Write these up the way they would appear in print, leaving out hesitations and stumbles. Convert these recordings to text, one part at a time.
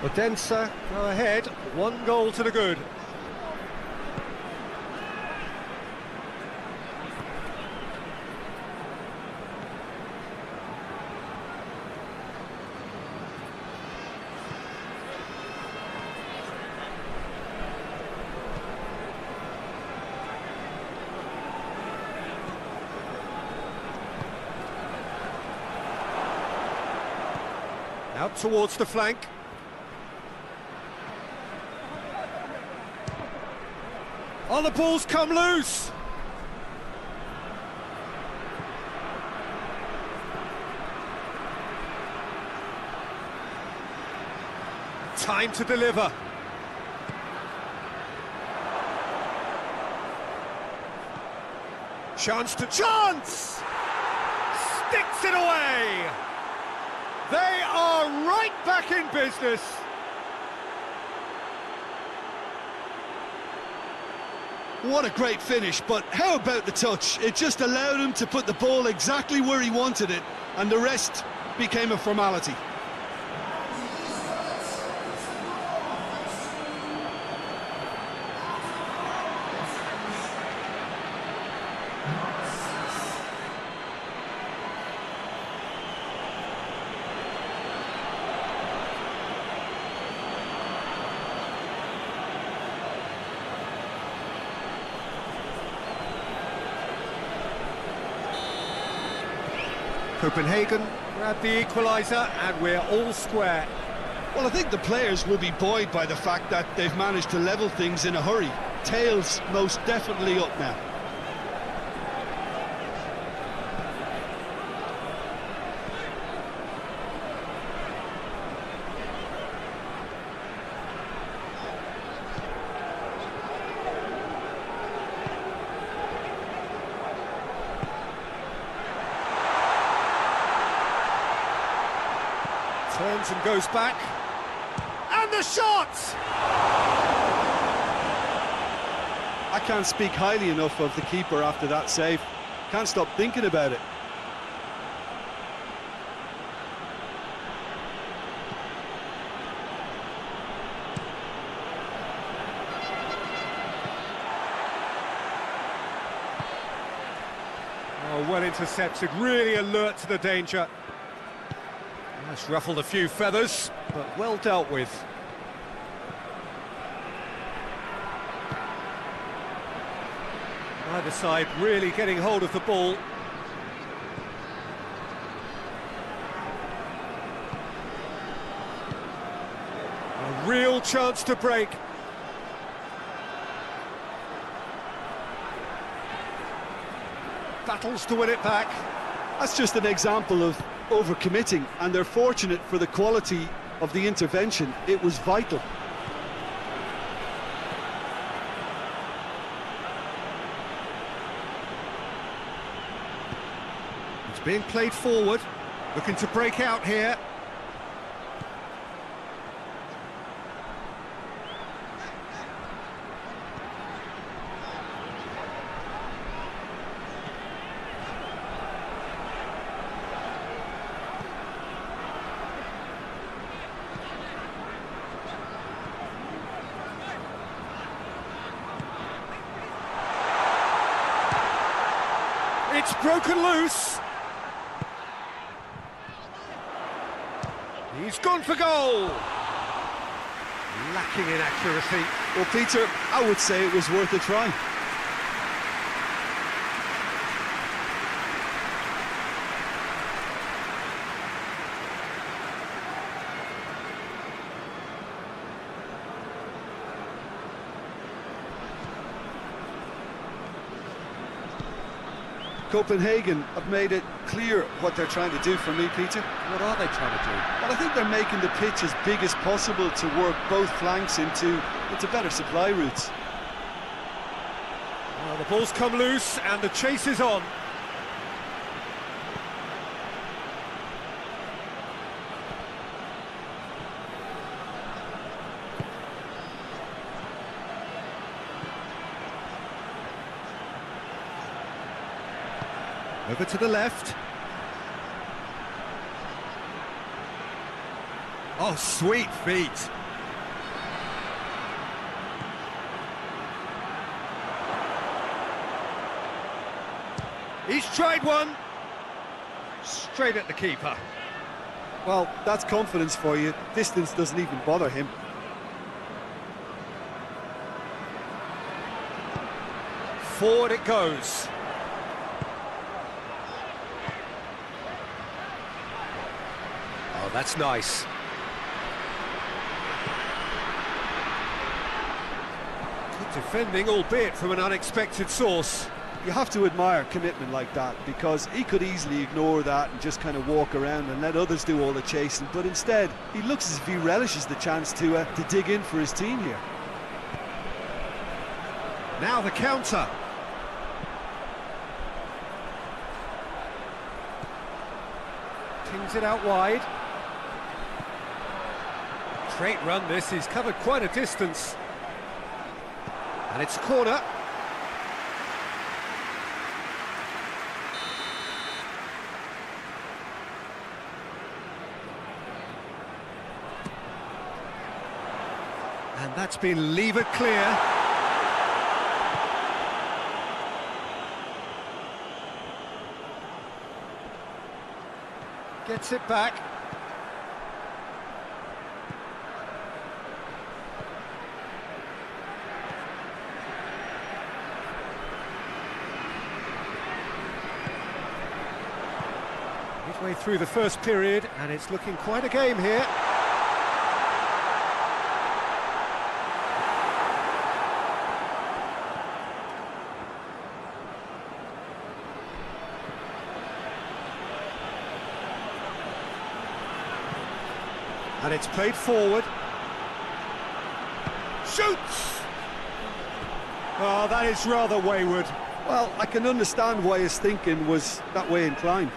Odense go ahead, 1 goal to the good. Out towards the flank. Oh, the ball's come loose! Time to deliver. Chance to... Chance! Sticks it away! They are right back in business. What a great finish, but how about the touch? It just allowed him to put the ball exactly where he wanted it, and the rest became a formality. Copenhagen grab the equaliser and we're all square. Well, I think the players will be buoyed by the fact that they've managed to level things in a hurry. Tails most definitely up now. Turns and goes back. And the shot! I can't speak highly enough of the keeper after that save. Can't stop thinking about it. Oh, well intercepted, really alert to the danger. That's ruffled a few feathers, but well dealt with. Either side really getting hold of the ball. A real chance to break. Battles to win it back. That's just an example of overcommitting, and they're fortunate for the quality of the intervention. It was vital. It's being played forward, looking to break out here. It's broken loose. He's gone for goal. Lacking in accuracy. Well, Peter, I would say it was worth a try. Copenhagen have made it clear what they're trying to do for me, Peter. What are they trying to do? Well, I think they're making the pitch as big as possible to work both flanks into better supply routes. Well, the ball's come loose and the chase is on. Over to the left. Oh, sweet feet. He's tried one. Straight at the keeper. Well, that's confidence for you. Distance doesn't even bother him. Forward it goes. Oh, that's nice. Good defending, albeit from an unexpected source. You have to admire commitment like that, because he could easily ignore that and just kind of walk around and let others do all the chasing, but instead he looks as if he relishes the chance to dig in for his team here. Now the counter. Pings it out wide. Great run this, he's covered quite a distance. And it's a corner. And that's been levered clear. Gets it back. Midway through the first period, and it's looking quite a game here. And it's played forward. Shoots! Oh, that is rather wayward. Well, I can understand why his thinking was that way inclined.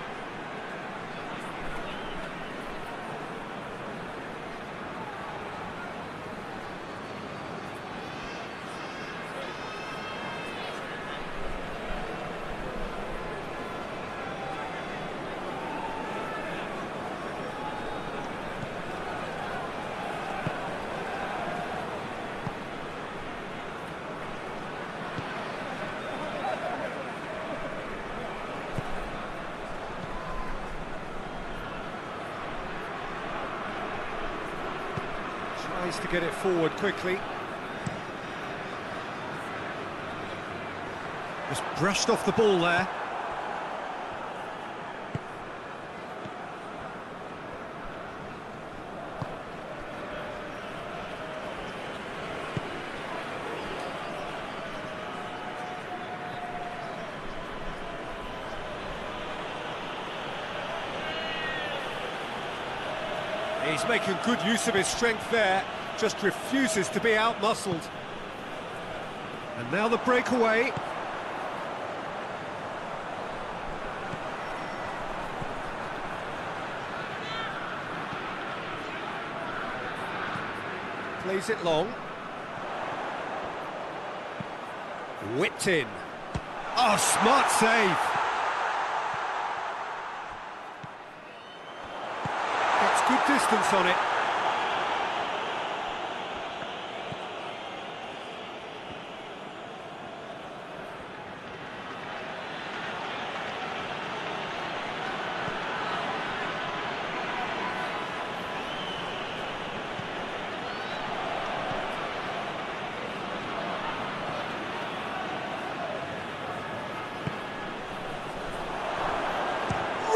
Tries to get it forward quickly. Just brushed off the ball there. He's making good use of his strength there, just refuses to be out-muscled. And now the breakaway. Plays it long. Whipped in. Oh, smart save. Good distance on it.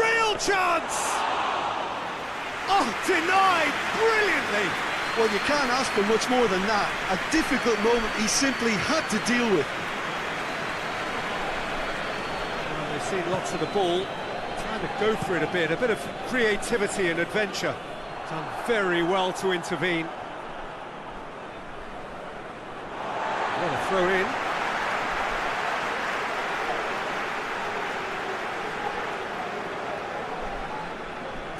Real chance! Oh, denied brilliantly! Well, you can't ask for much more than that. A difficult moment he simply had to deal with. Well, they've seen lots of the ball, trying to go for it a bit of creativity and adventure. Done very well to intervene. What a throw in.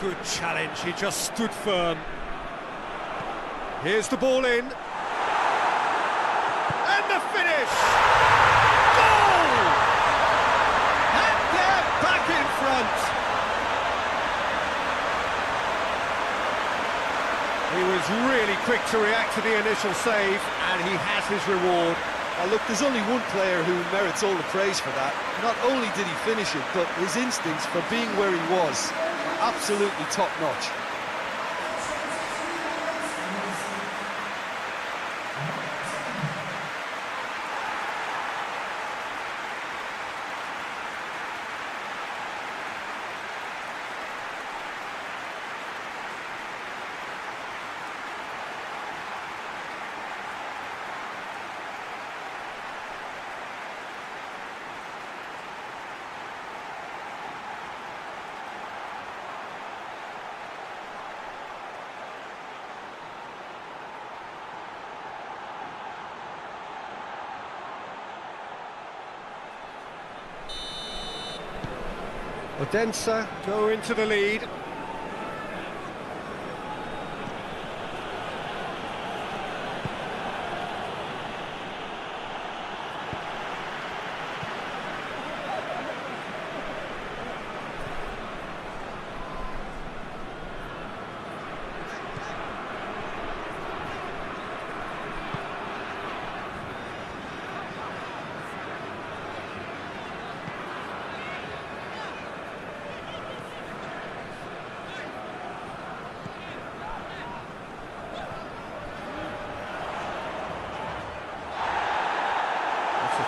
Good challenge, he just stood firm. Here's the ball in. And the finish! Goal! And they're back in front. quick to react to the initial save, and he has his reward. Look, there's only one player who merits all the praise for that. Not only did he finish it, but his instincts for being where he was are absolutely top-notch. Odense go into the lead.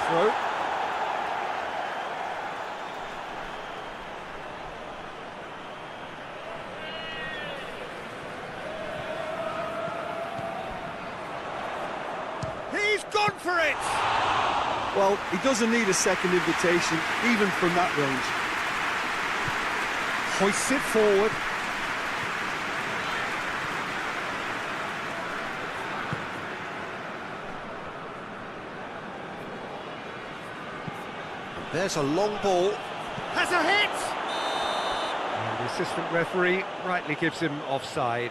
Throw. He's gone for it! Well, he doesn't need a second invitation, even from that range. Hoists it forward. There's a long ball. Has a hit! And the assistant referee rightly gives him offside.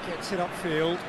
Gets it upfield.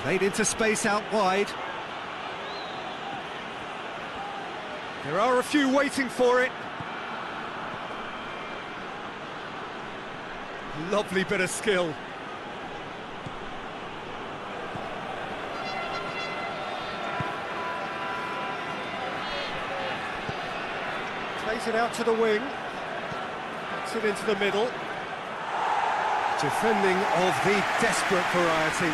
Played into space out wide. There are a few waiting for it. Lovely bit of skill. Plays it out to the wing. Gets it into the middle. Defending of the desperate variety.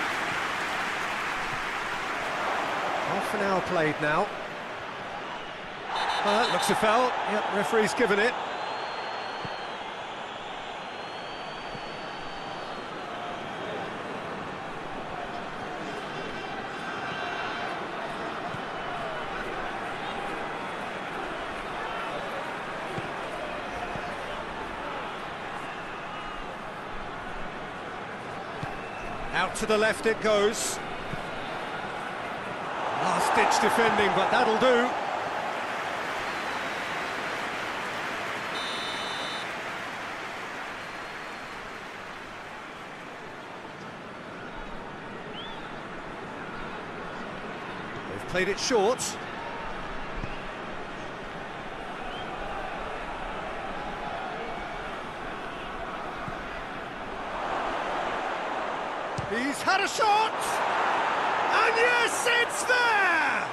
Half an hour played now. Looks a foul. Yep, referee's given it. Out to the left it goes. Last-ditch defending, but that'll do. They've played it short. He's had a shot! And yes, it's there!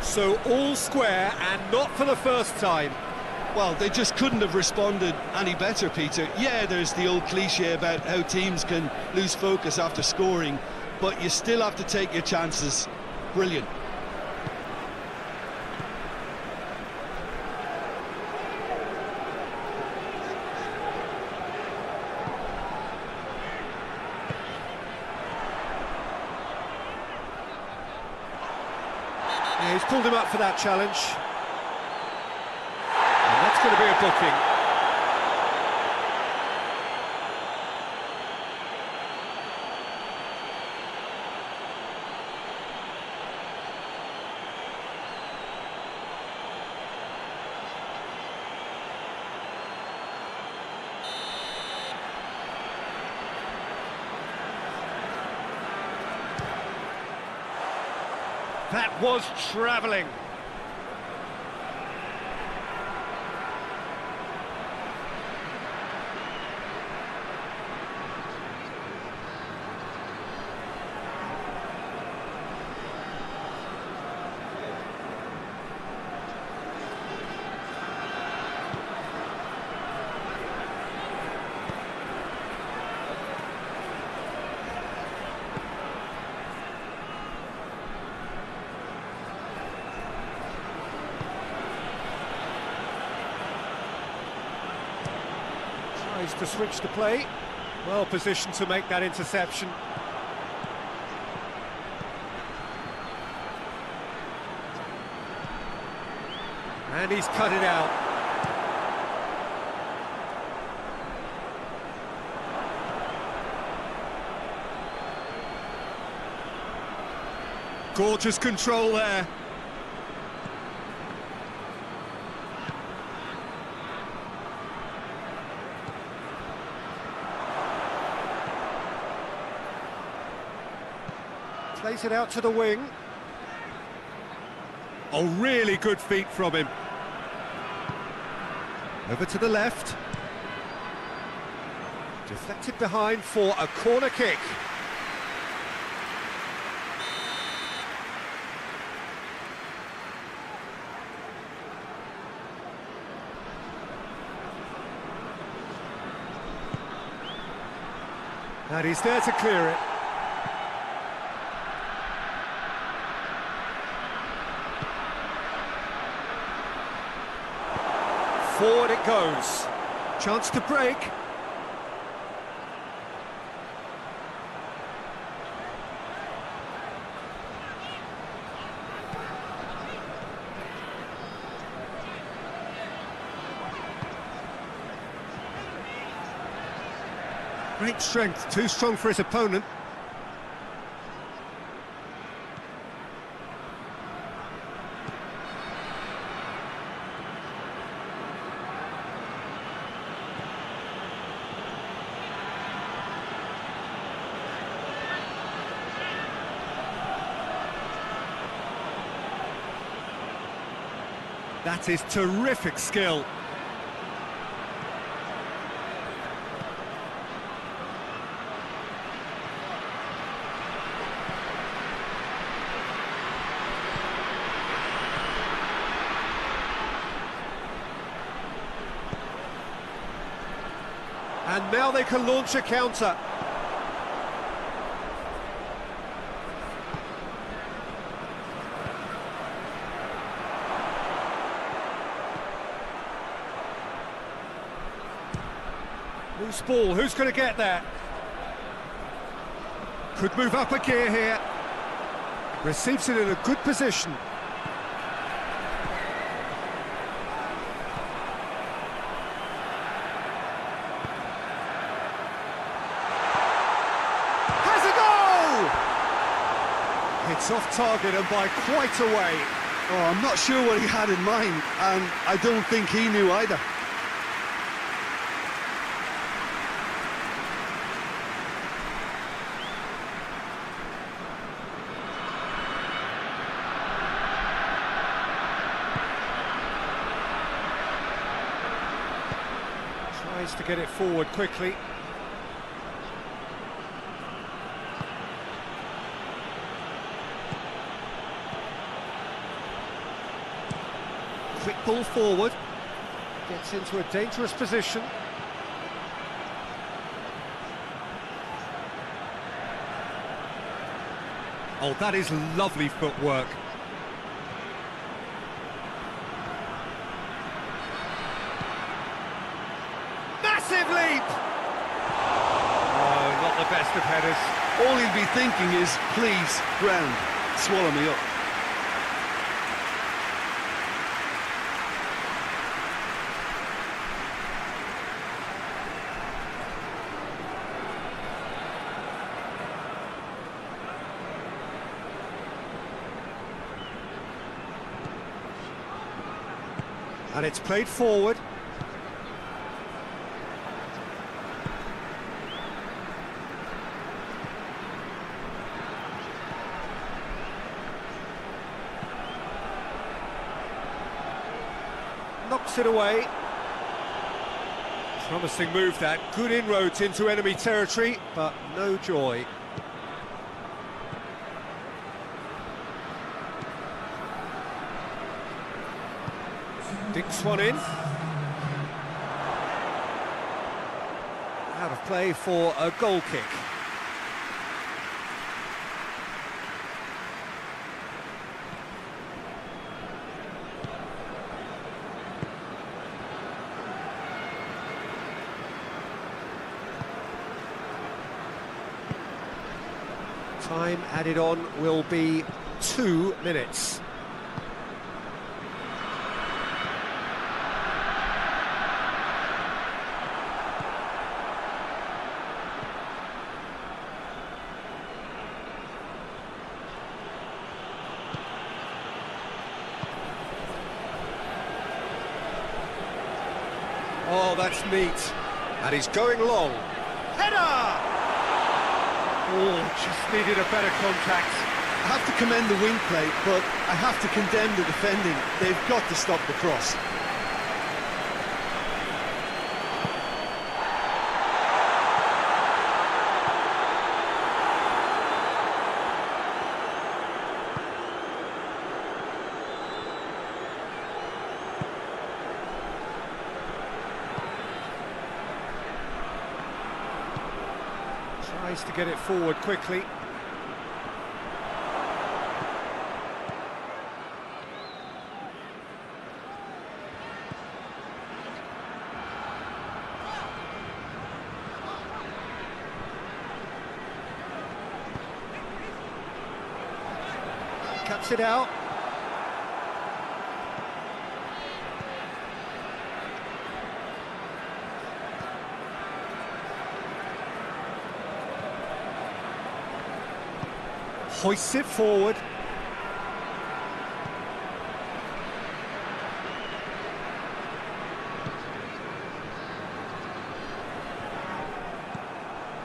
So all square and not for the first time. Well, they just couldn't have responded any better, Peter. Yeah, there's the old cliche about how teams can lose focus after scoring, but you still have to take your chances. Brilliant. Yeah, he's pulled him up for that challenge. And that's going to be a booking. That was travelling. Tries to switch the play. Well positioned to make that interception. And he's cut it out. Gorgeous control there. Plays it out to the wing. Oh, really good feet from him. Over to the left. Deflected behind for a corner kick. And he's there to clear it. Forward it goes. Chance to break. Great strength, too strong for his opponent. That is terrific skill. And now they can launch a counter. Loose ball, who's going to get that? Could move up a gear here. Receives it in a good position. Has a goal! It's off target and by quite a way. Oh, I'm not sure what he had in mind, and I don't think he knew either. Tries to get it forward quickly. quick ball forward. Gets into a dangerous position. Oh, that is lovely footwork. Massive leap! Oh, not the best of headers. All he'll be thinking is, please, ground, swallow me up. And it's played forward. Knocks it away. Promising move that. Good inroads into enemy territory, but no joy. Dinks one in. Out of play for a goal kick. Time added on will be 2 minutes. Oh, that's neat. And he's going long. Header! Oh, just needed a better contact. I have to commend the wing play, but I have to condemn the defending. They've got to stop the cross. Tries to get it forward quickly. Cuts it out. Hoists it forward. It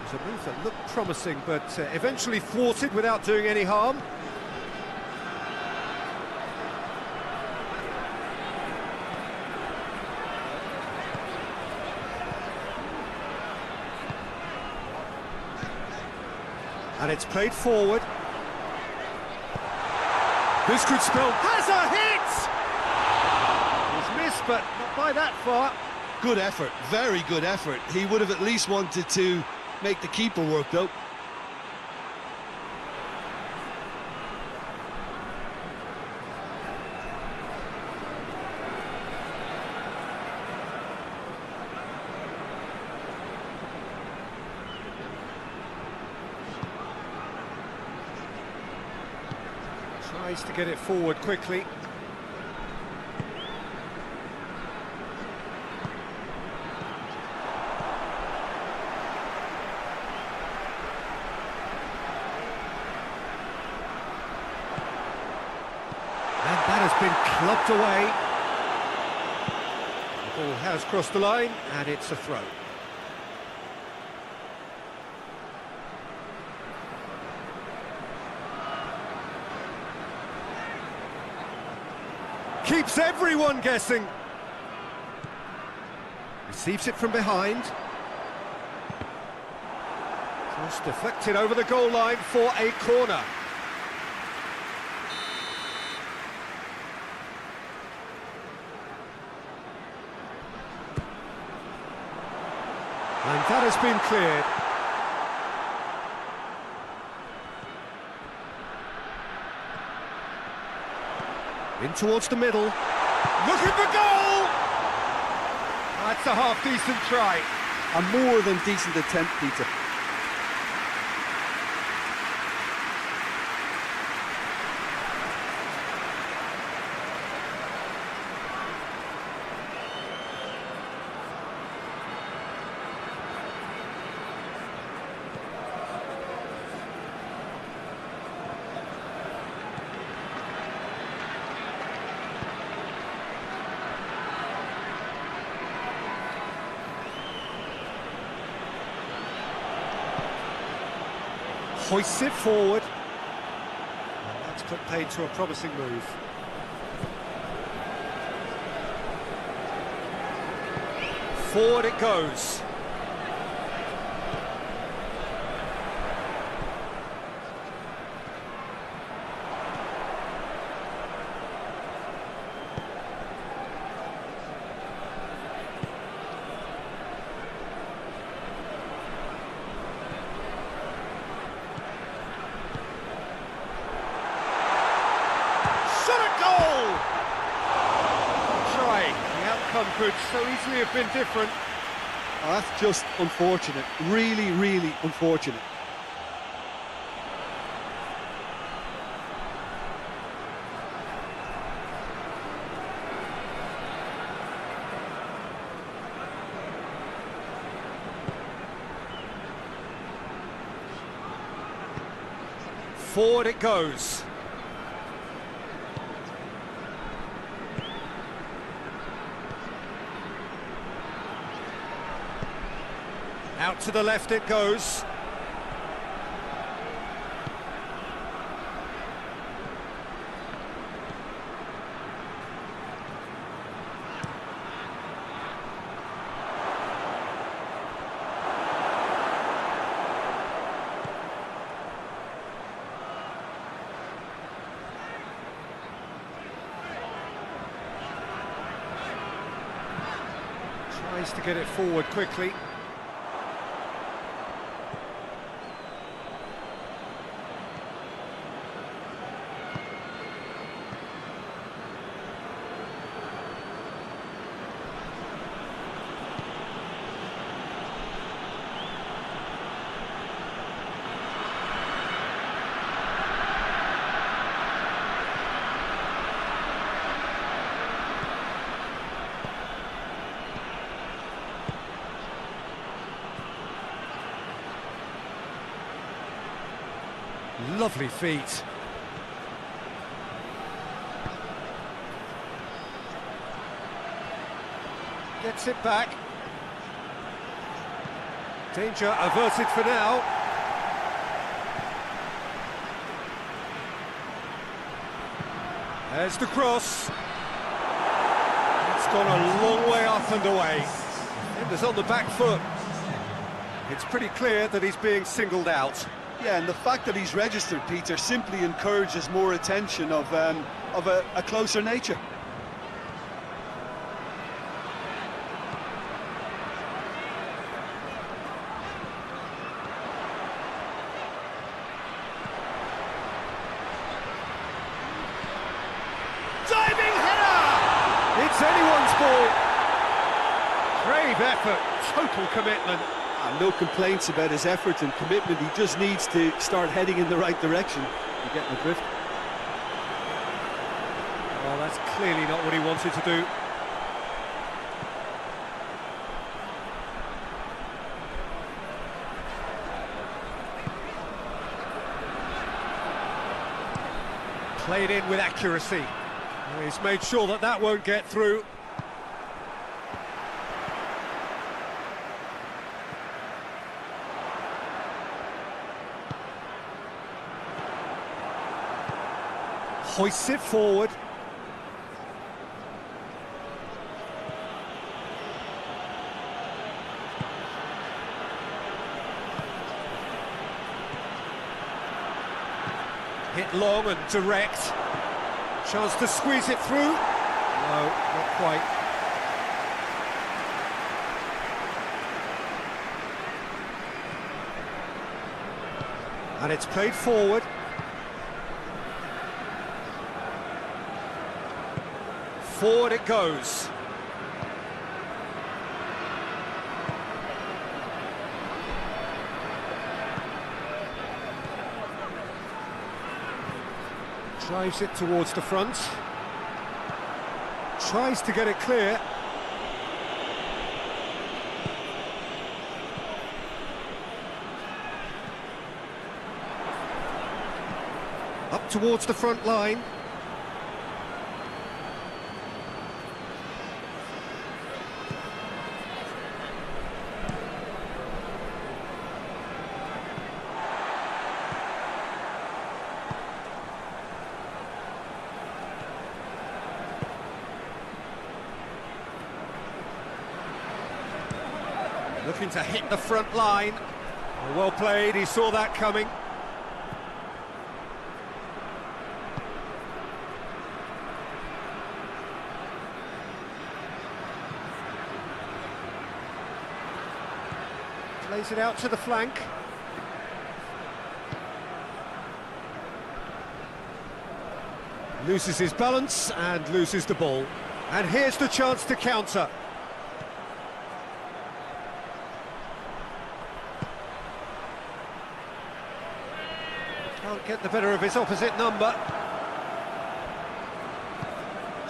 was a move that looked promising, but eventually thwarted without doing any harm. And it's played forward. This could spell... Has a hit! He's missed, but not by that far. Good effort, very good effort. He would have at least wanted to make the keeper work, though. Tries to get it forward quickly. And that has been clubbed away. The ball has crossed the line, and it's a throw. Keeps everyone guessing. Receives it from behind. Cross deflected over the goal line for a corner. And that has been cleared. In towards the middle. Looking for goal! That's a half-decent try. A more than decent attempt, Peter. Hoists it forward. And that's put paid to a promising move. Forward it goes. Could so easily have been different. Oh, that's just unfortunate. Really, really unfortunate. Forward it goes. Out to the left it goes. Tries to get it forward quickly. Lovely feet. Gets it back. Danger averted for now. There's the cross. It's gone a long way up and away. Defender's on the back foot. It's pretty clear that he's being singled out. Yeah, and the fact that he's registered, Peter, simply encourages more attention of a closer nature. Diving header! It's anyone's ball. Brave effort, total commitment. No complaints about his effort and commitment. He just needs to start heading in the right direction. You get the drift. Well, that's clearly not what he wanted to do. Played in with accuracy. He's made sure that that won't get through. Hoists it forward. Hit long and direct. Chance to squeeze it through. No, not quite. And it's played forward. Forward it goes. Drives it towards the front. Tries to get it clear. Up towards the front line. Looking to hit the front line. Well played, he saw that coming. Plays it out to the flank. Loses his balance and loses the ball. And here's the chance to counter. Can't get the better of his opposite number.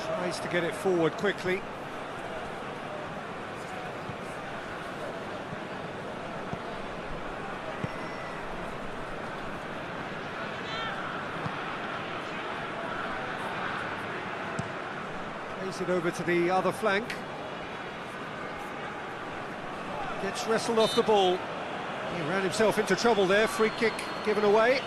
Tries to get it forward quickly. Plays it over to the other flank. Gets wrestled off the ball. He ran himself into trouble there. Free kick given away.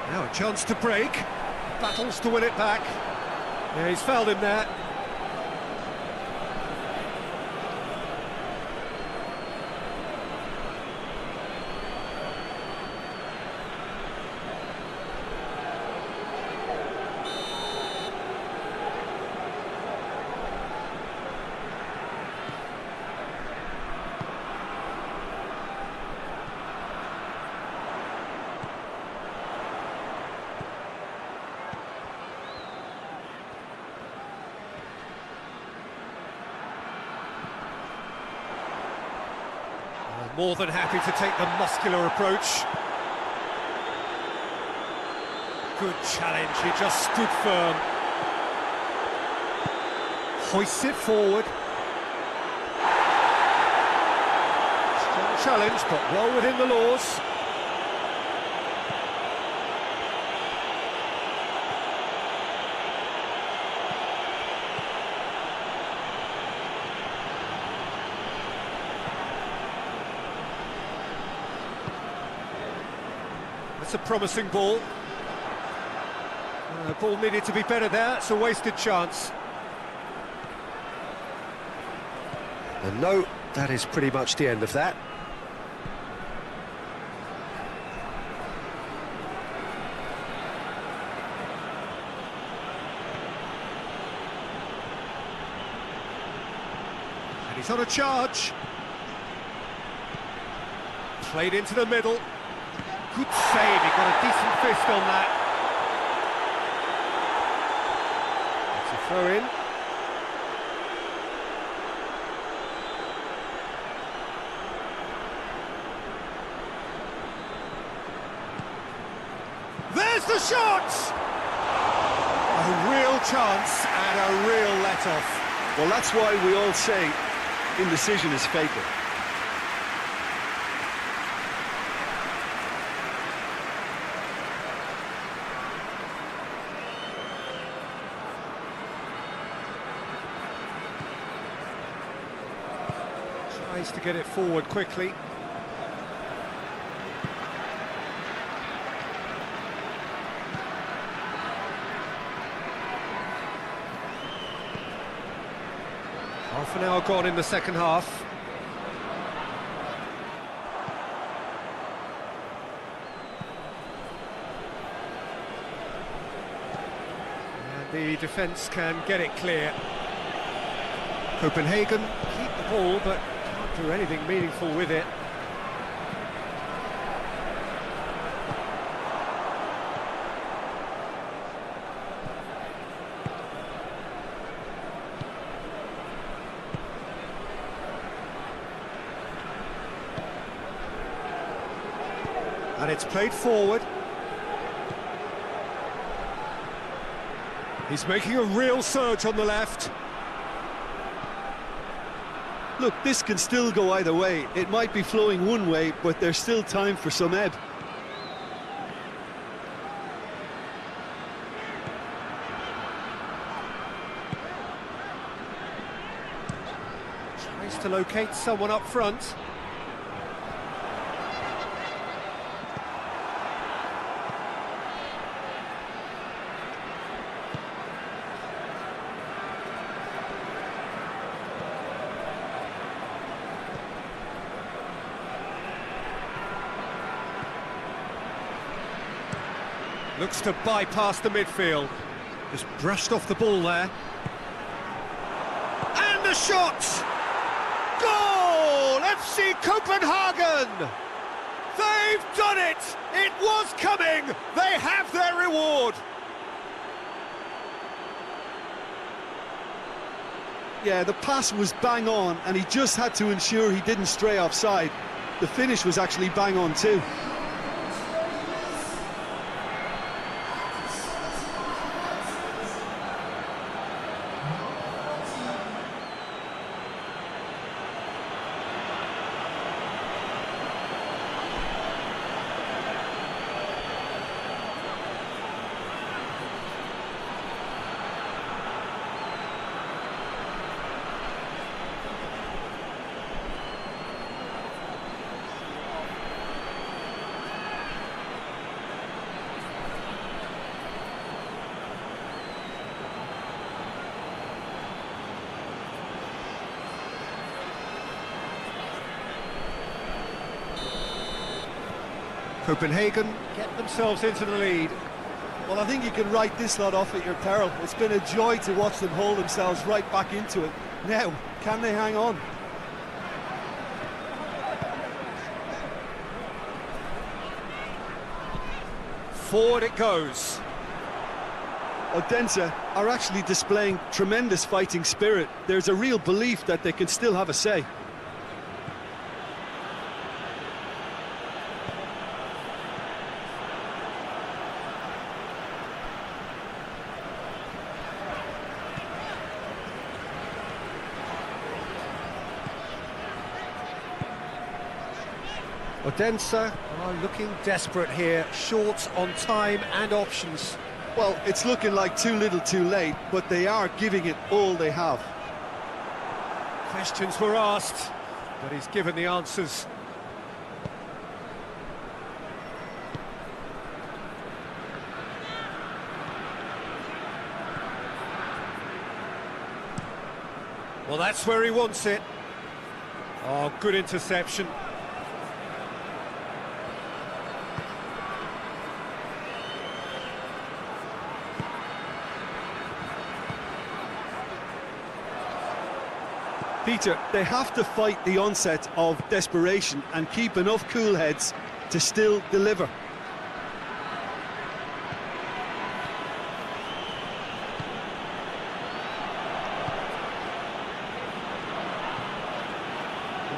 Now a chance to break, battles to win it back. Yeah, he's fouled him there. More than happy to take the muscular approach. Good challenge, he just stood firm. Hoists it forward. Strong challenge, but well within the laws. It's a promising ball. The ball needed to be better there, it's a wasted chance. And no, that is pretty much the end of that. And he's on a charge. Played into the middle. Good save, he got a decent fist on that. It's a throw in. There's the shot! A real chance and a real let-off. Well, that's why we all say indecision is fatal. Tries to get it forward quickly. Half an hour gone in the second half. And the defence can get it clear. Copenhagen keep the ball, but can't do anything meaningful with it. And it's played forward. He's making a real surge on the left. Look, this can still go either way. It might be flowing one way, but there's still time for some ebb. Tries to locate someone up front. Looks to bypass the midfield. Just brushed off the ball there. And the shot! Goal! FC Copenhagen! They've done it! It was coming! They have their reward! Yeah, the pass was bang on, and he just had to ensure he didn't stray offside. The finish was actually bang on too. Copenhagen get themselves into the lead. Well, I think you can write this lot off at your peril. It's been a joy to watch them hold themselves right back into it. Now, can they hang on? Forward it goes. Odense are actually displaying tremendous fighting spirit. There's a real belief that they can still have a say. Odense are looking desperate here, short on time and options. Well, it's looking like too little too late, but they are giving it all they have. Questions were asked, but he's given the answers. Well, that's where he wants it. Oh, good interception. Peter, they have to fight the onset of desperation and keep enough cool heads to still deliver.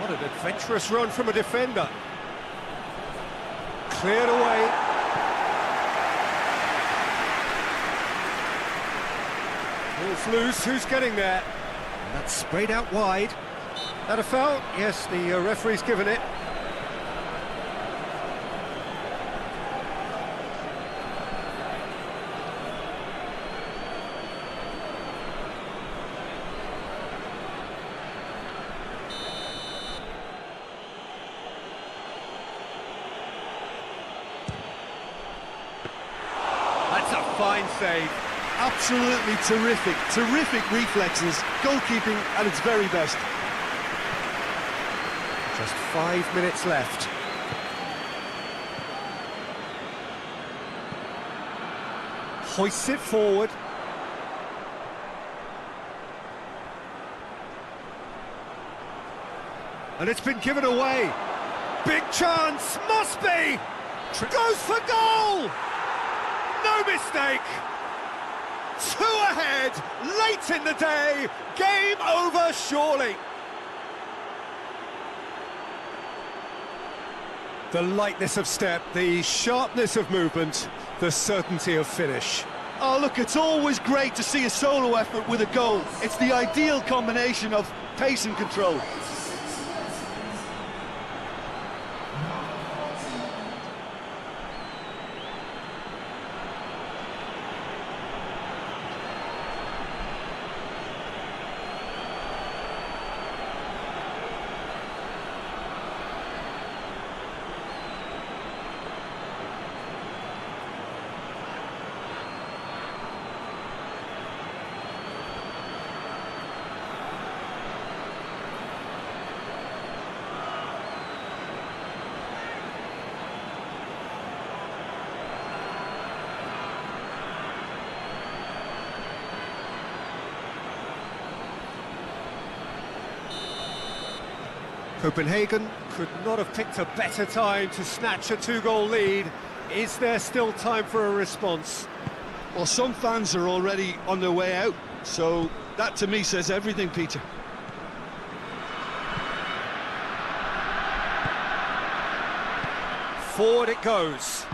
What an adventurous run from a defender. Cleared away. Ball's loose, who's getting there? And that's sprayed out wide. That a foul? Yes, the referee's given it. fine save. Absolutely terrific, terrific reflexes, goalkeeping at its very best. Just 5 minutes left. Hoists it forward. And it's been given away. Big chance, must be! Goes for goal! No mistake! 2 ahead, late in the day, game over surely. The lightness of step, the sharpness of movement, the certainty of finish. Oh look, it's always great to see a solo effort with a goal. It's the ideal combination of pace and control. Copenhagen could not have picked a better time to snatch a 2-goal lead. Is there still time for a response? Well, some fans are already on their way out, so that to me says everything, Peter. Forward it goes.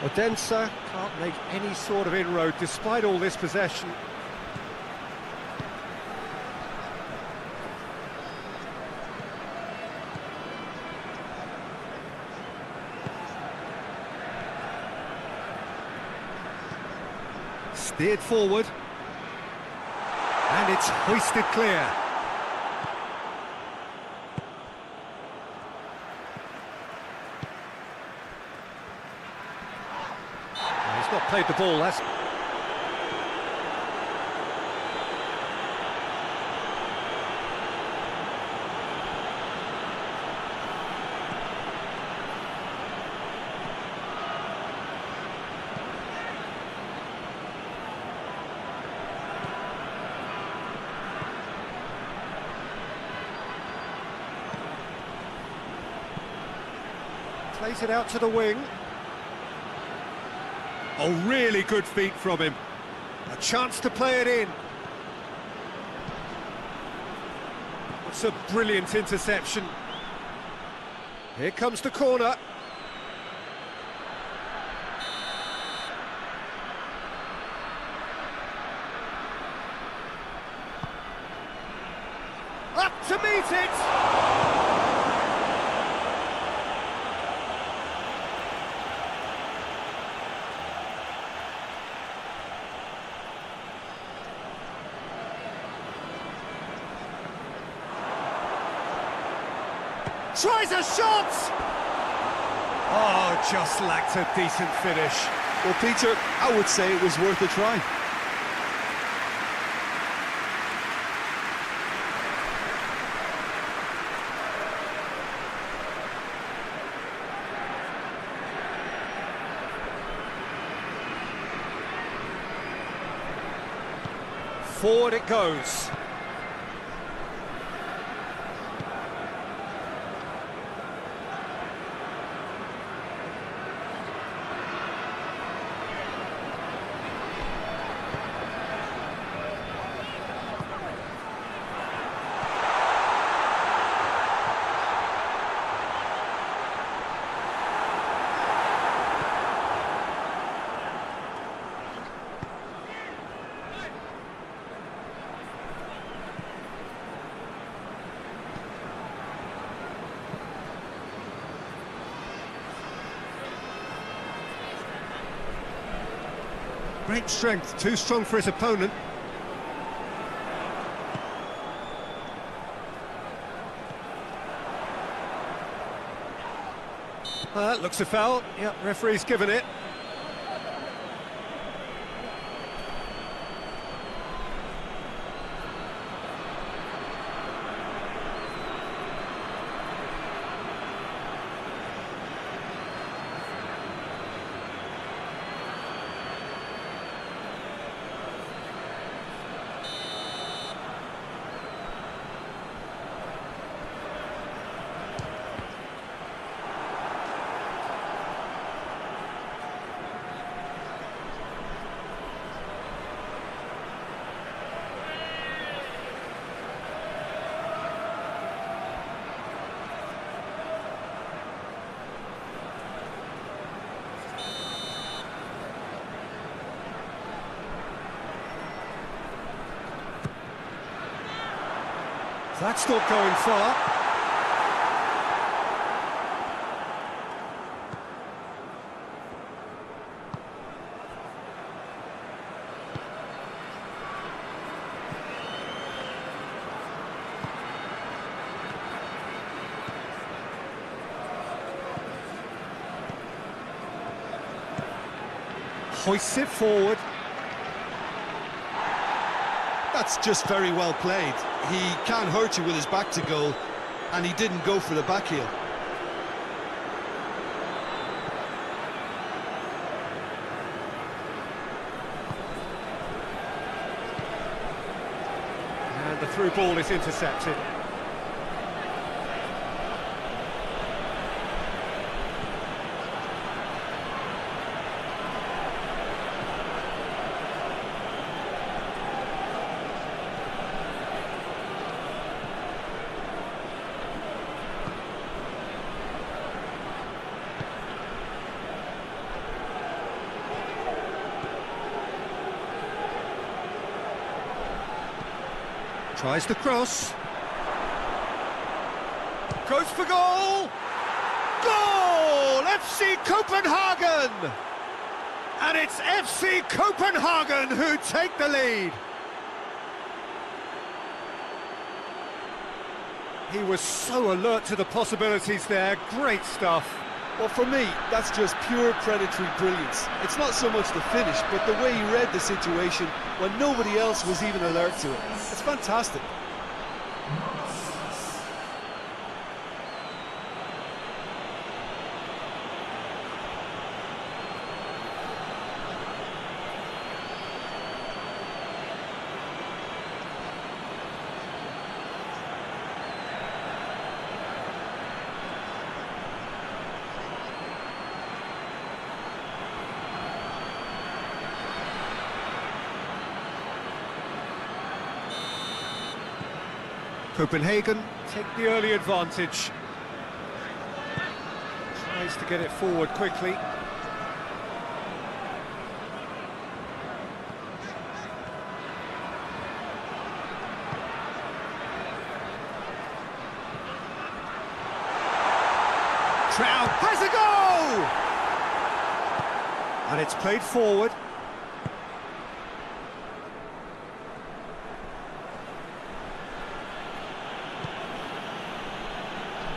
Odense can't make any sort of inroad despite all this possession. Steered forward. And it's hoisted clear. He's not played the ball, that's... Plays it out to the wing. Oh, really good feet from him. A chance to play it in. It's a brilliant interception. Here comes the corner. Up to meet it! Tries a shot! Oh, just lacked a decent finish. Well, Peter, I would say it was worth a try. Forward it goes. Great strength, too strong for his opponent. Looks a foul. Yep, referee's given it. That's not going far. Hoists it forward. That's just very well played. He can't hurt you with his back to goal, and he didn't go for the back heel. And the through ball is intercepted. Tries the cross. Goes for goal! Goal! FC Copenhagen! And it's FC Copenhagen who take the lead. He was so alert to the possibilities there. Great stuff. Well, for me, that's just pure predatory brilliance. It's not so much the finish, but the way he read the situation when nobody else was even alert to it. It's fantastic. Copenhagen take the early advantage. Tries to get it forward quickly. Trout has a go! And it's played forward.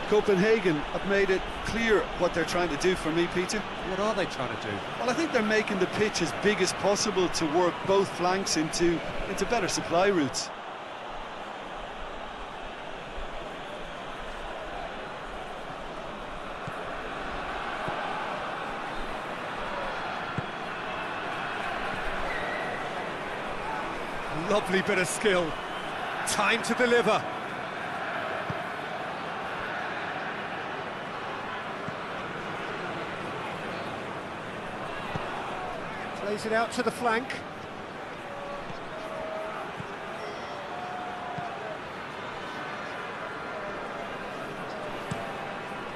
Copenhagen have made it clear what they're trying to do for me, Peter. What are they trying to do? Well, I think they're making the pitch as big as possible to work both flanks into better supply routes. Lovely bit of skill. Time to deliver. Plays it out to the flank.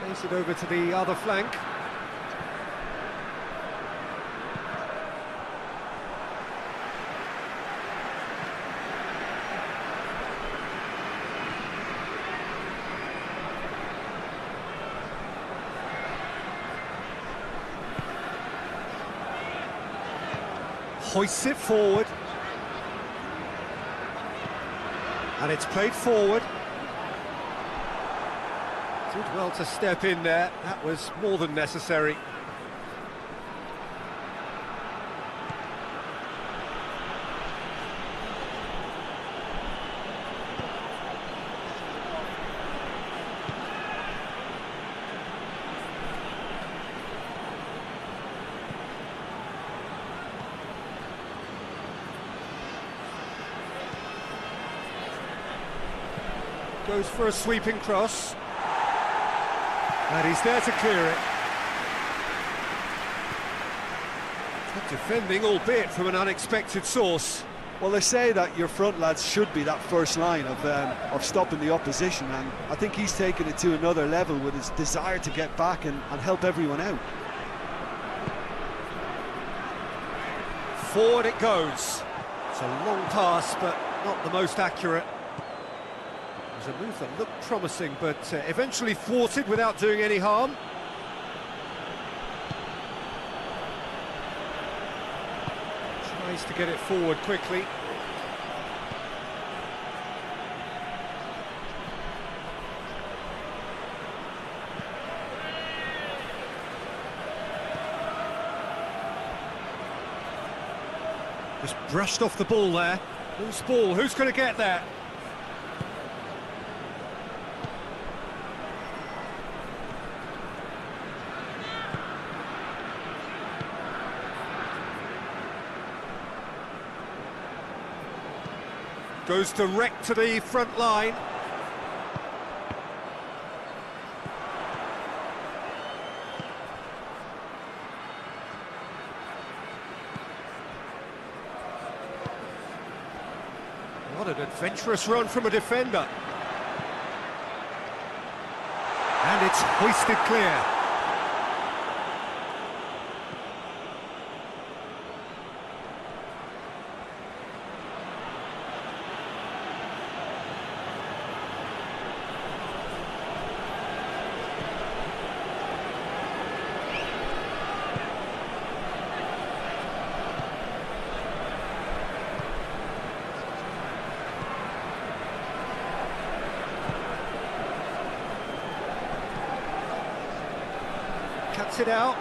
Plays it over to the other flank. Hoists it forward. And it's played forward. Did well to step in there, that was more than necessary. Goes for a sweeping cross. And he's there to clear it. Good defending, albeit from an unexpected source. Well, they say that your front lads should be that first line of stopping the opposition, and I think he's taken it to another level with his desire to get back and help everyone out. Forward it goes. It's a long pass, but not the most accurate. It was a move that looked promising, but eventually thwarted without doing any harm. Tries to get it forward quickly. Just brushed off the ball there. Loose ball, who's going to get that? Goes direct to the front line. What an adventurous run from a defender. And it's hoisted clear. Cuts it out.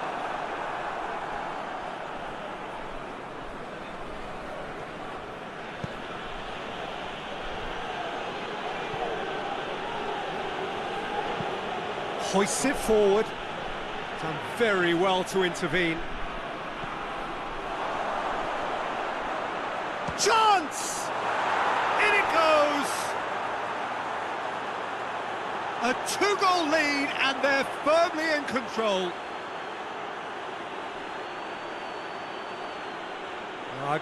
Hoists it forward. Done very well to intervene. Chance! In it goes! A two-goal lead, and they're firmly in control.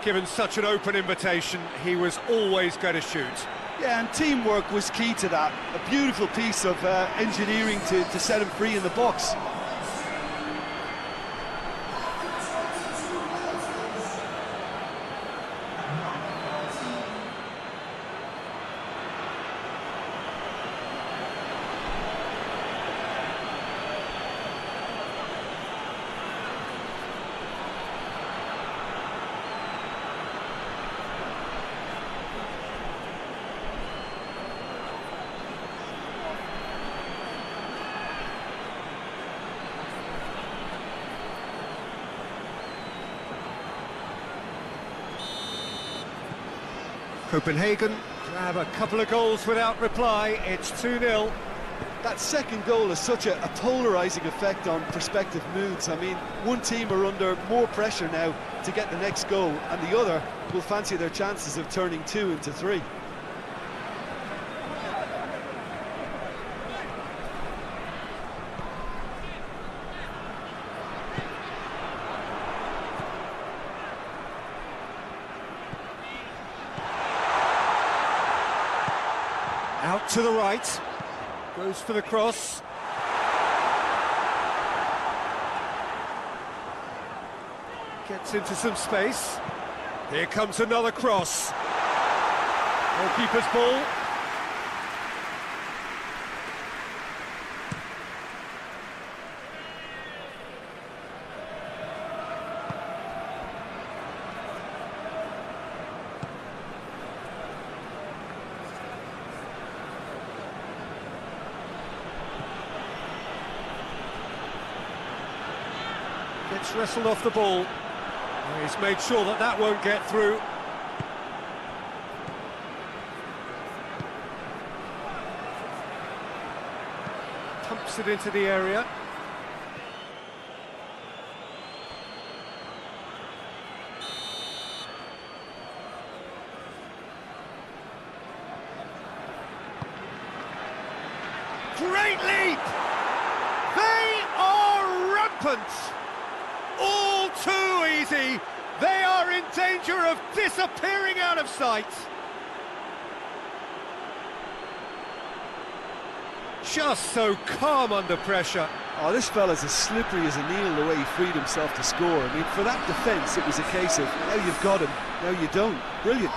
Given such an open invitation, he was always going to shoot. Yeah, and teamwork was key to that. A beautiful piece of engineering to set him free in the box. Copenhagen grab a couple of goals without reply. It's 2-0. That second goal has such a polarising effect on prospective moods. I mean, one team are under more pressure now to get the next goal, and the other will fancy their chances of turning 2 into 3. Out to the right, goes for the cross. Gets into some space. Here comes another cross. Goalkeeper's ball. It's wrestled off the ball. He's made sure that that won't get through. Pumps it into the area. Great leap! They are rampant! All too easy! They are in danger of disappearing out of sight! Just so calm under pressure. Oh, this fella's as slippery as a needle the way he freed himself to score. I mean, for that defence, it was a case of, now you've got him, now you don't. Brilliant.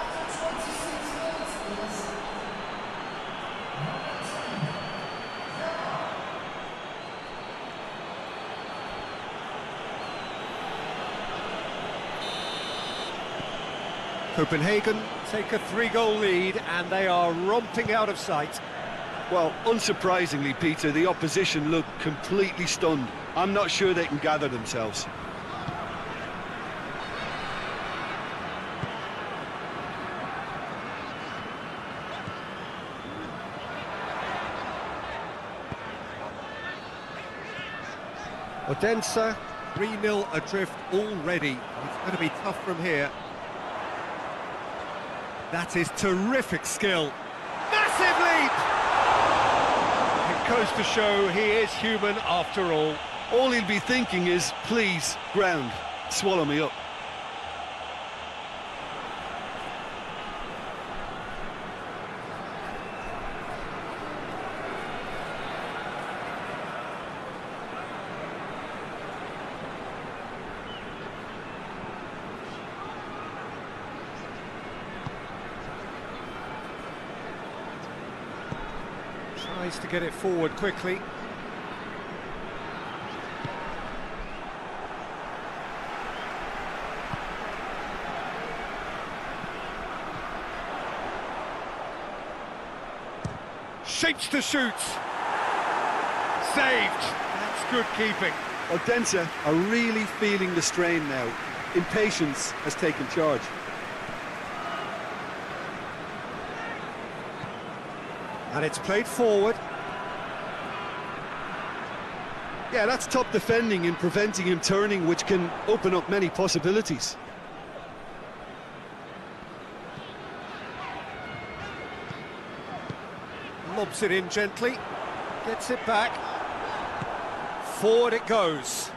Copenhagen take a 3-goal lead and they are romping out of sight. Well, unsurprisingly, Peter, the opposition look completely stunned. I'm not sure they can gather themselves. Odense, 3-0 adrift already. It's going to be tough from here. That is terrific skill. Massive leap! It goes to show he is human after all. All he'll be thinking is, please, ground, swallow me up. Tries to get it forward quickly. Shapes to shoot. Saved. That's good keeping. Odense are really feeling the strain now. Impatience has taken charge. And it's played forward. Yeah, that's top defending and preventing him turning, which can open up many possibilities. Lobs it in gently. Gets it back. Forward it goes.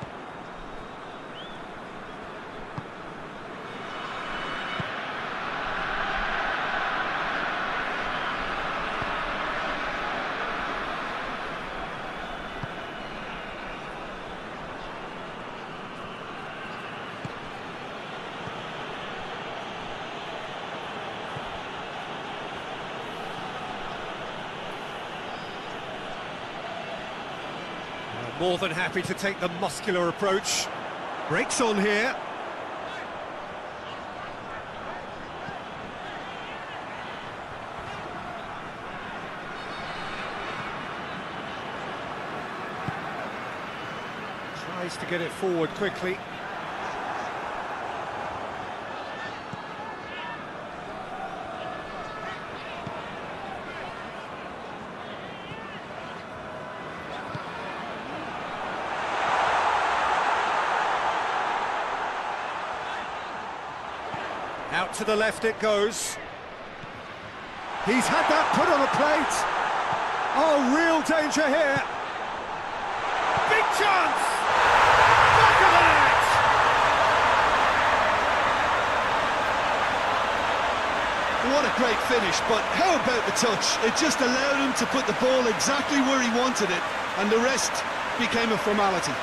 More than happy to take the muscular approach. Breaks on here. Tries to get it forward quickly. Out to the left it goes. He's had that put on a plate. Oh, real danger here. Big chance! Back of the net! What a great finish, but how about the touch? It just allowed him to put the ball exactly where he wanted it, and the rest became a formality.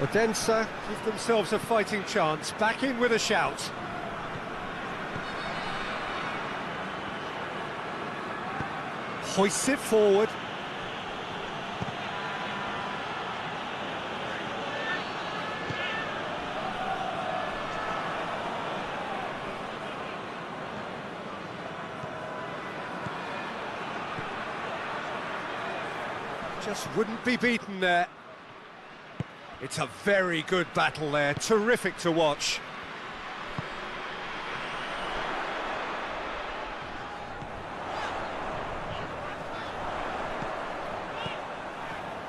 Odense give themselves a fighting chance, back in with a shout. Hoists it forward. Just wouldn't be beaten there. It's a very good battle there, terrific to watch.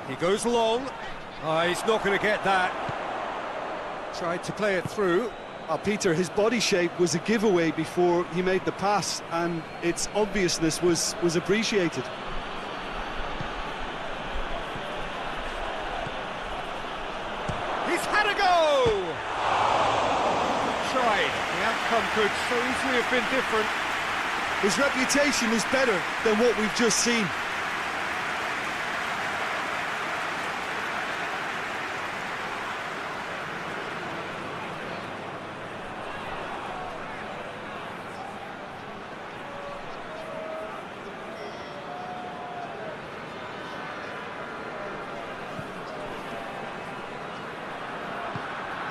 He goes long. He's not going to get that. Tried to play it through. Peter, his body shape was a giveaway before he made the pass, and its obviousness was appreciated. He's had a go! Tried. The outcome could so easily have been different. His reputation is better than what we've just seen.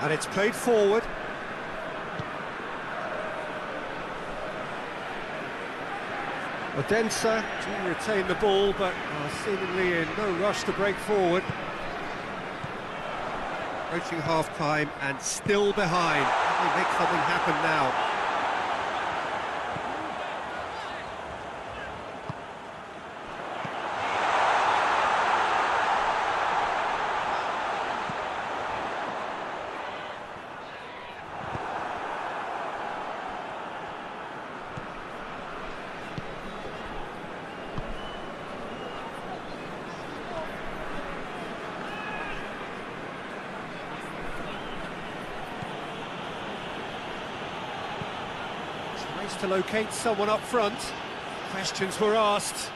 And it's played forward. Odense to retain the ball, but seemingly in no rush to break forward. Approaching half-time and still behind. Can they make something happen now? To locate someone up front. Questions were asked,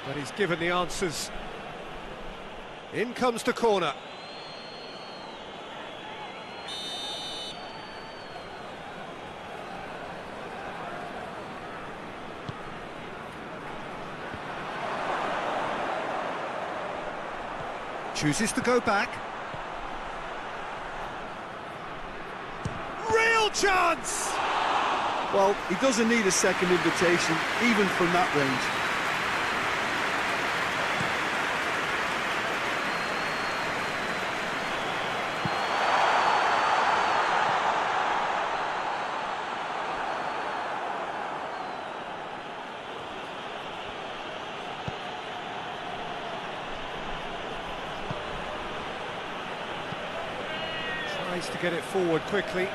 but he's given the answers. In comes the corner. Chooses to go back. Real chance! Well, he doesn't need a second invitation, even from that range. Tries to get it forward quickly.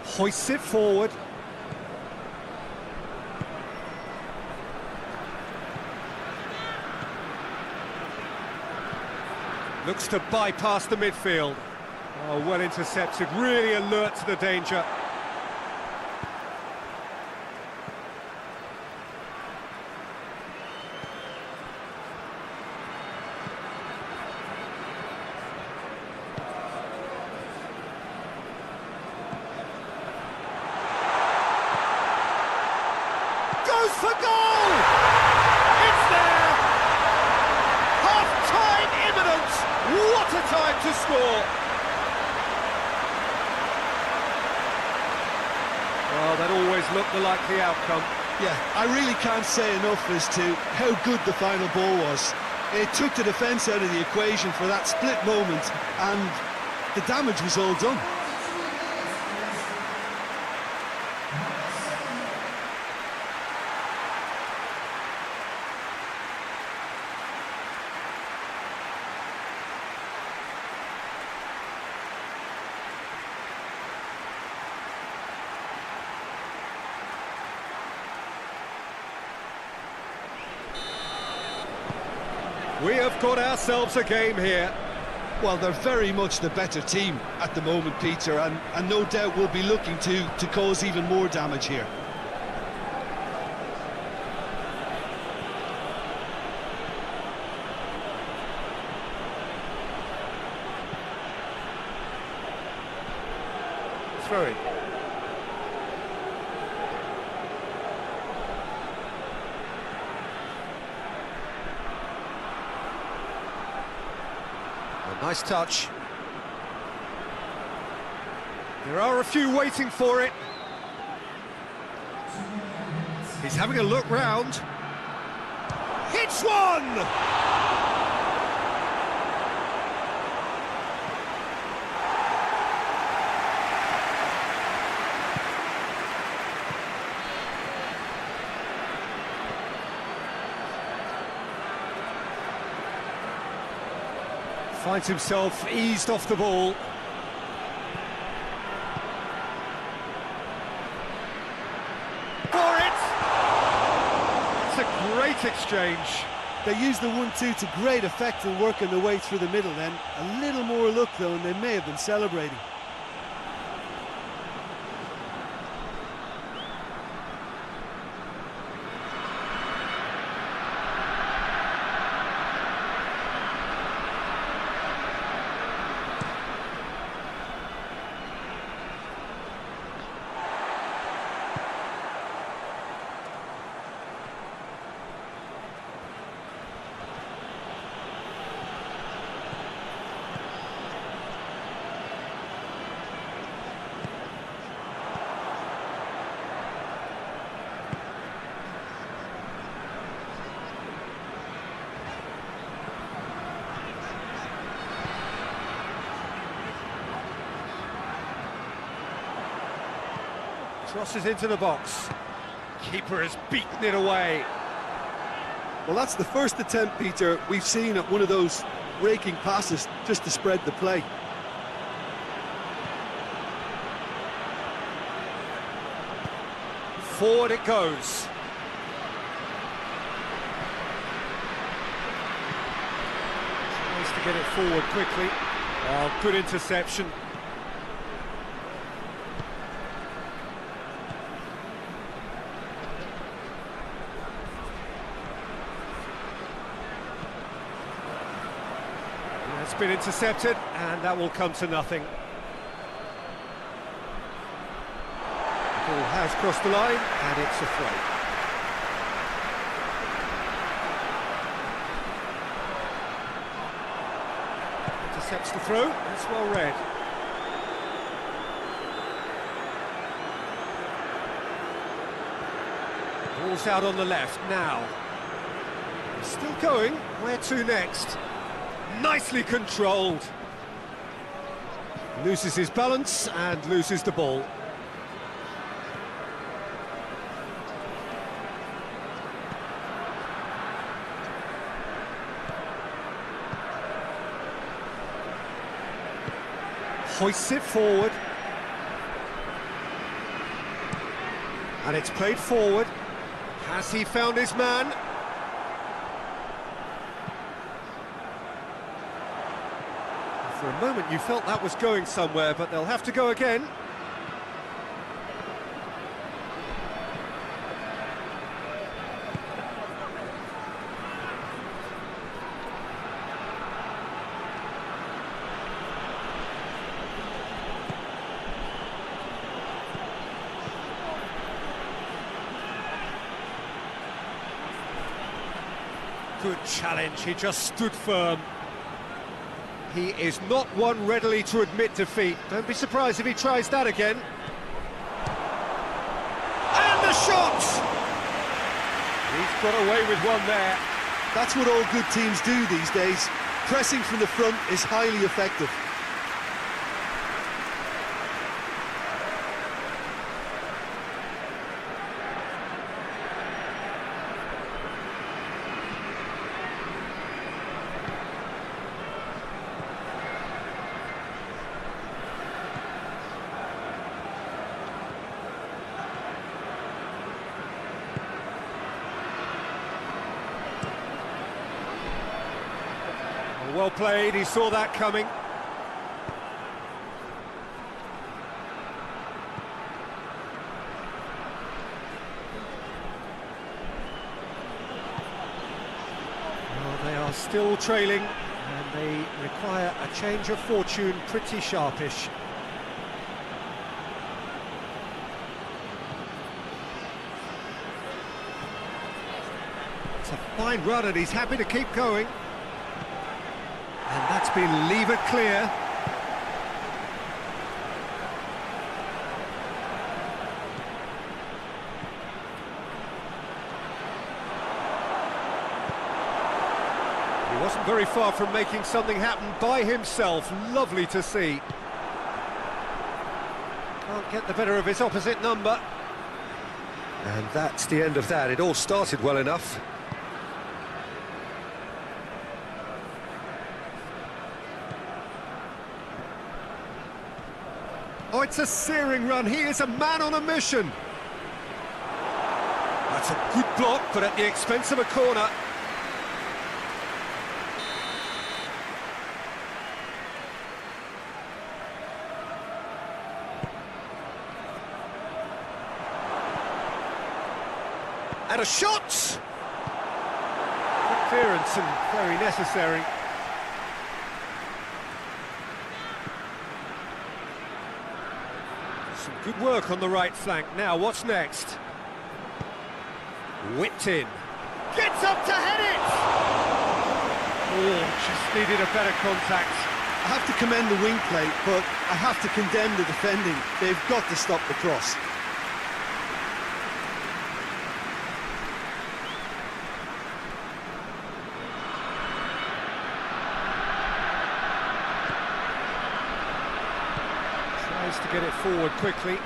Hoists it forward. Looks to bypass the midfield. Oh, well intercepted, really alert to the danger. For goal! It's there! Half-time imminent! What a time to score! Well, that always looked the likely outcome. Yeah, I really can't say enough as to how good the final ball was. It took the defence out of the equation for that split moment, and the damage was all done. We have got ourselves a game here. Well, they're very much the better team at the moment, Peter, and no doubt will be looking to cause even more damage here. throw-in. A nice touch. There are a few waiting for it. He's having a look round. Hits one! Finds himself eased off the ball. For it! It's a great exchange. They used the 1-2 to great effect in working their way through the middle then. A little more luck though, and they may have been celebrating. Crosses into the box. Keeper has beaten it away. Well, that's the first attempt, Peter, we've seen at one of those raking passes just to spread the play. Forward it goes. Tries to get it forward quickly. Oh, good interception. It's been intercepted, and that will come to nothing. The ball has crossed the line, and it's a throw. Intercepts the throw, that's well read. Ball's out on the left now. Still going, where to next? Nicely controlled. Loses his balance and loses the ball. Hoists it forward. And it's played forward. Has he found his man? For a moment you felt that was going somewhere, but they'll have to go again. Good challenge, he just stood firm. He is not one readily to admit defeat. Don't be surprised if he tries that again. And the shot! He's got away with one there. That's what all good teams do these days. Pressing from the front is highly effective. Well played, he saw that coming. Well, they are still trailing, and they require a change of fortune pretty sharpish. Fine run, and he's happy to keep going. And that's been levered clear. He wasn't very far from making something happen by himself. Lovely to see. Can't get the better of his opposite number. And that's the end of that. It all started well enough. Oh, it's a searing run. He is a man on a mission. That's a good block, but at the expense of a corner. And a shot! Good clearance and very necessary. Some good work on the right flank. Now, what's next? Whipped in. Gets up to head it! Oh, just needed a better contact. I have to commend the wing play, but I have to condemn the defending. They've got to stop the cross. Tries to get it forward quickly.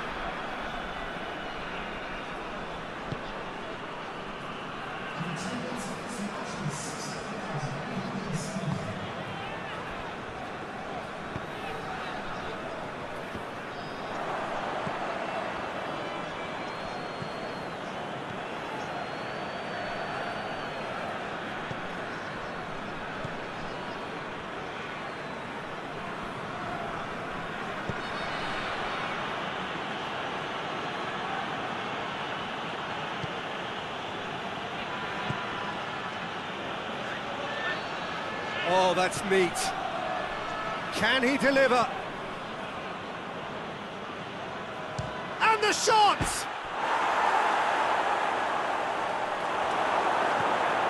Oh, that's neat. Can he deliver? And the shot!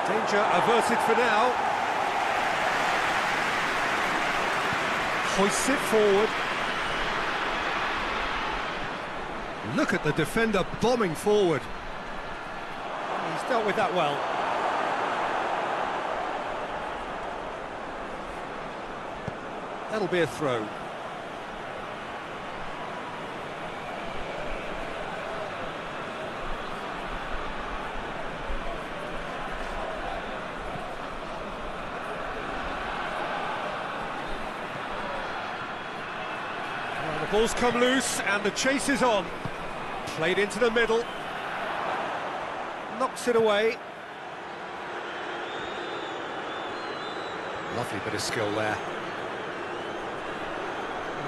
Danger averted for now. Hoists it forward. Look at the defender bombing forward. He's dealt with that well. That'll be a throw. Well, the ball's come loose and the chase is on. Played into the middle. Knocks it away. Lovely bit of skill there.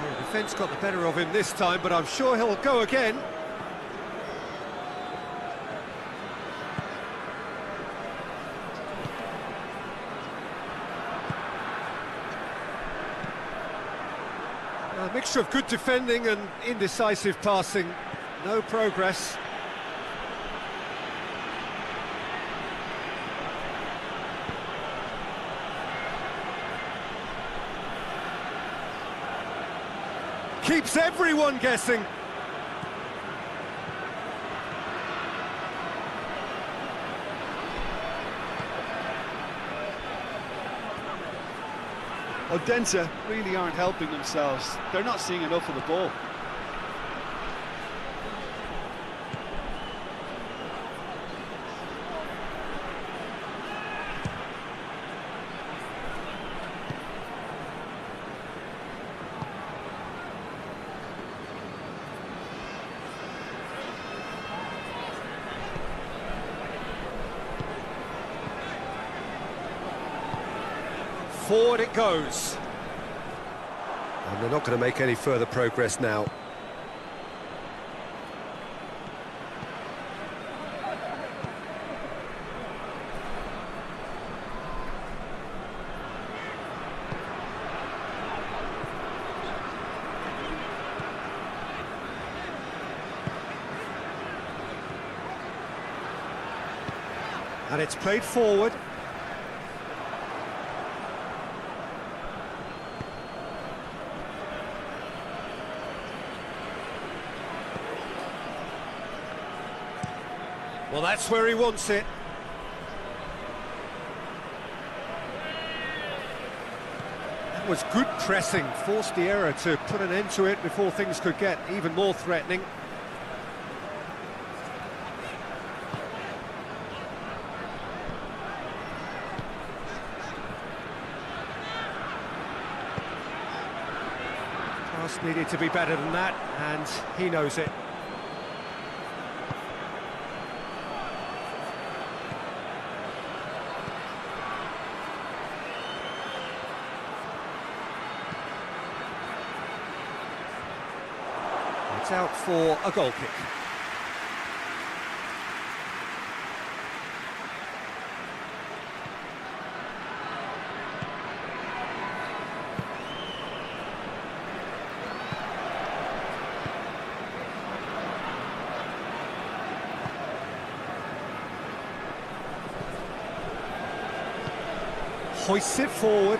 The defence got the better of him this time, but I'm sure he'll go again. A mixture of good defending and indecisive passing. No progress. Keeps everyone guessing. Odense really aren't helping themselves. They're not seeing enough of the ball. Forward it goes. And they're not going to make any further progress now. And it's played forward. Well, that's where he wants it. That was good pressing, forced the error to put an end to it before things could get even more threatening. Pass needed to be better than that, and he knows it. It's out for a goal kick. Hoists it forward.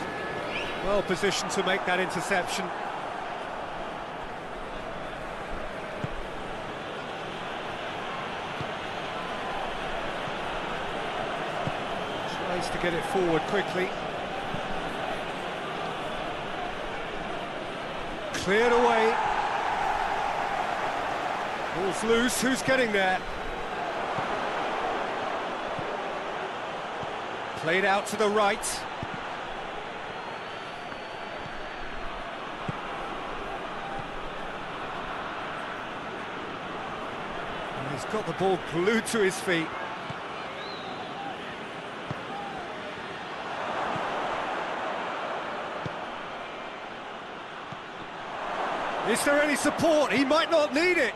Well positioned to make that interception. Tries to get it forward quickly. Cleared away. Ball's loose, who's getting there? Played out to the right. And he's got the ball glued to his feet. Is there any support? He might not need it.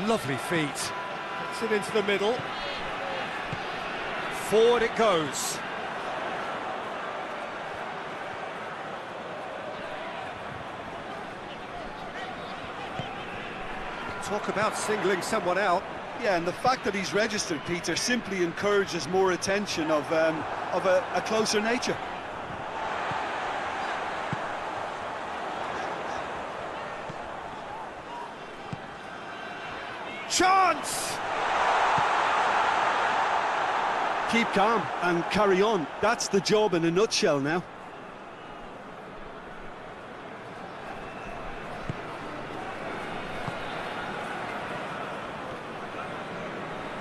Lovely feet. Gets it into the middle. Forward it goes. Talk about singling someone out. Yeah, and the fact that he's registered, Peter, simply encourages more attention of a closer nature. Chance! Keep calm and carry on. That's the job in a nutshell now.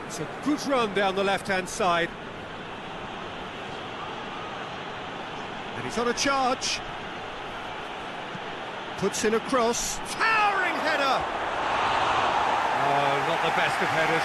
It's a good run down the left-hand side. And he's on a charge. Puts in a cross. Towering header! Oh, not the best of headers.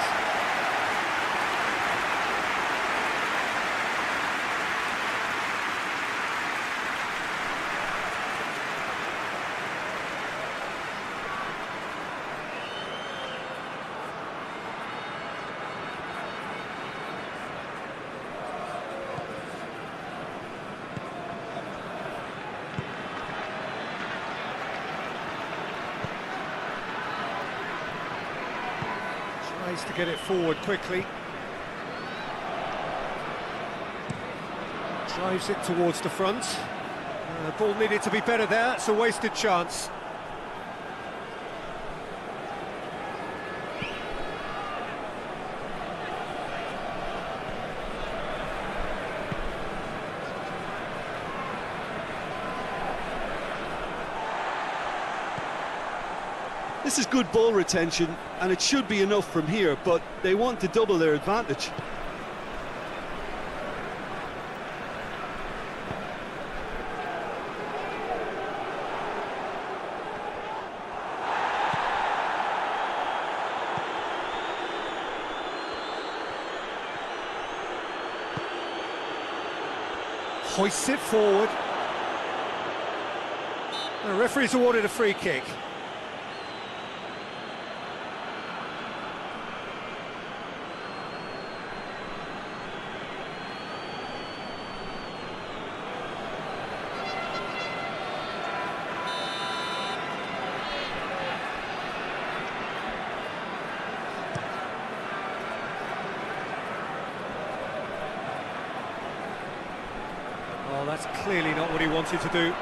Tries to get it forward quickly. Drives it towards the front. Ball needed to be better there, it's a wasted chance. This is good ball retention, and it should be enough from here, but they want to double their advantage. Hoists it forward. The referee's awarded a free kick. Well, that's clearly not what he wanted to do.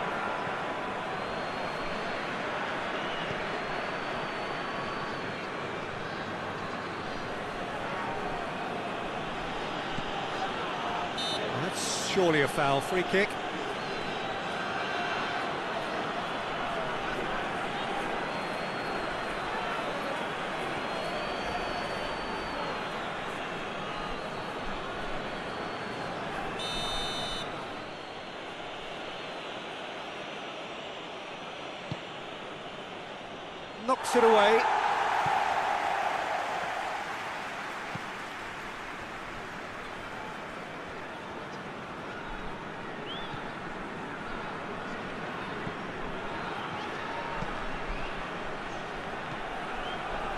That's surely a foul. Free kick. Knocks it away.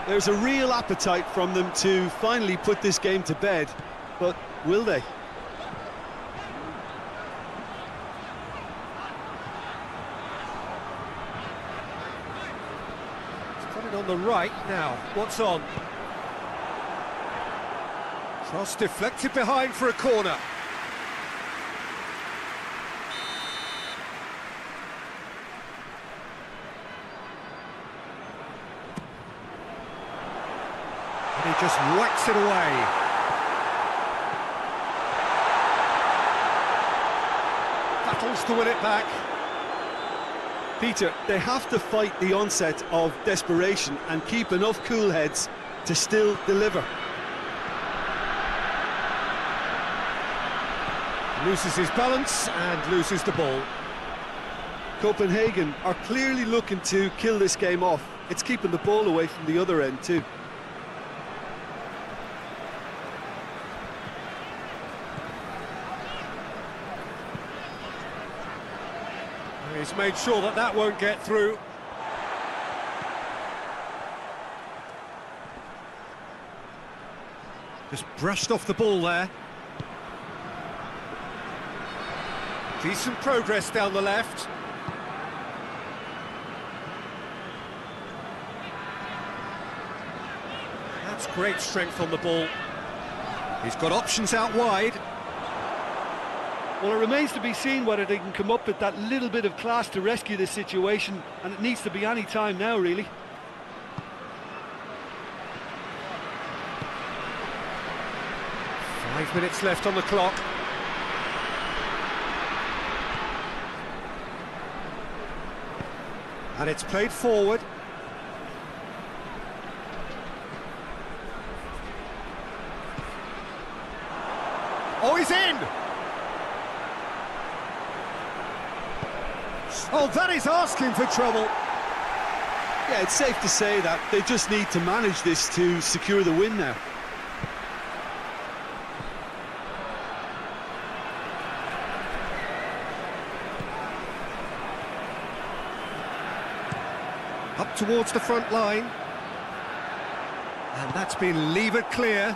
There's a real appetite from them to finally put this game to bed, but will they? Got it on the right now. What's on? Cross deflected behind for a corner. And he just whacks it away. Battles to win it back. Peter, they have to fight the onset of desperation and keep enough cool heads to still deliver. Loses his balance and loses the ball. Copenhagen are clearly looking to kill this game off. It's keeping the ball away from the other end too. He's made sure that that won't get through. Just brushed off the ball there. Decent progress down the left. That's great strength on the ball. He's got options out wide. Well, it remains to be seen whether they can come up with that little bit of class to rescue this situation, and it needs to be any time now, really. Five minutes left on the clock. And it's played forward. Oh, he's in! Oh, that is asking for trouble. Yeah, it's safe to say that they just need to manage this to secure the win now. Up towards the front line. And that's been levered clear.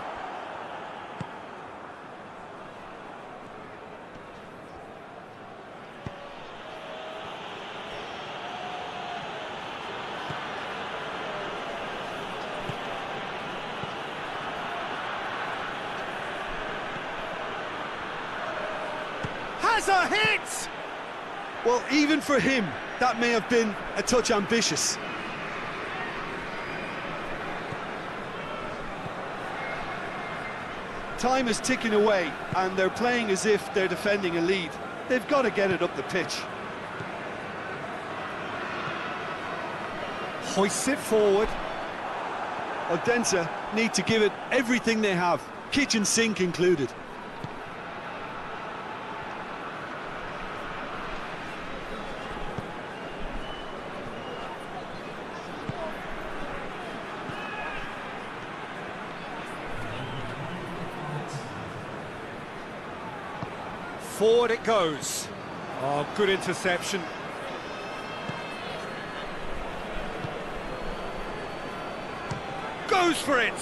Has a hit! Well, even for him, that may have been a touch ambitious. Time is ticking away, and they're playing as if they're defending a lead. They've got to get it up the pitch. Hoists it forward. Odense need to give it everything they have, kitchen sink included. Forward it goes. Oh, good interception. Goes for it.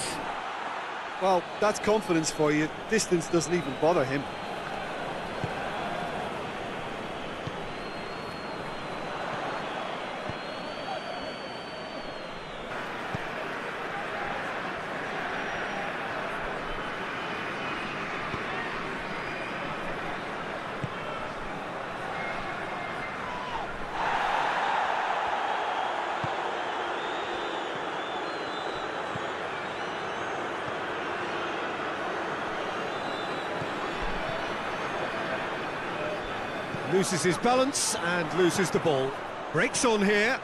Well, that's confidence for you. Distance doesn't even bother him. Loses his balance and loses the ball. Breaks on here.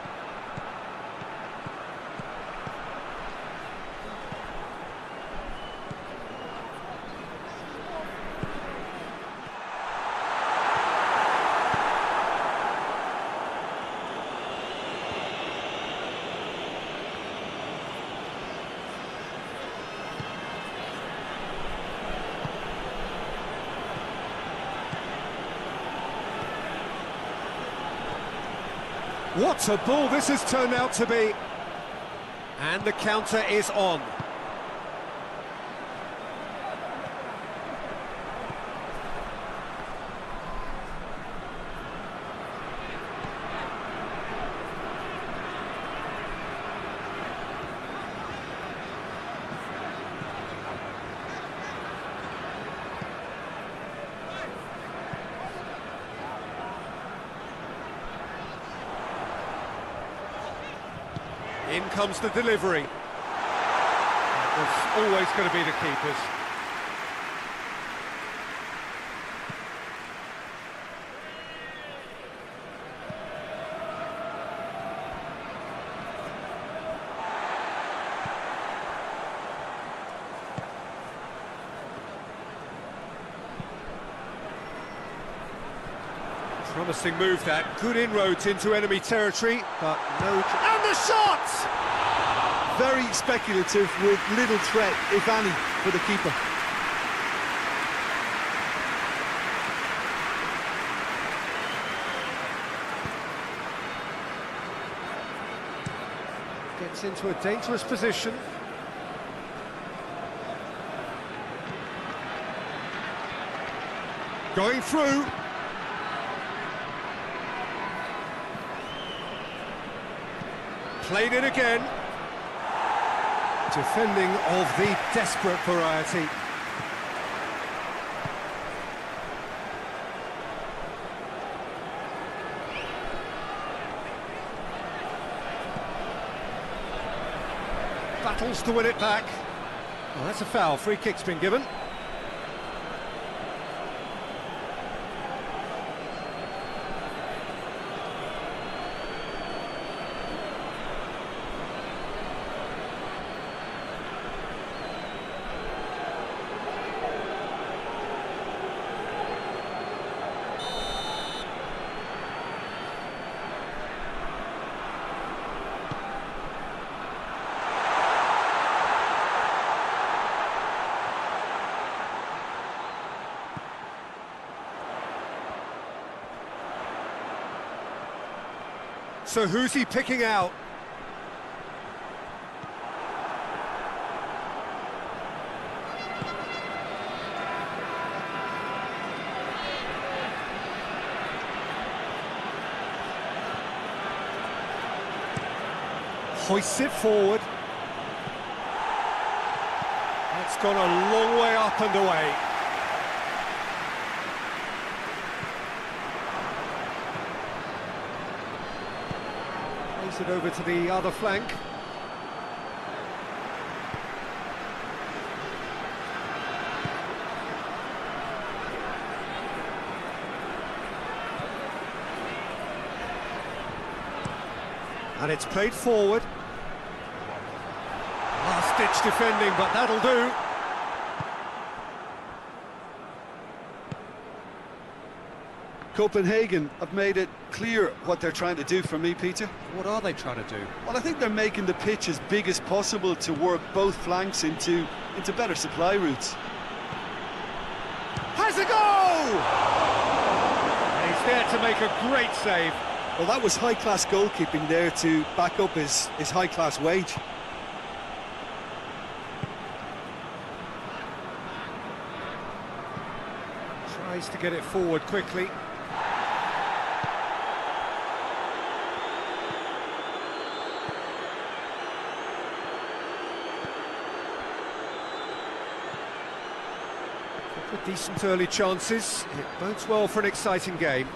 What a ball this has turned out to be. And the counter is on. In comes the delivery. It was always going to be the keeper's. Promising move that. Good inroads into enemy territory, but no... And the shot! Very speculative with little threat, if any, for the keeper. Gets into a dangerous position. Going through. Played it again. Defending of the desperate variety. Battles to win it back. Oh, that's a foul. Free kick's been given. So who's he picking out? Hoists it forward. That's gone a long way up and away. It over to the other flank. And it's played forward. Last-ditch defending, but that'll do. Copenhagen have made it clear what they're trying to do for me, Peter. What are they trying to do? Well, I think they're making the pitch as big as possible to work both flanks into better supply routes. Has a goal! And he's there to make a great save. Well, that was high-class goalkeeping there to back up his high-class wage. Tries to get it forward quickly. With decent early chances, it bodes well for an exciting game.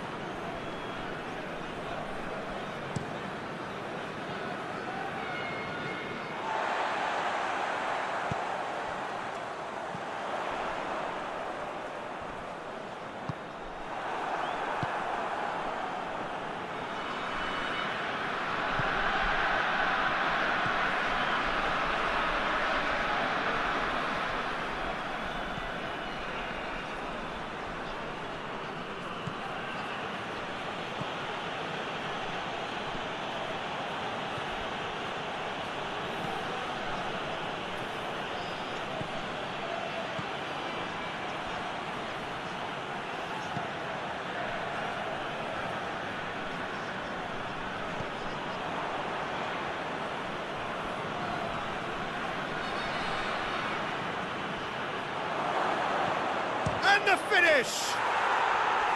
the finish!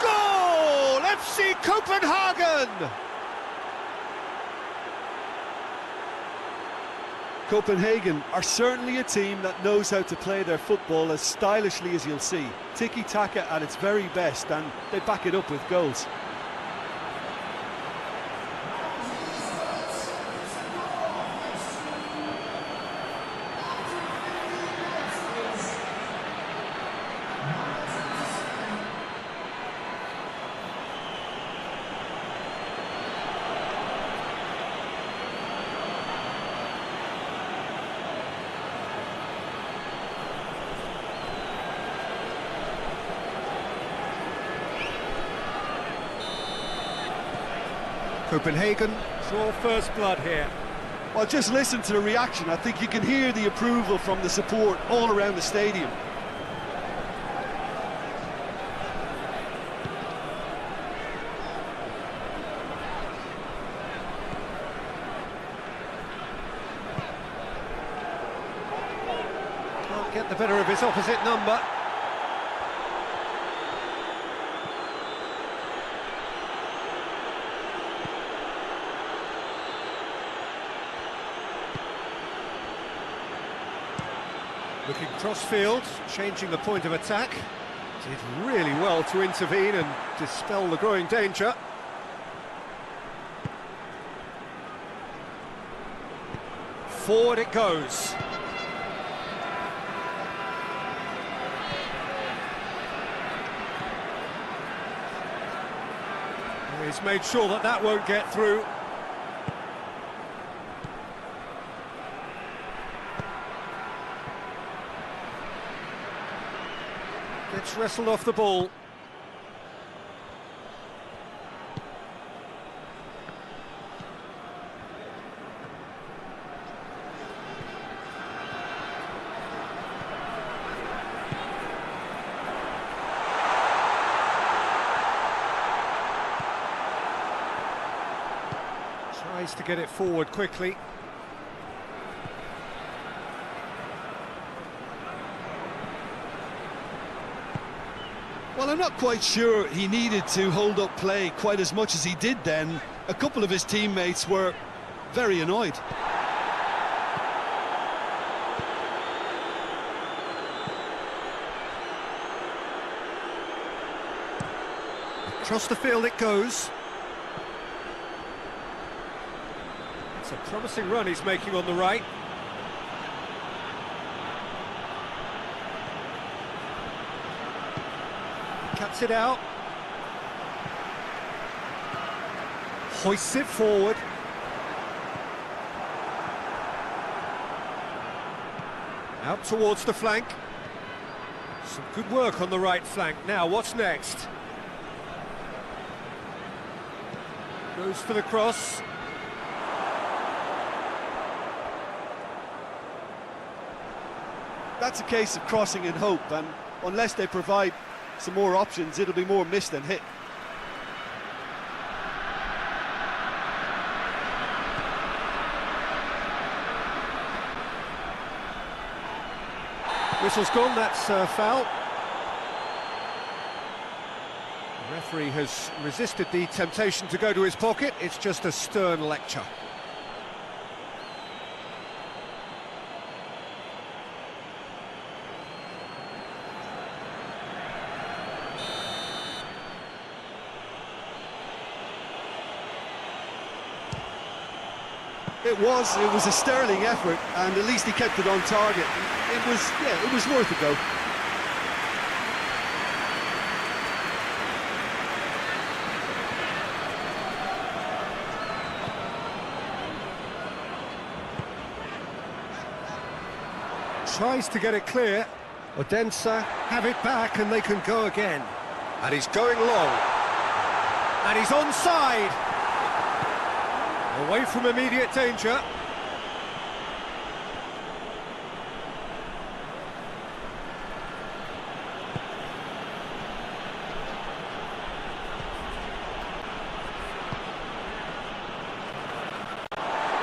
Goal! FC Copenhagen! Copenhagen are certainly a team that knows how to play their football as stylishly as you'll see. Tiki-taka at its very best, and they back it up with goals. Copenhagen draw first blood here. Well, just listen to the reaction. I think you can hear the approval from the support all around the stadium. Can't get the better of his opposite number. Looking cross-field, changing the point of attack. Did really well to intervene and dispel the growing danger. Forward it goes. He's made sure that that won't get through. Gets wrestled off the ball. Tries to get it forward quickly. Well, I'm not quite sure he needed to hold up play quite as much as he did then. A couple of his teammates were very annoyed. Across the field it goes. It's a promising run he's making on the right. Cuts it out. Hoists it forward. Out towards the flank. Some good work on the right flank. Now, what's next? Goes for the cross. That's a case of crossing in hope, and unless they provide some more options, it'll be more miss than hit. Whistle's gone, that's foul. The referee has resisted the temptation to go to his pocket. It's just a stern lecture. It was a sterling effort, and at least he kept it on target. It was worth a go. Tries to get it clear. Odense have it back and they can go again. And he's going long. And he's onside. Away from immediate danger.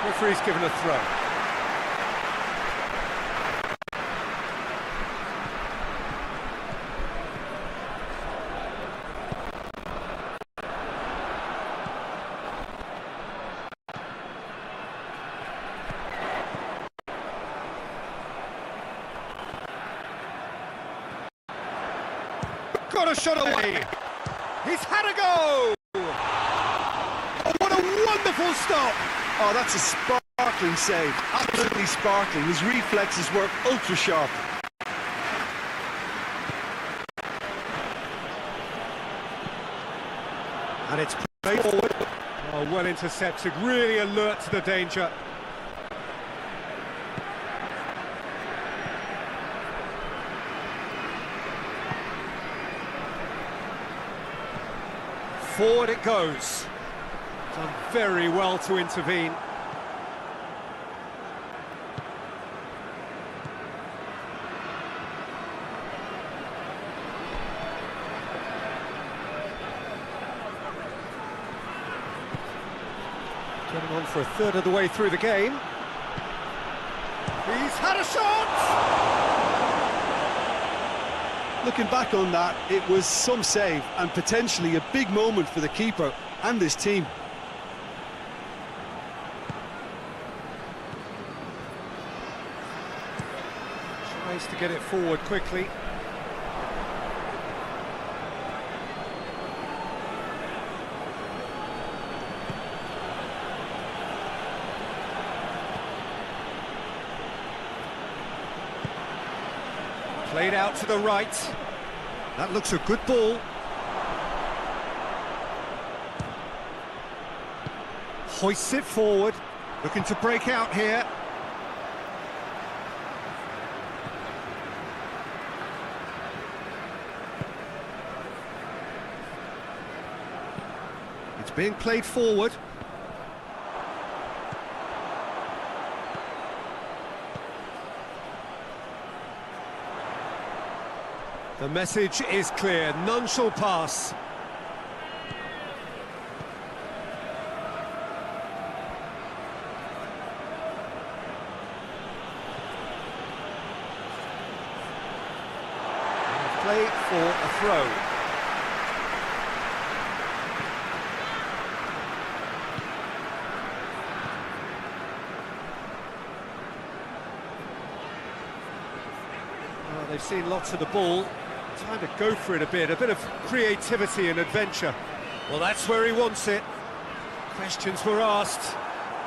Referee's given a throw. got a shot away. He's had a go. Oh, what a wonderful stop. Oh, that's a sparkling save. Absolutely sparkling. His reflexes were ultra sharp. And it's played forward. Oh, well intercepted, really alert to the danger. Forward it goes. Done very well to intervene. Getting on for a third of the way through the game. He's had a shot! Looking back on that, it was some save and potentially a big moment for the keeper and his team. Tries to get it forward quickly. Played out to the right. That looks a good ball. Hoists it forward. Looking to break out here. It's being played forward. The message is clear, none shall pass. Play for a throw. Well, they've seen lots of the ball. Time to go for it a bit of creativity and adventure. Well, that's where he wants it. Questions were asked,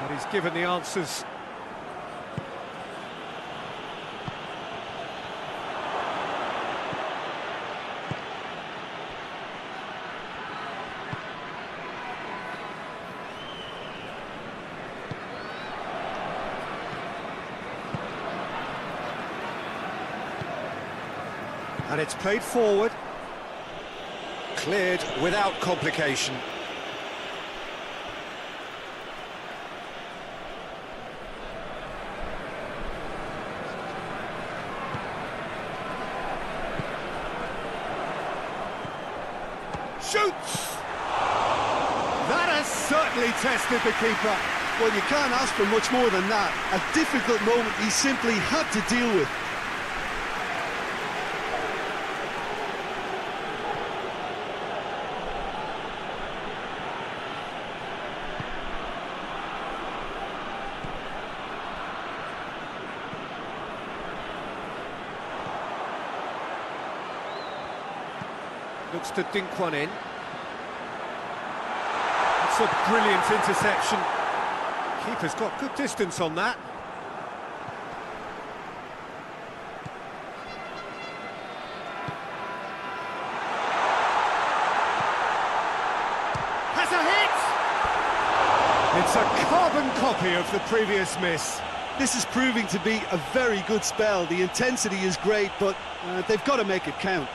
but he's given the answers. And it's played forward. Cleared without complication. Shoots! That has certainly tested the keeper. Well, you can't ask for much more than that. A difficult moment he simply had to deal with. Looks to dink one in. It's a brilliant interception. Keeper's got good distance on that. Has a hit! It's a carbon copy of the previous miss. This is proving to be a very good spell. The intensity is great, but they've got to make it count.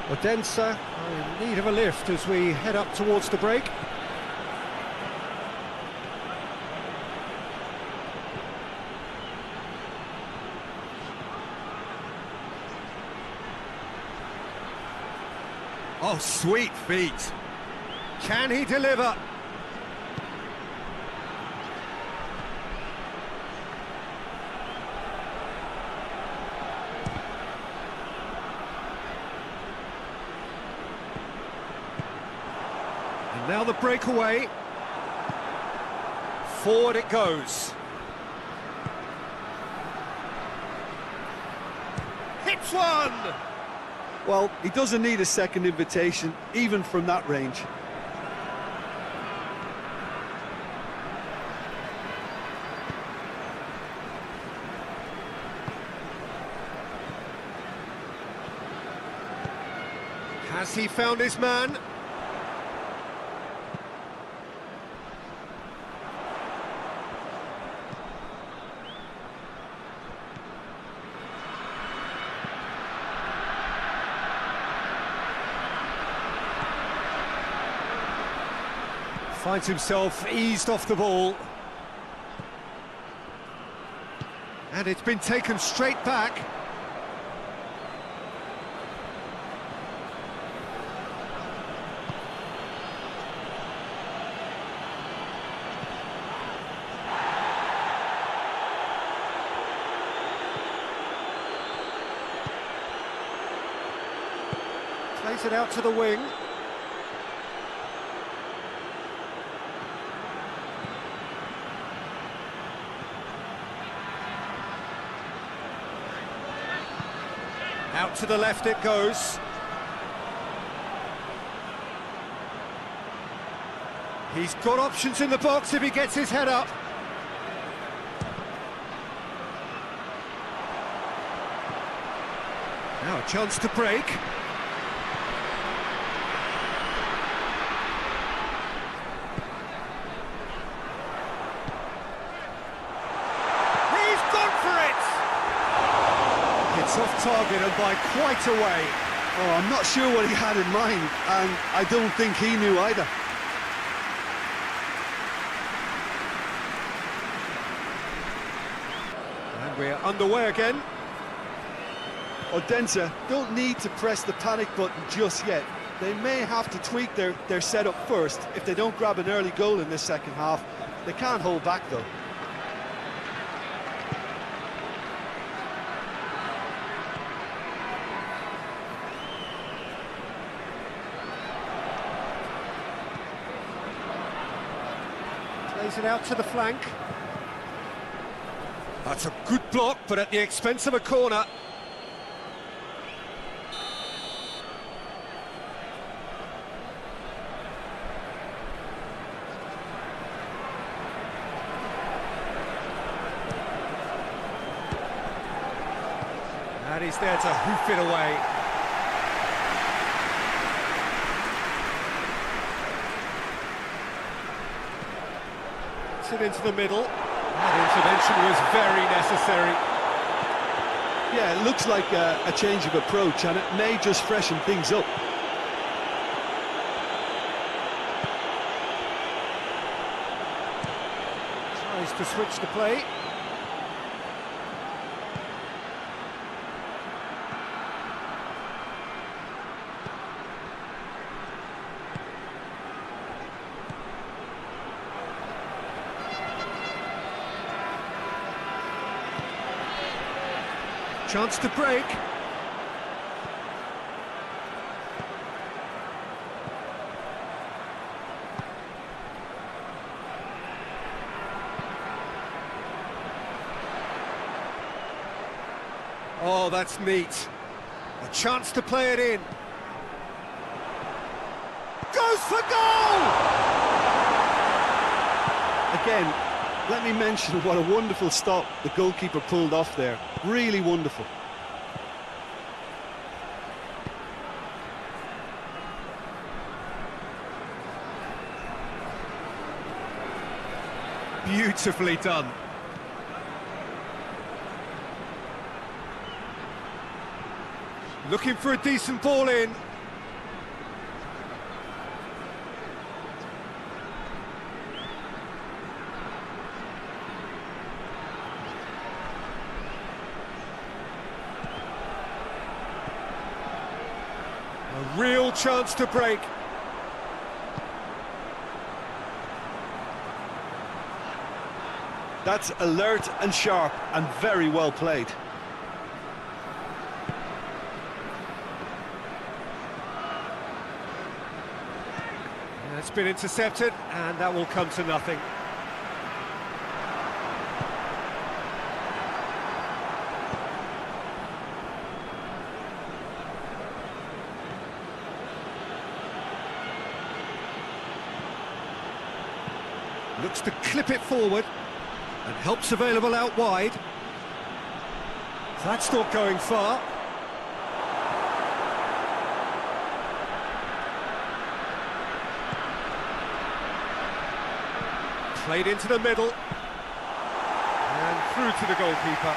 Odense in need of a lift as we head up towards the break. Oh, sweet feet. Can he deliver? Now the breakaway. Forward it goes. Hits one! Well, he doesn't need a second invitation, even from that range. Has he found his man? Finds himself eased off the ball. And it's been taken straight back. Plays it out to the wing. Out to the left it goes. He's got options in the box if he gets his head up. Now a chance to break. Off target and by quite a way. Oh, I'm not sure what he had in mind, and I don't think he knew either. And we're underway again. Odense don't need to press the panic button just yet. They may have to tweak their setup first if they don't grab an early goal in this second half. They can't hold back though. Plays it out to the flank. That's a good block, but at the expense of a corner. And he's there to hoof it away. It into the middle. That intervention was very necessary. Yeah, it looks like a change of approach, and it may just freshen things up. Tries to switch the play. Chance to break. Oh, that's neat. A chance to play it in. Goes for goal! Again, let me mention what a wonderful stop the goalkeeper pulled off there. Really wonderful. Beautifully done. Looking for a decent ball in. A real chance to break. That's alert and sharp and very well played. It's been intercepted, and that will come to nothing. Looks to clip it forward, and help's available out wide. That's not going far. Played into the middle, and through to the goalkeeper.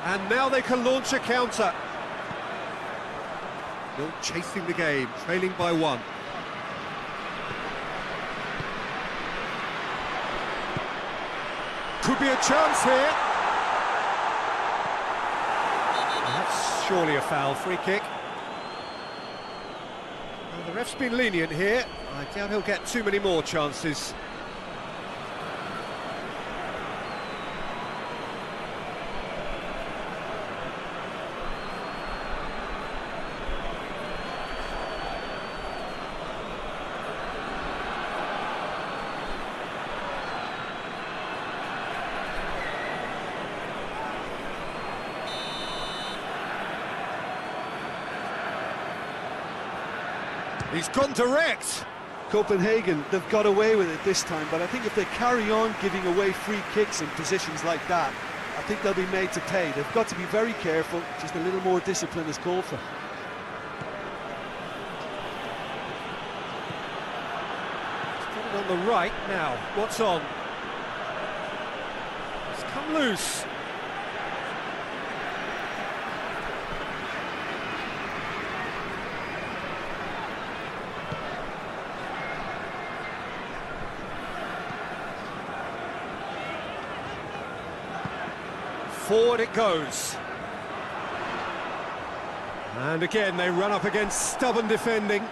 And now they can launch a counter. Still chasing the game, trailing by 1. Could be a chance here. That's surely a foul, free kick. Well, the ref's been lenient here. I doubt he'll get too many more chances. He's gone direct. Copenhagen, they've got away with it this time, but I think if they carry on giving away free kicks in positions like that, I think they'll be made to pay. They've got to be very careful, just a little more discipline is called for. He's got it on the right now. What's on? It's come loose. Forward it goes. And again, they run up against stubborn defending.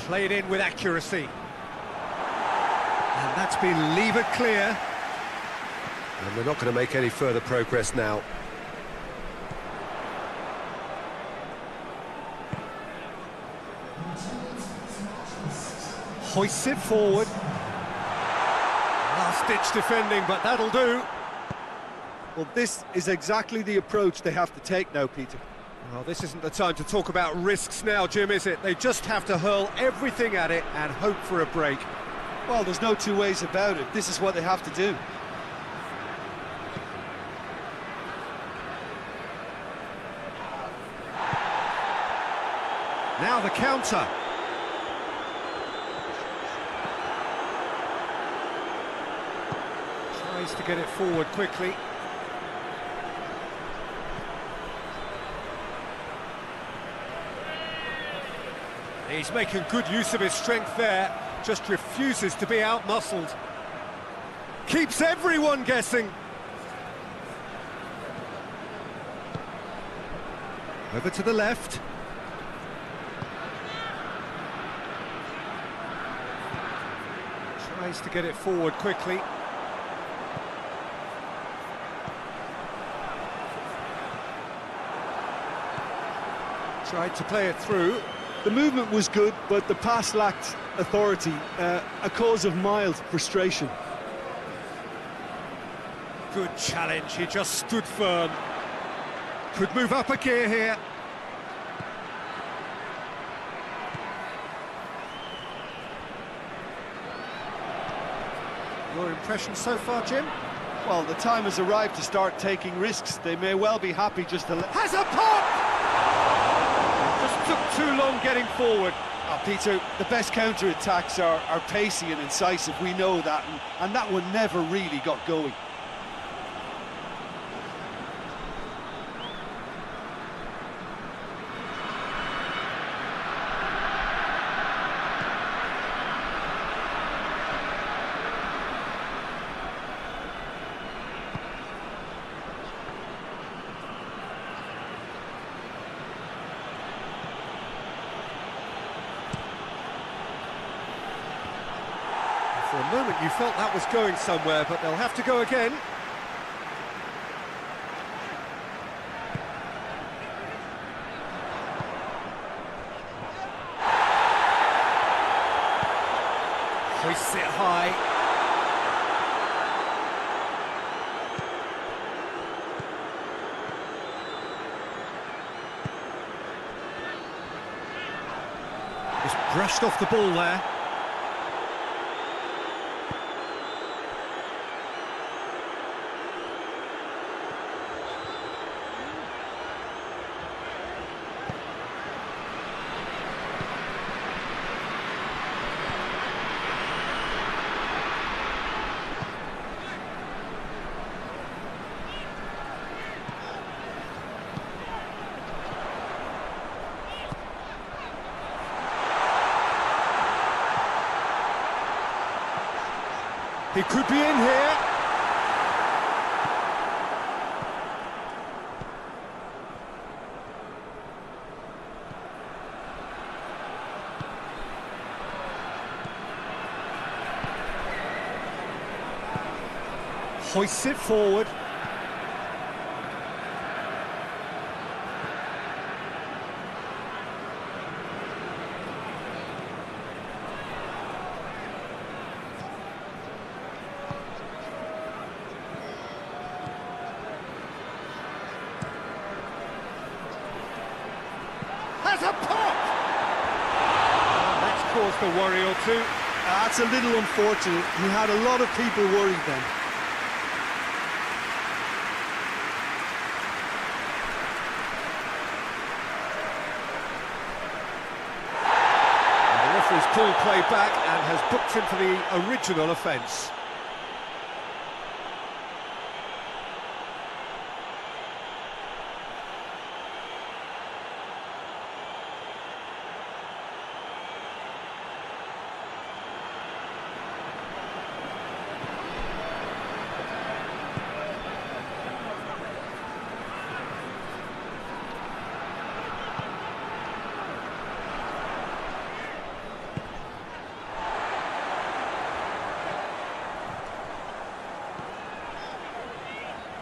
Played in with accuracy. And that's been levered clear. And they're not going to make any further progress now. Hoists it forward. Last-ditch defending, but that'll do. Well, this is exactly the approach they have to take now, Peter. Well, this isn't the time to talk about risks now, Jim, is it? They just have to hurl everything at it and hope for a break. Well, there's no two ways about it. This is what they have to do. Now the counter. Tries to get it forward quickly. He's making good use of his strength there. Just refuses to be out-muscled. Keeps everyone guessing. Over to the left. Tries to get it forward quickly. Tried to play it through. The movement was good, but the pass lacked authority, a cause of mild frustration. Good challenge, he just stood firm. Could move up a gear here. Your impression so far, Jim? Well, the time has arrived to start taking risks. They may well be happy just to Has a pop! Just took too long getting forward. Oh, Peter, the best counter-attacks are pacey and incisive, we know that, and that one never really got going. For a moment you felt that was going somewhere, but they'll have to go again. Hoists it high. Just brushed off the ball there. He could be in here. Hoists it forward. Has a pop! That's caused a worry or two. That's a little unfortunate. He had a lot of people worried then. And the referee's pulled play back and has booked him for the original offence.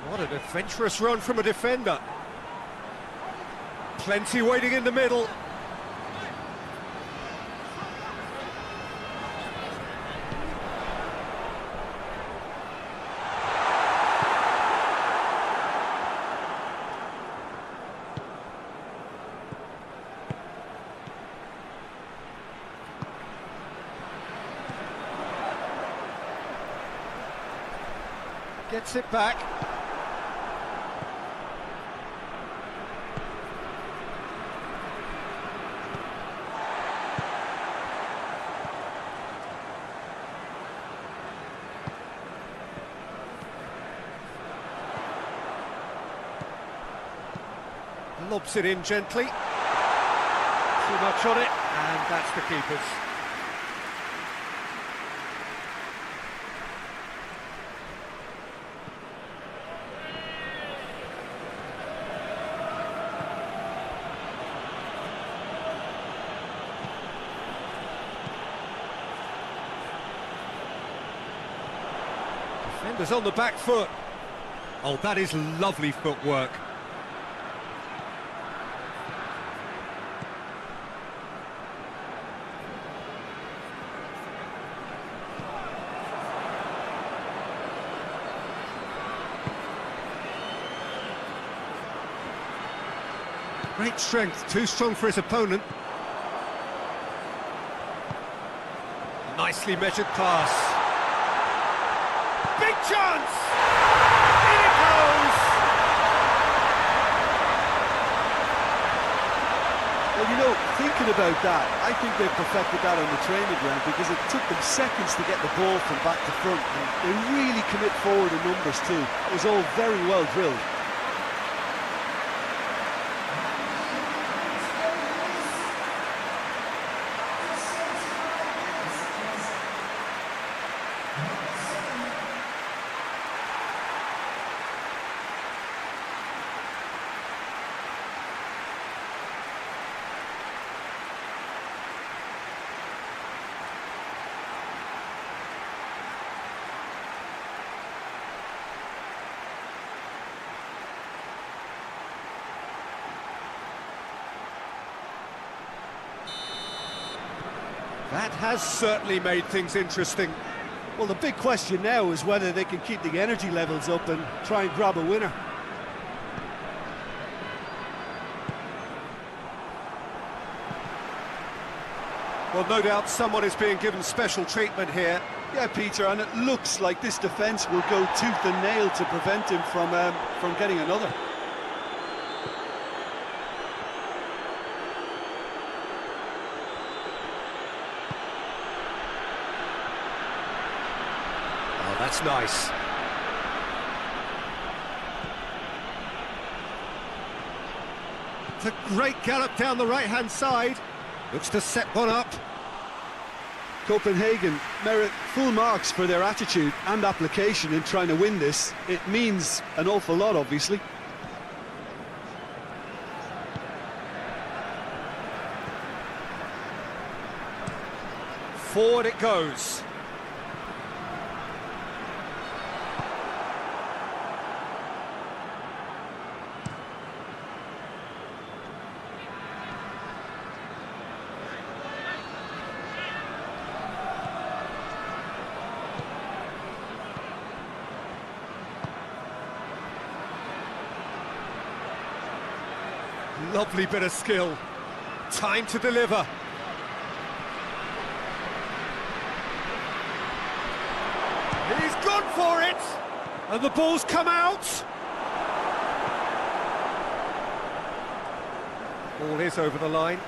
What an adventurous run from a defender. Plenty waiting in the middle. Gets it back. Lobs it in gently. Too much on it, and that's the keeper's. Defender's on the back foot. Oh, that is lovely footwork. Great strength, too strong for his opponent. Nicely measured pass. Big chance! In it goes! Well, you know, thinking about that, I think they perfected that on the training ground because it took them seconds to get the ball from back to front, and they really commit forward in numbers too. It was all very well drilled. That has certainly made things interesting. Well, the big question now is whether they can keep the energy levels up and try and grab a winner. Well, no doubt someone is being given special treatment here. Yeah, Peter, and it looks like this defence will go tooth and nail to prevent him from getting another. Oh, that's nice. It's a great gallop down the right-hand side. Looks to set one up. Copenhagen merit full marks for their attitude and application in trying to win this. It means an awful lot, obviously. Forward it goes. Lovely bit of skill. Time to deliver. He's gone for it! And the ball's come out! Ball is over the line.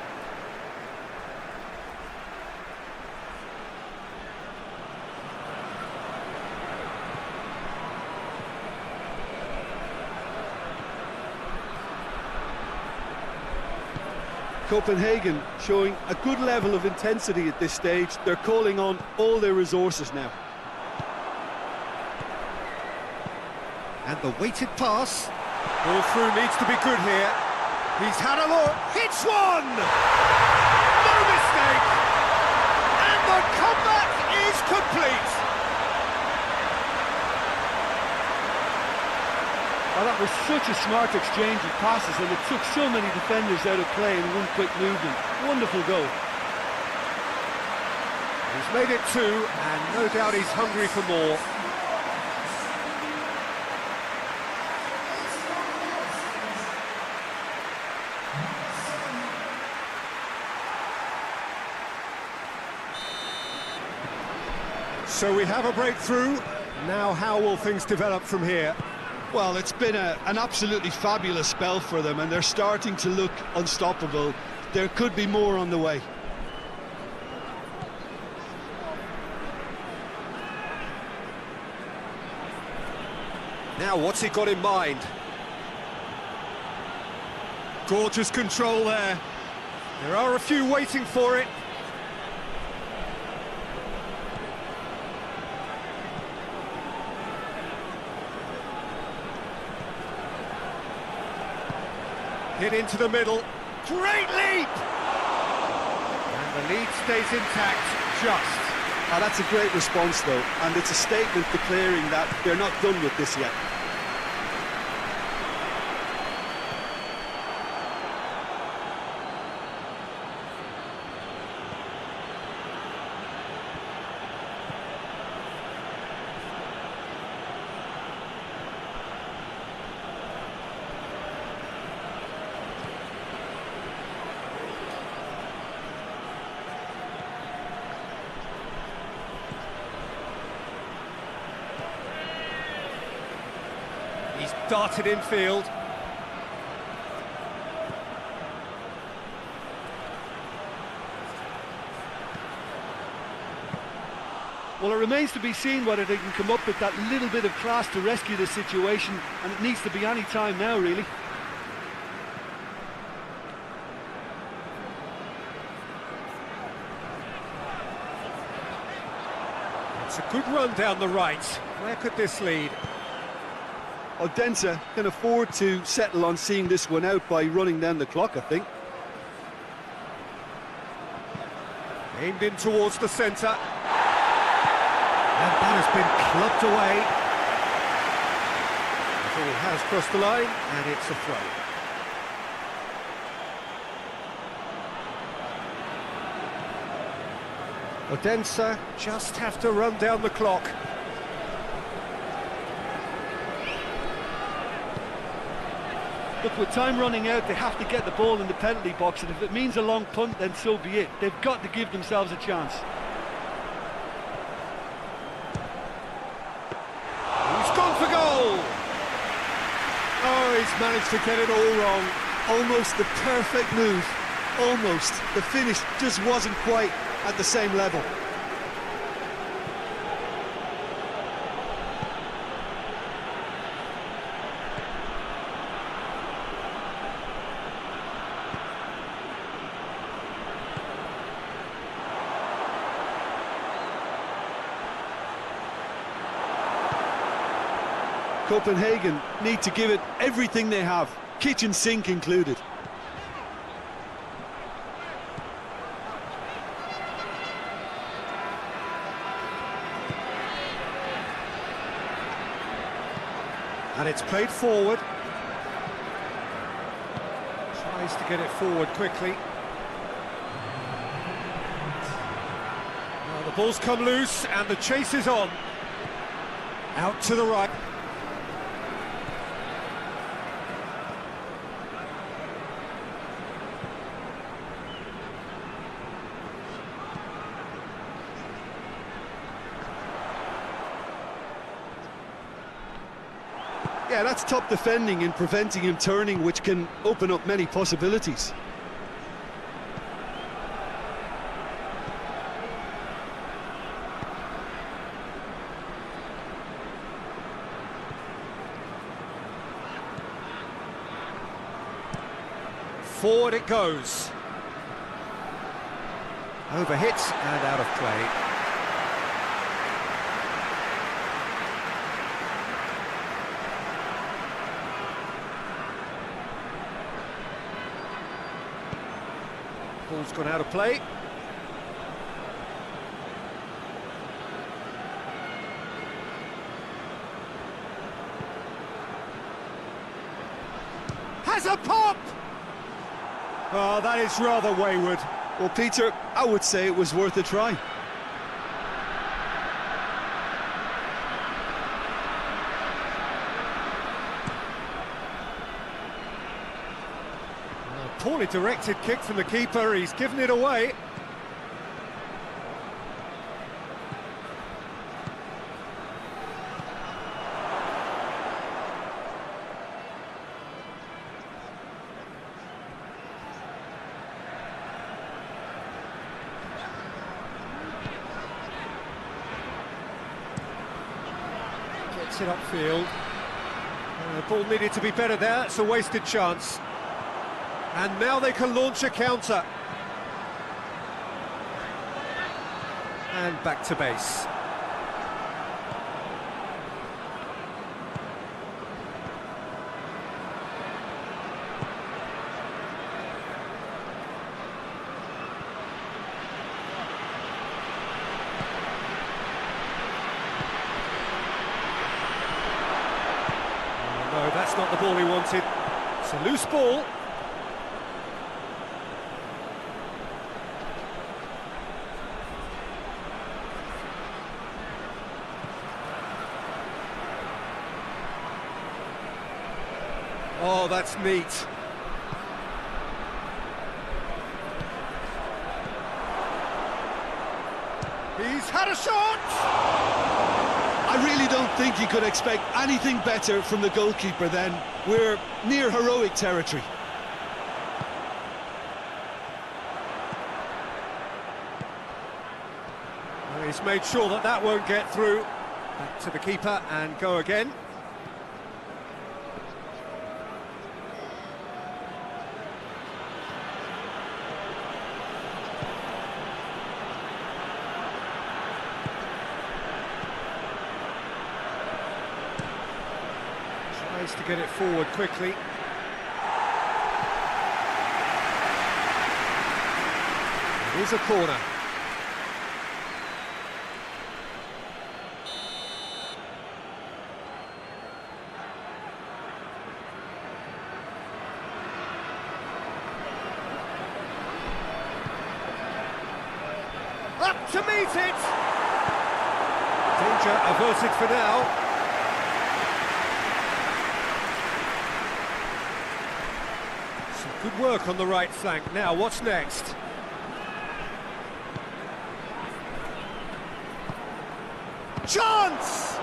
Copenhagen showing a good level of intensity at this stage. They're calling on all their resources now. And the weighted pass. Ball through needs to be good here. He's had a look. Hits one! No mistake! And the comeback is complete! Well, that was such a smart exchange of passes, and it took so many defenders out of play in one quick movement. Wonderful goal. He's made it two, and no doubt he's hungry for more. So we have a breakthrough. Now how will things develop from here? Well, it's been an absolutely fabulous spell for them, and they're starting to look unstoppable. There could be more on the way. Now, what's he got in mind? Gorgeous control there. There are a few waiting for it. Hit into the middle. Great leap! And the lead stays intact, just. Oh, that's a great response, though, and it's a statement declaring that they're not done with this yet. Darted infield. Well, it remains to be seen whether they can come up with that little bit of class to rescue the situation, and it needs to be any time now, really. It's a good run down the right. Where could this lead? Densa can afford to settle on seeing this one out by running down the clock, I think. Aimed in towards the centre. And that has been clubbed away. The ball has crossed the line, and it's a throw. Odense just have to run down the clock. Look, with time running out, they have to get the ball in the penalty box, and if it means a long punt, then so be it. They've got to give themselves a chance. He's gone for goal! Oh, he's managed to get it all wrong. Almost the perfect move. Almost. The finish just wasn't quite at the same level. Copenhagen need to give it everything they have, kitchen sink included. And it's played forward. Tries to get it forward quickly. Well, the ball's come loose and the chase is on. Out to the right. Yeah, that's top defending and preventing him turning, which can open up many possibilities. Forward it goes. Overhit and out of play. Ball's gone out of play. Has a pop! Oh, that is rather wayward. Well, Peter, I would say it was worth a try. Poorly directed kick from the keeper, he's given it away. Gets it upfield. The ball needed to be better there, it's a wasted chance. And now they can launch a counter. And back to base. Oh, no, that's not the ball he wanted. It's a loose ball. Oh, that's neat. He's had a shot! I really don't think you could expect anything better from the goalkeeper then. We're near heroic territory. Well, he's made sure that that won't get through. Back to the keeper and go again. Tries to get it forward quickly. Here's a corner. Up to meet it! Danger averted for now. Some good work on the right flank. Now, what's next? Chance!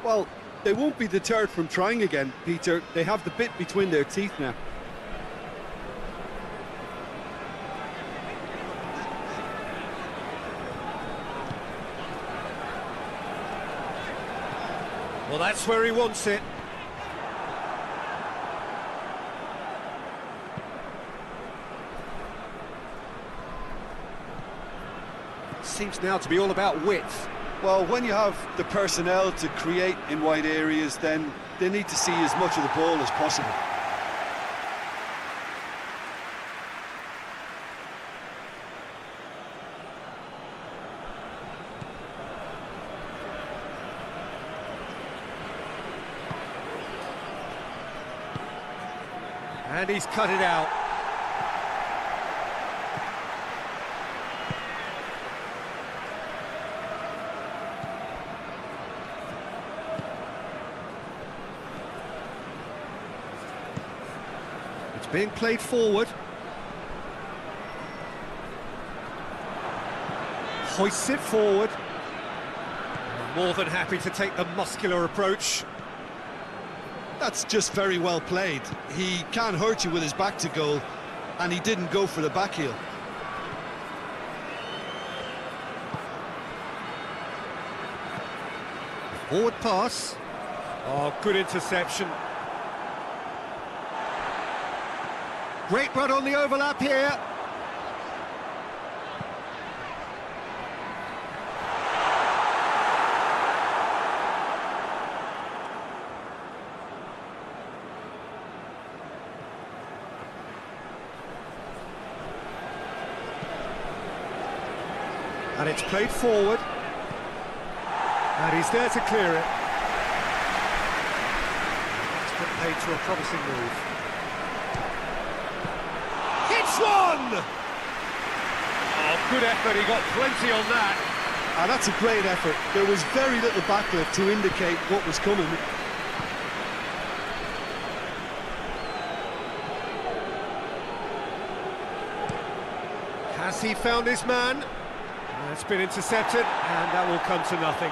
Well, they won't be deterred from trying again, Peter. They have the bit between their teeth now. Well, that's where he wants it. Seems now to be all about width. Well, when you have the personnel to create in wide areas, then they need to see as much of the ball as possible. And he's cut it out. It's being played forward. Hoists it forward. More than happy to take the muscular approach. That's just very well played. He can't hurt you with his back to goal, and he didn't go for the back heel. Forward pass. Oh, good interception. Great run on the overlap here. And it's played forward. And he's there to clear it. It's put paid to a promising move. Hits one! Oh, good effort, he got plenty on that. And that's a great effort. There was very little backlift to indicate what was coming. Has he found his man? It's been intercepted, and that will come to nothing.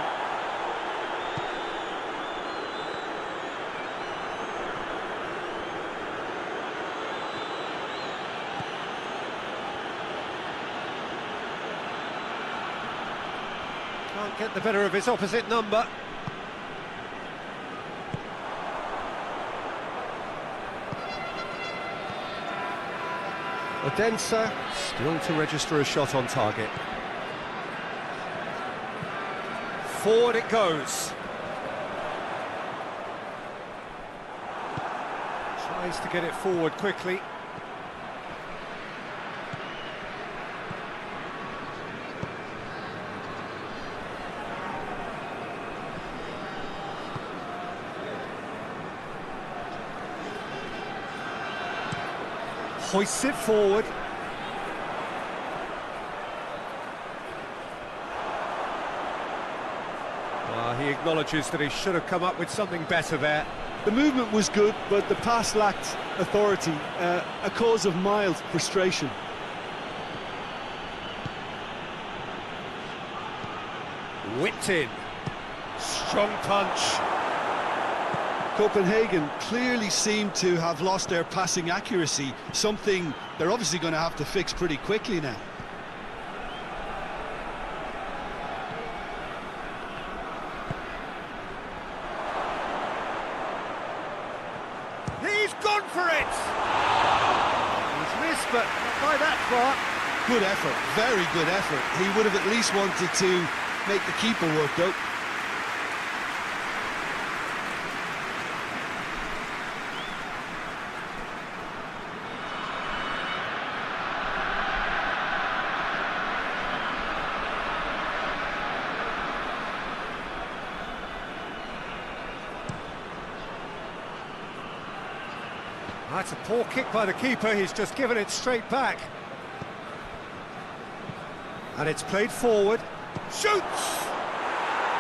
Can't get the better of his opposite number. Odense still to register a shot on target. Forward it goes. Tries to get it forward quickly. Hoists it forward. He acknowledges that he should have come up with something better there. The movement was good, but the pass lacked authority, a cause of mild frustration. Whipped in. strong punch. Copenhagen clearly seem to have lost their passing accuracy, something they're obviously going to have to fix pretty quickly now. He's gone for it! He's missed, but not by that far. Good effort, very good effort. He would have at least wanted to make the keeper work, though. That's a poor kick by the keeper, he's just given it straight back. And it's played forward. Shoots!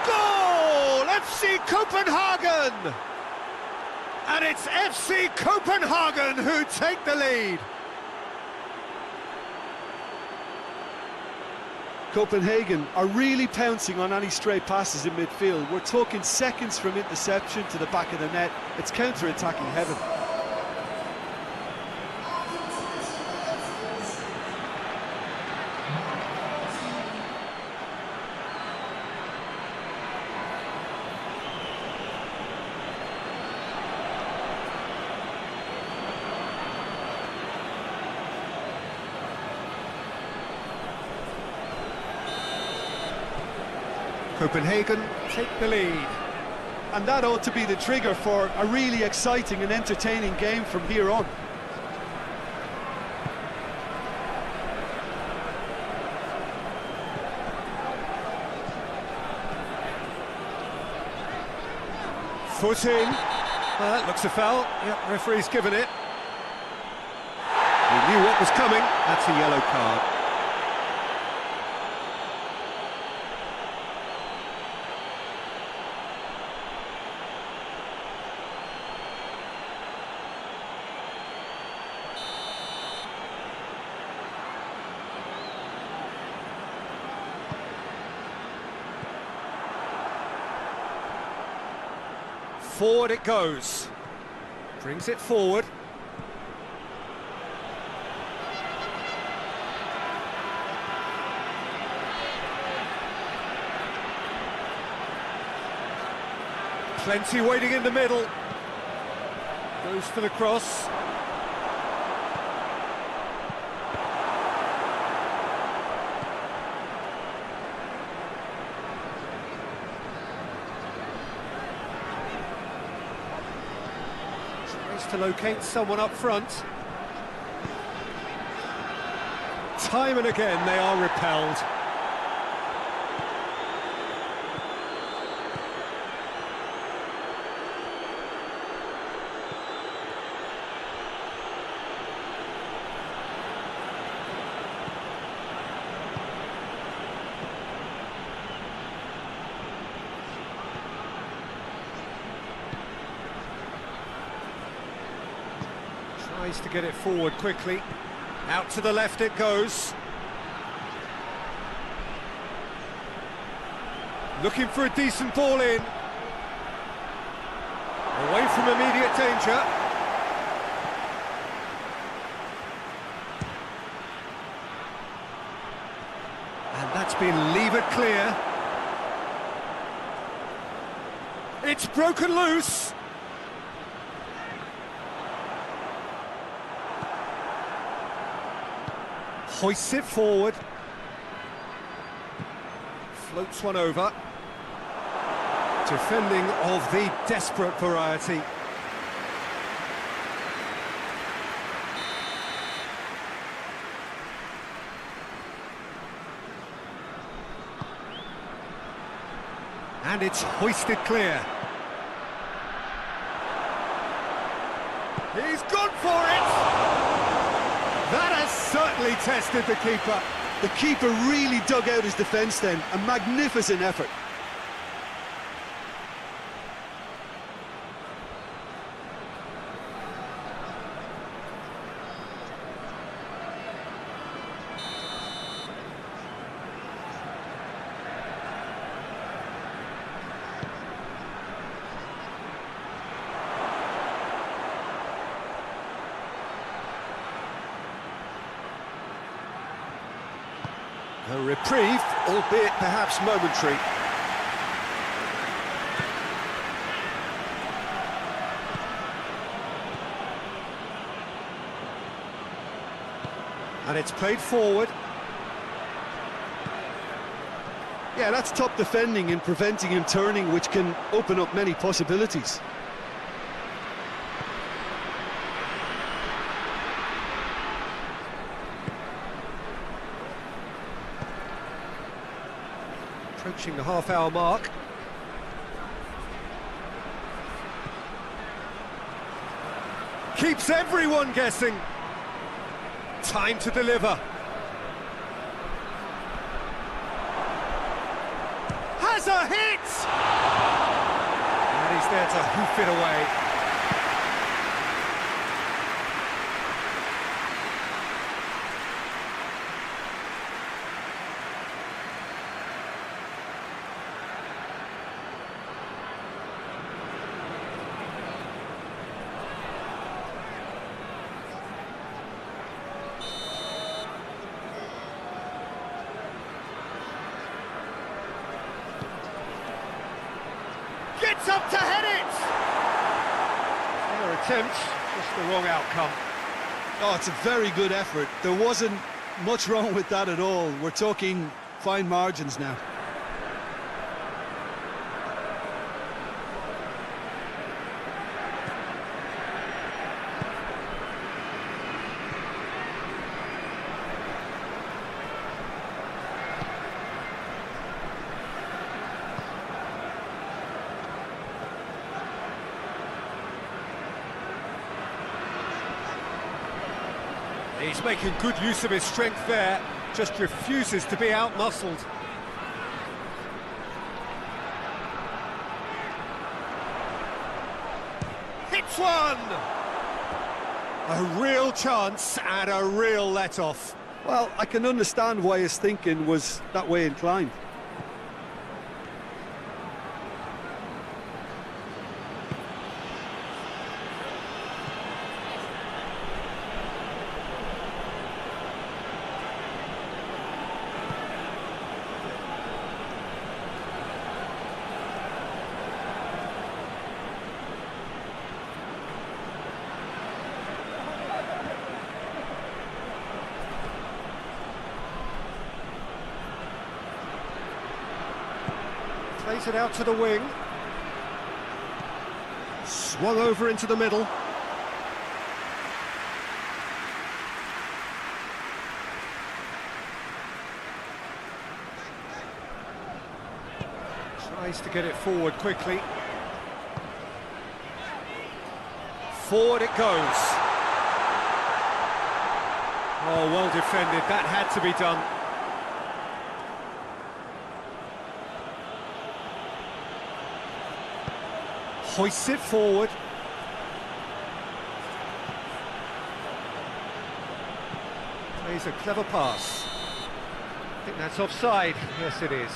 Goal! FC Copenhagen! And it's FC Copenhagen who take the lead. Copenhagen are really pouncing on any stray passes in midfield. We're talking seconds from interception to the back of the net. It's counter-attacking heaven. Copenhagen take the lead. And that ought to be the trigger for a really exciting and entertaining game from here on. Foot in. That looks a foul. Yep, referee's given it. He knew what was coming. That's a yellow card. Forward it goes. Brings it forward. Plenty waiting in the middle. Goes for the cross. To locate someone up front. Time and again they are repelled. Tries to get it forward quickly. Out to the left it goes. Looking for a decent ball in. Away from immediate danger. And that's been levered clear. It's broken loose. Hoists it forward. Floats one over. Defending of the desperate variety. And it's hoisted clear. He's gone for it! That has certainly tested the keeper. The keeper really dug out his defence then. A magnificent effort. A reprieve, albeit perhaps momentary. And it's played forward. Yeah, that's top defending and preventing him turning, which can open up many possibilities. Approaching the half-hour mark. Keeps everyone guessing. Time to deliver. Has a hit! And he's there to hoof it away. Gets up to head it! Fair attempt, just the wrong outcome. Oh, it's a very good effort. There wasn't much wrong with that at all. We're talking fine margins now. He's making good use of his strength there, just refuses to be out-muscled. Hits one! A real chance and a real let-off. Well, I can understand why his thinking was that way inclined. Plays it out to the wing. Swung over into the middle. Tries to get it forward quickly. Forward it goes. Oh, well defended. That had to be done. Hoists it forward. Plays a clever pass. I think that's offside. Yes, it is.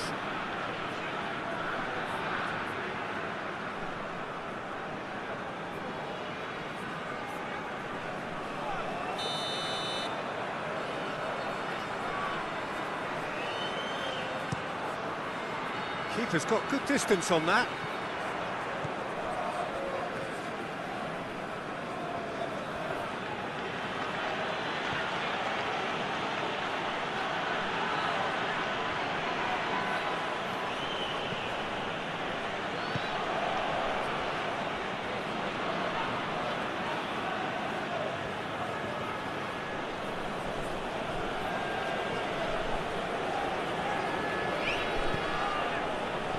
Keeper's got good distance on that.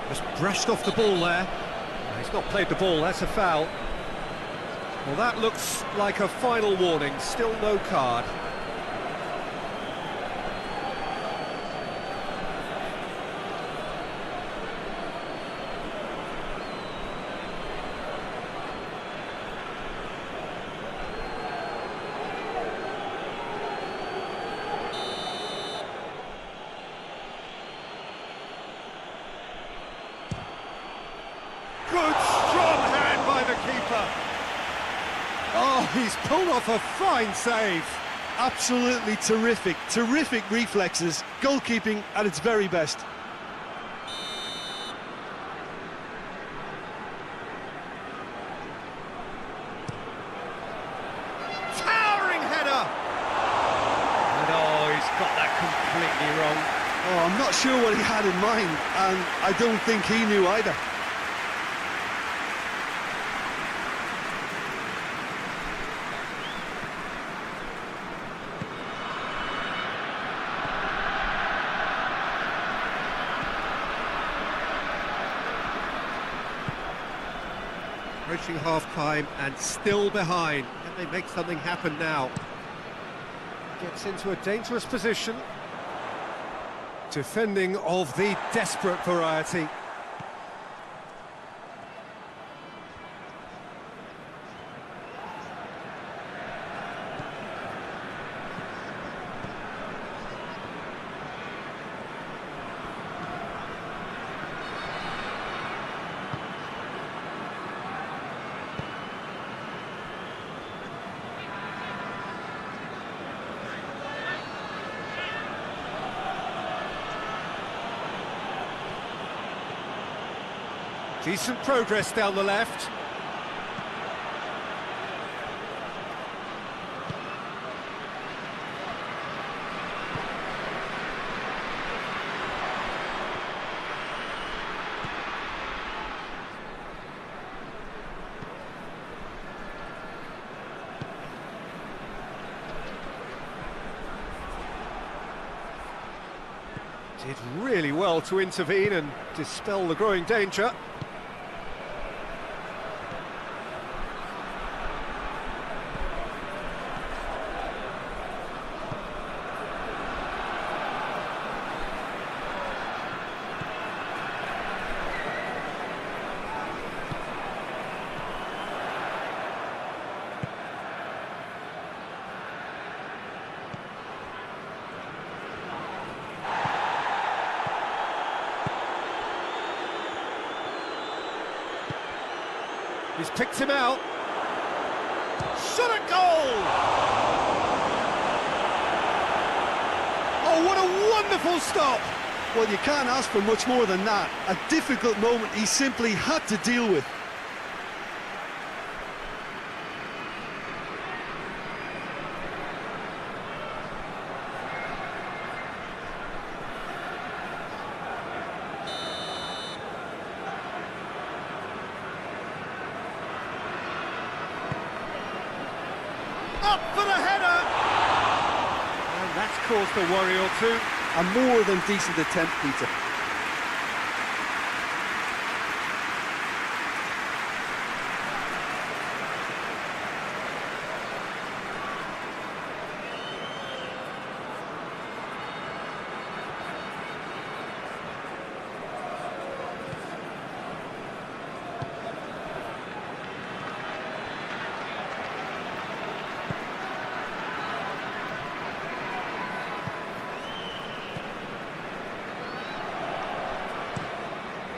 Just brushed off the ball there. He's not played the ball, that's a foul. Well, that looks like a final warning, still no card. Good, strong hand by the keeper. Oh, he's pulled off a fine save. absolutely terrific. Terrific reflexes. Goalkeeping at its very best. Towering header! And oh, he's got that completely wrong. Oh, I'm not sure what he had in mind, and I don't think he knew either. Approaching half-time and still behind. Can they make something happen now? Gets into a dangerous position. Defending of the desperate variety. Decent progress down the left. Did really well to intervene and dispel the growing danger. He's picked him out. Shot at goal! Oh, what a wonderful stop! Well, you can't ask for much more than that. A difficult moment he simply had to deal with. Up for the header! And that's caused a worry or two. A more than decent attempt, Peter.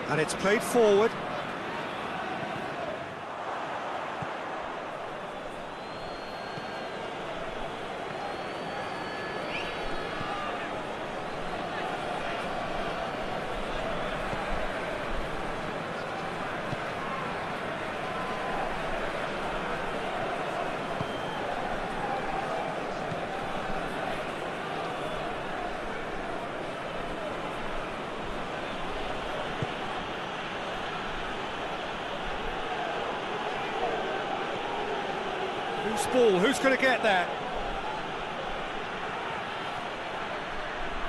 And it's played forward. Loose ball, who's going to get that?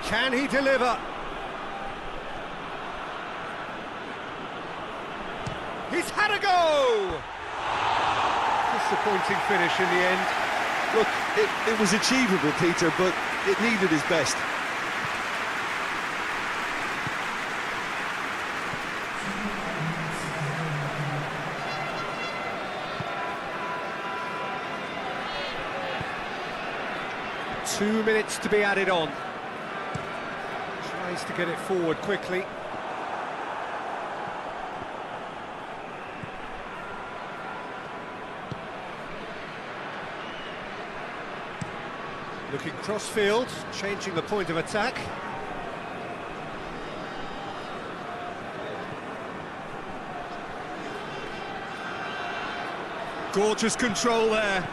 Can he deliver? He's had a go! Disappointing finish in the end. Look, it was achievable, Peter, but it needed his best. Two minutes to be added on. Tries to get it forward quickly. Looking cross-field, changing the point of attack. Gorgeous control there.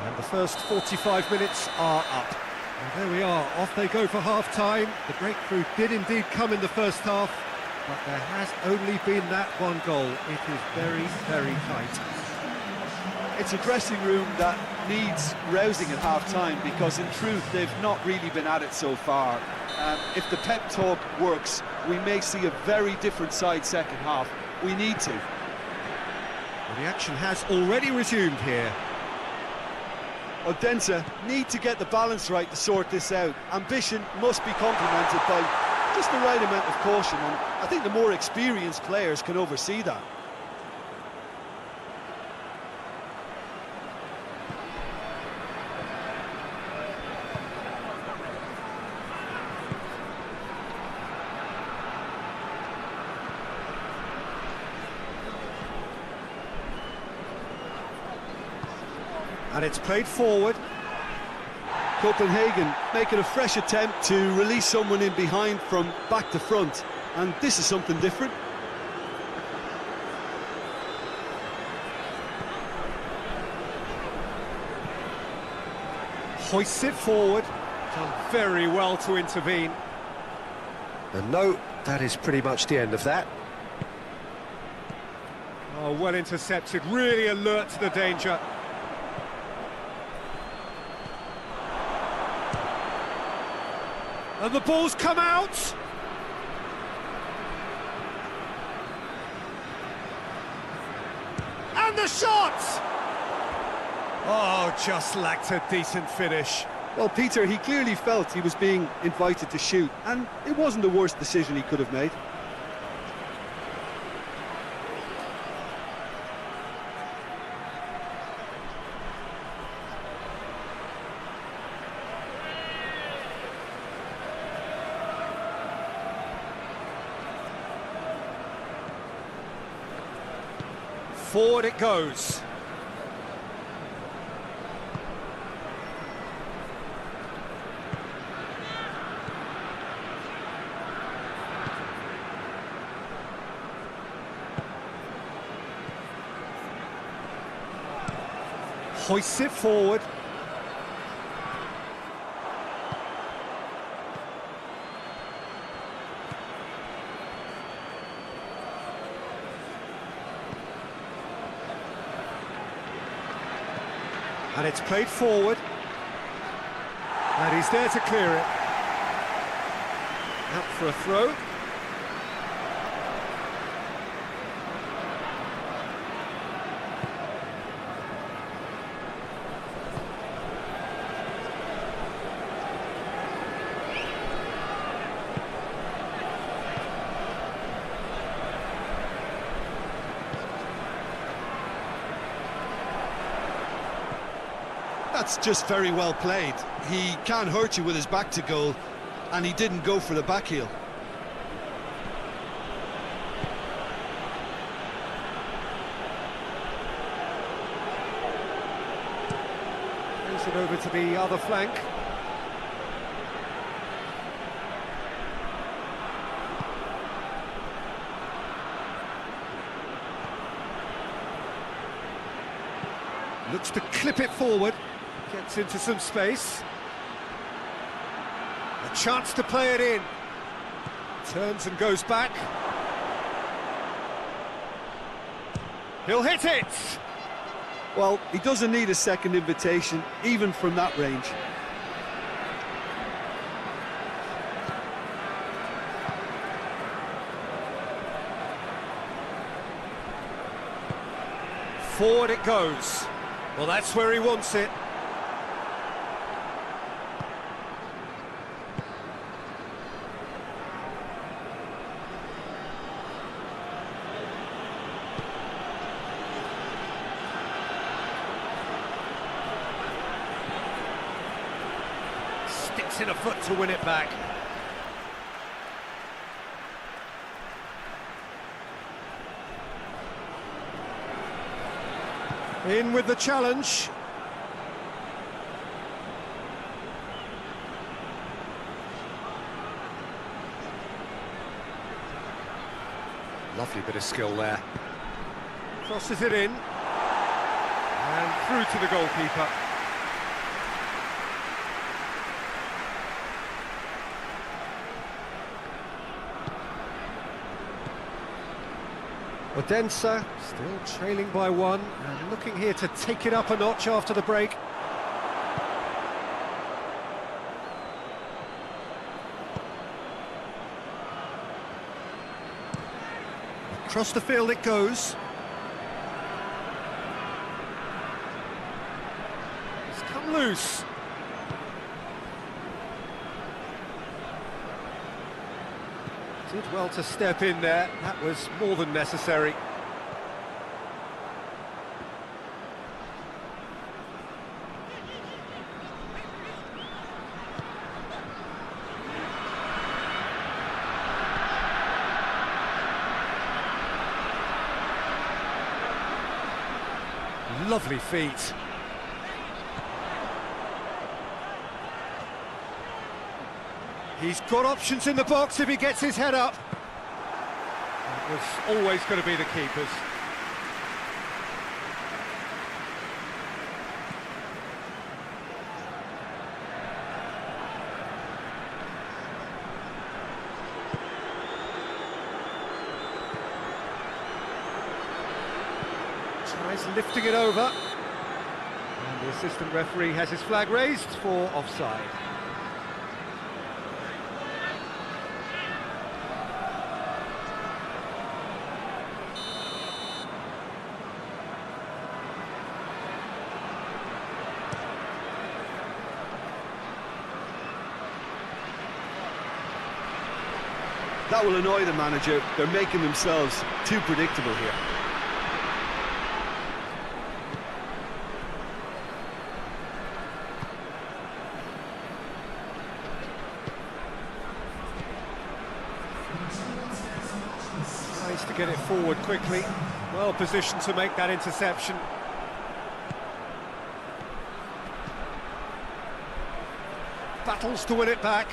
And the first 45 minutes are up. And there we are, off they go for half-time. The breakthrough did indeed come in the first half, but there has only been that one goal. It is very, very tight. It's a dressing room that needs rousing at half-time, because in truth they've not really been at it so far. If the pep talk works, we may see a very different side second half. We need to. Well, the action has already resumed here. Well, Denza need to get the balance right to sort this out. Ambition must be complemented by just the right amount of caution, and I think the more experienced players can oversee that. And it's played forward. Copenhagen making a fresh attempt to release someone in behind from back to front, and this is something different. Hoists it forward. Done very well to intervene. And no, that is pretty much the end of that. Oh, well intercepted, really alert to the danger. And the ball's come out! And the shot! Oh, just lacked a decent finish. Well, Peter, he clearly felt he was being invited to shoot, and it wasn't the worst decision he could have made. Forward it goes. Hoists it forward. And it's played forward. And he's there to clear it. Out for a throw. That's just very well played. He can't hurt you with his back to goal, and he didn't go for the back heel. Moves it over to the other flank. Looks to clip it forward. Gets into some space. A chance to play it in. Turns and goes back. He'll hit it! Well, he doesn't need a second invitation, even from that range. Forward it goes. Well, that's where he wants it. sticks in a foot to win it back. In with the challenge. Lovely bit of skill there. Crosses it in. And through to the goalkeeper. Odense still trailing by one and looking here to take it up a notch after the break. Across the field it goes. It's come loose. Did well to step in there. That was more than necessary. Lovely feet. He's got options in the box if he gets his head up. It was always going to be the keeper's. Tries lifting it over. And the assistant referee has his flag raised for offside. That will annoy the manager. They're making themselves too predictable here. Tries to get it forward quickly. Well positioned to make that interception. Battles to win it back.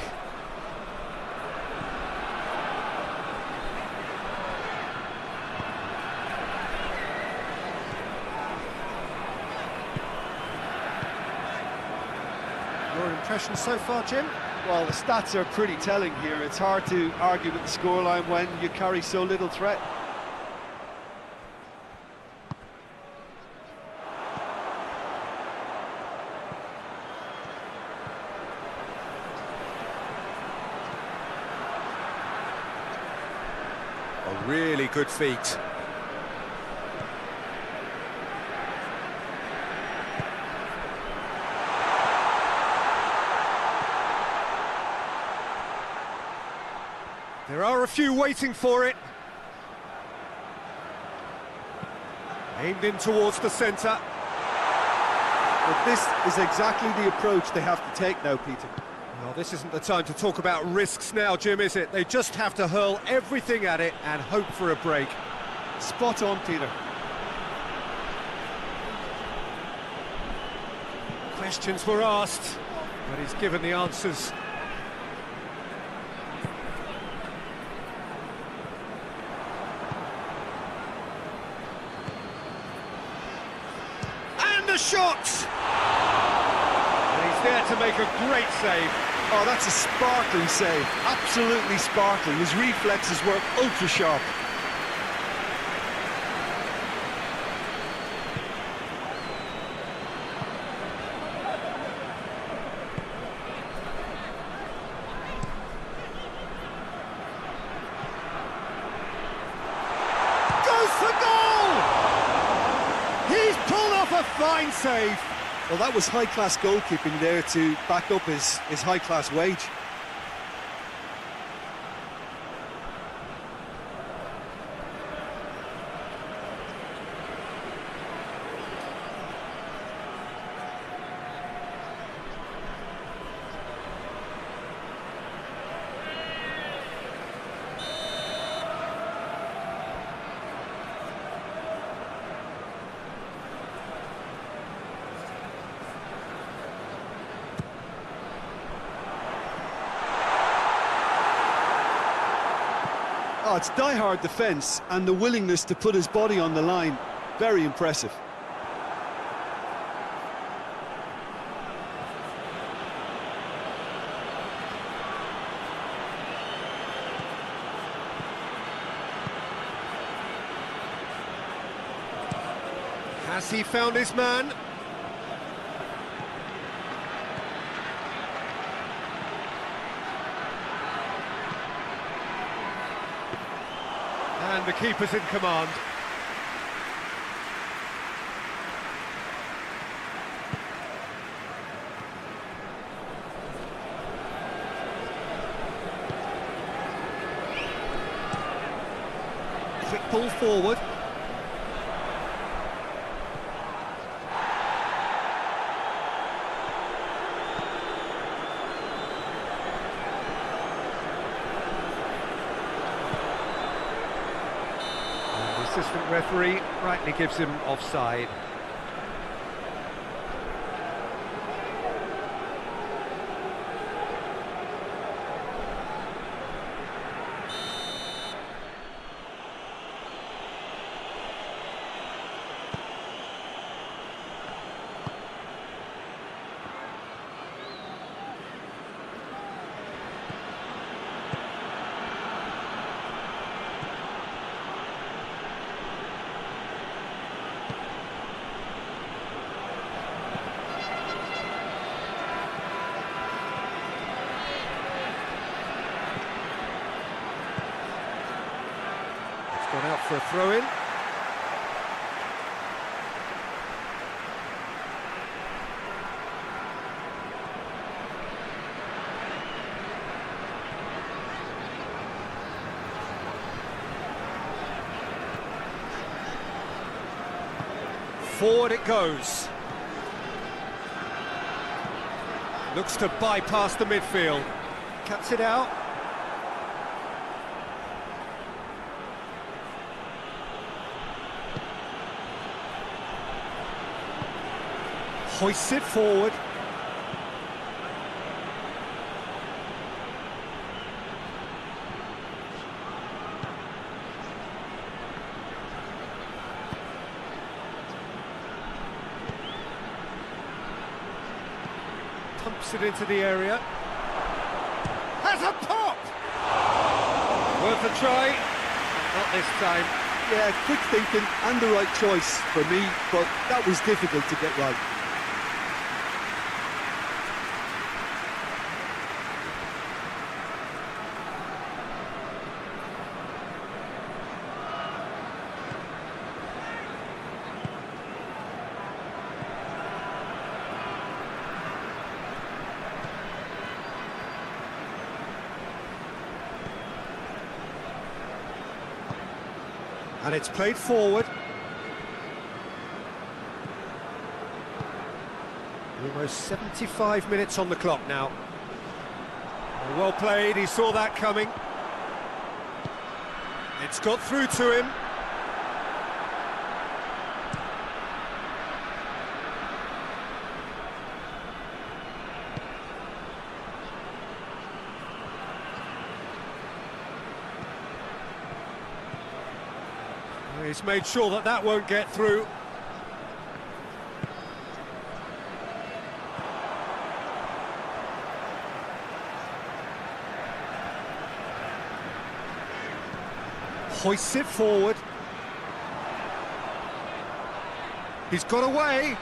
Your impression so far, Jim? Well, the stats are pretty telling here. It's hard to argue with the scoreline when you carry so little threat. A really good feat. There are a few waiting for it. Aimed in towards the centre. But this is exactly the approach they have to take now, Peter. Well, this isn't the time to talk about risks now, Jim, is it? They just have to hurl everything at it and hope for a break. Spot on, Peter. Questions were asked, but he's given the answers. And the shot! And he's there to make a great save. Oh, that's a sparkling save. Absolutely sparkling. His reflexes were ultra sharp. Goes for goal! He's pulled off a fine save. Well, that was high-class goalkeeping there to back up his high-class wage. Oh, it's die-hard defence and the willingness to put his body on the line. Very impressive. Has he found his man? And the keeper's in command. Quick ball forward. Assistant referee rightly gives him offside. Gone out for a throw-in. Forward it goes. Looks to bypass the midfield. Cuts it out. Hoists it forward. Pumps it into the area. Has a pop! Worth a try. Not this time. Yeah, quick thinking and the right choice for me, but that was difficult to get right. And it's played forward. Almost 75 minutes on the clock now. Well played, he saw that coming. It's got through to him. He's made sure that that won't get through. Hoists it forward. He's got away.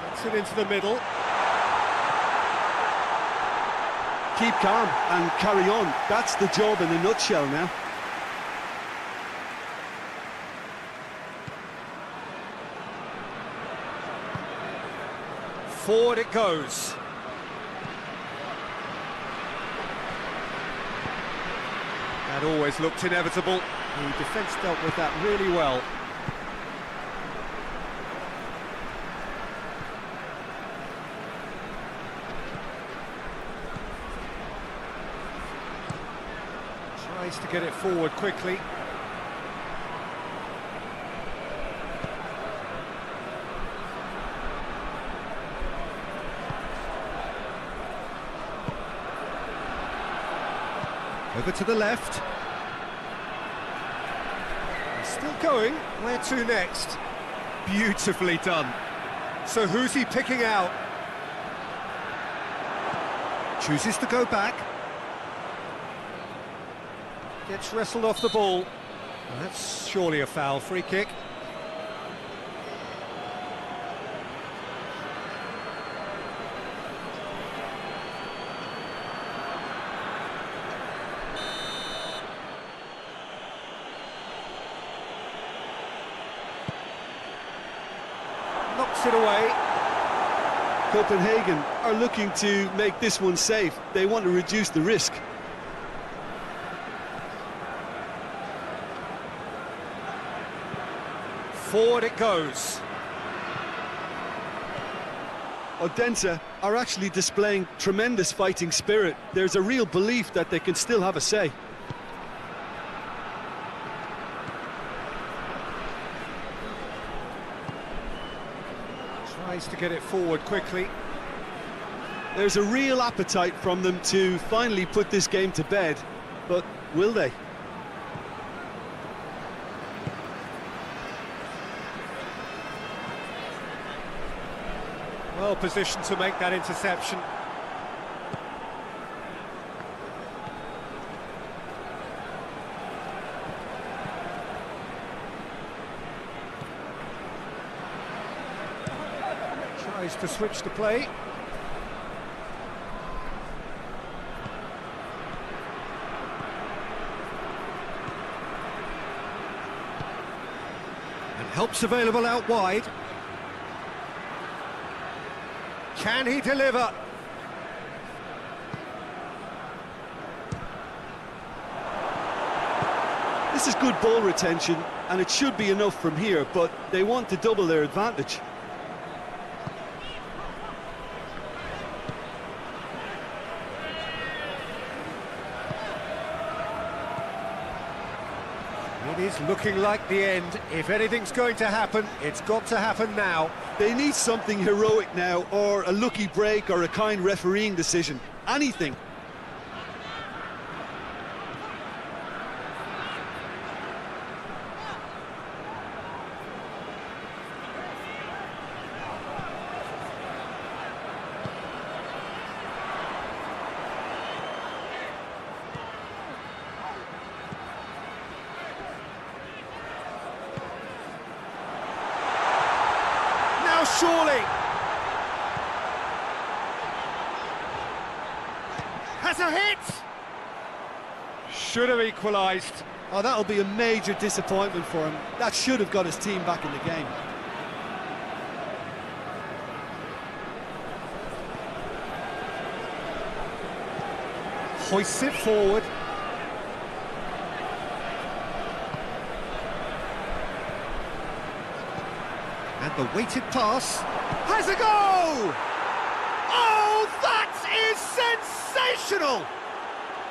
Gets it into the middle. Keep calm and carry on. That's the job in a nutshell now. Forward it goes. That always looked inevitable. The defence dealt with that really well. Tries to get it forward quickly. Over to the left. Still going. Where to next? Beautifully done. So who's he picking out? Chooses to go back. Gets wrestled off the ball. Well, that's surely a foul. Free kick. Knocks it away. Copenhagen are looking to make this one safe. They want to reduce the risk. Forward it goes. Odense are actually displaying tremendous fighting spirit. There's a real belief that they can still have a say. Tries to get it forward quickly. There's a real appetite from them to finally put this game to bed, but will they? Well positioned to make that interception. Tries to switch the play. And help's available out wide. Can he deliver? This is good ball retention, and it should be enough from here, but they want to double their advantage. It is looking like the end. If anything's going to happen, it's got to happen now. They need something heroic now, or a lucky break, or a kind refereeing decision. Anything. Surely has a hit. Should have equalised. Oh, that'll be a major disappointment for him. That should have got his team back in the game. Hoists it forward. And the weighted pass has a go! Oh, that is sensational!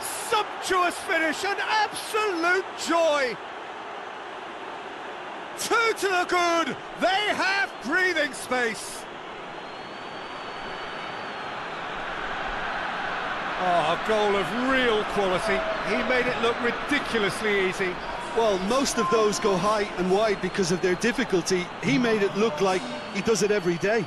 Sumptuous finish, an absolute joy! 2 to the good, they have breathing space! Oh, a goal of real quality. He made it look ridiculously easy. Well, most of those go high and wide because of their difficulty. He made it look like he does it every day.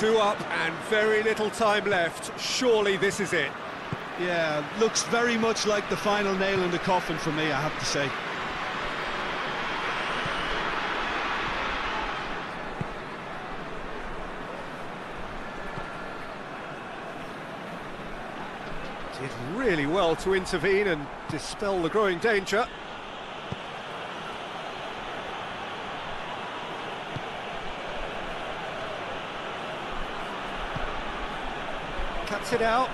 Two up and very little time left. Surely this is it. Yeah, looks very much like the final nail in the coffin for me, I have to say. Did really well to intervene and dispel the growing danger. Cuts it out.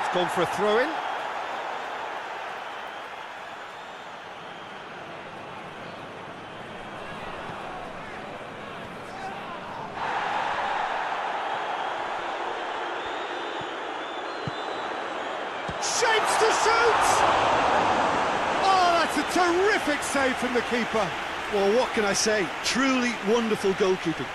It's gone for a throw-in. Shapes to shoot! Oh, that's a terrific save from the keeper. Well, what can I say? Truly wonderful goalkeeping.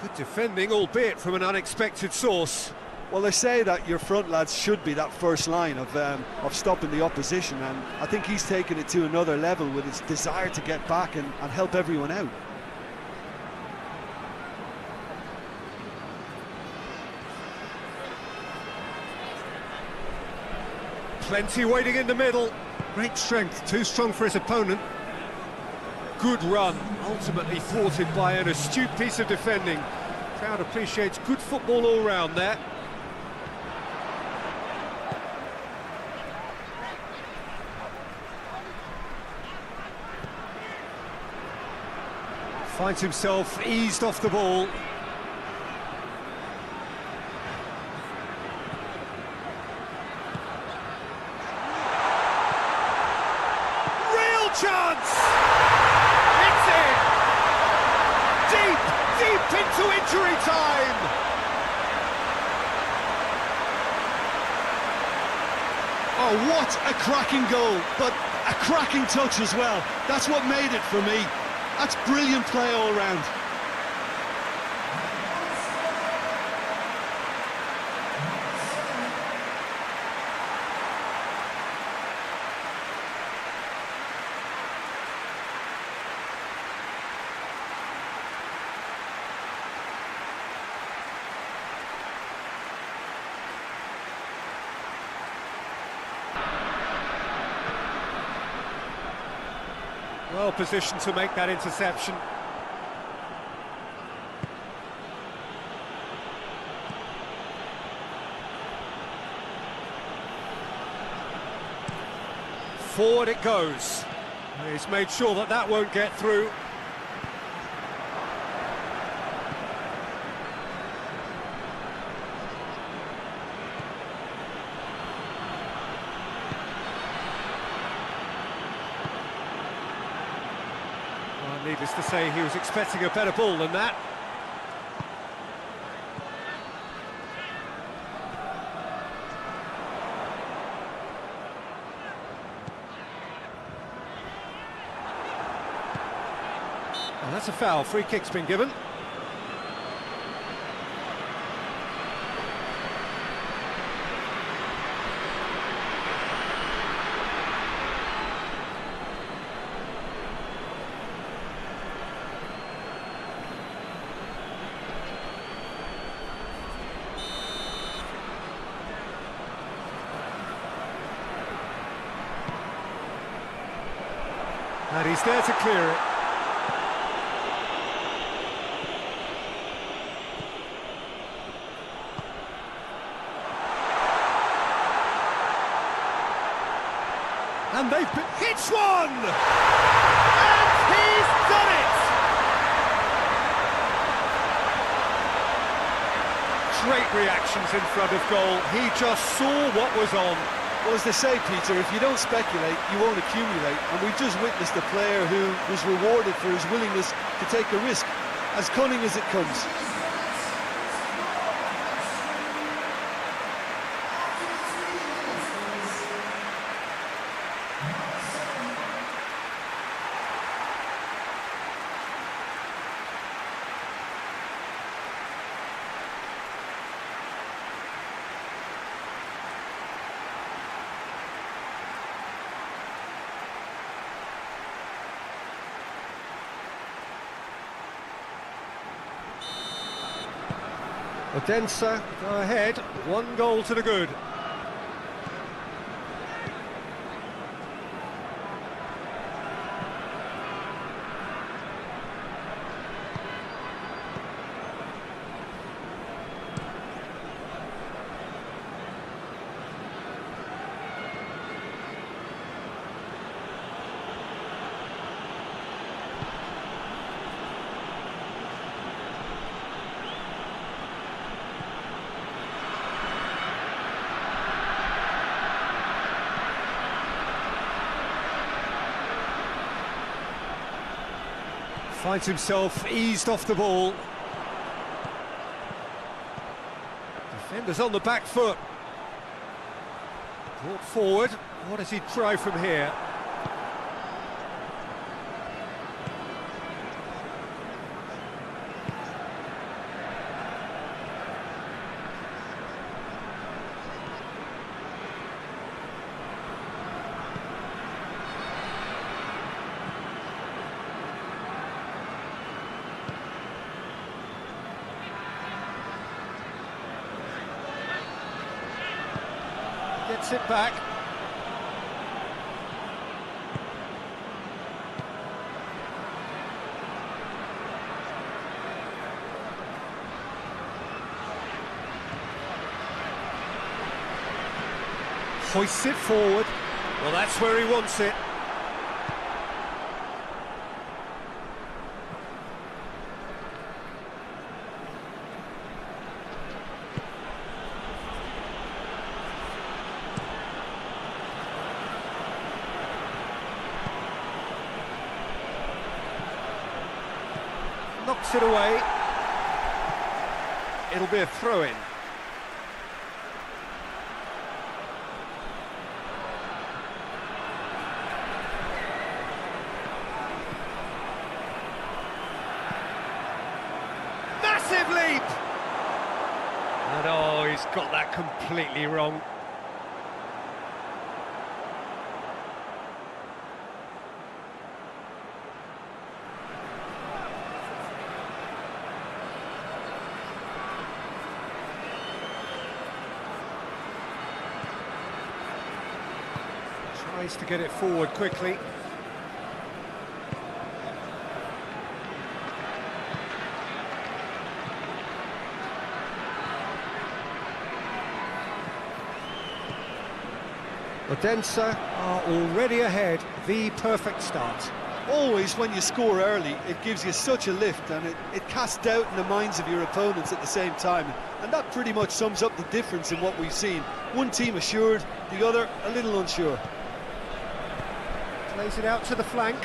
Good defending, albeit from an unexpected source. Well, they say that your front lads should be that first line of stopping the opposition, and I think he's taken it to another level with his desire to get back and help everyone out. Plenty waiting in the middle. Great strength, too strong for his opponent. Good run, ultimately thwarted by an astute piece of defending. Crowd appreciates good football all round there. Finds himself eased off the ball. Real chance! It's in! Deep into injury time! Oh, what a cracking goal, but a cracking touch as well. That's what made it for me. That's brilliant play all round. Well positioned to make that interception. Forward it goes. He's made sure that that won't get through. Needless to say, he was expecting a better ball than that. And that's a foul. Free kick's been given. And he's there to clear it. And they've hits one! And he's done it! Great reactions in front of goal. He just saw what was on. Well, as they say, Peter, if you don't speculate, you won't accumulate. And we've just witnessed a player who was rewarded for his willingness to take a risk, as cunning as it comes. Odense go ahead, 1 goal to the good. Finds himself eased off the ball. Defenders on the back foot. Brought forward. What does he try from here? Gets it back. Hoists it forward. Well, that's where he wants it. Knocks it away. It'll be a throw-in. Massive leap! And oh, he's got that completely wrong. Tries to get it forward quickly. Odense are already ahead, the perfect start. Always when you score early, it gives you such a lift, and it casts doubt in the minds of your opponents at the same time. And that pretty much sums up the difference in what we've seen. One team assured, the other a little unsure. Plays it out to the flank.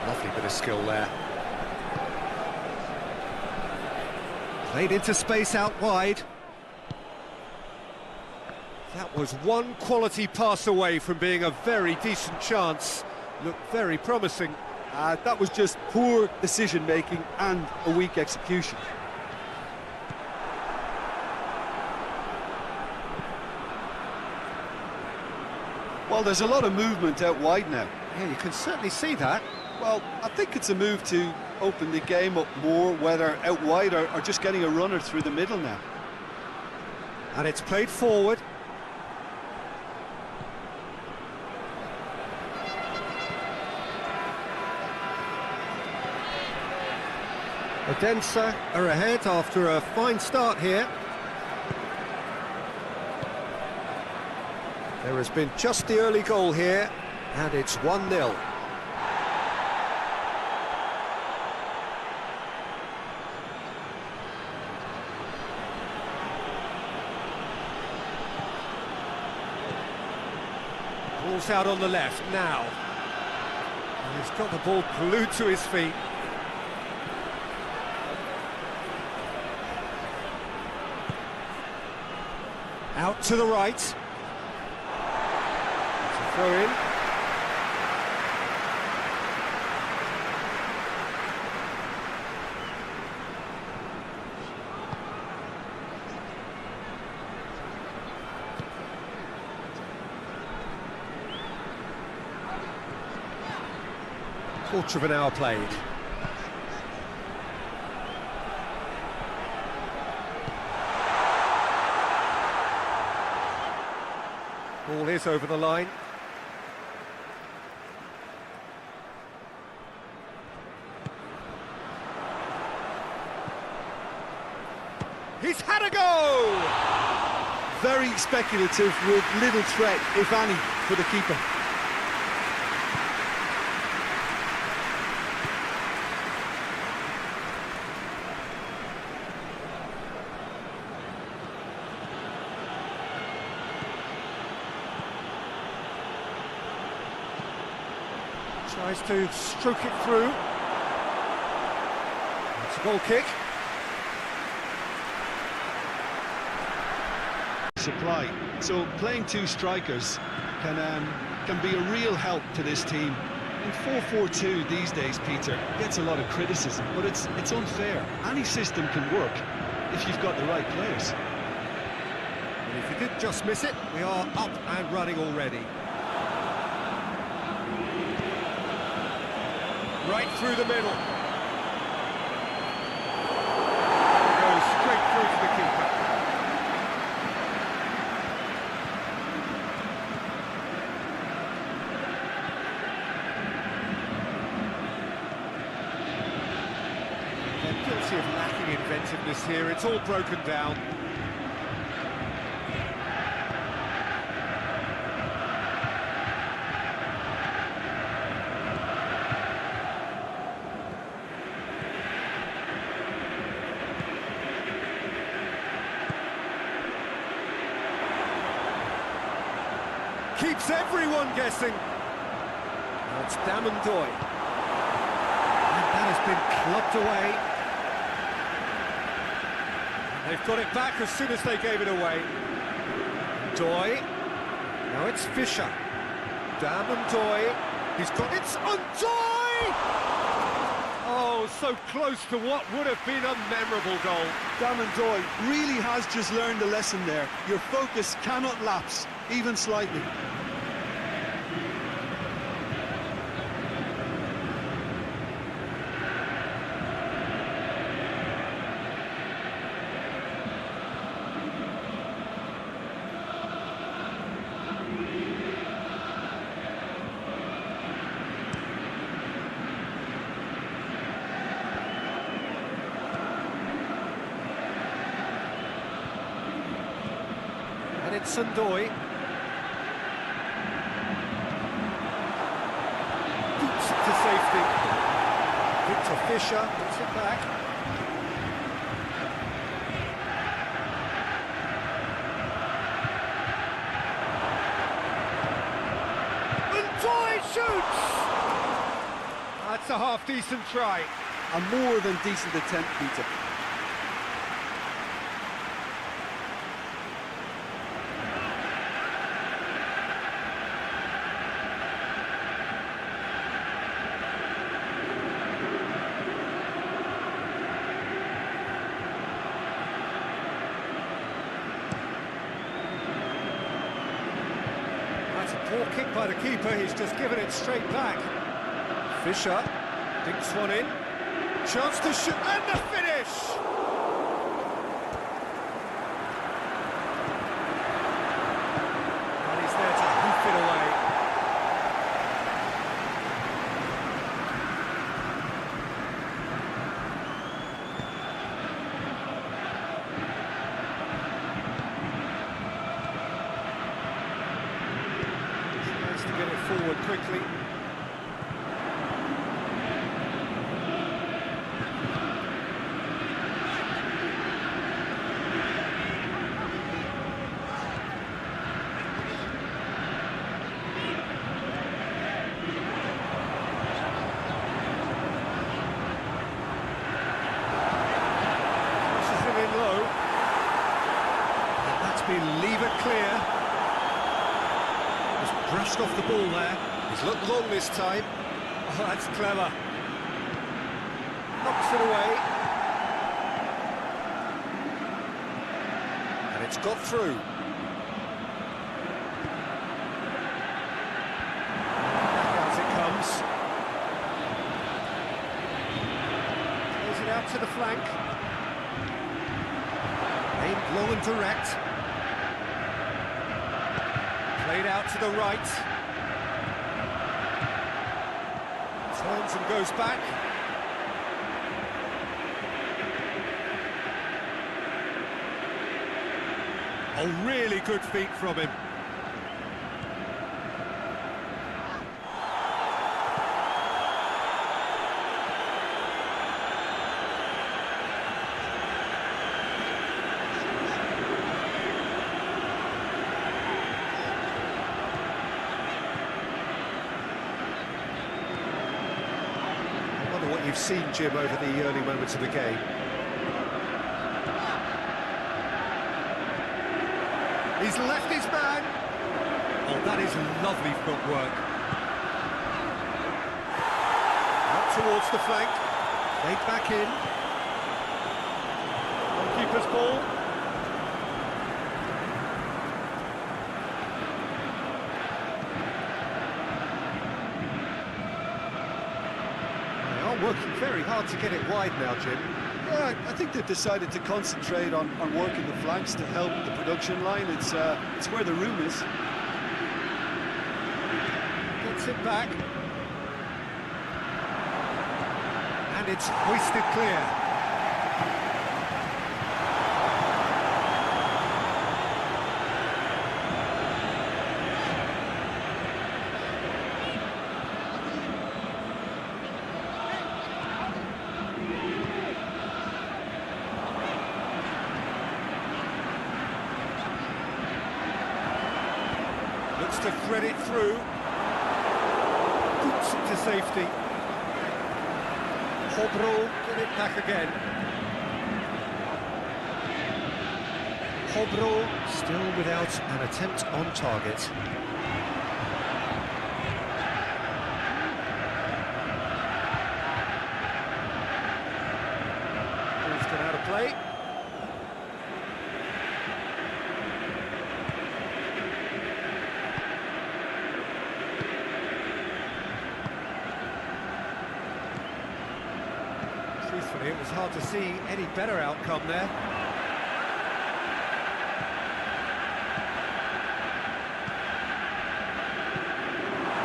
Lovely bit of skill there. Played into space out wide. That was one quality pass away from being a very decent chance. Looked very promising. That was just poor decision-making and a weak execution. Well, there's a lot of movement out wide now. Yeah, you can certainly see that. Well, I think it's a move to open the game up more, whether out wide or just getting a runner through the middle now. And it's played forward. Odense are ahead after a fine start here. There has been just the early goal here, and it's 1-0. Ball's out on the left now. And he's got the ball glued to his feet. Out to the right. It's a throw in. Quarter of an hour played. Ball is over the line. He's had a go! Very speculative with little threat, if any, for the keeper. Tries to stroke it through. It's a goal kick. Supply. So playing two strikers can be a real help to this team. In 4-4-2 these days, Peter, gets a lot of criticism, but it's unfair. Any system can work if you've got the right players. And if you did just miss it, we are up and running already. Right through the middle. Goes straight through to the keeper. They're guilty of lacking inventiveness here. It's all broken down. Keeps everyone guessing. Now it's Damandoy. And that has been clubbed away. And they've got it back as soon as they gave it away. Doy. Now it's Fisher. Damandoy. He's got it's on Doy! Oh, so close to what would have been a memorable goal. Damandoy really has just learned a lesson there. Your focus cannot lapse, even slightly. And it's Sandoy. Boots it to safety. Victor Fisher puts it back. Sandoy shoots! That's a half-decent try. A more than decent attempt, Peter. That's a poor kick by the keeper, he's just given it straight back. Fisher dinks one in. Chance to shoot, and the finish! And he's there to hoof it away. Tries to get it forward quickly. Leave it clear. Just brushed off the ball there. He's looked long this time. Oh, that's clever. Knocks it away. And it's got through. Back out it comes. Plays it out to the flank. Aimed low and direct. Played out to the right. Turns and goes back. A really good feat from him. What you've seen, Jim, over the early moments of the game. He's left his man. Oh, that is lovely footwork. Up towards the flank. Played back in. Goalkeeper's ball. Working very hard to get it wide now, Jim. Yeah, I think they've decided to concentrate on working the flanks to help the production line. It's where the room is. Gets it back. And it's hoisted clear. To thread it through. Boots it to safety. Hobro, get it back again. Hobro still without an attempt on target. Ball's gone out of play. Truthfully, it was hard to see any better outcome there.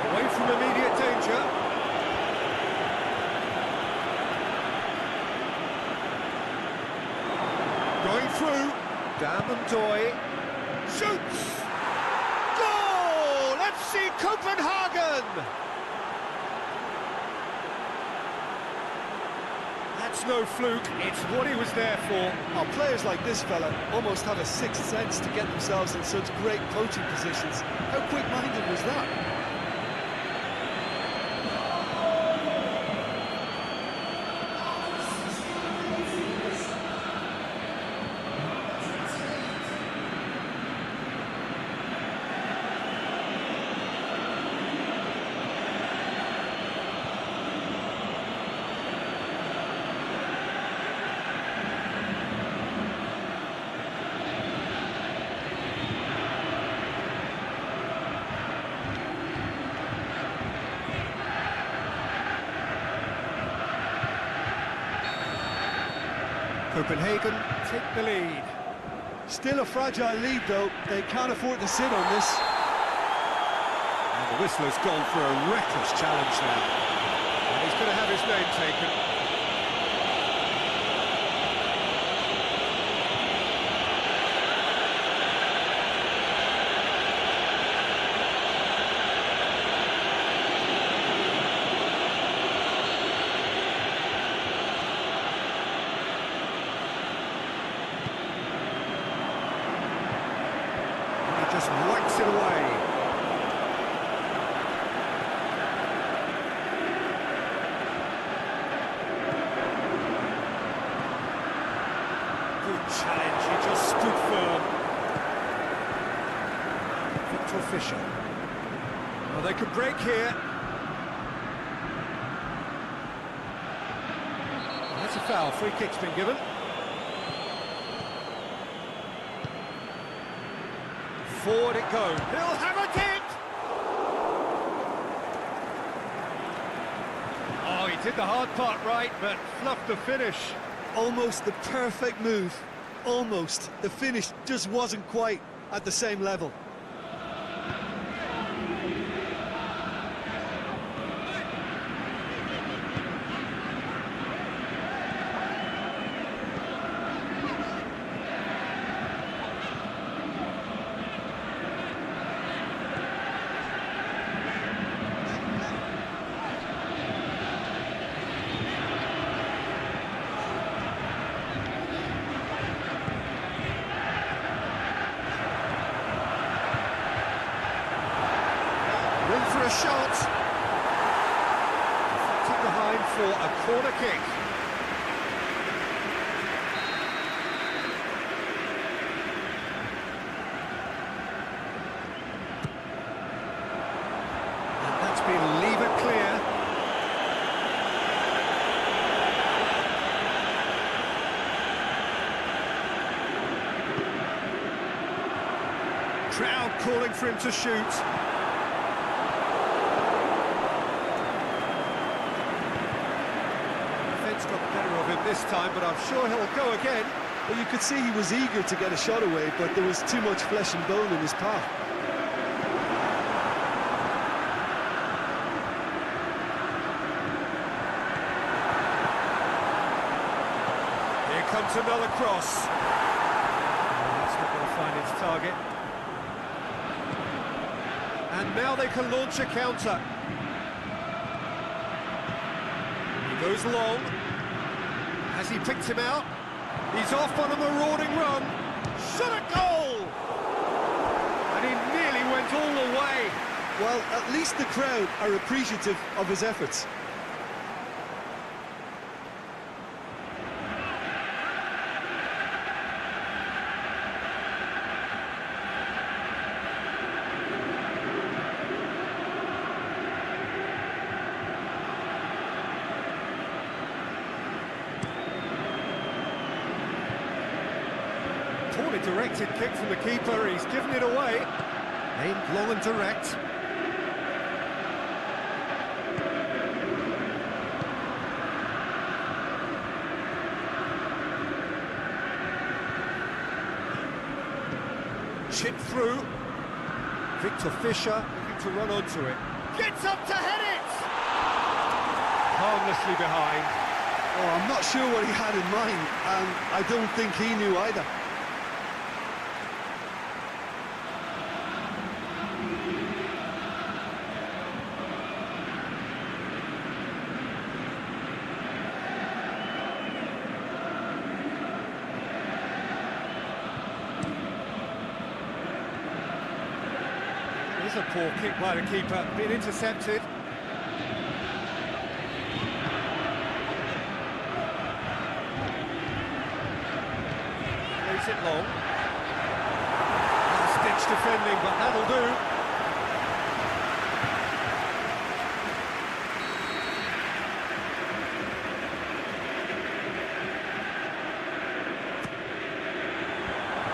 Away from immediate danger. Going through. Dammendoy shoots. Goal! FC Copenhagen! That's no fluke, it's what he was there for. Oh, players like this fella almost have a sixth sense to get themselves in such great coaching positions. How quick-minded was that? Copenhagen take the lead. Still a fragile lead, though. They can't afford to sit on this. And the whistler's gone for a reckless challenge now. And he's going to have his name taken. Just whacks it away. Good challenge, he just stood firm. Victor Fischer. Well, they could break here. That's a foul, free kick's been given. Forward it goes. He'll hammer it! Oh, he did the hard part right, but fluffed the finish. Almost the perfect move. Almost. The finish just wasn't quite at the same level. a shot. Tucked behind for a corner kick. And that's been levered clear. Crowd calling for him to shoot. Defence got the better of him this time, but I'm sure he'll go again. Well, you could see he was eager to get a shot away, but there was too much flesh and bone in his path. Here comes another cross. That's not going to find its target. And now they can launch a counter. He goes long. Has he picked him out? He's off on a marauding run. Shot a goal! And he nearly went all the way. Well, at least the crowd are appreciative of his efforts. Poorly directed kick from the keeper, he's given it away. Aimed long and direct. Chip through. Victor Fischer looking to run onto it. Gets up to head it! Harmlessly behind. Oh, I'm not sure what he had in mind, and I don't think he knew either. There's a poor kick by the keeper, being intercepted. Plays it long. Last-ditch defending, but that'll do.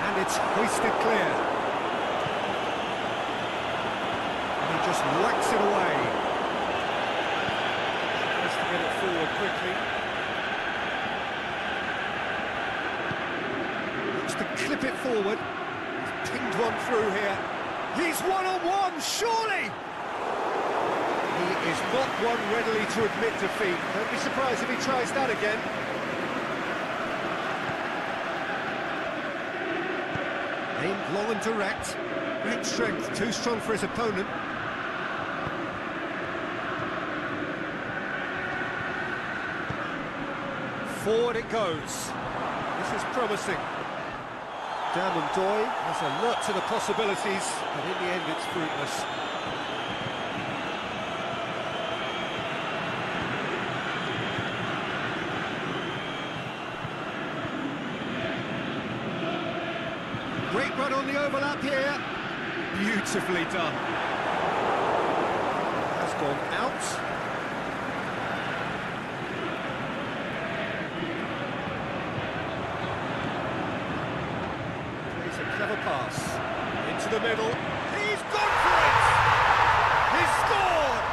And it's hoisted clear. Just whacks it away. Tries to get it forward quickly. Looks to clip it forward. He's pinged one through here. He's one-on-one, surely! He is not one readily to admit defeat. Don't be surprised if he tries that again. Aimed long and direct. Great strength, too strong for his opponent. Forward it goes. This is promising. Doy has alert to the possibilities, but in the end it's fruitless. Great run on the overlap here. Beautifully done. Has gone out. Clever pass into the middle. He's gone for it! He's scored!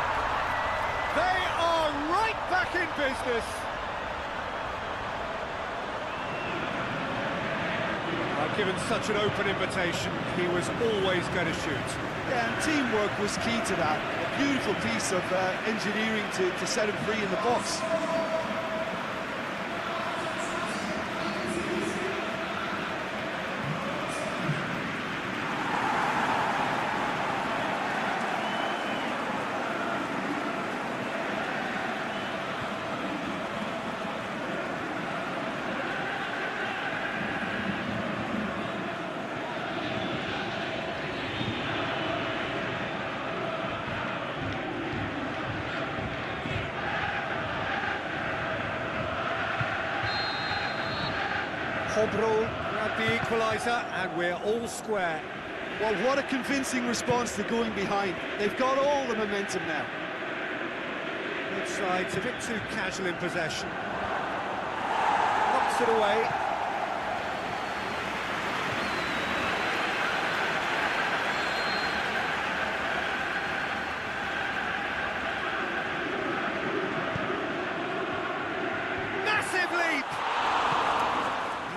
They are right back in business. Given such an open invitation, he was always going to shoot. Yeah, and teamwork was key to that. A beautiful piece of engineering to set him free in the box. Grab the equaliser, and we're all square. Well, what a convincing response to going behind. They've got all the momentum now. Both sides a bit too casual in possession. Knocks it away. Massive leap!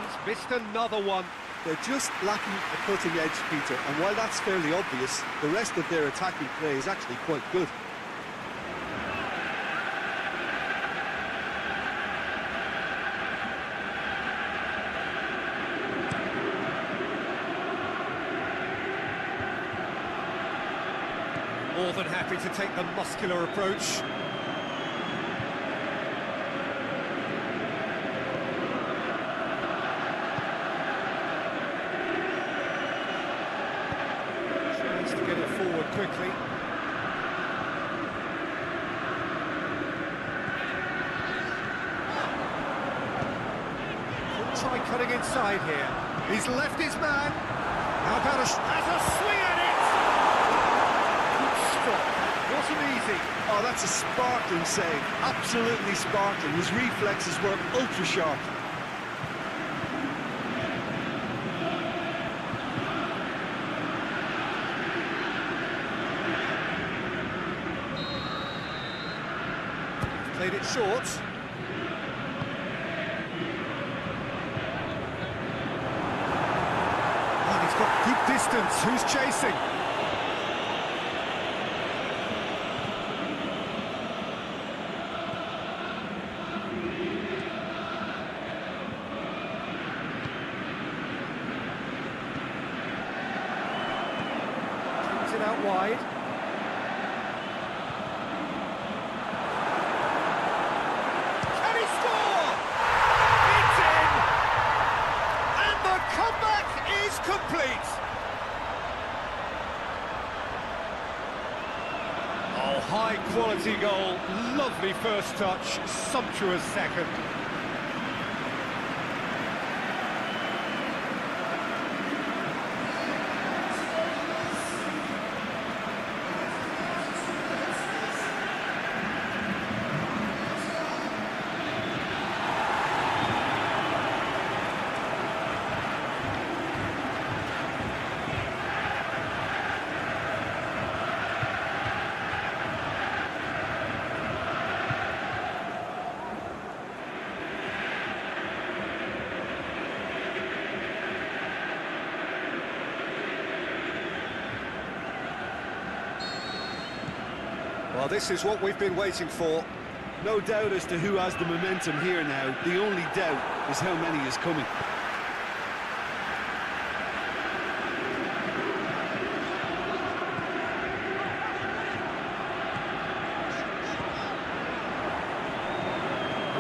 He's missed another one. They're just lacking a cutting edge, Peter, and while that's fairly obvious, the rest of their attacking play is actually quite good. More than happy to take the muscular approach. Tries to get it forward quickly. Could try cutting inside here. He's left his man. How about has a swing at it? Wasn't easy. Oh, that's a sparkling save. Absolutely sparkling. His reflexes were ultra sharp. Played it short. Oh, he's got good distance. Who's chasing? It out wide. Can he score? It's in! And the comeback is complete! Oh, high quality goal. Lovely first touch, sumptuous second. Well, this is what we've been waiting for. No doubt as to who has the momentum here now. The only doubt is how many is coming.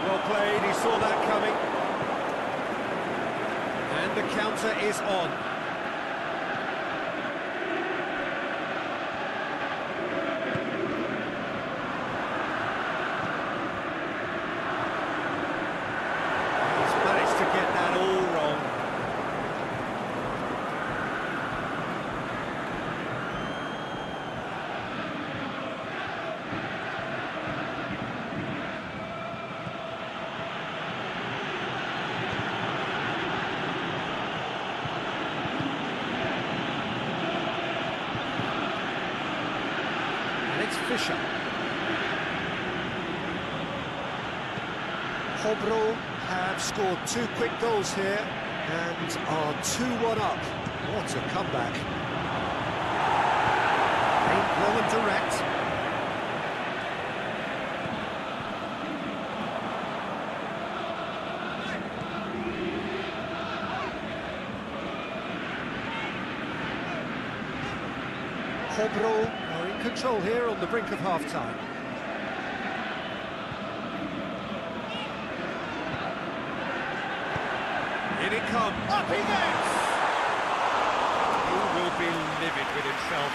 Well played, he saw that coming. And the counter is on. Fisher. Hobro have scored 2 quick goals here and are 2-1 up. What a comeback. Aimed well and direct. Hobro are in control here on the brink of half-time. In it comes. Up he gets! He will be livid with himself.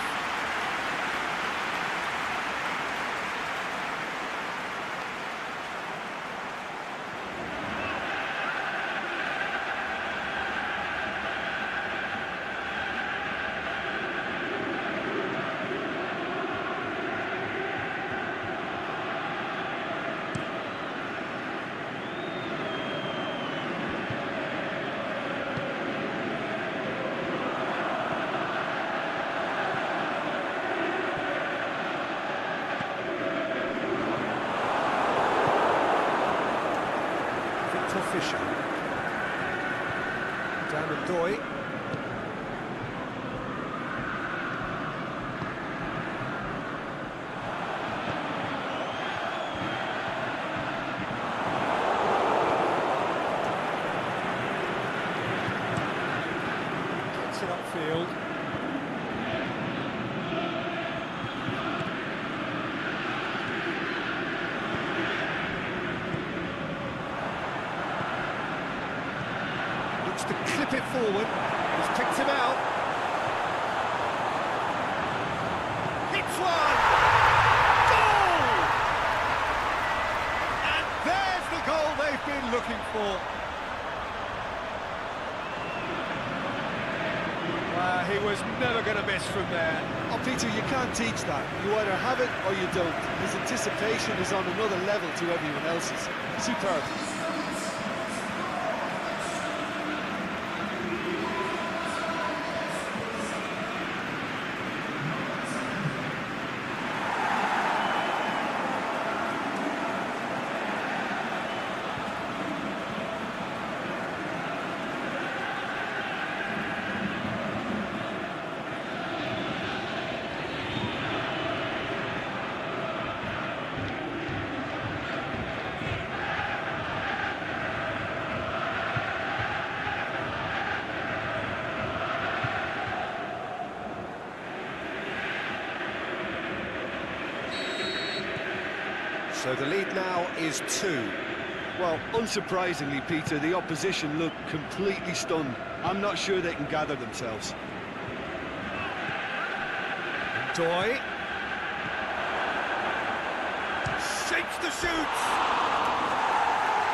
Doy. Gets it upfield. To clip it forward, he's picked him out. Hits one! Goal! And there's the goal they've been looking for. He was never going to miss from there. Oh, Peter, you can't teach that. You either have it or you don't. His anticipation is on another level to everyone else's. Superb. So the lead now is 2. Well, unsurprisingly, Peter, the opposition look completely stunned. I'm not sure they can gather themselves. Doy. Shapes the shoots.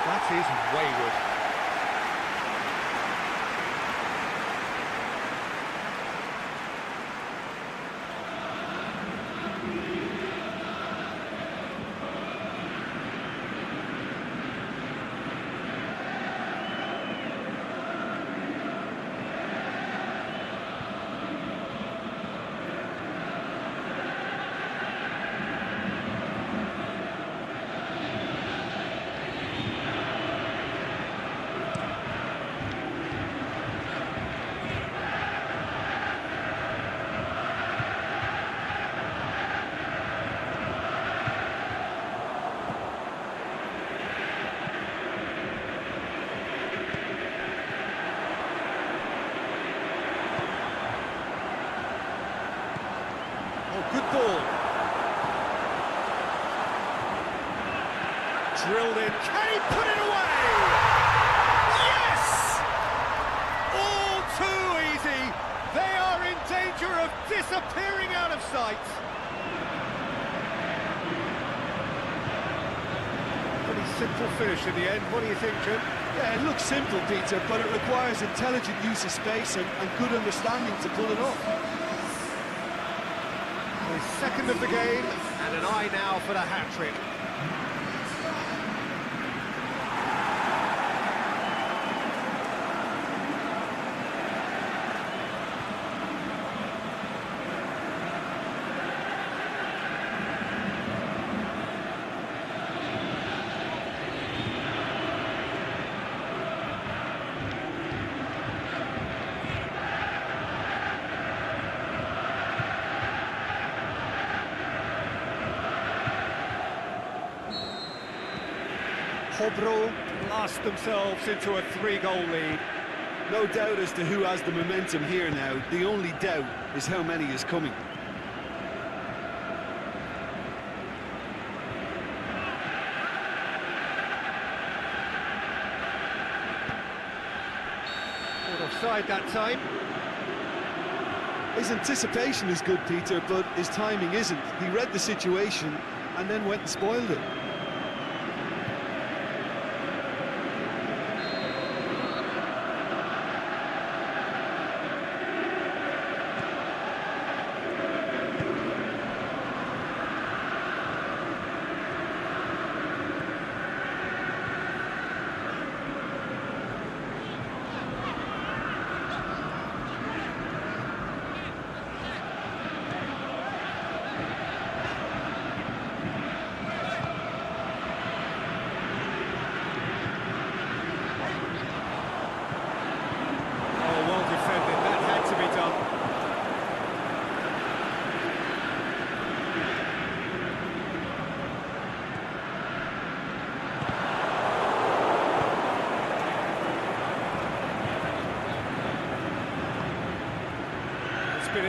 That is wayward. Good ball. Drilled in. Can he put it away? Yes! All too easy. They are in danger of disappearing out of sight. Pretty simple finish in the end. What do you think, Jim? Yeah, it looks simple, Peter, but it requires intelligent use of space and good understanding to pull it off. Second of the game, and an eye now for the hat-trick. Hobro blast themselves into a 3-goal lead. No doubt as to who has the momentum here now. The only doubt is how many is coming. Caught offside that time. His anticipation is good, Peter, but his timing isn't. He read the situation and then went and spoiled it.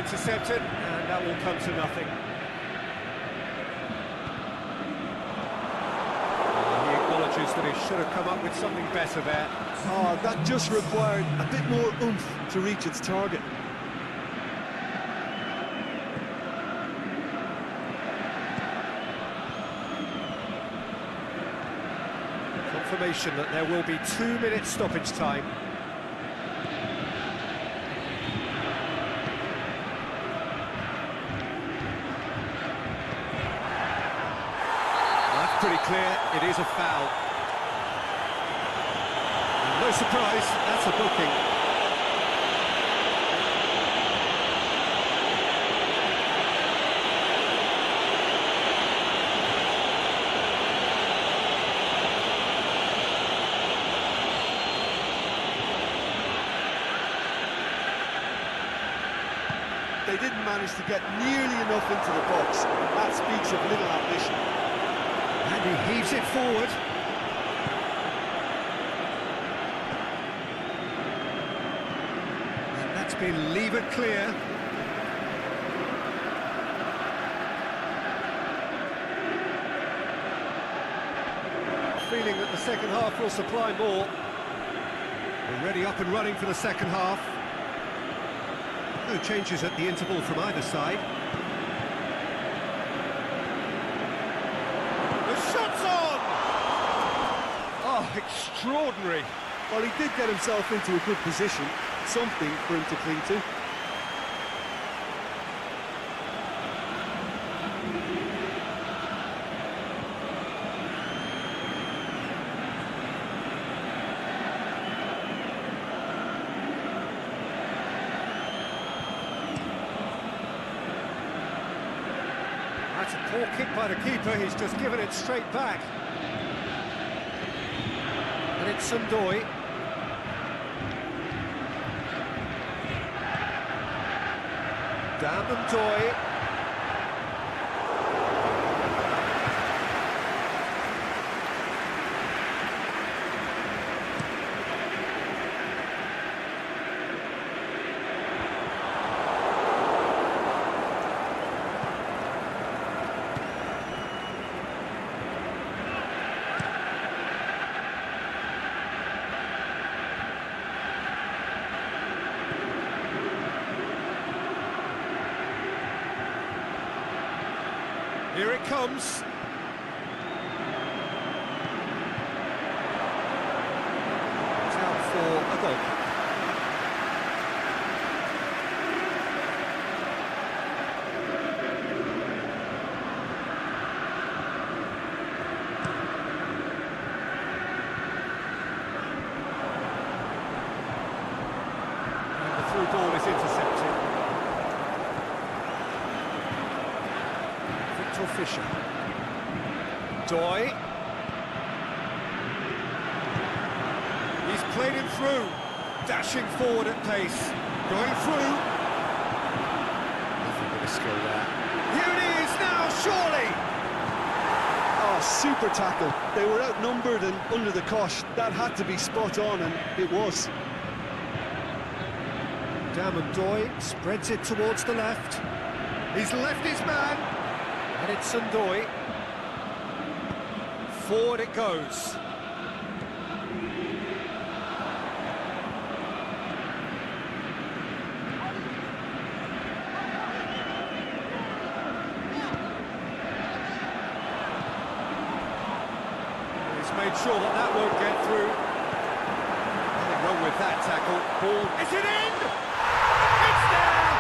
intercepted, and that will come to nothing. He acknowledges that he should have come up with something better there. Oh, that just required a bit more oomph to reach its target. Confirmation that there will be 2 minutes stoppage time. That's pretty clear, it is a foul. And no surprise, that's a booking. They didn't manage to get nearly enough into the box. That speaks of little ambition. And he heaves it forward. And that's been levered clear. Feeling that the second half will supply more. Already up and running for the second half. No changes at the interval from either side. The shot's on! Oh, extraordinary. Well, he did get himself into a good position. Something for him to cling to. That's a poor kick by the keeper, he's just given it straight back. And it's Sundoy. Doy. Here it comes. It's out for a goal. And the through ball is intercepted. Fisher. Doy. He's played him through. Dashing forward at pace. Going through. Nothing but a skill there. Here it is now, surely! Oh, super tackle. They were outnumbered and under the cosh. That had to be spot on, and it was. Doy spreads it towards the left. He's left his man. And it's Sundoy. Forward it goes. He's made sure that that won't get through. Nothing wrong with that tackle. Ball. Is it in? It's there!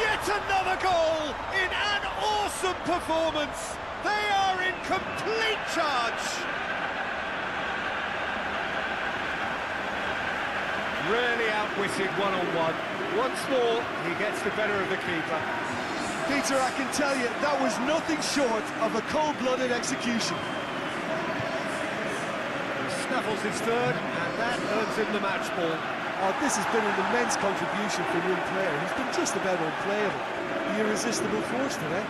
Yet another goal in an awesome performance. They are in complete charge. Really outwitted one-on-one. Once more, he gets the better of the keeper. Peter, I can tell you, that was nothing short of a cold-blooded execution. He snaffles his third, and that earns him the match ball. Oh, this has been an immense contribution from one player. He's been just about unplayable. The irresistible force today.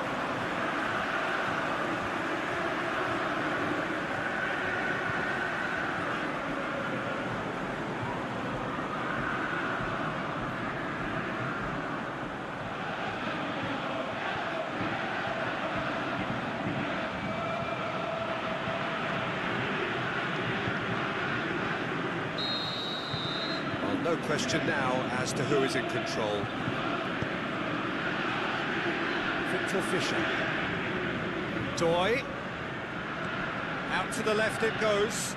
no question now as to who is in control. Victor Fischer. Doy. Out to the left it goes.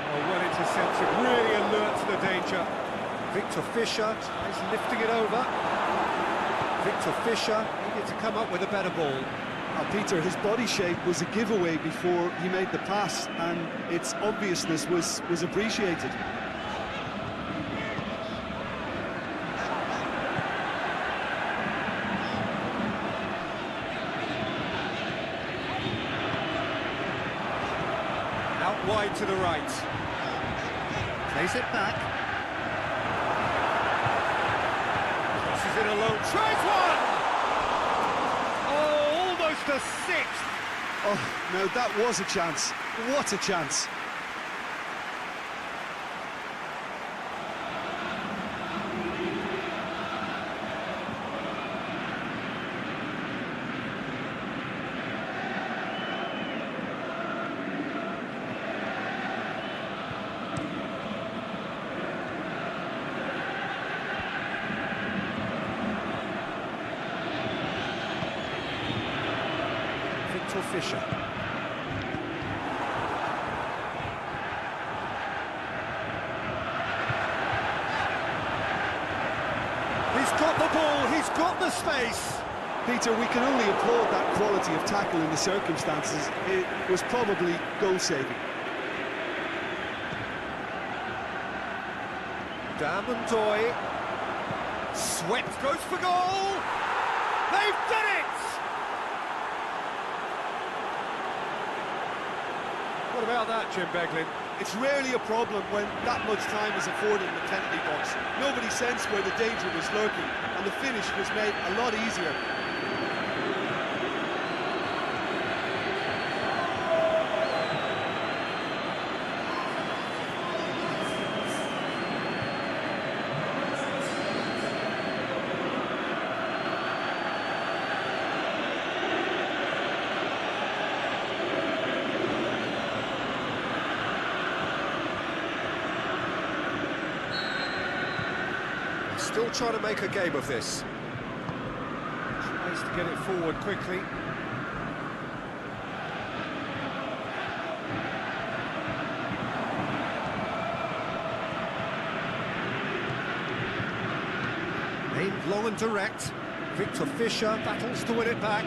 Oh, well intercepted, really alert to the danger. Victor Fischer is lifting it over. Victor Fischer needed to come up with a better ball. Peter, his body shape was a giveaway before he made the pass, and its obviousness was appreciated. Out wide to the right. Plays it back. Crosses it alone. Tries one! Oh, almost a sixth. Oh, now that was a chance. What a chance. Victor Fischer. He's got the ball, he's got the space. Peter, we can only applaud that quality of tackle in the circumstances. It was probably goal-saving. Doy. Swept, goes for goal. They've done it! What about that, Jim Beglin? It's rarely a problem when that much time is afforded in the penalty box. Nobody sensed where the danger was lurking, and the finish was made a lot easier. Still trying to make a game of this. Tries to get it forward quickly. Aimed long and direct. Victor Fischer battles to win it back.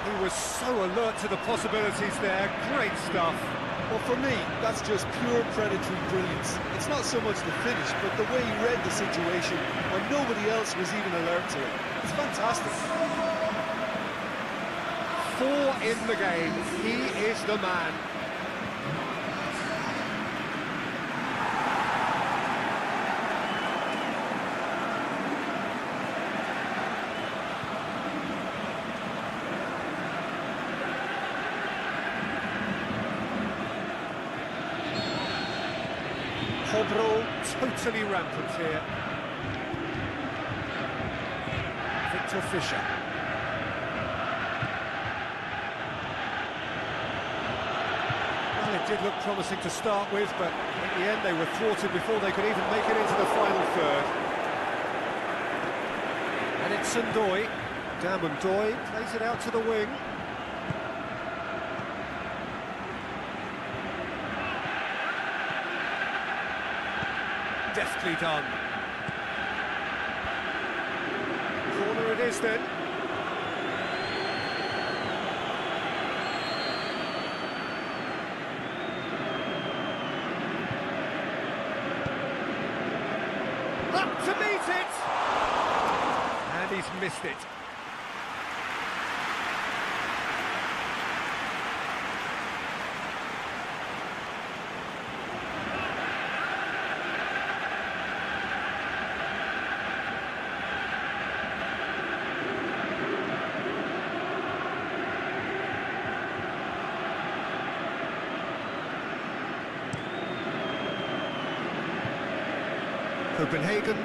He was so alert to the possibilities there. Great stuff. Well, for me, that's just pure predatory brilliance. It's not so much the finish, but the way he read the situation when nobody else was even alert to it. It's fantastic. 4 in the game. He is the man. Hobro totally rampant here. Victor Fischer. Well, it did look promising to start with, but in the end they were thwarted before they could even make it into the final third. And it's Doy. Doy plays it out to the wing. Deftly done. Corner it is then. Up to meet it! And he's missed it. Copenhagen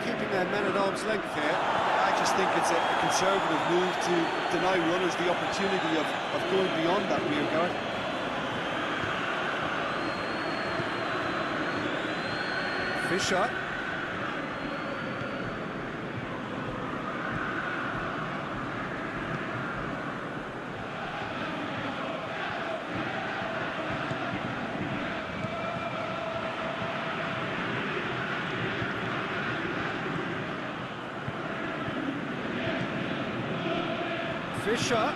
keeping their men at arm's length here. I just think it's a conservative move to deny runners the opportunity of going beyond that rear guard. Fischer. Fischer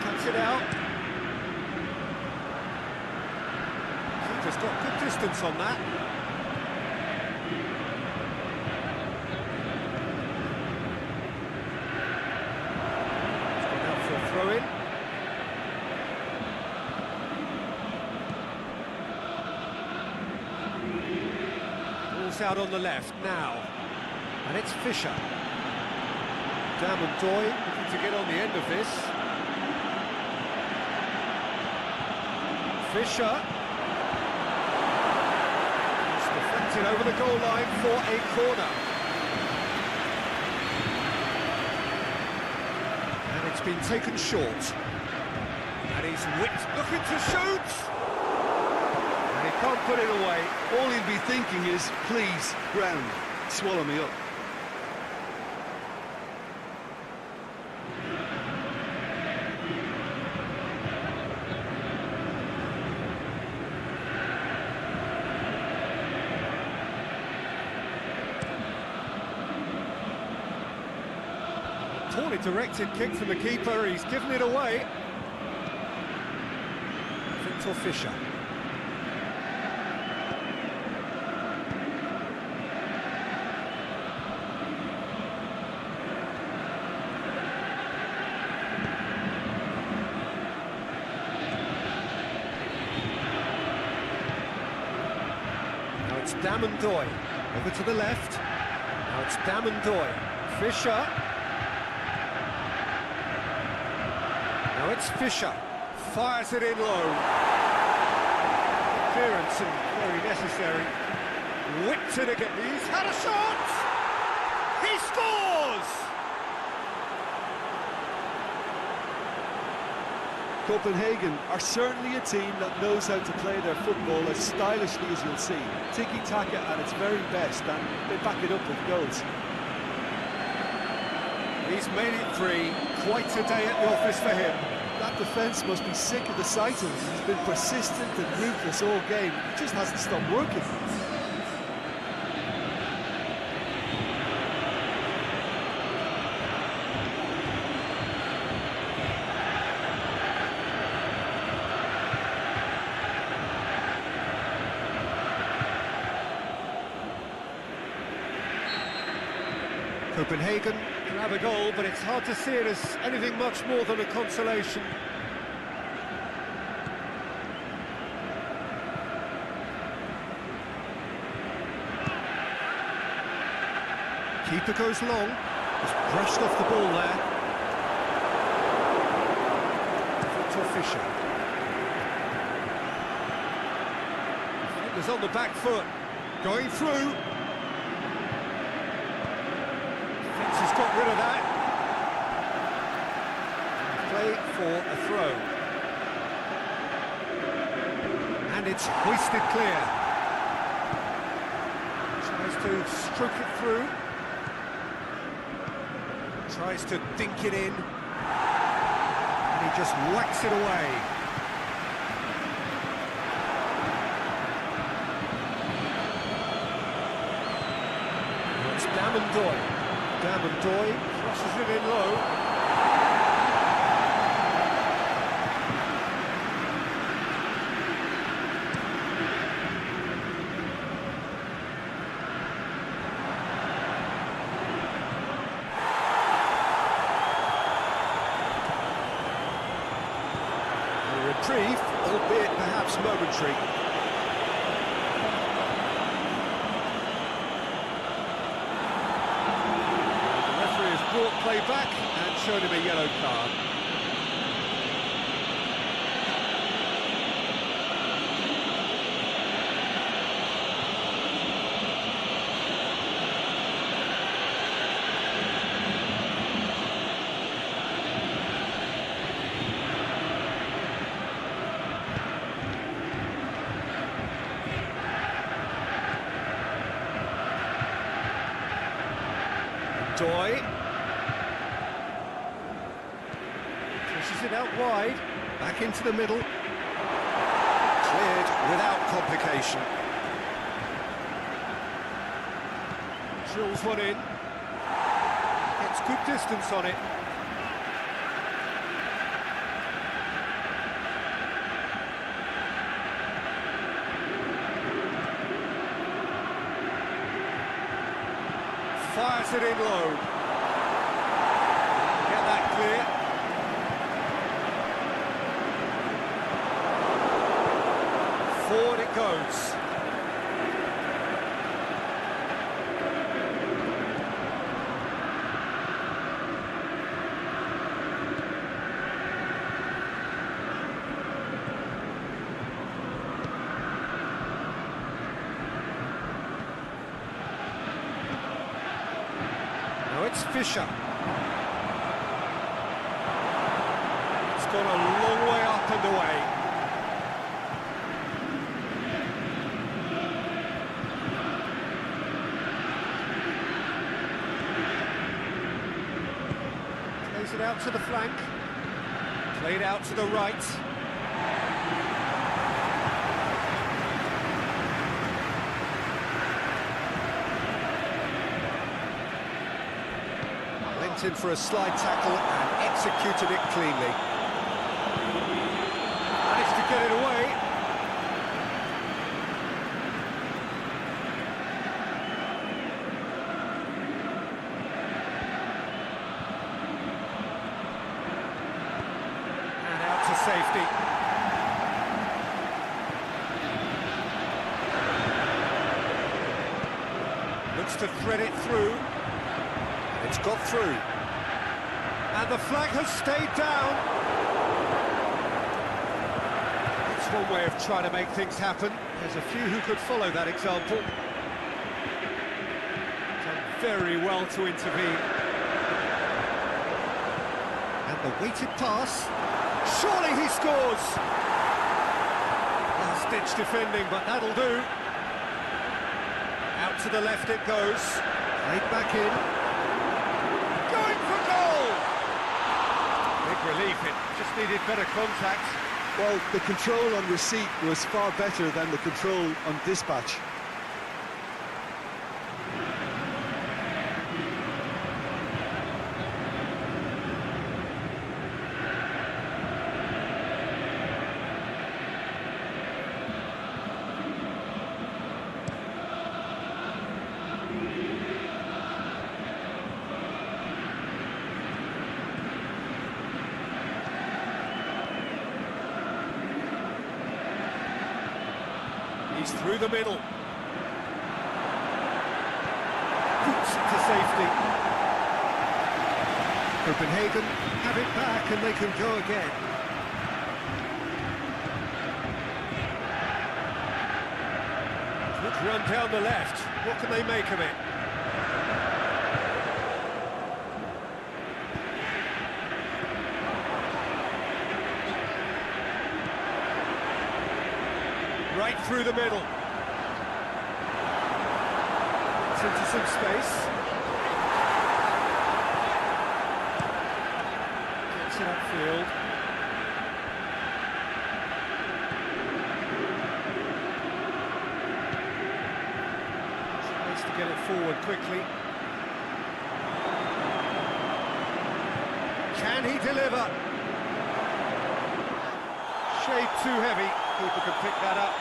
cuts it out. Keeper's got good distance on that. It's gone out for a throw-in. Ball's out on the left now, and it's Fischer. Denna Djurgården looking to get on the end of this. Fischer. It's deflected over the goal line for a corner. And it's been taken short. And he's whipped, looking to shoot! And he can't put it away. All he'll be thinking is, please, ground, swallow me up. Poorly directed kick from the keeper, he's given it away. Victor Fischer. Now it's Denna Djurgården, over to the left. Now it's Denna Djurgården. Fischer. Now it's Fischer, fires it in low. Clearance and very necessary. Whipped it again. He's had a shot! He scores! Copenhagen are certainly a team that knows how to play their football as stylishly as you'll see. Tiki-taka at its very best, and they back it up with goals. He's made it three. Quite a day at the office for him. That defence must be sick of the sight of him. He's been persistent and ruthless all game. He just hasn't stopped working. Copenhagen can have a goal, but it's hard to see it as anything much more than a consolation. Keeper goes long, just brushed off the ball there. Victor Fischer. Defender's on the back foot, going through. He's got rid of that. Play for a throw. And it's hoisted clear. Tries to stroke it through. Tries to dink it in. And he just whacks it away. It's Denna Djurgården. Denna Djurgården crosses it in low. A reprieve, albeit perhaps momentary. Brought play back and showed him a yellow card. Doy. Pushes it out wide. Back into the middle. Cleared without complication. Drills one in. Gets good distance on it. Fires it in low. Get that clear. Forward it goes. It's Fisher. It's gone a long way up and away. Plays it out to the flank. Played out to the right. In for a slide tackle and executed it cleanly. Managed to get it away. And out to safety. Looks to thread it through. It's got through. And the flag has stayed down. It's one way of trying to make things happen. There's a few who could follow that example. Done very well to intervene. And the weighted pass. Surely he scores! Last-ditch defending, but that'll do. Out to the left it goes. Played back in. Relief, it just needed better contact. Well, the control on receipt was far better than the control on dispatch. He's through the middle. Boots to safety. Copenhagen have it back and they can go again. Good run down the left. What can they make of it? Right through the middle. It's into some space. Gets it upfield. Tries to get it forward quickly. Can he deliver? Shade too heavy. Keeper can pick that up.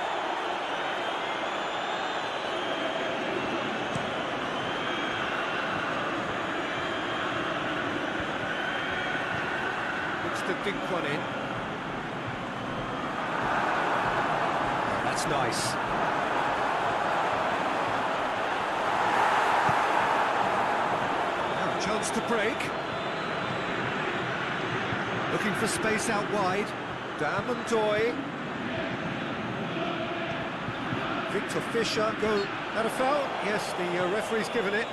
Looks to dink one in. That's nice. Now a chance to break. Looking for space out wide. Dam and Doy. Victor Fisher go at a foul. Yes, the referee's given it.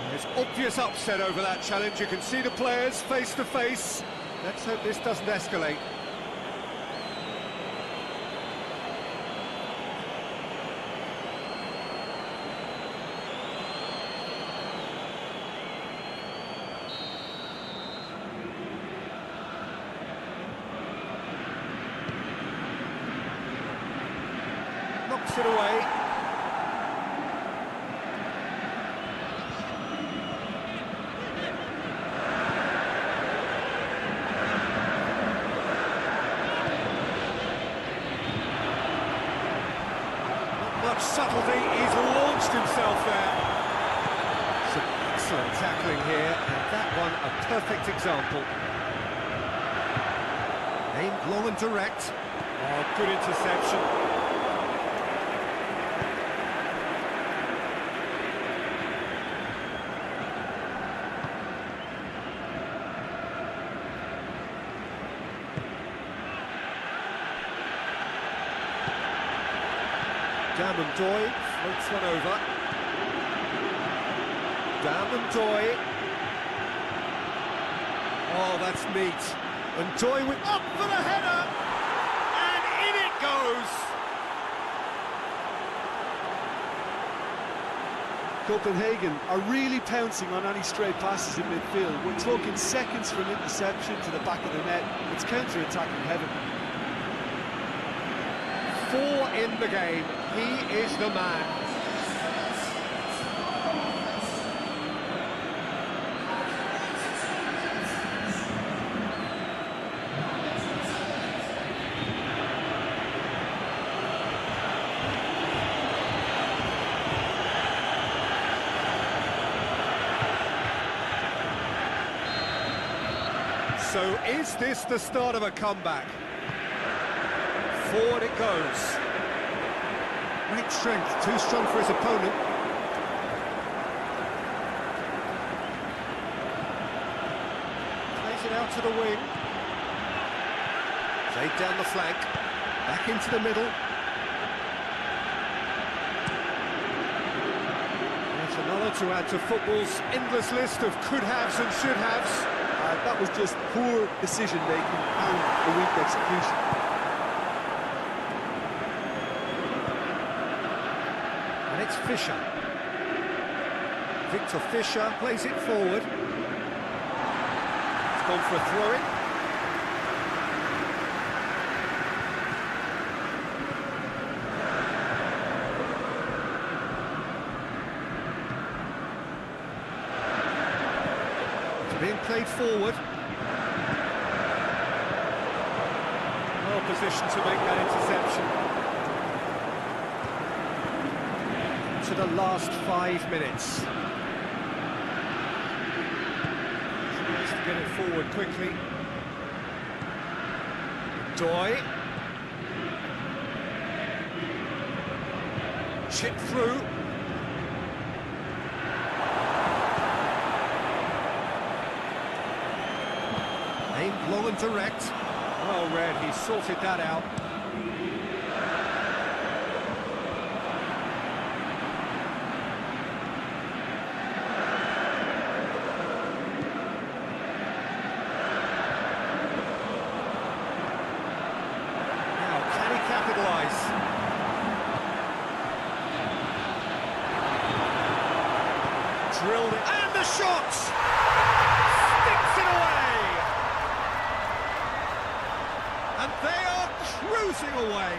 There's obvious upset over that challenge. You can see the players face to face. Let's hope this doesn't escalate. sticks it away. Much subtlety, he's launched himself there. Some excellent tackling here, and that one a perfect example. Aimed long and direct. Oh, good interception. Doy floats one over. Doy. Oh, that's neat. And Doy with up for the header, and in it goes. Copenhagen are really pouncing on any stray passes in midfield. We're talking seconds from interception to the back of the net. It's counter-attacking heaven. 4 in the game. He is the man. So is this the start of a comeback? Forward it goes. Great strength, too strong for his opponent. Plays it out to the wing. Played down the flank. Back into the middle. That's another to add to football's endless list of could-haves and should-haves. That was just poor decision-making and a weak execution. And it's Fischer. Victor Fischer plays it forward. It's gone for a throw-in. It's being played forward. Well positioned to make that interception. To the last 5 minutes. Nice to get it forward quickly. Doy. Chip through. Aimed long and direct. Well read, he sorted that out. Drilled it, and the shot! Sticks it away! And they are cruising away!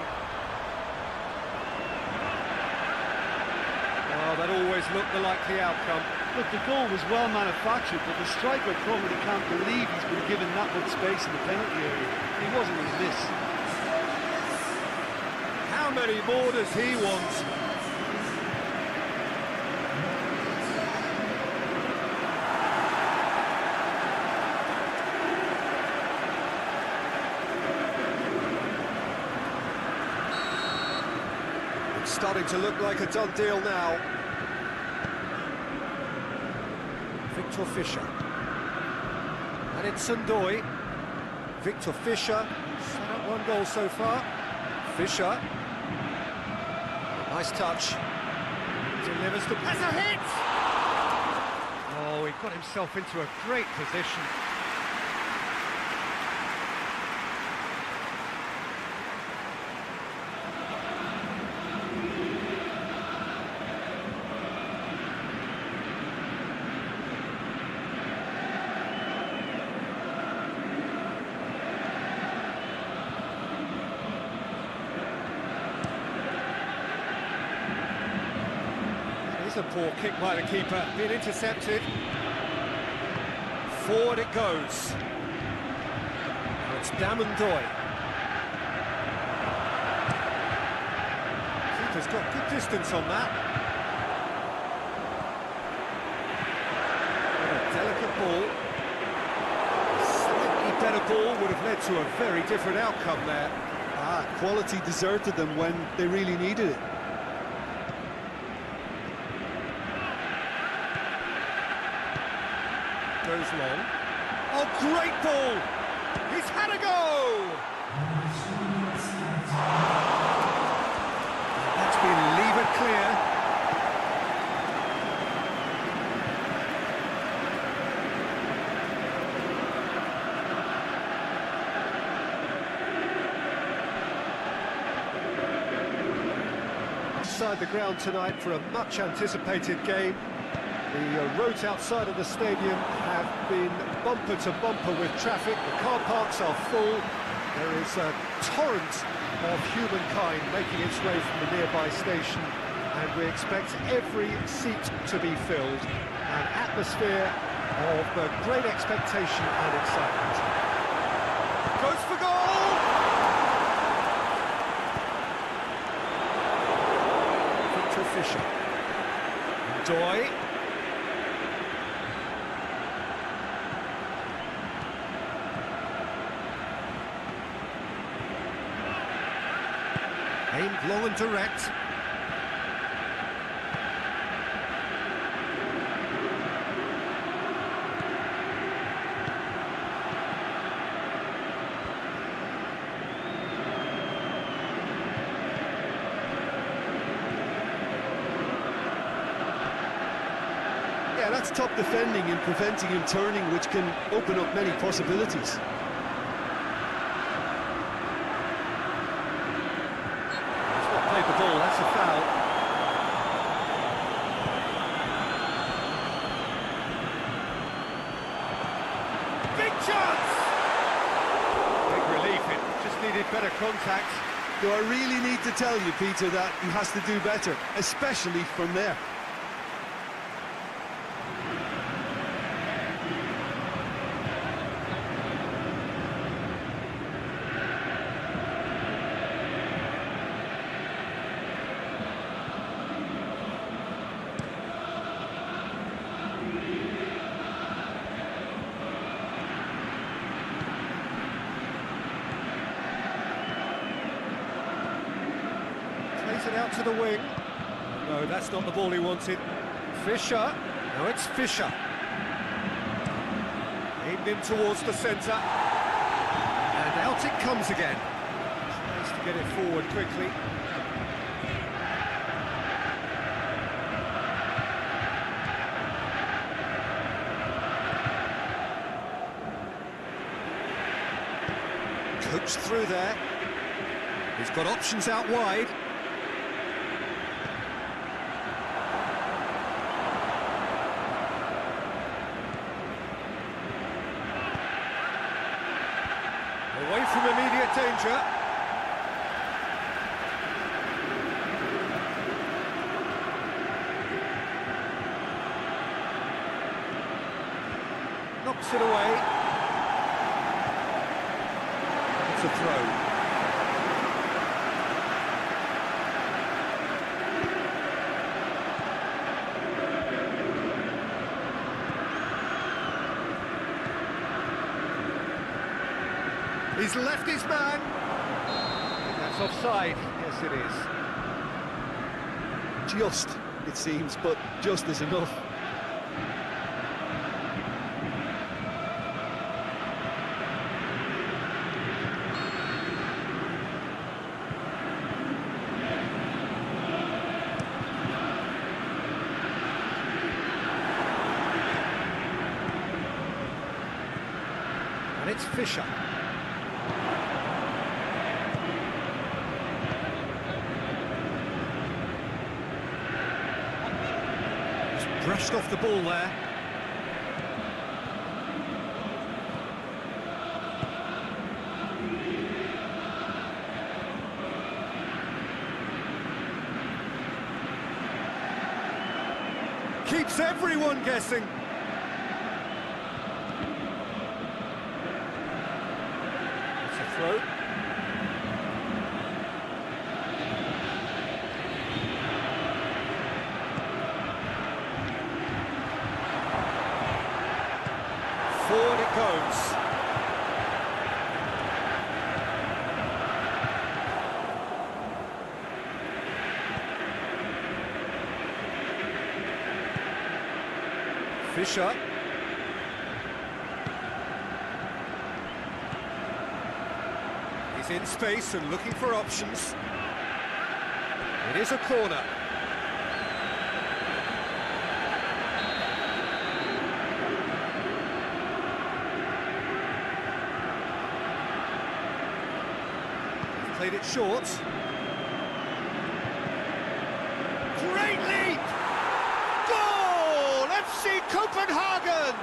Well, that always looked the likely outcome. Look, the goal was well manufactured, but the striker probably can't believe he's been given that much space in the penalty area. He wasn't going to miss. How many more does he want? It's starting to look like a done deal now. Victor Fischer. And it's Doy. Victor Fischer. Set up 1 goal so far. Fischer. Nice touch. Delivers the pass. A hit! Oh, he got himself into a great position. a poor kick by the keeper, being intercepted. Forward it goes. Now it's Damandoy. Keeper's got good distance on that. What a delicate ball. A slightly better ball would have led to a very different outcome there. Quality deserted them when they really needed it. Goes long. Oh, great ball! He's had a go! That's been levered clear. Inside the ground tonight for a much-anticipated game. The roads outside of the stadium have been bumper to bumper with traffic. The car parks are full. There is a torrent of humankind making its way from the nearby station, and we expect every seat to be filled. An atmosphere of great expectation and excitement. Goes for goal! Victor Fisher. Doy. Aimed long and direct. Yeah, that's top defending and preventing him turning, which can open up many possibilities. Played the ball, that's a foul. Big chance! Big relief, it just needed better contact. Do I really need to tell you, Peter, that he has to do better, especially from there? It out to the wing. No, that's not the ball he wanted. Fisher. No, it's Fisher. Aimed in towards the centre. And out it comes again. Tries to get it forward quickly. Coached through there. He's got options out wide. Away from immediate danger. Knocks it away. It's a throw. He's left his man. That's offside. Yes, it is. Just, it seems, but just is enough. And it's Fisher. Brushed off the ball there. one guessing. It's a throw. Forward it goes. Fisher. He's in space and looking for options. It is a corner. He's played it short. Great leap! Goal! FC Copenhagen!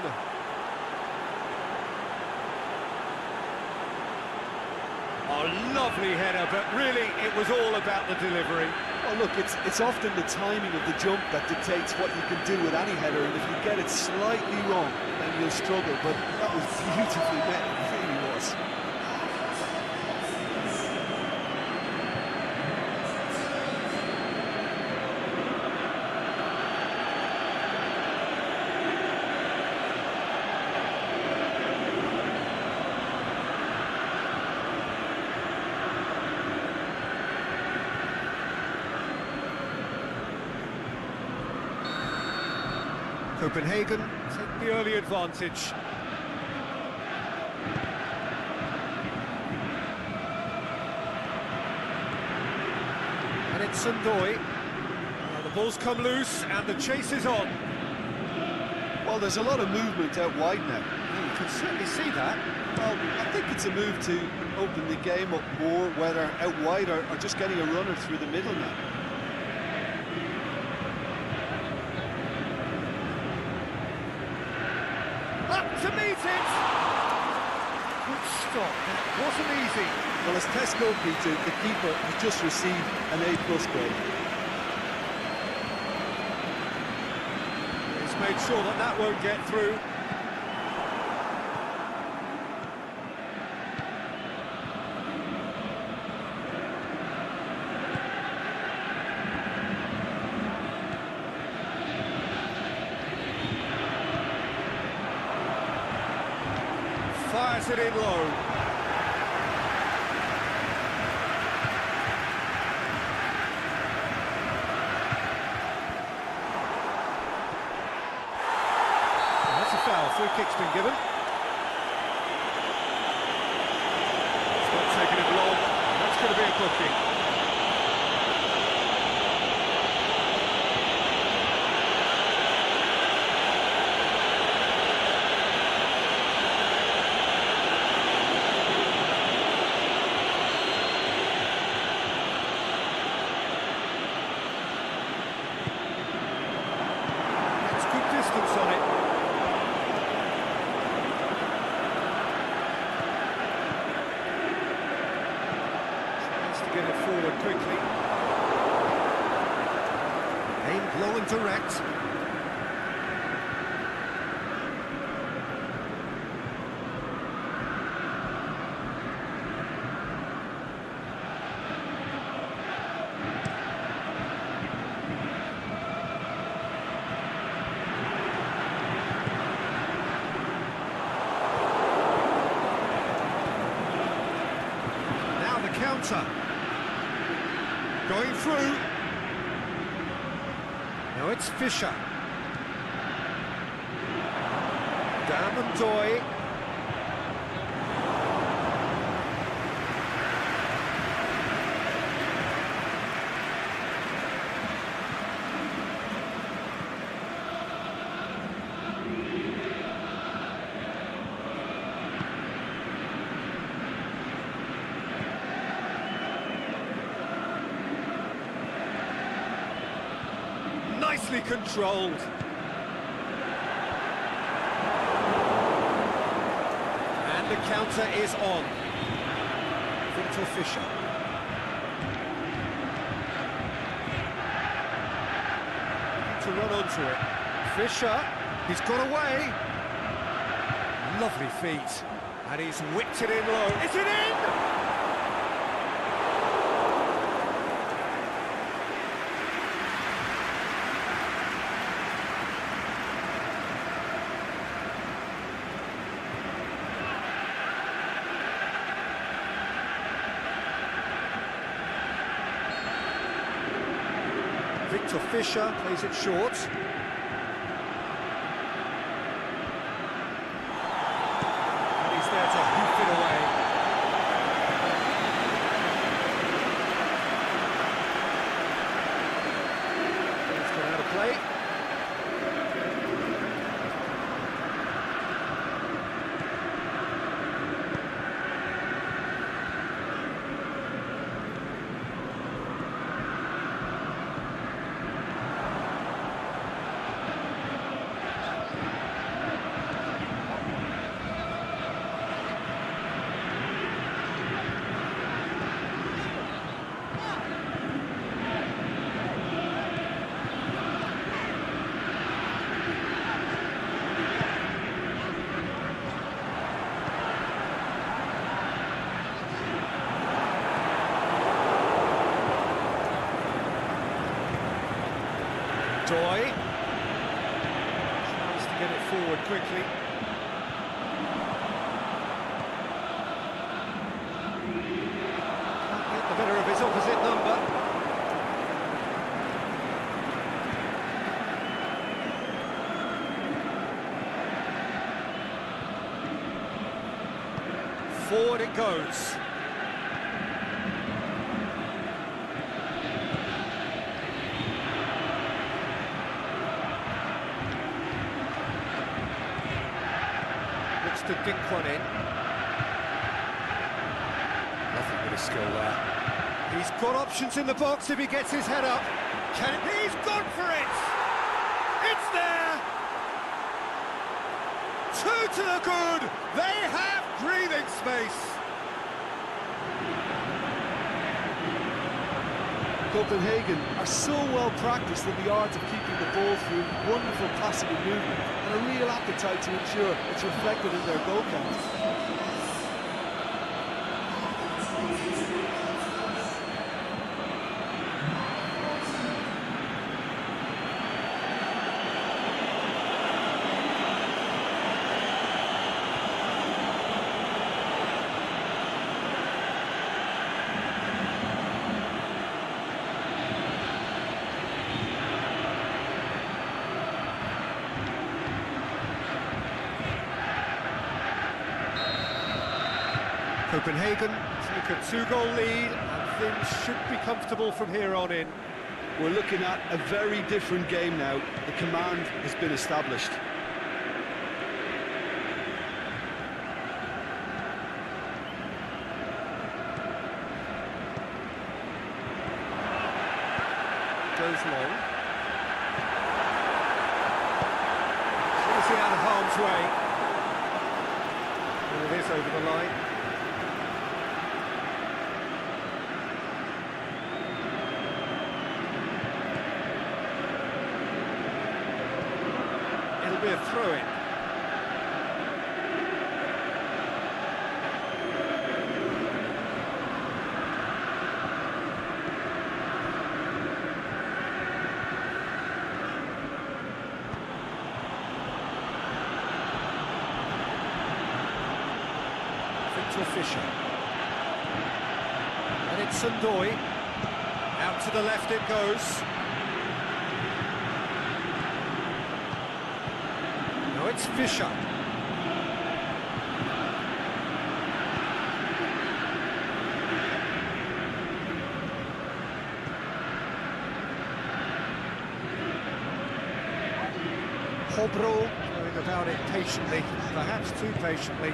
A lovely header, but really it was all about the delivery. Oh look, it's often the timing of the jump that dictates what you can do with any header, and if you get it slightly wrong, then you'll struggle, but that was beautifully met, it really was. Copenhagen take the early advantage. And it's Sundoy. The ball's come loose and the chase is on. Well, there's a lot of movement out wide now. You can certainly see that. Well, I think it's a move to open the game up more, whether out wide or just getting a runner through the middle now. To meet it! Good stop, that wasn't easy. Well, as test goalkeeper, the keeper has just received an A+ grade. He's made sure that that won't get through. Fires it in low. That's a foul. Free kick's been given. It's not taking it long. That's going to be a booking. On it. Tries to get it forward quickly. Aimed low and direct. Counter. Going through. Now it's Fisher. Doy. Nicely controlled. And the counter is on. Victor Fisher. To run onto it. Fisher, he's got away. Lovely feet. And he's whipped it in low. Is it in? Victor Fisher plays it short. And he's there to hoop it away. It's gone out of play. Doy. Tries to get it forward quickly. Can't get the better of his opposite number. Forward it goes. To dink one in. Nothing but a skill there. He's got options in the box if he gets his head up. He's gone for it! It's there! Two to the good! They have breathing space! Copenhagen are so well practiced in the art of keeping the ball through wonderful passing and movement, and a real appetite to ensure it's reflected in their goal count. Copenhagen take a 2-goal lead, and things should be comfortable from here on in. We're looking at a very different game now. The command has been established. Goes long. Close it out of harm's way. And it is over the line. It'll be a throw-in. Victor Fisher. And it's Sundoy. Out to the left it goes. No, it's Fisher. Hobro going about it patiently, perhaps too patiently.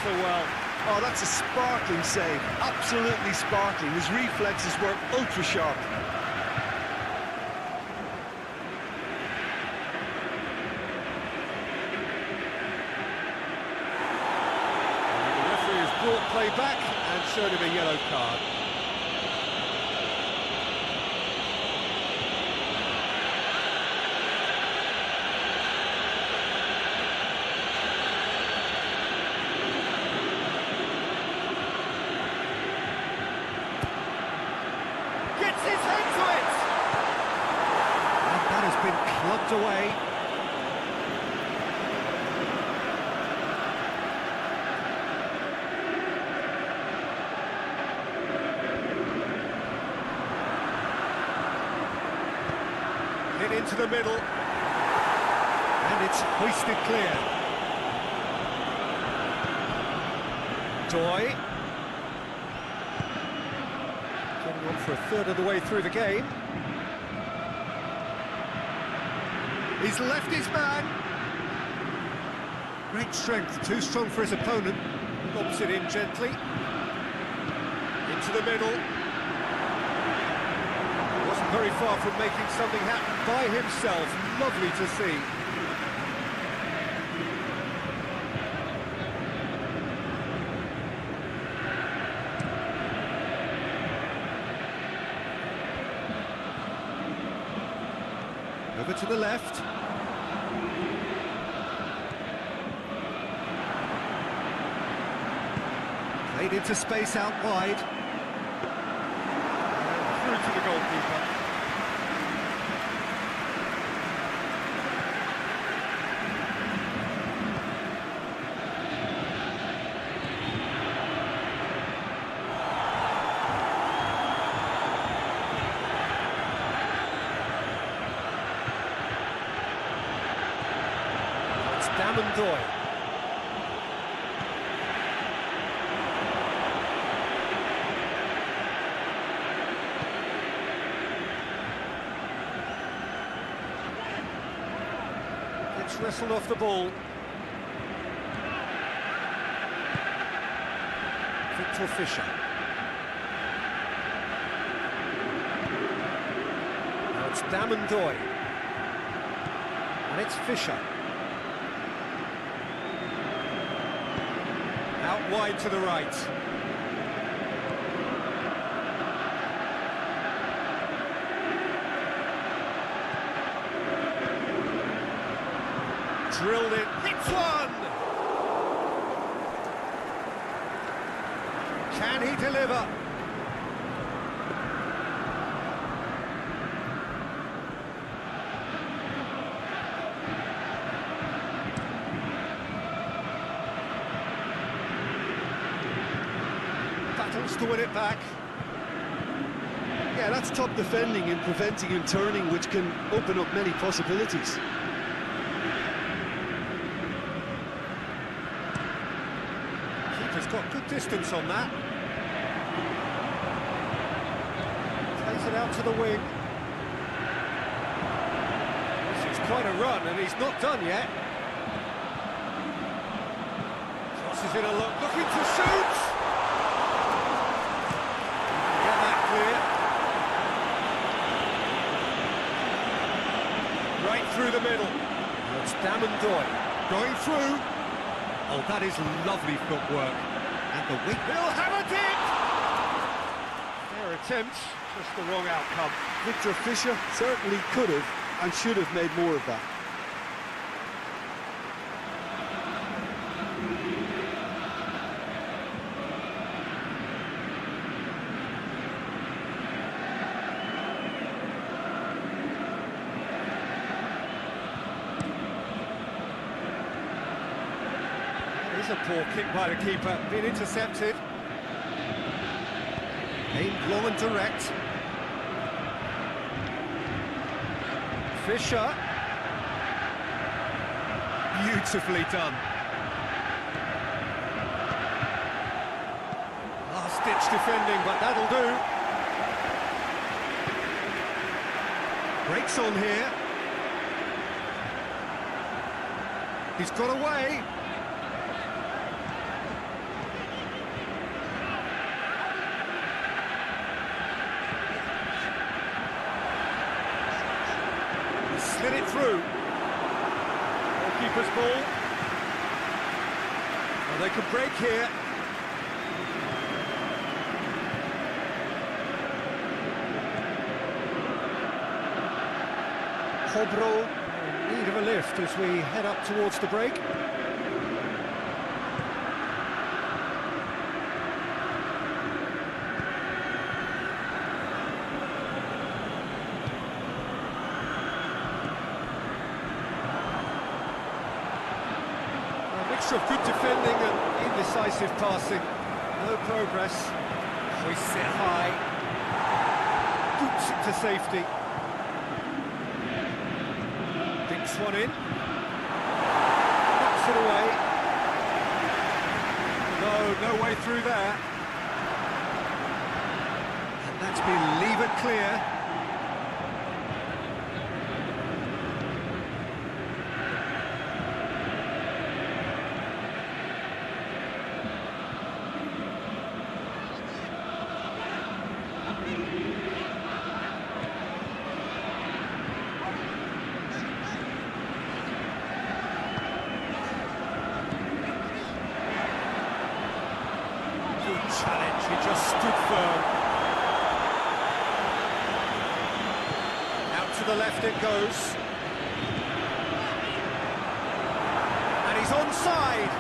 so well. Oh, that's a sparkling save. Absolutely sparkling. His reflexes were ultra sharp. The referee has brought play back and showed him a yellow card. Gets his head to it! And that has been clubbed away. Hit into the middle. And it's hoisted clear. Toy. Getting on for a third of the way through the game. He's left his man. Great strength, too strong for his opponent. Lobs it in gently. Into the middle. Wasn't very far from making something happen by himself. Lovely to see. Over to the left. Played into space out wide. And through to the goalkeeper. Dammendoy. Gets wrestled off the ball. Victor Fischer. Now it's Dammendoy. And it's Fischer. Out wide to the right. Drilled it. Hits one! Can he deliver? Battles to win it back. Yeah, that's top defending and preventing him turning, which can open up many possibilities. Keeper's got good distance on that. Plays it out to the wing. This is quite a run, and he's not done yet. Crosses in a look, looking to shoot! Get that clear. Right through the middle. Now it's Dammendoy going through. Oh, that is lovely footwork. And the wing. He'll have a dip! Fair attempt, just the wrong outcome. Victor Fischer certainly could have and should have made more of that. It's a poor kick by the keeper, being intercepted. Aimed long and direct. Fischer. Beautifully done. Last-ditch defending, but that'll do. Breaks on here. He's got away. slid it through. Goalkeeper's ball. Well, they can break here. Hobro in need of a lift as we head up towards the break. A mixture of good defending and indecisive passing. No progress. Hoists it high. Boots it to safety. Dinks one in. Knocks it away. No way through there. And that's been levered clear. Challenge, he just stood firm. Out to the left it goes. And he's onside.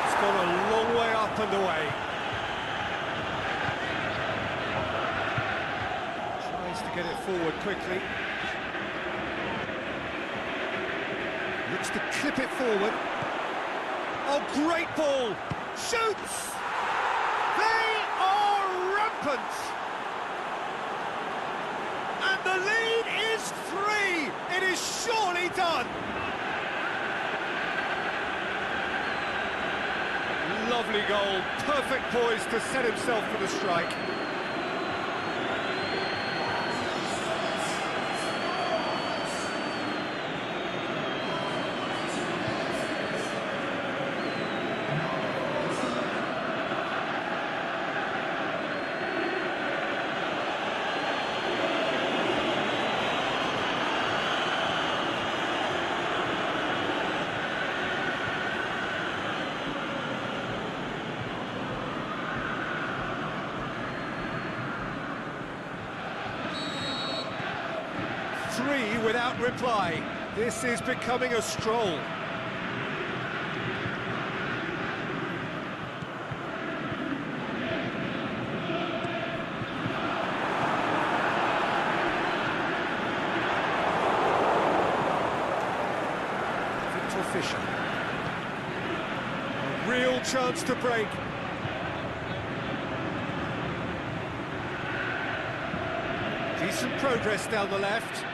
It's gone a long way up and away. Tries to get it forward quickly. Looks to clip it forward. Oh, great ball! Shoots! They are rampant! And the lead is 3! It is surely done! Lovely goal, perfect poise to set himself for the strike. Three without reply. This is becoming a stroll. Victor Fisher. A real chance to break. Decent progress down the left.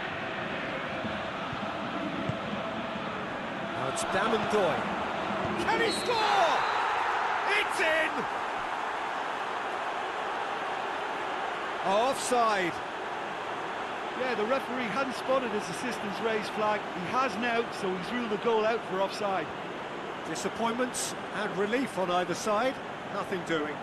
Now it's Damandoy. Can he score? It's in! Offside. Yeah, the referee hadn't spotted his assistant's raised flag. He has now, so he's ruled the goal out for offside. Disappointments and relief on either side. Nothing doing.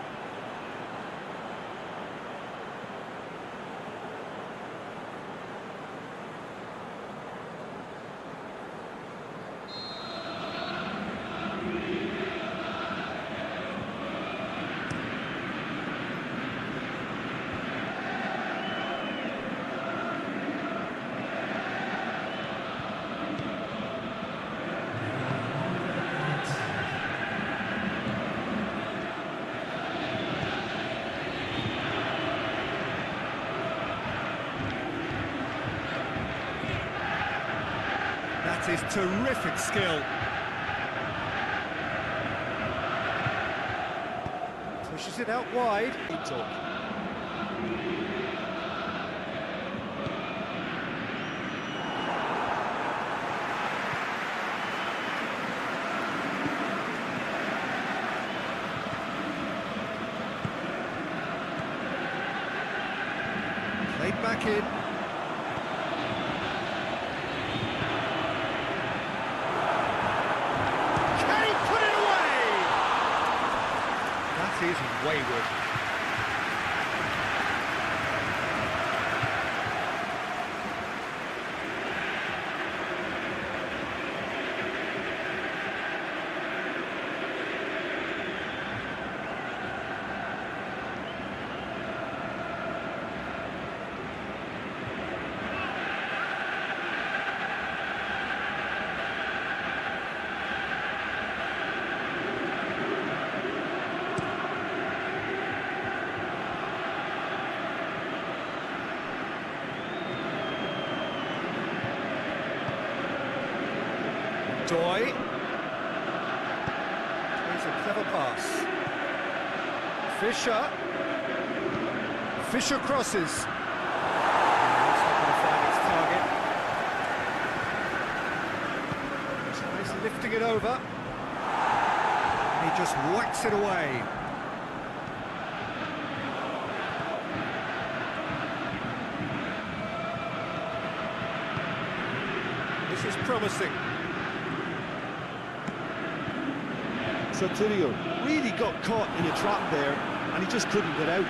That is terrific skill. Pushes it out wide. Played back in. Is wayward. Doy. Plays a clever pass. Fisher. Fisher crosses. That's not going to find its target. He's lifting it over. And he just whacks it away. This is promising. Sotilio really got caught in a trap there, and he just couldn't get out.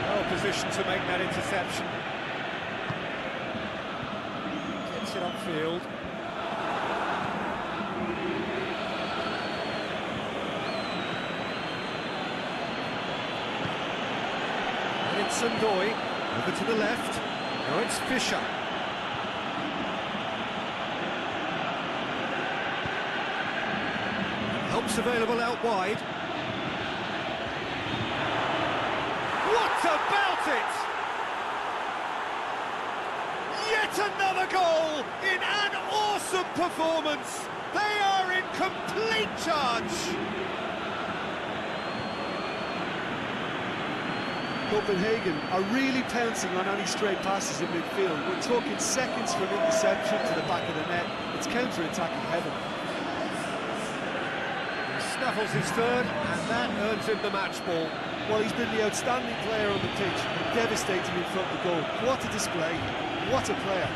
Well positioned to make that interception. Gets it upfield. Doy over to the left. Now it's Fisher. Help's available out wide. What about it? Yet another goal in an awesome performance. They are in complete charge. Copenhagen are really pouncing on any stray passes in midfield. We're talking seconds from interception to the back of the net. It's counter-attacking heaven. He snaffles his third, and that earns him the match ball. Well, he's been the outstanding player on the pitch, and devastating in front of the goal. What a display, what a player.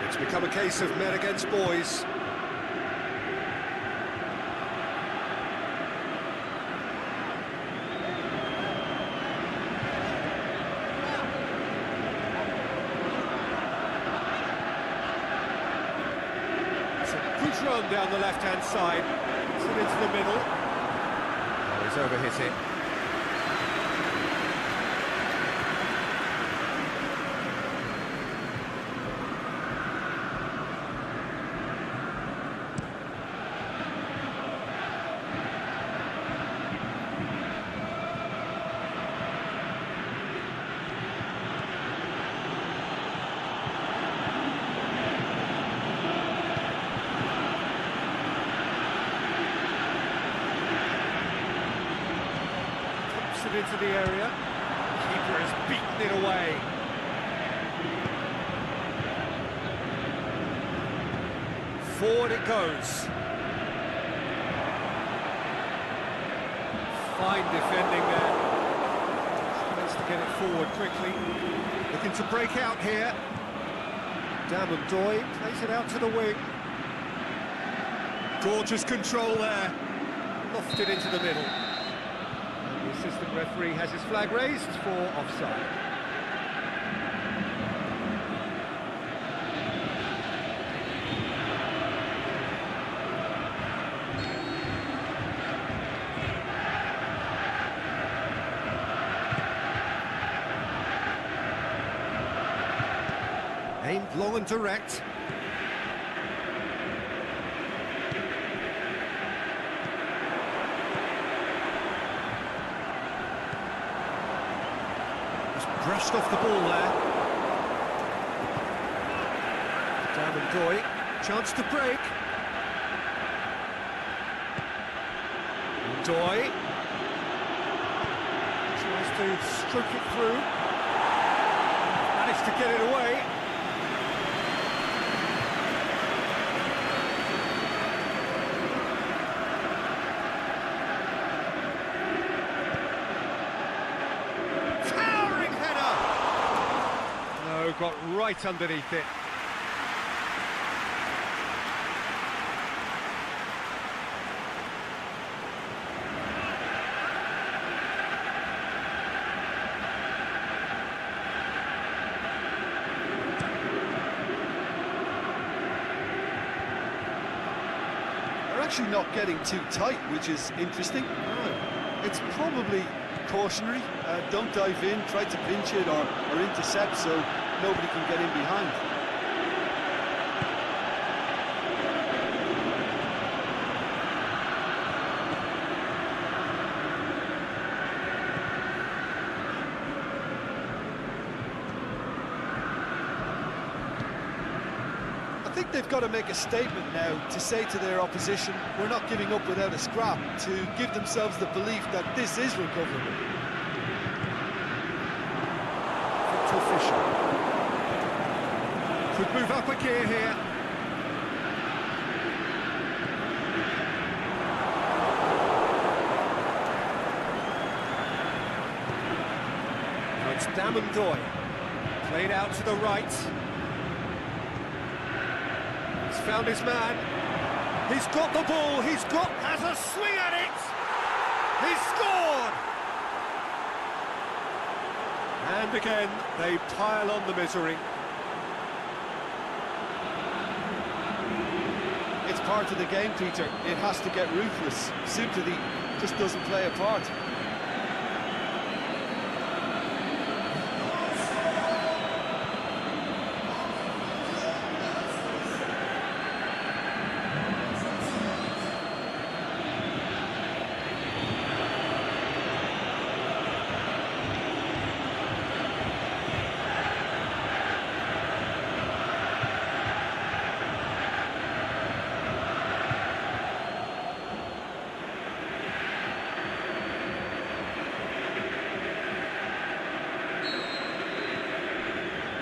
It's become a case of men against boys. It's a good run down the left-hand side. It's it into the middle. Oh, he's overhit it. Into the area. Keeper has beaten it away. Forward it goes. Fine defending there. Tries to get it forward quickly. Looking to break out here. Denna Djurgården plays it out to the wing. Gorgeous control there. Lofted into the middle. The assistant referee has his flag raised for offside. Aimed long and direct. Brushed off the ball there. Denna Djurgården, chance to break. Djurgården tries to stroke it through. Managed to get it away. Got right underneath it. actually not getting too tight, which is interesting. It's probably cautionary. Don't dive in, try to pinch it or intercept so nobody can get in behind. I think they've got to make a statement now to say to their opposition, we're not giving up without a scrap, to give themselves the belief that this is recoverable. Fisher could move up a gear here. Now it's Damon played out to the right. He's found his man. He's got the ball. Has a swing at it. He's scored. And again, they pile on the misery. It's part of the game, Peter. It has to get ruthless. Sympathy just doesn't play a part.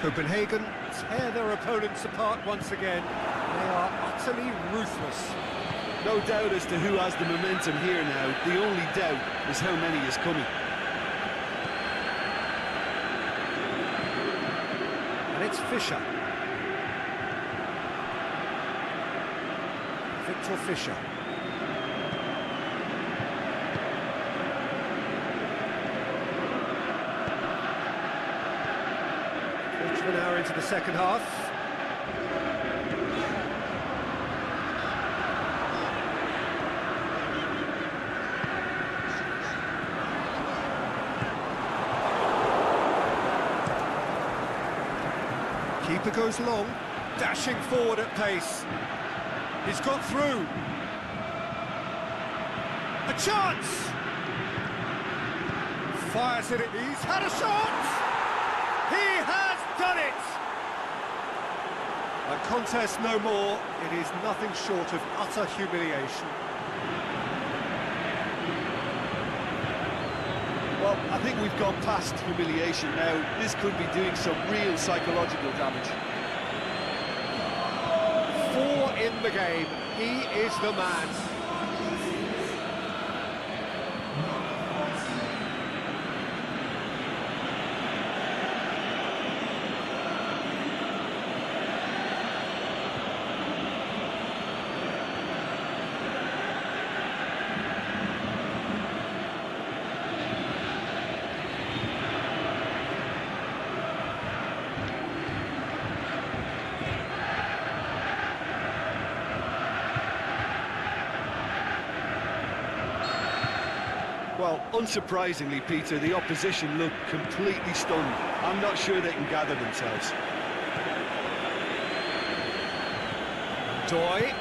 Copenhagen tear their opponents apart once again. They are utterly ruthless. No doubt as to who has the momentum here now. The only doubt is how many is coming. And it's Fisher. Victor Fisher. An hour into the second half. Keeper goes long, dashing forward at pace. He's got through. A chance! Fires it. He's had a shot! He has done it! A contest no more. It is nothing short of utter humiliation. Well, I think we've gone past humiliation now. This could be doing some real psychological damage. 4 in the game. He is the man. Well, unsurprisingly, Peter, the opposition look completely stunned. I'm not sure they can gather themselves. Doy.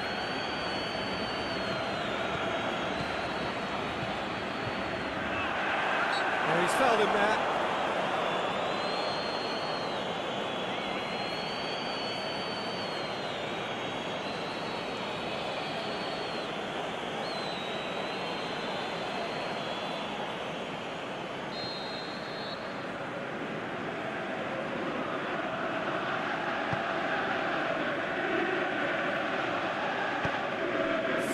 Oh, he's fouled him there.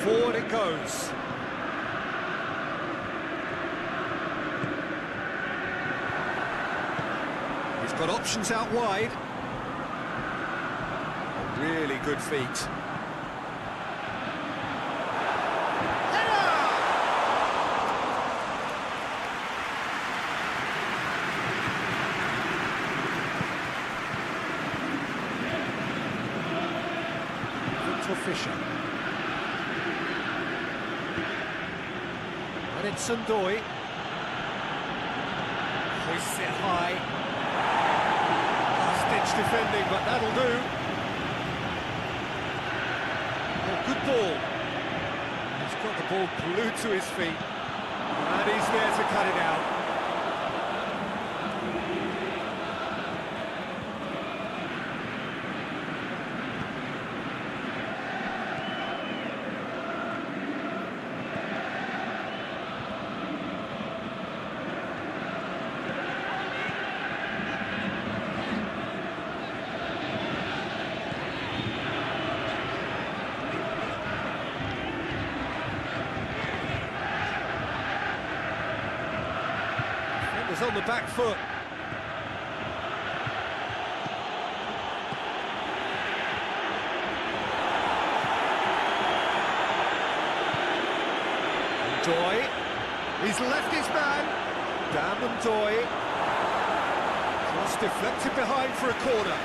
Forward it goes. He's got options out wide. Really good feet. Victor Fisher. And it's Sundoy. Hoists it high. Last-ditch defending, but that'll do. Oh, good ball. He's got the ball glued to his feet. And he's there to cut it out. On the back foot. Doy, he's left his man. Damn Doy. Cross deflected behind for a corner.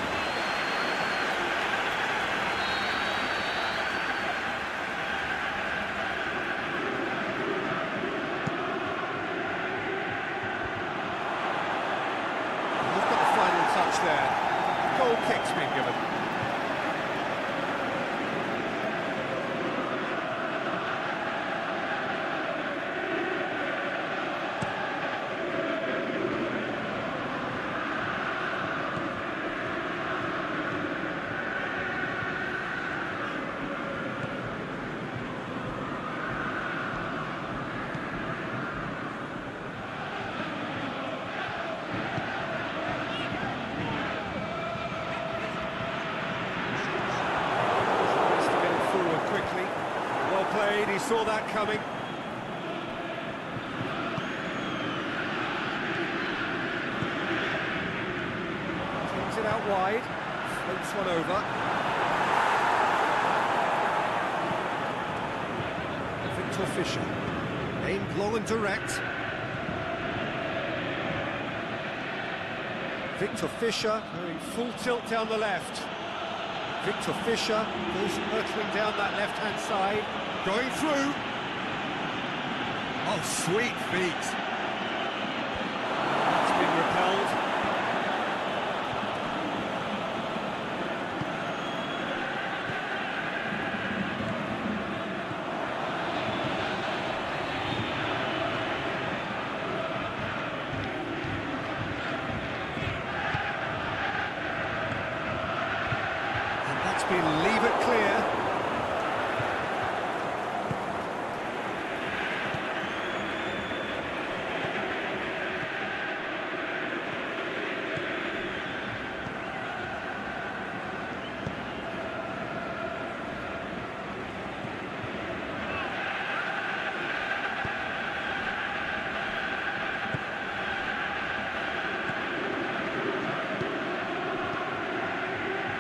There. Goal kick's been given. He saw that coming. Takes it out wide, floats one over. Victor Fisher, aimed long and direct. Victor Fisher going full tilt down the left. Victor Fisher goes hurtling down that left-hand side. Going through. Oh, sweet feet. That's been repelled. And that's been leave it clear.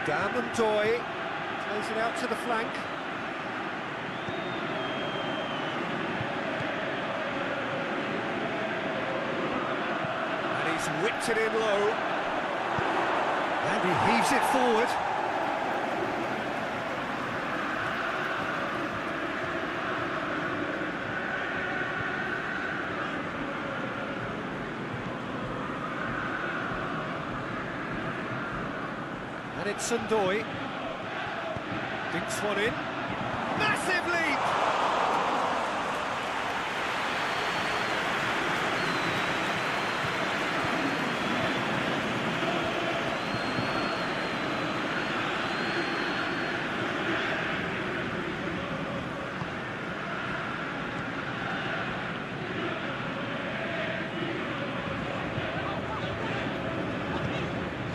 Damn Doy plays it out to the flank. And he's whipped it in low. And he heaves it forward. And it's Sundoy. Dinks one in. Massive leap!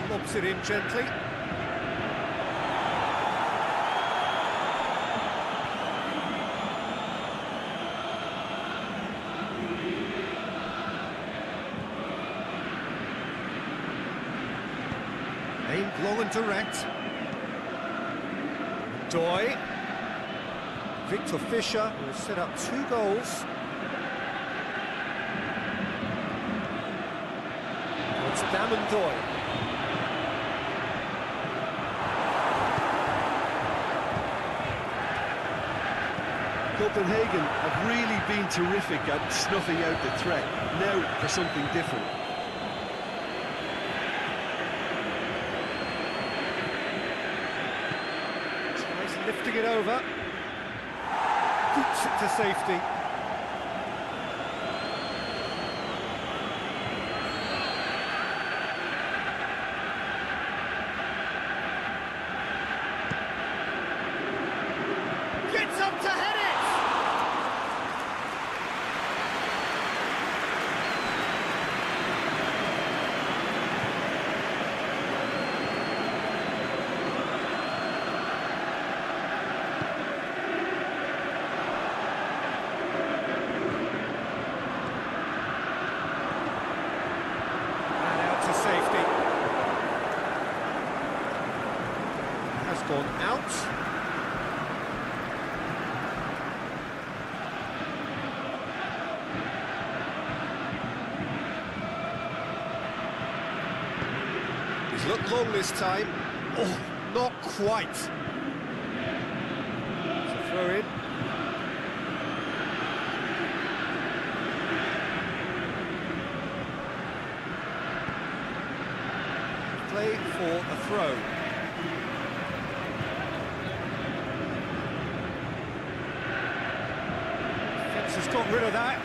Lobs it in gently. Aimed long and direct. Doy. Victor Fisher, who has set up 2 goals. It's Damon Doy. Copenhagen have really been terrific at snuffing out the threat. Now for something different. Tries lifting it over. Boots it to safety. Gets up to head it! And out to safety. Has gone out. He's looked long this time. Oh, not quite. It's a throw in. Play for a throw. Fence has got rid of that.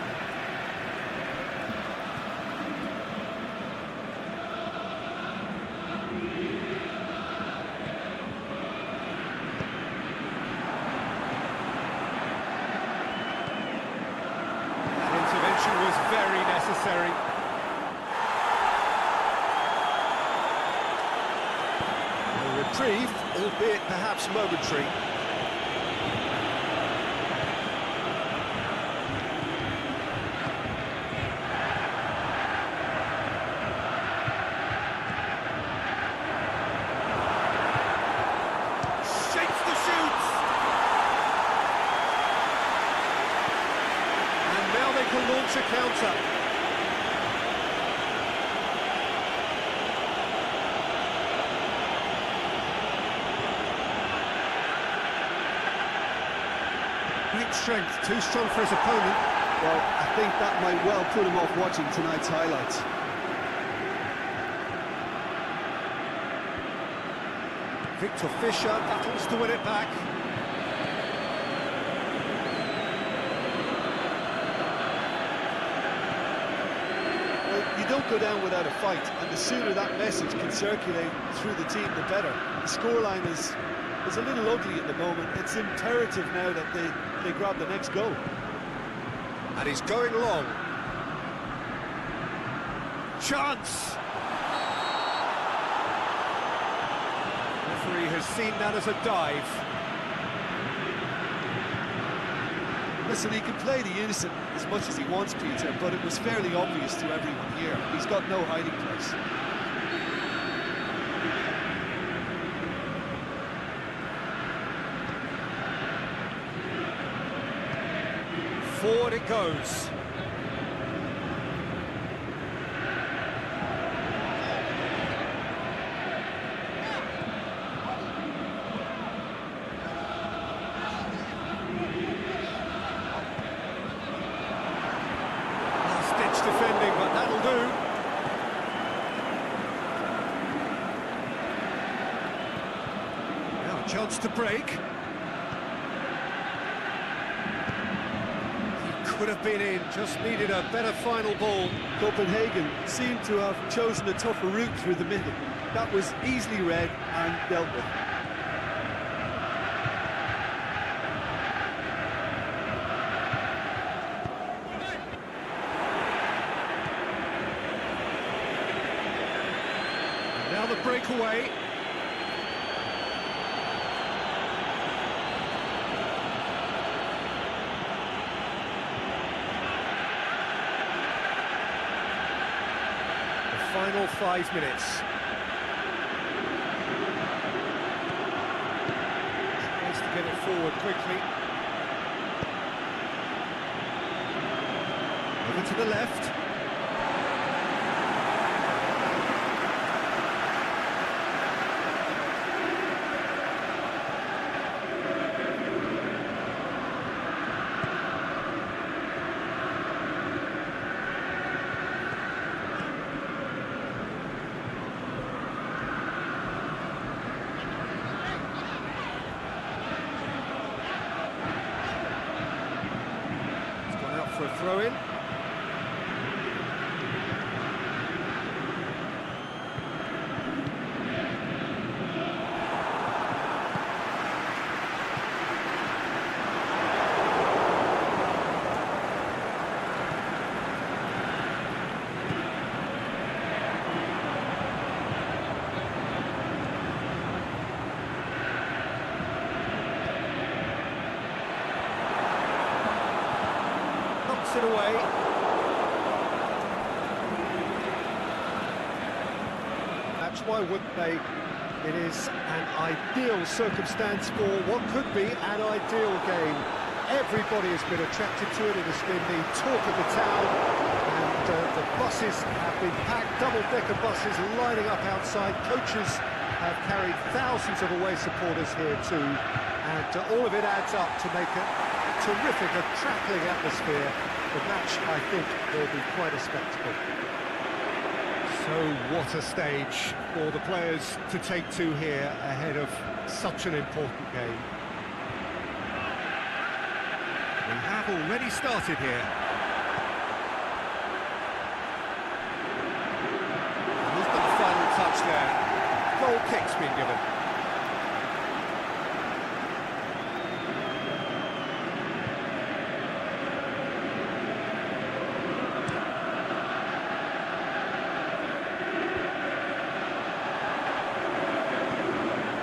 Was very necessary. A reprieve, albeit perhaps momentary. Shapes the shoots. Now they can launch a counter. Great strength, too strong for his opponent. Well, I think that might well put him off watching tonight's highlights. Victor Fischer battles to win it back. You don't go down without a fight, and the sooner that message can circulate through the team, the better. The scoreline is a little ugly at the moment. It's imperative now that they grab the next goal. And he's going long. Chance! Referee has seen that as a dive. Listen, he can play the innocent as much as he wants, Peter, but it was fairly obvious to everyone here. He's got no hiding place. Forward it goes. Defending, but that'll do. Now a chance to break. He could have been in, just needed a better final ball. Copenhagen seemed to have chosen a tougher route through the middle. That was easily read and dealt with. Now the breakaway. The final 5 minutes. Tries to get it forward quickly. Over to the left. throw in. It away. That's why wouldn't they? It is an ideal circumstance for what could be an ideal game. Everybody has been attracted to it. It has been the talk of the town, and the buses have been packed, double-decker buses lining up outside. Coaches have carried thousands of away supporters here too, and all of it adds up to make a terrific, a crackling atmosphere. The match, I think, will be quite a spectacle. So what a stage for the players to take to here ahead of such an important game. We have already started here. Who's got the final touch there? Goal kick's been given.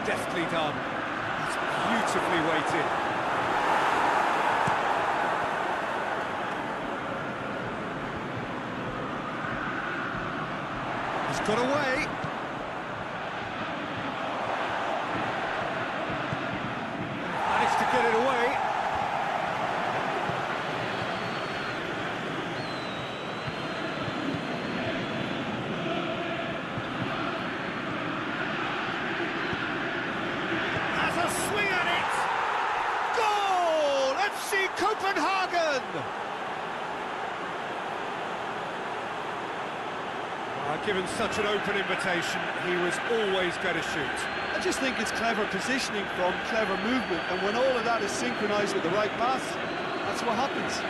Deftly done. It's beautifully weighted. He's got away. Managed to get it away. Copenhagen! Given such an open invitation, he was always going to shoot. I just think it's clever positioning from clever movement, and when all of that is synchronised with the right pass, that's what happens.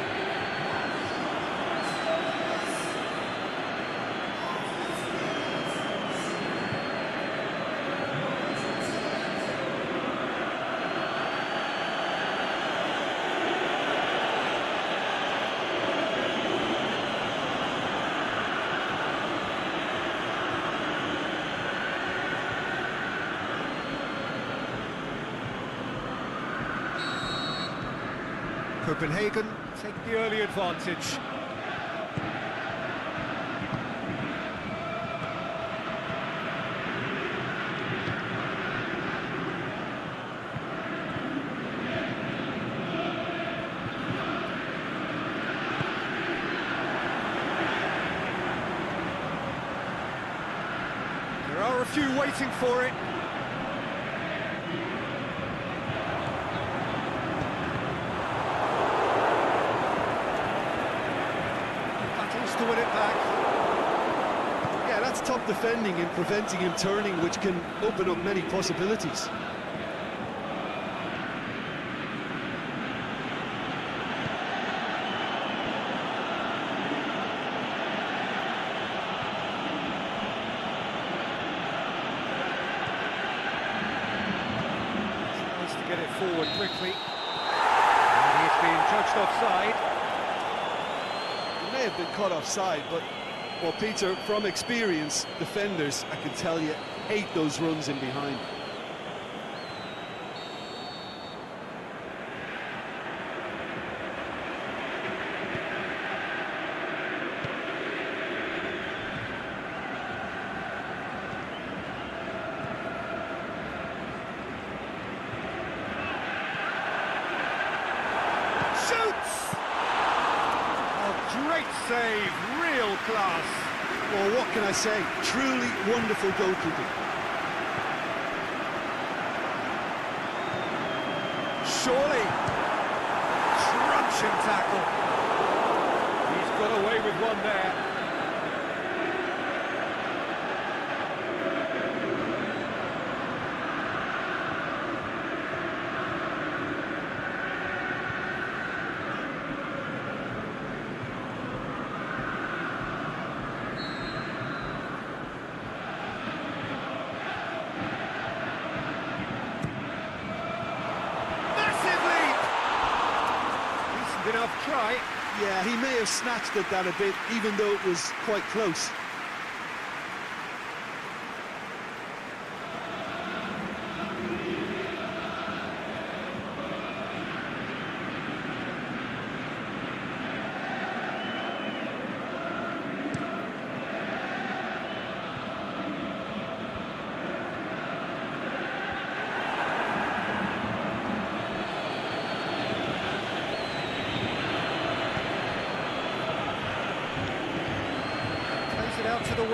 Copenhagen take the early advantage. There are a few waiting for it. To win it back. Yeah, that's top defending and preventing him turning, which can open up many possibilities. Nice to get it forward quickly. And he's being judged offside. May have been caught offside, but well, Peter, from experience, defenders, I can tell you, hate those runs in behind. Great save, real class. Well, what can I say? Truly wonderful goalkeeping. Surely. Crunching tackle. He's got away with one there. Good enough try. Yeah, he may have snatched at that a bit, even though it was quite close. It out to the wing.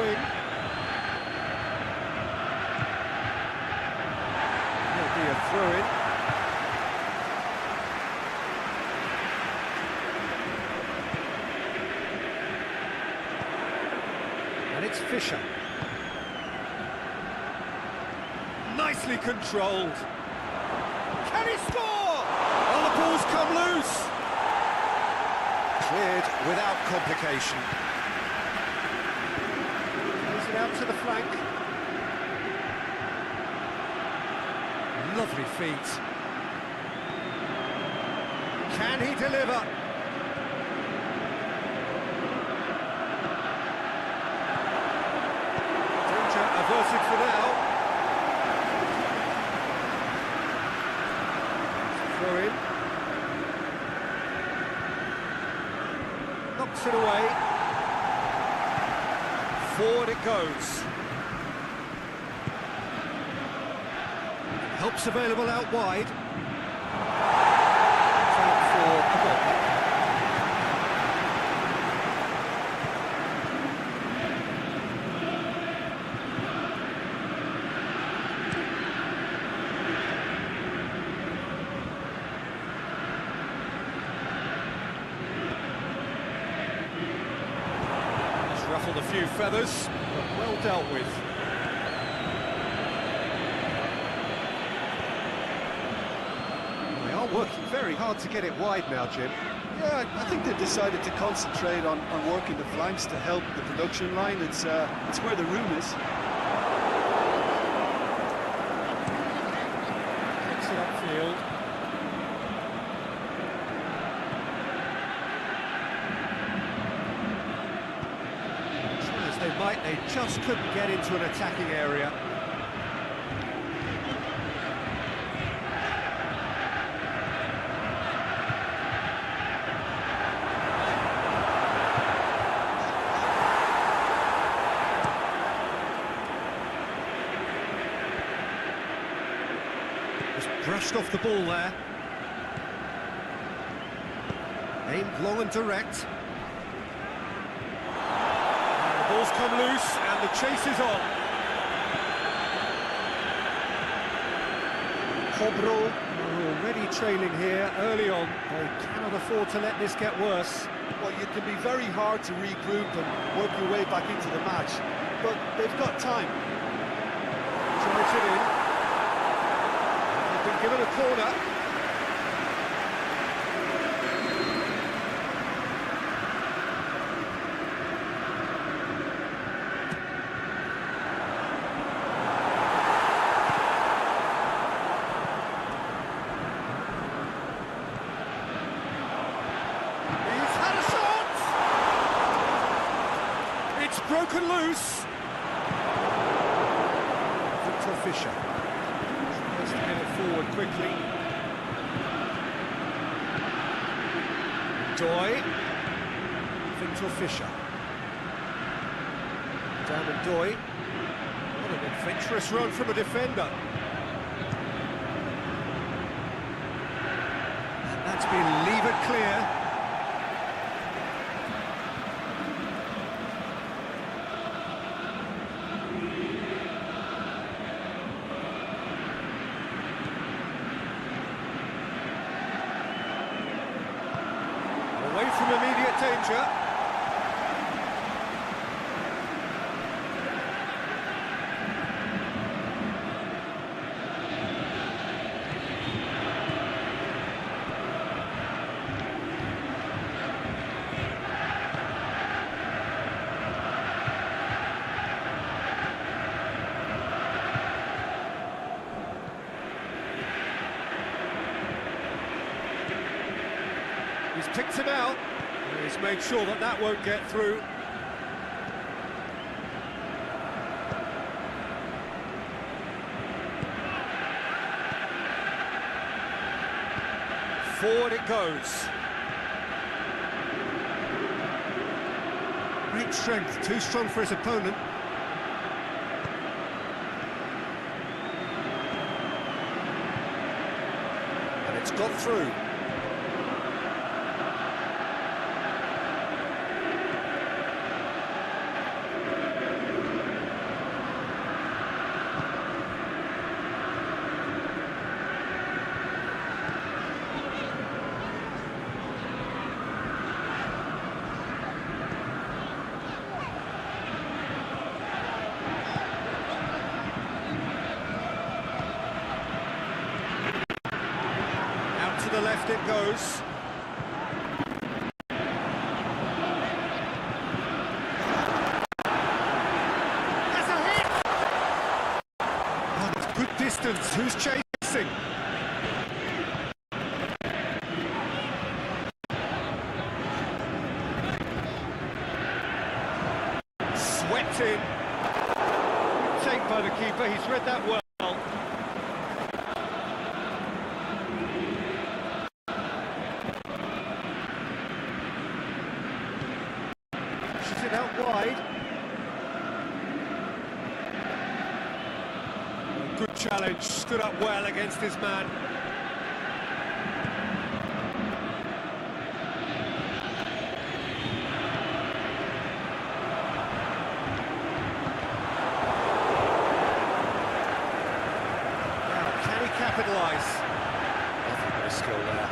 There'll be a throw-in. And it's Fisher. Nicely controlled. Can he score? Oh, the ball's come loose. Cleared without complication. Out to the flank. Lovely feet. Can he deliver? Danger averted for now. Throw in. Knocks it away. Forward it goes. Help's available out wide. Out for a goal. Ruffled a few feathers, but well dealt with. They are working very hard to get it wide now, Jim. Yeah, I think they've decided to concentrate on working the flanks to help the production line. It's where the room is. Gets it upfield. They just couldn't get into an attacking area. Just brushed off the ball there. Aimed long and direct. Ball's come loose and the chase is on. Hobro are already trailing here early on. They cannot afford to let this get worse. Well, you can be very hard to regroup and work your way back into the match, but they've got time. Tries it in. They've been given a corner. Broken loose. Victor Fisher tries to get it forward quickly. Doy. Victor Fisher. Down and Doy. What an adventurous run from a defender. And that's been levered clear. Away from immediate danger. He's picked him out. He's made sure that that won't get through. Forward it goes. Great strength, too strong for his opponent. And it's got through. To the left it goes. That's a hit! Oh, it's good distance. Who's chasing? Swept in. Take by the keeper. He's read that well. It out wide. Good challenge, stood up well against his man. Now, can he capitalise? Nothing but a skill there.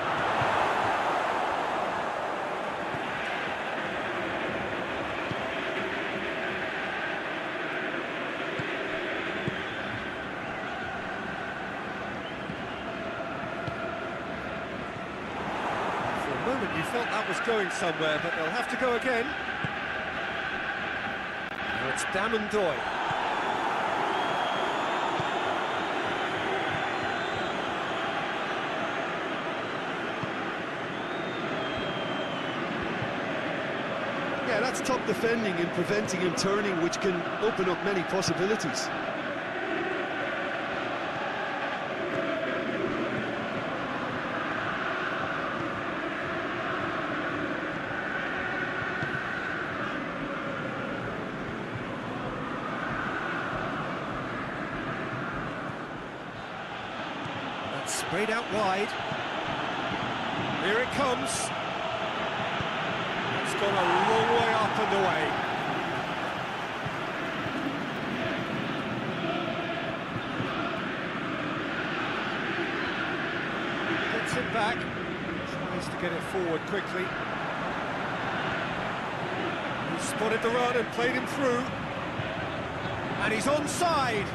You felt that was going somewhere, but they'll have to go again. Now it's Damandoy. Yeah, that's top defending and preventing him turning, which can open up many possibilities. Sprayed out wide. Here it comes. It's gone a long way up and away. Gets it back. Tries to get it forward quickly. He spotted the run and played him through. And he's onside.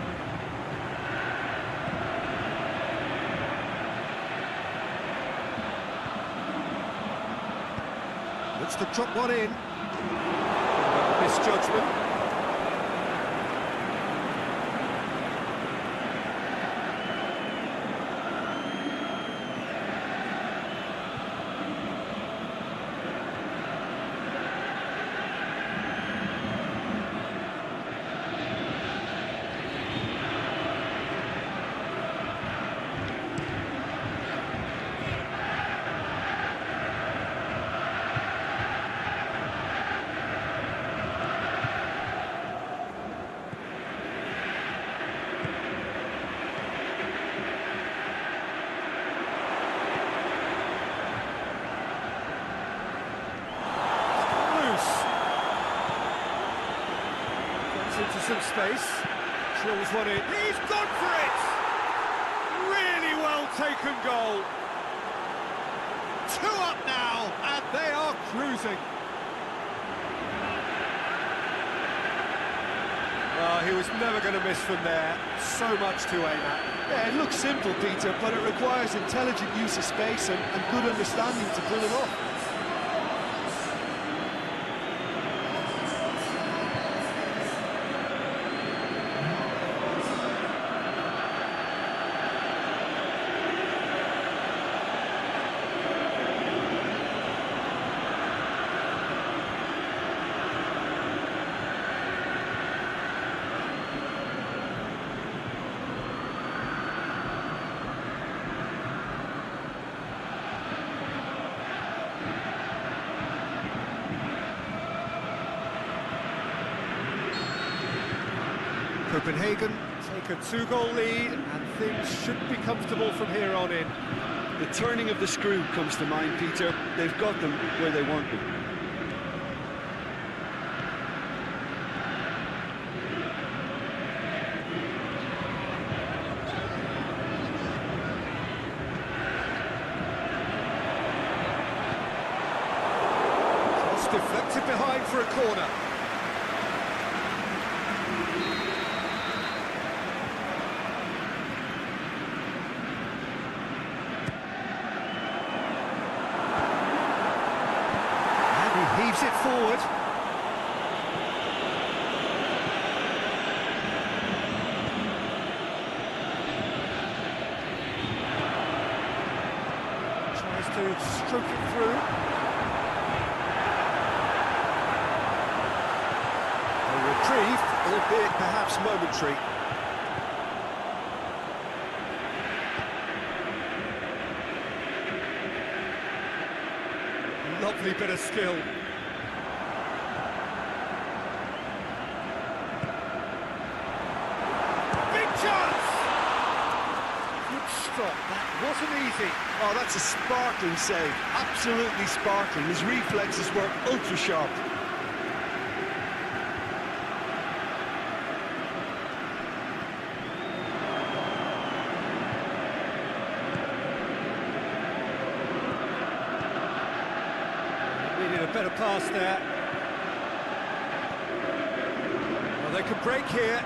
Looks to drop one in. Misjudgment. Into some space, drills one in. He's gone for it! Really well taken goal. 2 up now, and they are cruising. Well, he was never going to miss from there. So much to aim at. Yeah, it looks simple, Peter, but it requires intelligent use of space and good understanding to pull it off. Copenhagen take a 2-goal lead, and things should be comfortable from here on in. The turning of the screw comes to mind, Peter. They've got them where they want them. Cross deflected behind for a corner. Heaves it forward. Tries to stroke it through. A reprieve, albeit perhaps momentary. Lovely bit of skill. That wasn't easy. Oh, that's a sparkling save. Absolutely sparkling. His reflexes were ultra sharp. Needed a better pass there. Well, they could break here.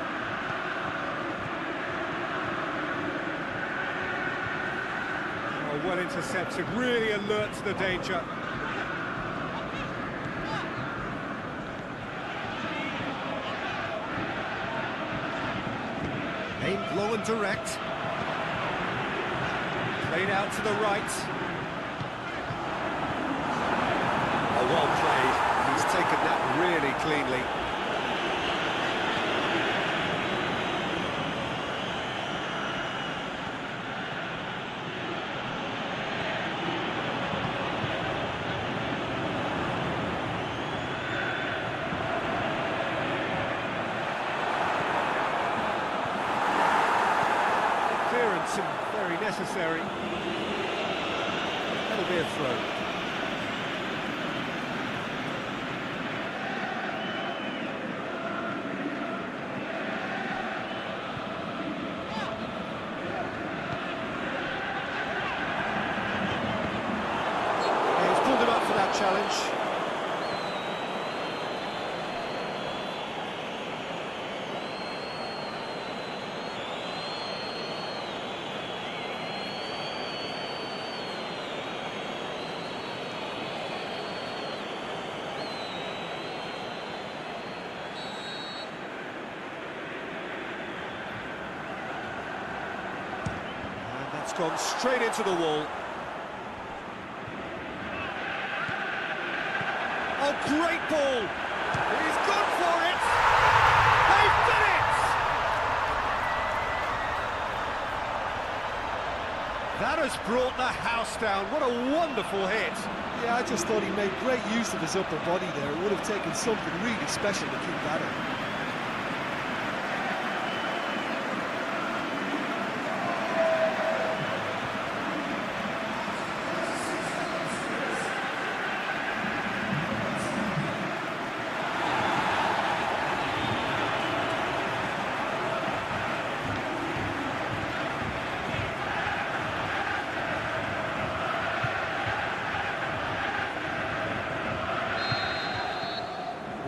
Well intercepted, really alert to the danger. Aimed low and direct. Played out to the right. Oh, well played. He's taken that really cleanly. And very necessary. That'll be a throw. Yeah, he's pulled him up for that challenge. It's gone straight into the wall. Oh, great ball! He's gone for it! They've done it! That has brought the house down. What a wonderful hit. Yeah, I just thought he made great use of his upper body there. It would have taken something really special to keep that in.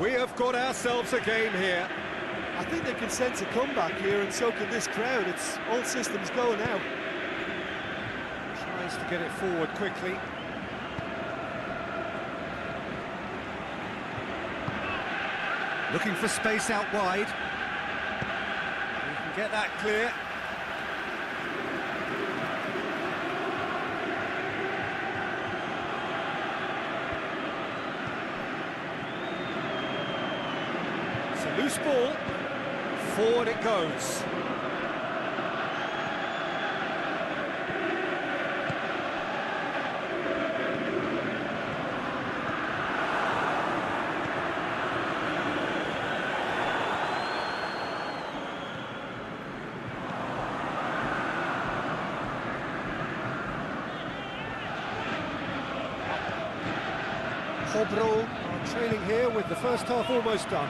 We have got ourselves a game here. I think they can sense a comeback here, and so can this crowd. It's all systems go now. Tries to get it forward quickly. Looking for space out wide. You can get that clear. Loose ball, forward it goes. Hobro are trailing here with the first half almost done.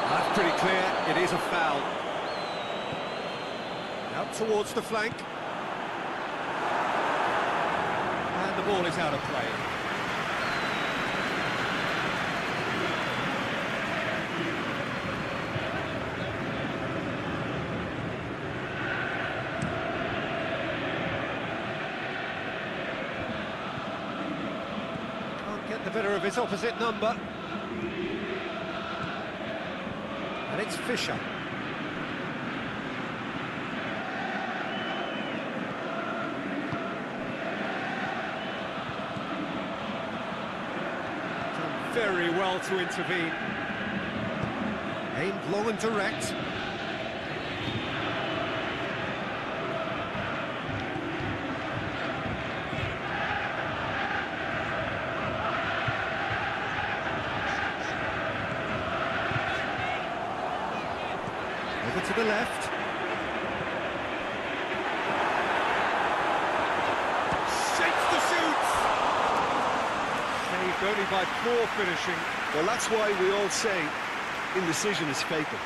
That's pretty clear, it is a foul. Out towards the flank. And the ball is out of play. Can't get the better of his opposite number. And it's Fisher. Done very well to intervene. Aimed long and direct. Over to the left. Shapes the shoots. Saved only by poor finishing. Well, that's why we all say indecision is fatal.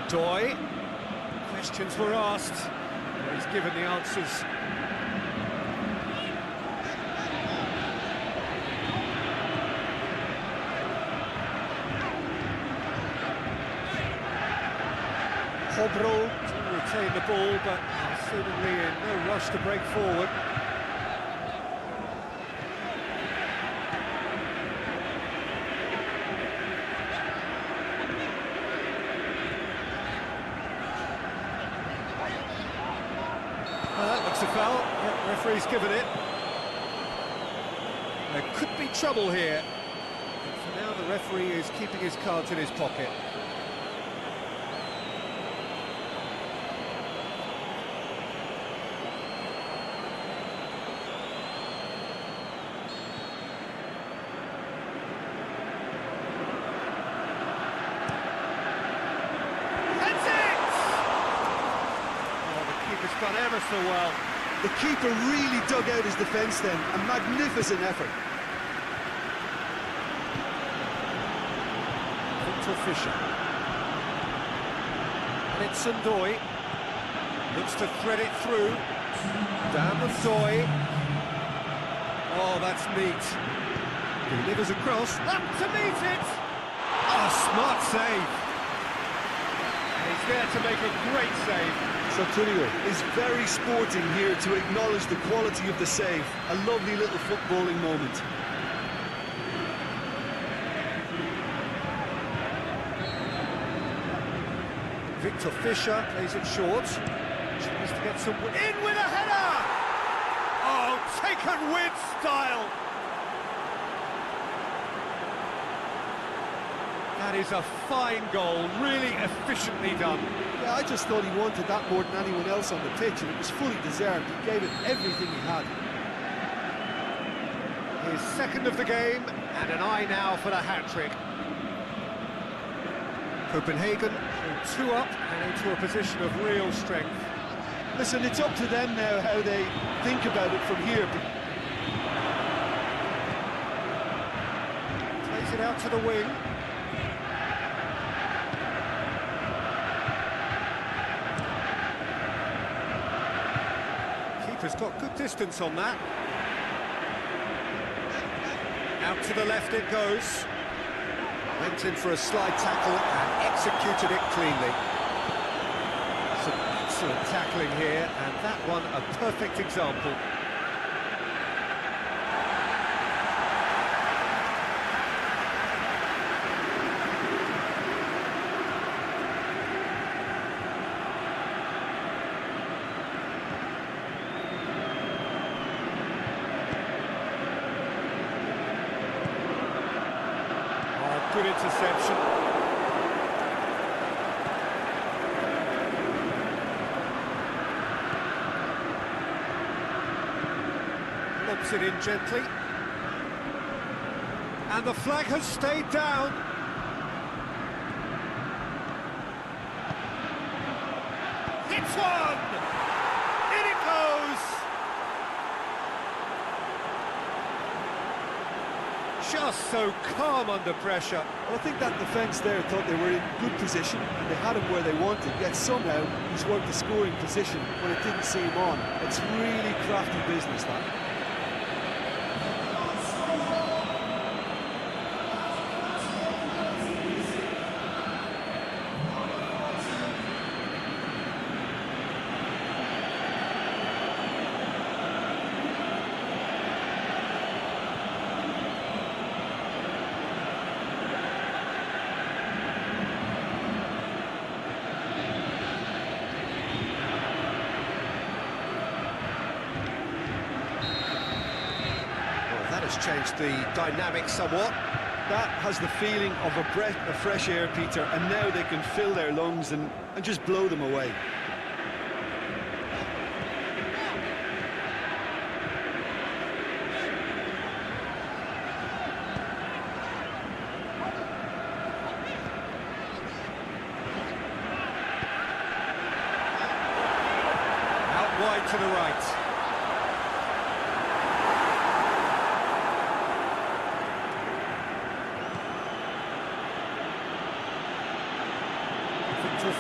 Doy. Questions were asked. He's given the answers. Hobro to retain the ball, but seemingly in no rush to break forward. That looks a foul. Yeah, referee's given it. There could be trouble here. But for now, the referee is keeping his cards in his pocket. Done ever so well. The keeper really dug out his defence then. A magnificent effort. Victor Fisher. And it's Doy. Looks to thread it through. Down with Doy. Oh, that's neat. Delivers across. Up to meet it. Oh, smart save. And he's there to make a great save. Turio is very sporting here to acknowledge the quality of the save. A lovely little footballing moment. Victor Fisher plays it short. Tries to get some... In with a header! Oh, taken with style! That is a fine goal, really efficiently done. Yeah, I just thought he wanted that more than anyone else on the pitch, and it was fully deserved. He gave it everything he had. His second of the game, and an eye now for the hat-trick. Copenhagen two up and into a position of real strength. Listen, it's up to them now how they think about it from here. Plays it out to the wing. Keeper's got good distance on that. Out to the left it goes. Went in for a slide tackle and executed it cleanly. Some excellent tackling here, and that one a perfect example. good interception. Lobs it in gently. And the flag has stayed down. Hits one! In it goes! Just so calm under pressure. Well, I think that defence there thought they were in good position and they had him where they wanted, yet somehow he's worked the scoring position when it didn't see him on. It's really crafty business, that. Has changed the dynamic somewhat. That has the feeling of a breath of fresh air, Peter, and now they can fill their lungs and just blow them away. Out wide to the right.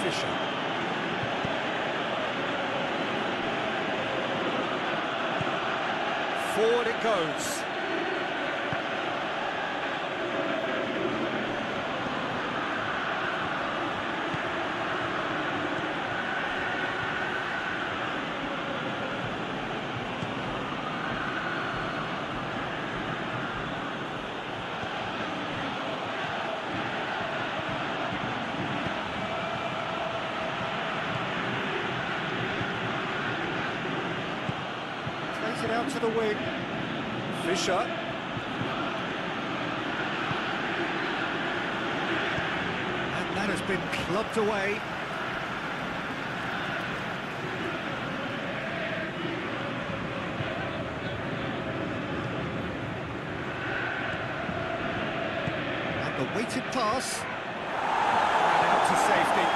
Fisher. Forward it goes. It out to the wing. Fisher. And that has been clubbed away. And the weighted pass. And out to safety.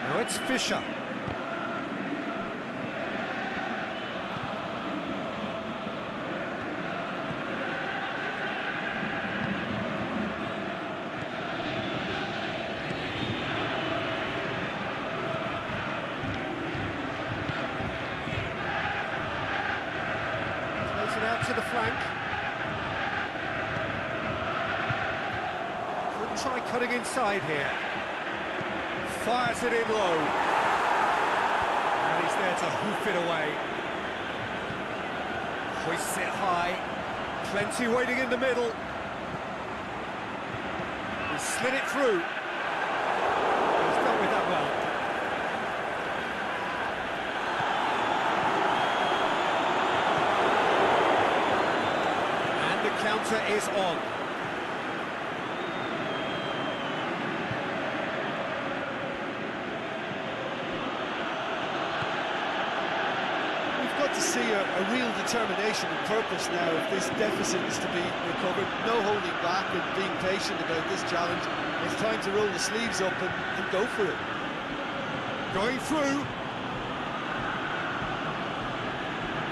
Now it's Fisher. Plays it out to the flank. Could try cutting inside here. Fires it in low. And he's there to hoof it away. Hoists it high. Plenty waiting in the middle. He slid it through. He's done with that well. And the counter is on. To see a real determination and purpose now if this deficit is to be recovered. No holding back and being patient about this challenge. It's time to roll the sleeves up and go for it. Going through.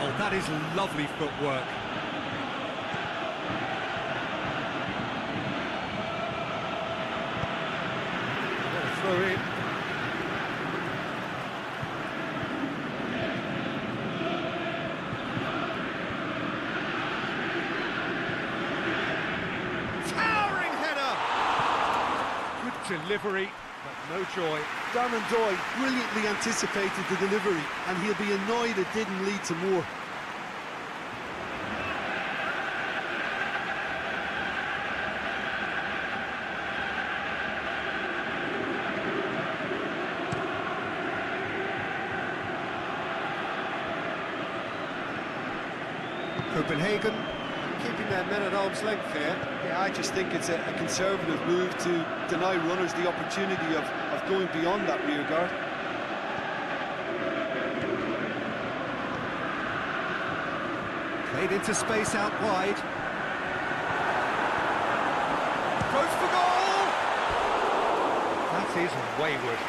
Oh, that is lovely footwork. What a throw in. Delivery, but no joy. Darren Doy brilliantly anticipated the delivery, and he'll be annoyed it didn't lead to more. Copenhagen keeping their men at arm's length here. Yeah, I just think it's a conservative move to deny runners the opportunity of going beyond that rear guard. Played into space out wide. Goes for goal! That is wayward.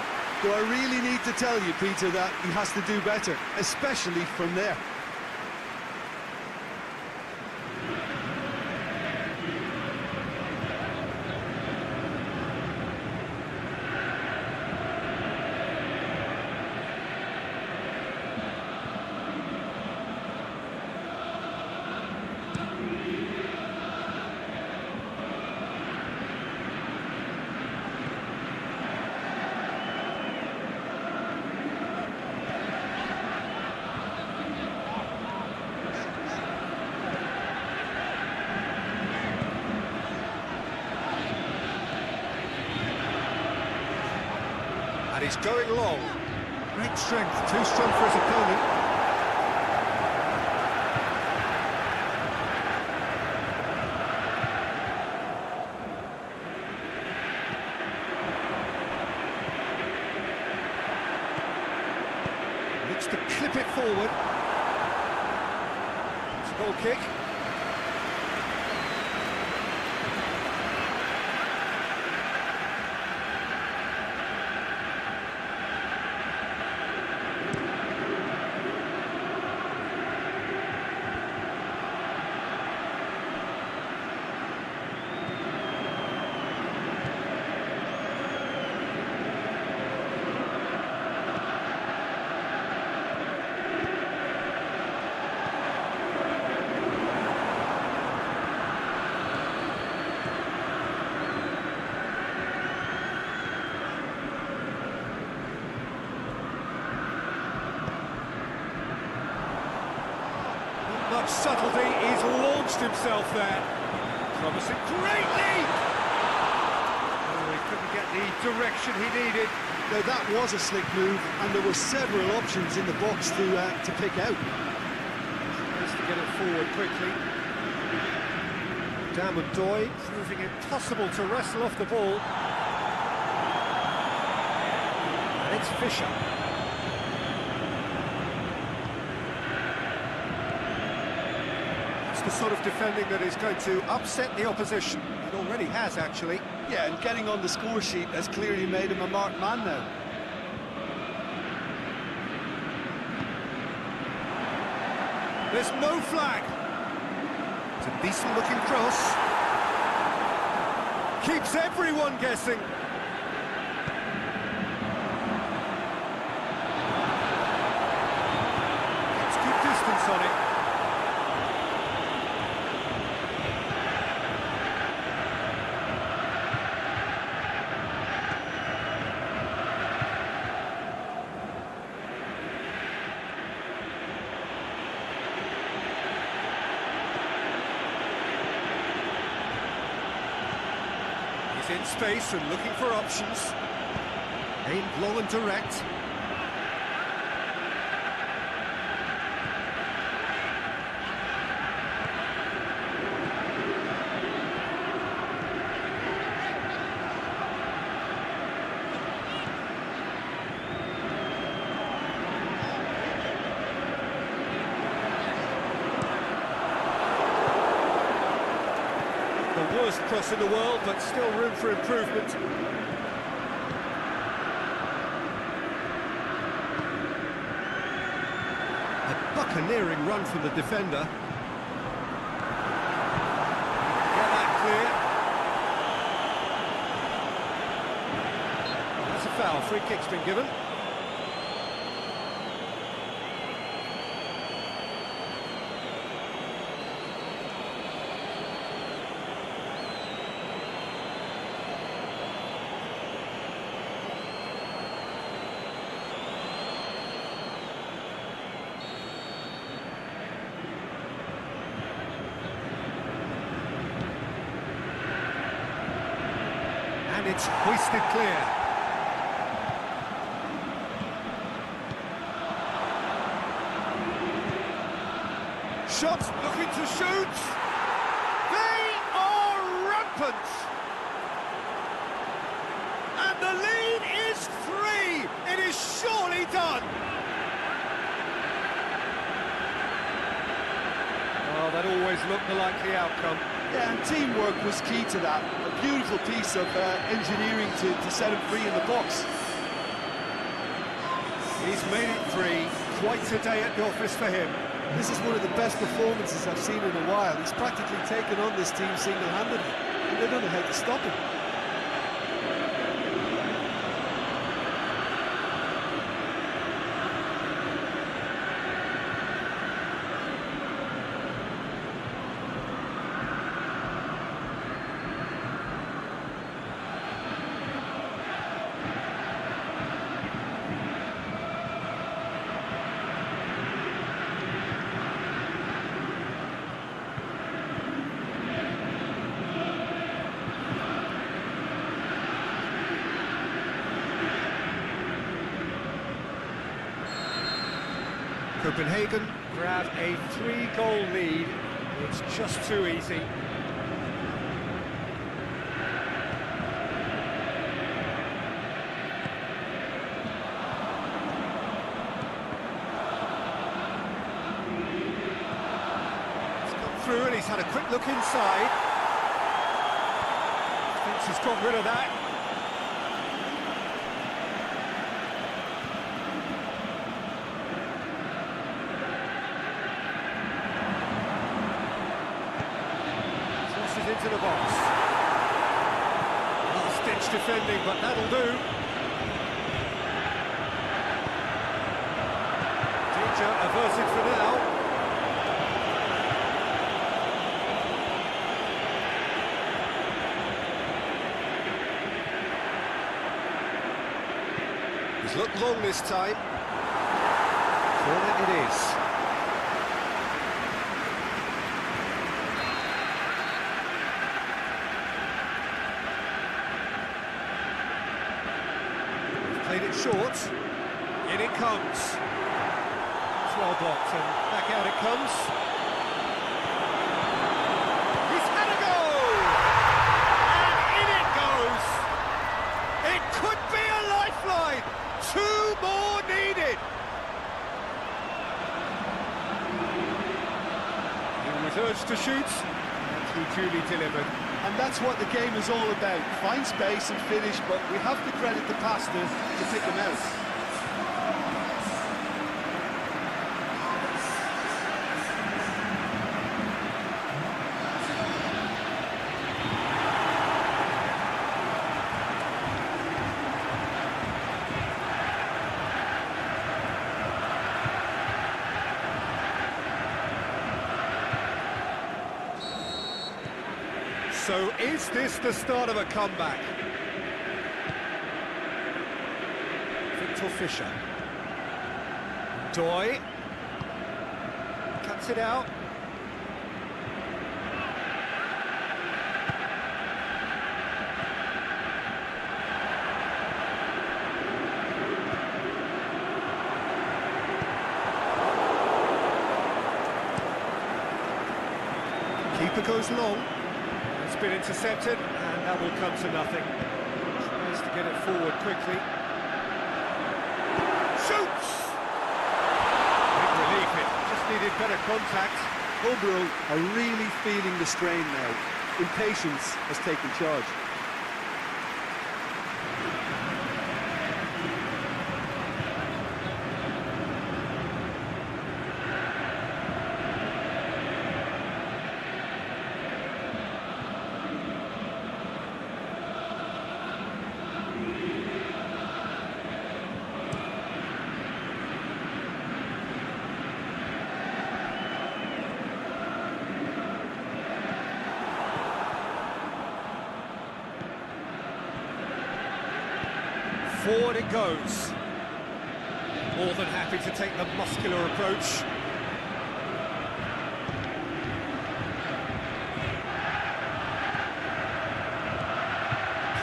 Do I really need to tell you, Peter, that he has to do better, especially from there? And he's going long. Great strength, too strong for his opponent. Looks to clip it forward. It's a goal kick. Much subtlety, he's launched himself there. Promising greatly! Oh, he couldn't get the direction he needed. Now that was a slick move, and there were several options in the box to pick out. Tries to get it forward quickly. Doy proving impossible to wrestle off the ball. And it's Fisher. The sort of defending that is going to upset the opposition. It already has, actually. Yeah, and getting on the score sheet has clearly made him a marked man now. There's no flag. It's a decent-looking cross. Keeps everyone guessing. It's good distance on it. In space and looking for options. Aimed long and direct. The worst cross in the world, but still room for improvement. A buccaneering run from the defender. Get that clear. That's a foul. Free kick's been given. And it's hoisted clear. shots, looking to shoot. They are rampant. And the lead is 3. It is surely done. Oh, that always looked the likely outcome. Yeah, and teamwork was key to that. A beautiful piece of engineering to set him free in the box. He's made it 3. Quite a day at the office for him. This is one of the best performances I've seen in a while. He's practically taken on this team single-handedly, and they don't know how to stop him. Copenhagen grab a 3-goal lead. It's just too easy. He's come through and he's had a quick look inside. Thinks he's got rid of that. Into the box. Last-ditch defending, but that'll do. Danger averted for now. He's looked long this time. Corner it is. Played it short, in it comes. It's well blocked and back out it comes. He's had a goal! And in it goes! It could be a lifeline! 2 more needed! He was urged to shoot, and he duly delivered. And that's what the game is all about. Find space and finish, but we have to credit the passer to pick him out. So is this the start of a comeback? Victor Fischer. Doy. Cuts it out. Keeper goes long. It's been intercepted, and that will come to nothing. Tries to get it forward quickly. Shoots! Big relief, it just needed better contact. Hobro are really feeling the strain now. Impatience has taken charge. Forward it goes. More than happy to take the muscular approach.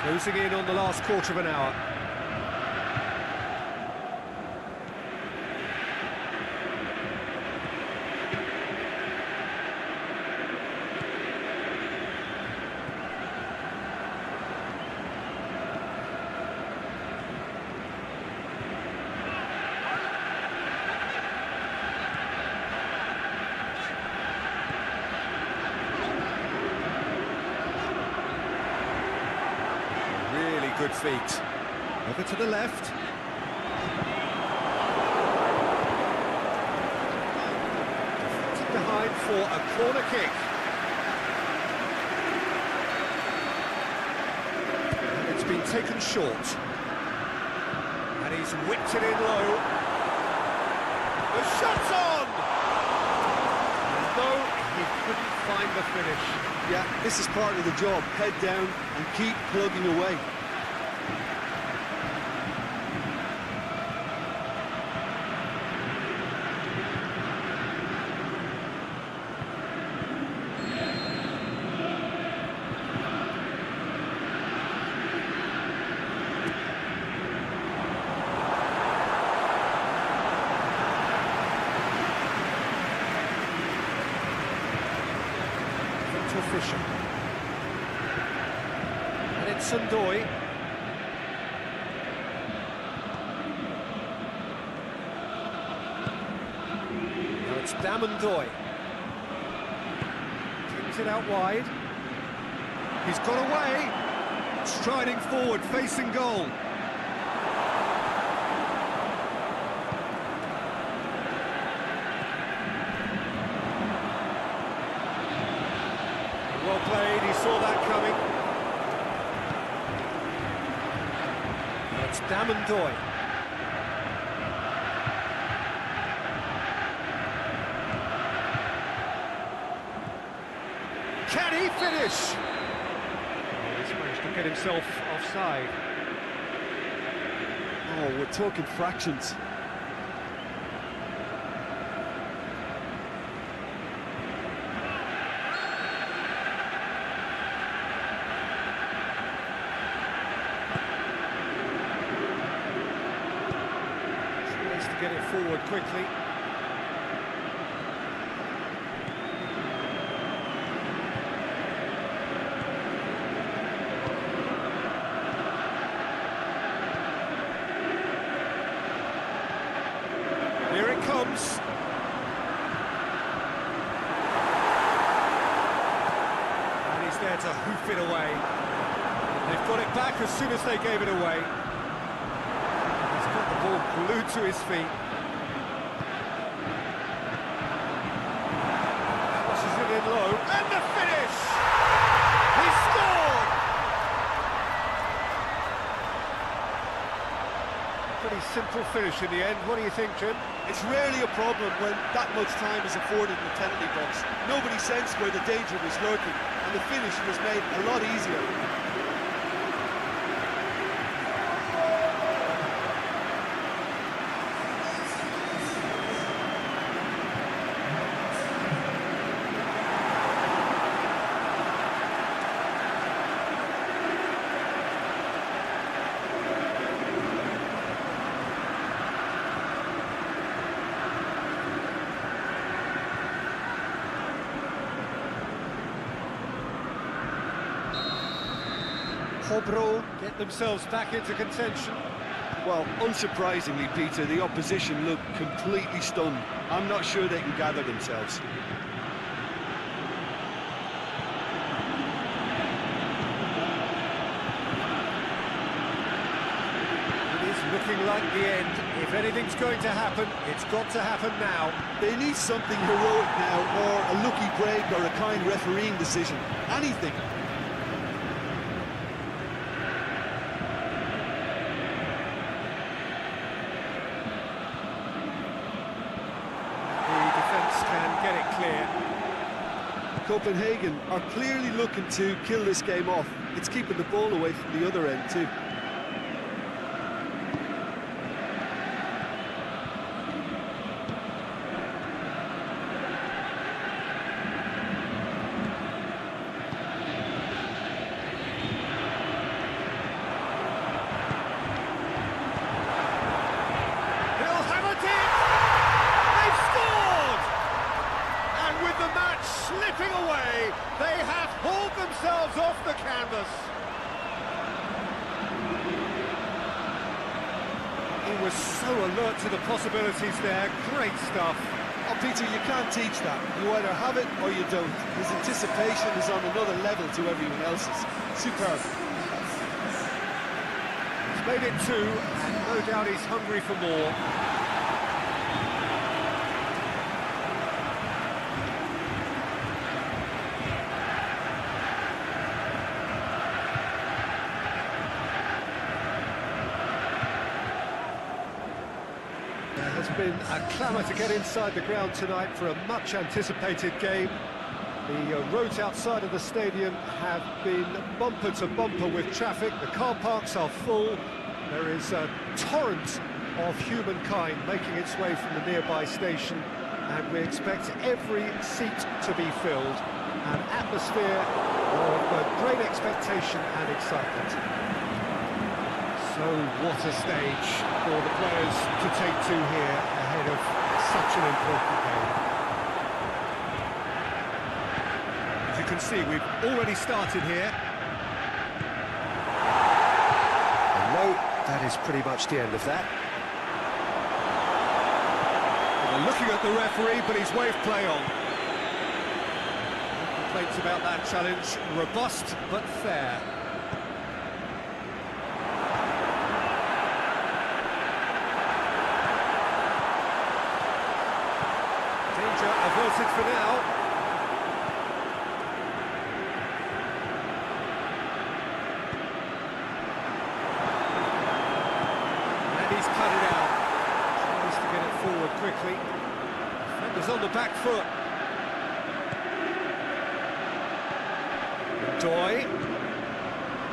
Closing in on the last quarter of an hour. feet. Over to the left. Deflected behind for a corner kick. And it's been taken short. And he's whipped it in low. The shot's on! No, he couldn't find the finish. Yeah, this is part of the job. Head down and keep plugging away. Fisher. And it's Sundoy. Now it's Damandoy. Kicks it out wide. He's got away. Striding forward, facing goal. Well played, he saw that coming. That's Damandoy. Can he finish? He's managed to get himself offside. Oh, we're talking fractions. To get it forward quickly. Here it comes. And he's there to hoof it away. They've got it back as soon as they gave it away. Ball glued to his feet. Crosses it in low, and the finish! He scored! Pretty simple finish in the end. What do you think, Jim? It's rarely a problem when that much time is afforded in the penalty box. Nobody sensed where the danger was lurking, and the finish was made a lot easier. Hobro get themselves back into contention. Well, unsurprisingly, Peter, the opposition look completely stunned. I'm not sure they can gather themselves. It is looking like the end. If anything's going to happen, it's got to happen now. They need something heroic now, or a lucky break, or a kind refereeing decision. Anything. Get it clear. Copenhagen are clearly looking to kill this game off. It's keeping the ball away from the other end too. Slipping away, they have hauled themselves off the canvas. He was so alert to the possibilities there, great stuff. Oh, Peter, you can't teach that. You either have it or you don't. His anticipation is on another level to everyone else's. Superb. made it 2, and no doubt he's hungry for more. There's been a clamour to get inside the ground tonight for a much-anticipated game. The roads outside of the stadium have been bumper to bumper with traffic. The car parks are full. There is a torrent of humankind making its way from the nearby station, and we expect every seat to be filled. An atmosphere of great expectation and excitement. So what a stage for the players to take to here ahead of such an important game. As you can see, we've already started here. And no, that is pretty much the end of that. And they're looking at the referee, but he's waved play on. No complaints about that challenge. Robust, but fair. Averted for now. And he's cut it out. Tries to get it forward quickly. Defender's on the back foot. Doy.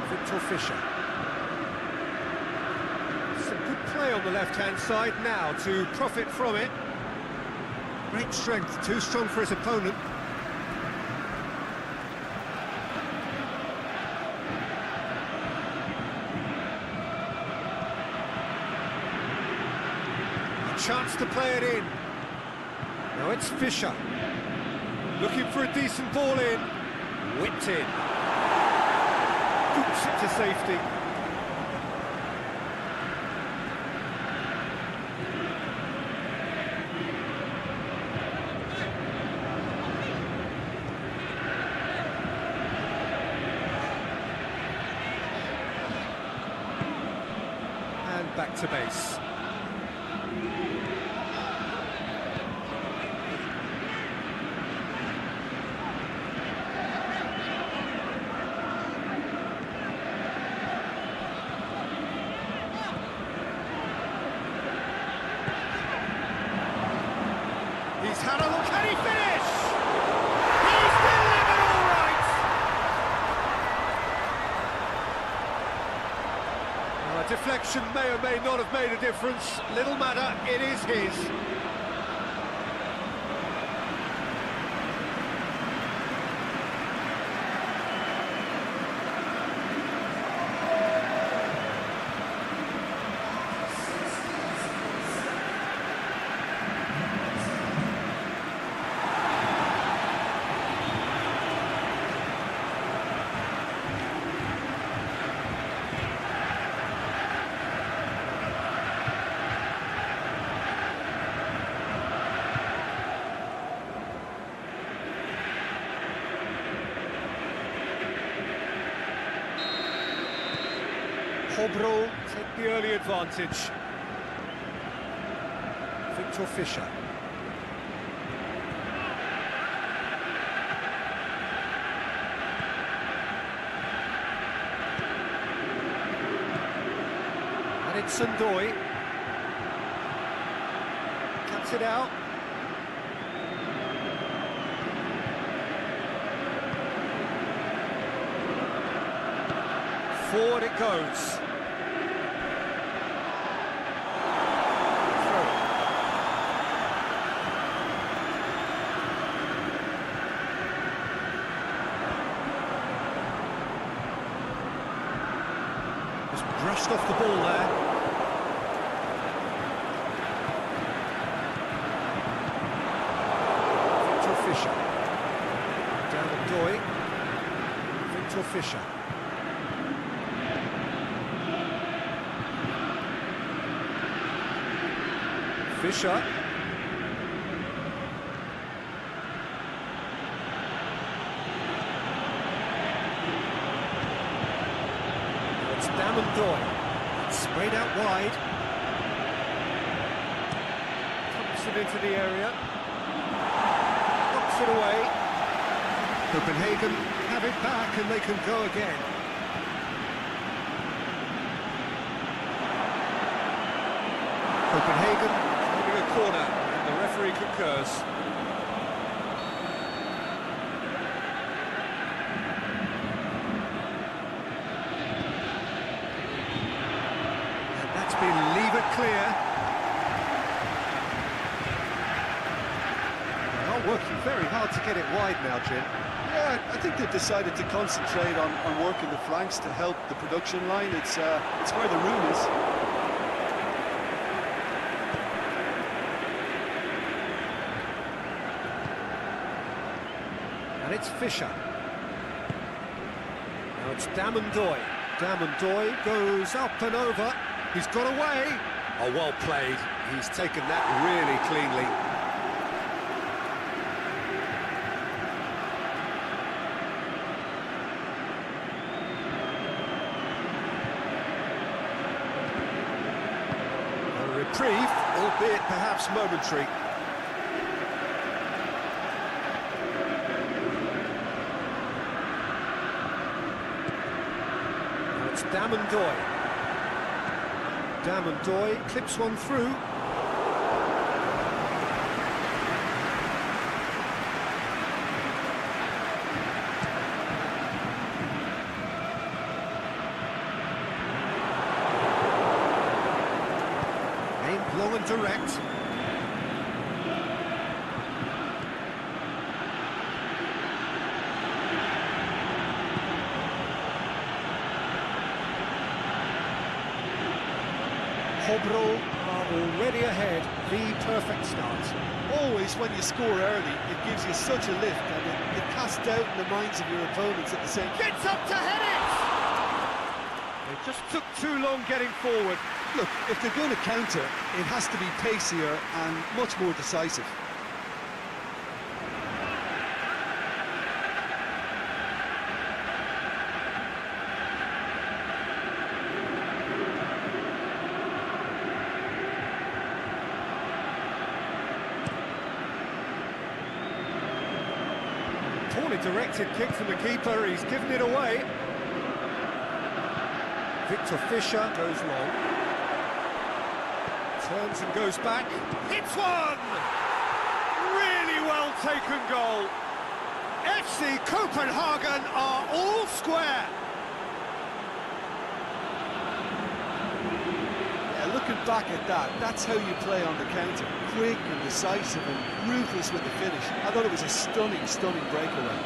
Victor Fischer. Some good play on the left-hand side now to profit from it. Great strength, too strong for his opponent. A chance to play it in. Now it's Fischer. Looking for a decent ball in. Whipped in. Boots it to safety. Back to base. He's had a look, can he finish? He's delivered all right! A deflection may or may not have made a difference. Little matter, it is his. Hobro take the early advantage. Victor Fischer. And it's Sandoy. Cuts it out. Forward it goes. Just brushed off the ball there. Victor Fischer. Down at Doy. Victor Fischer. Fischer. It's Doy. Sprayed out wide. Pumps it into the area. Knocks it away. Copenhagen have it back and they can go again. Copenhagen finding a corner and the referee concurs. And that's been leave it clear. They are working very hard to get it wide now, Jim. Yeah, I think they've decided to concentrate on working the flanks to help the production line. It's where the room is. And it's Fisher. Now it's Damondoy. Damondoy goes up and over. He's got away. Oh, well played. He's taken that really cleanly. A reprieve, albeit perhaps momentary. Damondoy. Damondoy clips one through. Aimed long and direct. Hobro are already ahead, the perfect start. Always when you score early, it gives you such a lift and it casts doubt in the minds of your opponents at the same time. Gets up to head it! It just took too long getting forward. Look, if they're going to counter, it has to be pacier and much more decisive. Poorly directed kick from the keeper, he's given it away. Victor Fisher goes long. Turns and goes back. Hits one! Really well taken goal. FC Copenhagen are all square. Yeah, looking back at that, that's how you play on the counter. Quick and decisive and ruthless with the finish. I thought it was a stunning, stunning breakaway.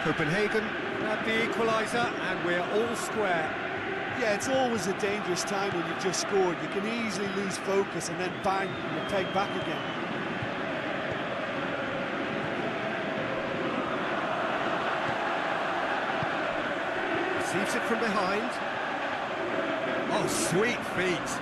Copenhagen grab the equaliser and we're all square. Yeah, it's always a dangerous time when you've just scored. You can easily lose focus and then bang, you're pegged back again. Receives it from behind. Oh, sweet feet.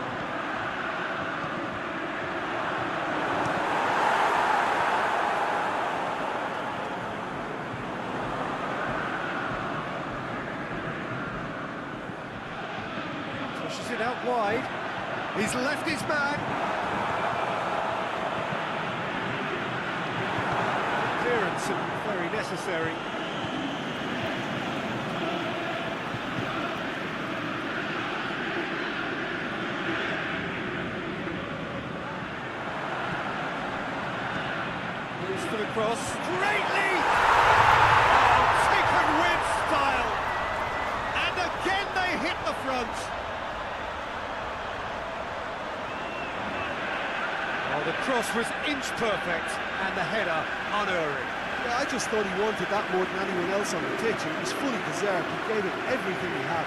Pushes it out wide. He's left his man. Clearance and very necessary. Moves for the cross. Greatly! Oh, taken with style. And again they hit the front. The cross was inch perfect, and the header unerring. Yeah, I just thought he wanted that more than anyone else on the pitch, and it was fully deserved. He gave it everything he had.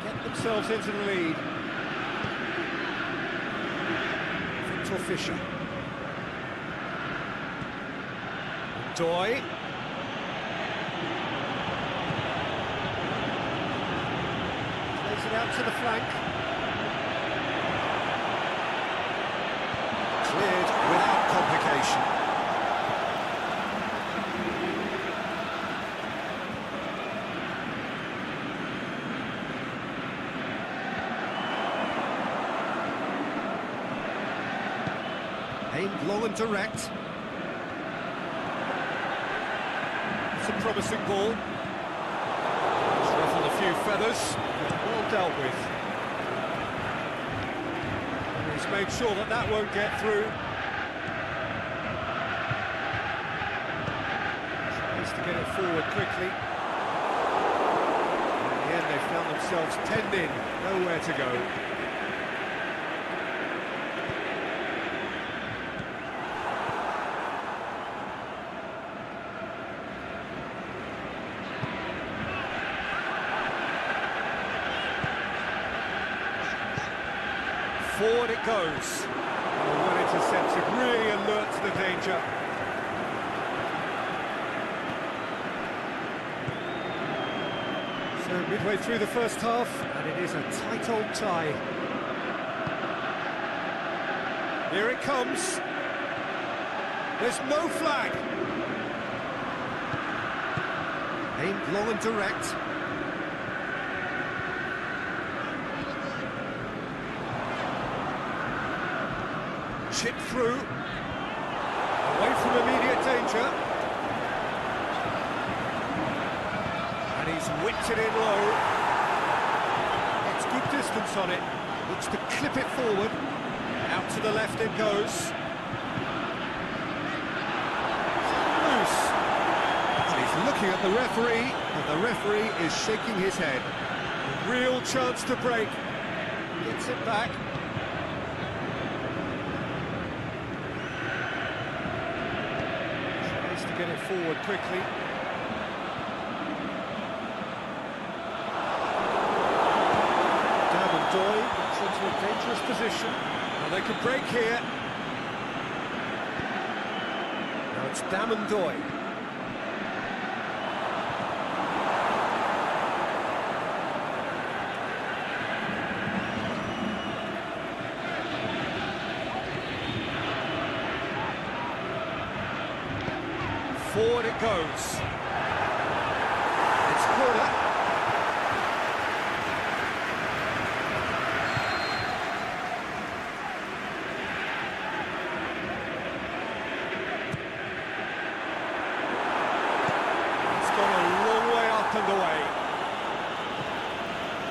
Get themselves into the lead. Victor Fisher. Doy. Plays it out to the flank. Cleared without complication. Aimed long and direct. It's a promising ball. It's ruffled a few feathers, but well dealt with. And he's made sure that that won't get through. Tries to get it forward quickly. In the end, they found themselves penned in, nowhere to go. Forward it goes. Well intercepted, really alert to the danger. So midway through the first half, and it is a tight old tie. Here it comes. There's no flag. Aimed long and direct. Chip through, away from immediate danger, and he's whipped it in low. It's good distance on it, looks to clip it forward, out to the left it goes. Loose, and he's looking at the referee, and the referee is shaking his head. A real chance to break, gets it back. To get it forward quickly. Doy gets into a dangerous position. Well, they could break here. Now it's Doy. Forward it goes. It's corner. It's gone a long way up and away.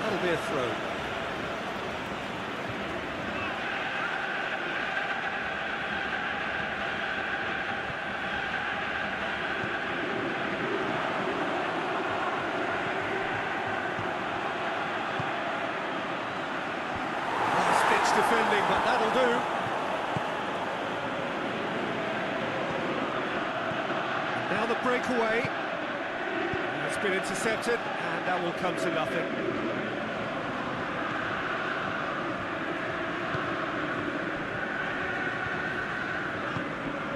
That'll be a throw. Defending, but that'll do. Now the breakaway. It's been intercepted, and that will come to nothing.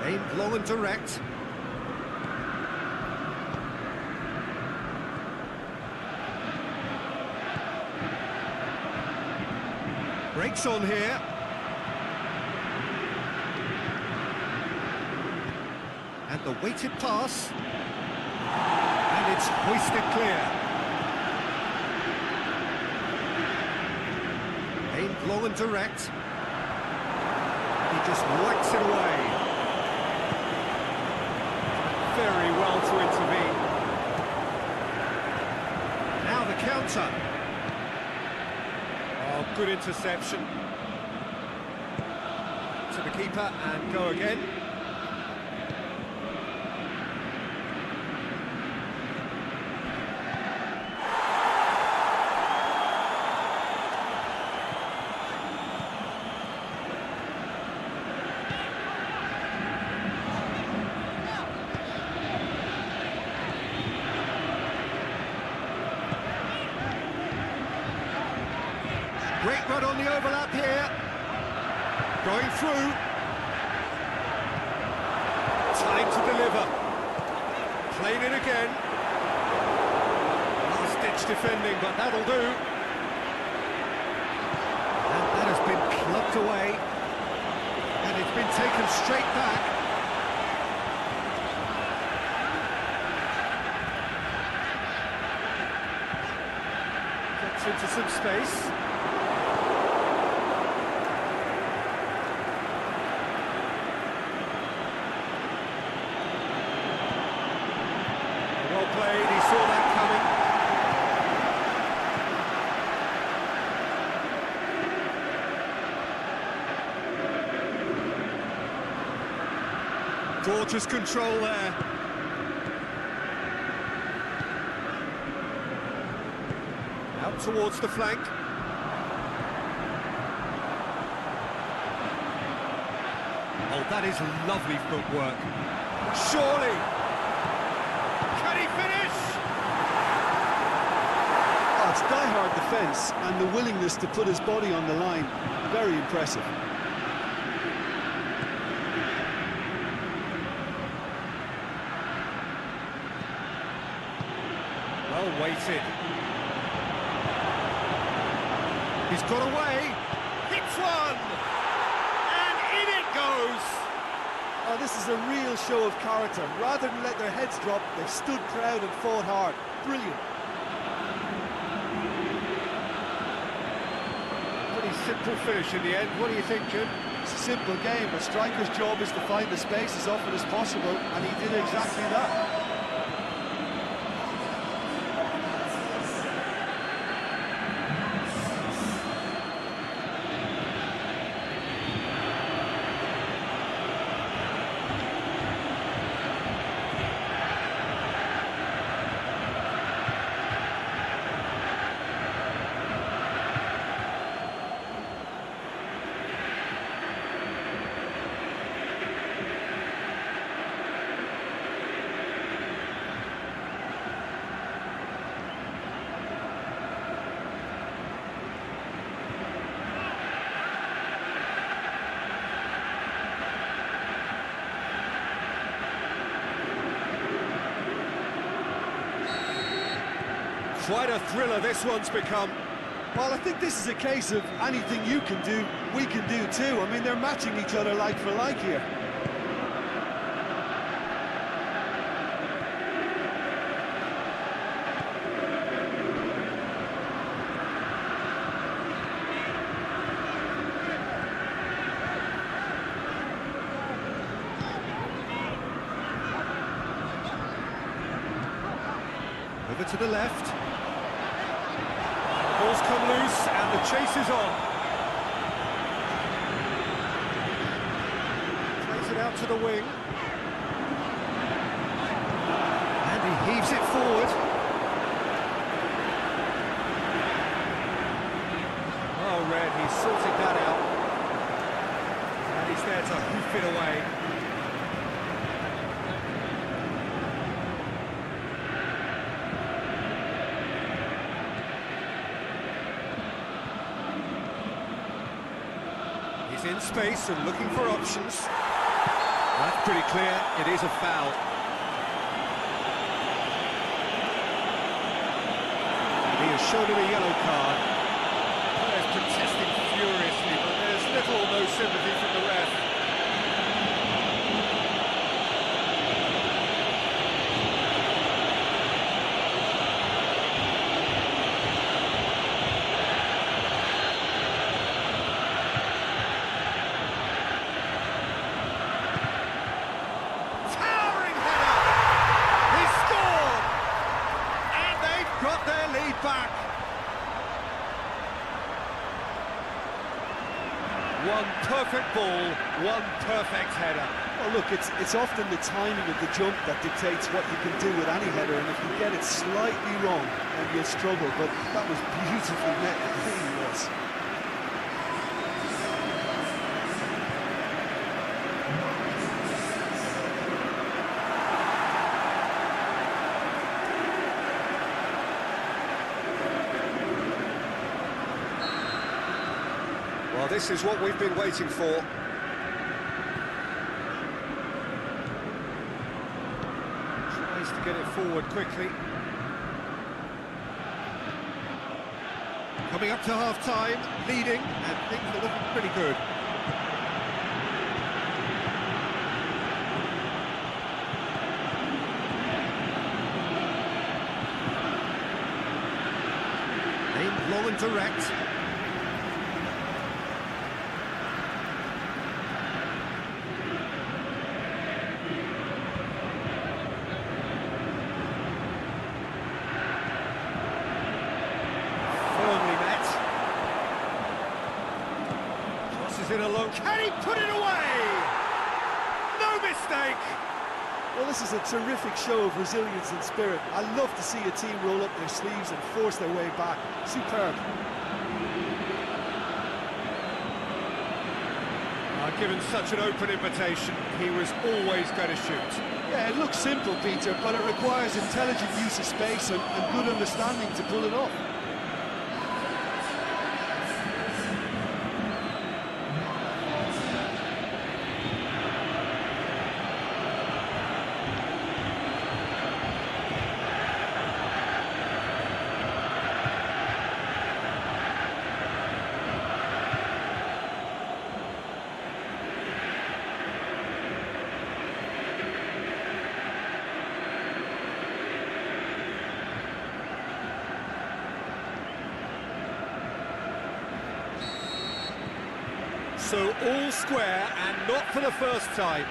Aimed long and direct. Breaks on here. And the weighted pass. And it's hoisted clear. Aimed long and direct. He just whacks it away. Very well to intervene. Now the counter. Oh, good interception. To the keeper and go again. Great run on the overlap here. Going through. Time to deliver. Played it again. Last-ditch defending, but that'll do. And that has been plucked away. And it's been taken straight back. Gets into some space. Well played, he saw that coming. Gorgeous control there. Out towards the flank. Oh, that is lovely footwork. Surely. Can he finish? Oh, it's die-hard defence and the willingness to put his body on the line. Very impressive. Well weighted. He's got away. Hits one. And in it goes. Oh, this is a real show of character. Rather than let their heads drop, they've stood proud and fought hard. Brilliant. Pretty simple finish in the end. What do you think, Jim? It's a simple game. A striker's job is to find the space as often as possible, and he did exactly that. Quite a thriller this one's become. Well, I think this is a case of anything you can do, we can do too. I mean, they're matching each other like for like here. Over to the left. Ball's come loose and the chase is on. Plays it out to the wing. And he heaves it forward. Oh, Red, he's sorted that out. And he's there to hoof it away. In space and looking for options. That's pretty clear, it is a foul. And he has shown him a yellow card. Players protesting furiously, but there's little or no sympathy from the ref. One perfect ball, one perfect header. Well, look, it's often the timing of the jump that dictates what you can do with any header, and if you get it slightly wrong, then you'll struggle, but that was beautifully met, it really was. Well, this is what we've been waiting for. Tries to get it forward quickly. Coming up to half-time, leading, and things are looking pretty good. Aimed long and direct. In alone. Can he put it away? No mistake! Well, this is a terrific show of resilience and spirit. I love to see a team roll up their sleeves and force their way back. Superb. Given such an open invitation, he was always going to shoot. Yeah, it looks simple, Peter, but it requires intelligent use of space and good understanding to pull it off. So all square, and not for the first time.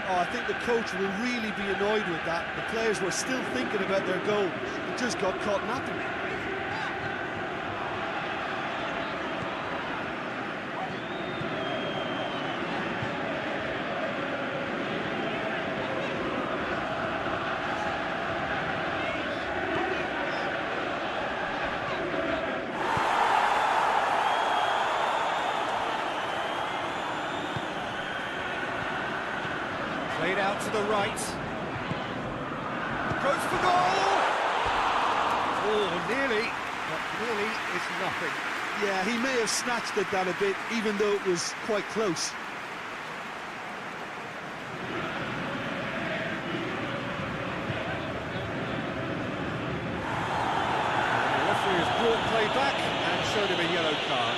Oh, I think the coach will really be annoyed with that. The players were still thinking about their goal. It just got caught napping. Played out to the right. Goes for goal! Oh, nearly, but nearly is nothing. Yeah, he may have snatched at that a bit, even though it was quite close. The referee has brought play back and showed him a yellow card.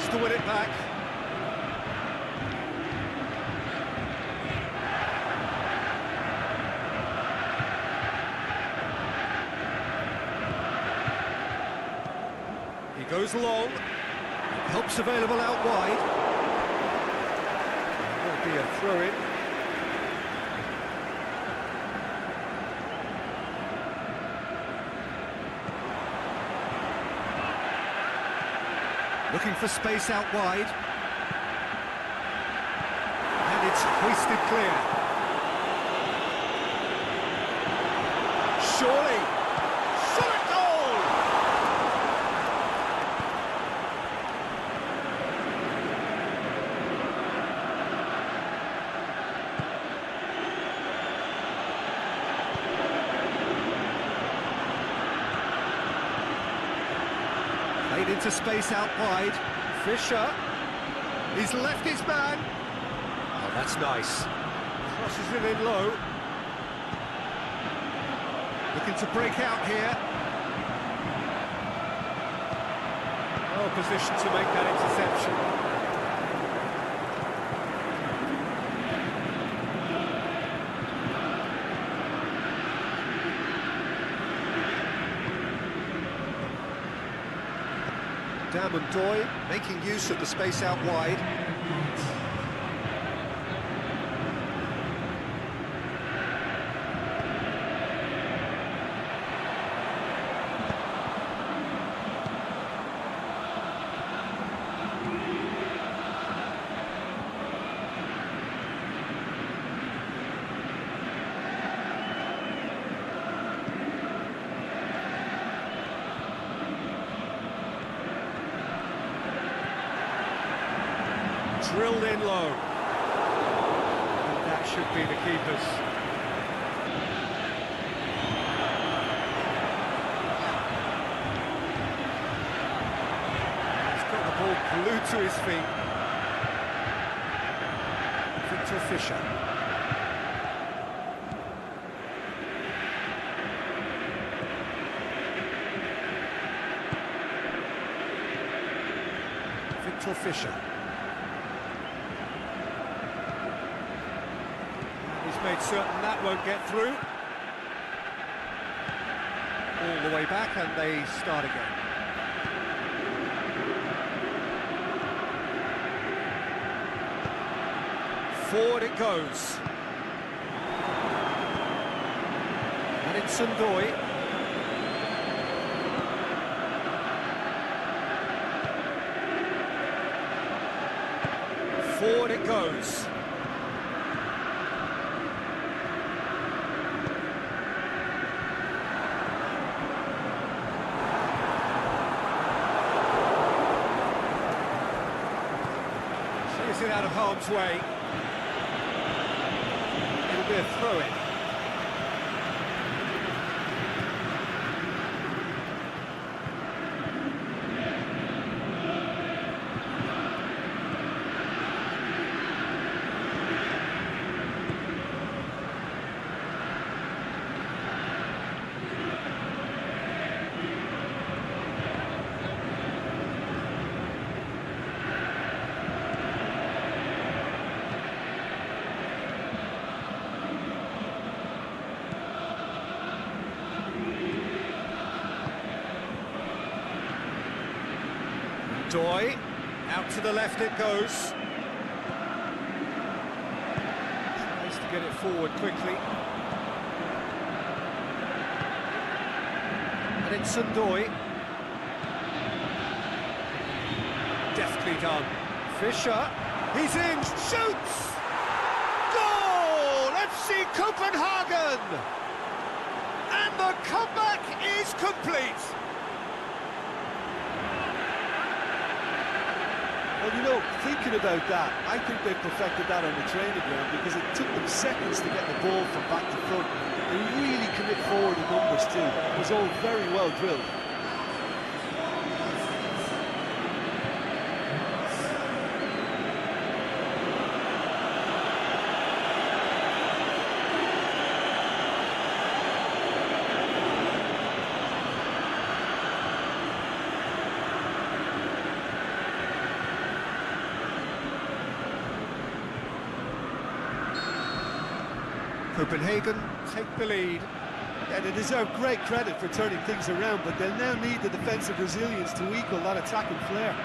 To win it back. He goes long. Helps available out wide. Will be a throw-in. Looking for space out wide. And it's hoisted clear. Surely. Solid goal! Played into space out wide. Fisher. He's left his man. Oh, that's nice. Crosses it in low. Looking to break out here. Well positioned to make that interception. Doy making use of the space out wide. Drilled in low. And that should be the keeper's. He's got the ball glued to his feet. Victor Fisher. Victor Fisher. Made certain that won't get through. All the way back and they start again. Forward it goes. And it's Doy. Forward it goes. It out of harm's way. It'll be a throw-in. Doy, out to the left it goes. Tries to get it forward quickly. And it's Doy. Deftly done. Fisher, he's in, shoots! Goal! FC Copenhagen! And the comeback is complete. Well, you know, thinking about that, I think they perfected that on the training ground because it took them seconds to get the ball from back to front. They really commit forward in numbers too. It was all very well drilled. Copenhagen take the lead. Yeah, they deserve great credit for turning things around, but they'll now need the defensive resilience to equal that attacking flair.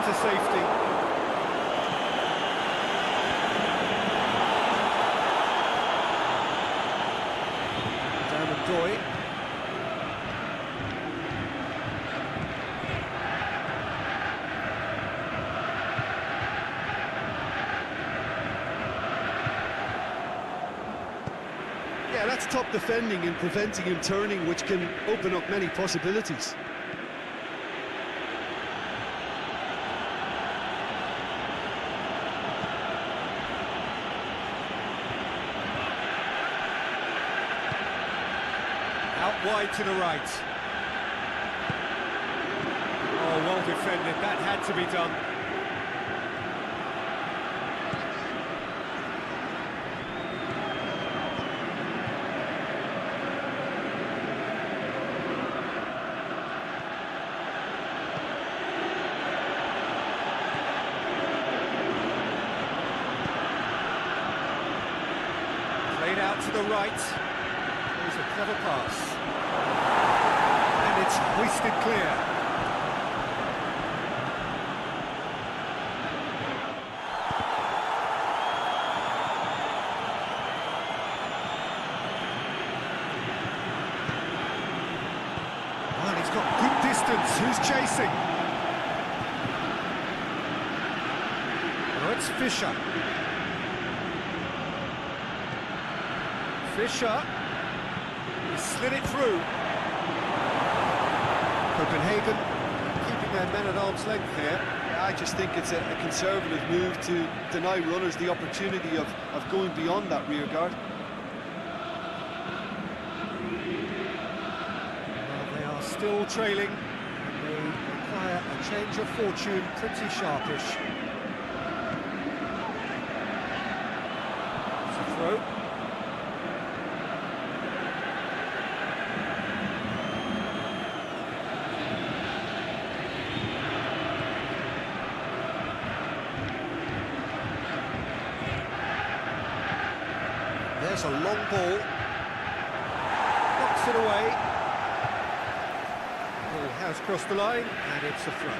To safety. Doy. Yeah, that's top defending and preventing him turning, which can open up many possibilities. wide to the right. Oh, well defended, that had to be done. Played out to the right. There's a clever pass. And it's hoisted clear. Well, he's got good distance. Who's chasing? Oh, it's Fischer. Fischer, he slid it through. Copenhagen keeping their men at arm's length here. Yeah, I just think it's a conservative move to deny runners the opportunity of going beyond that rear guard. Well, they are still trailing, and they require a change of fortune pretty sharpish. It's a throw. There's a long ball, knocks it away. Ball has crossed the line, and it's a throw.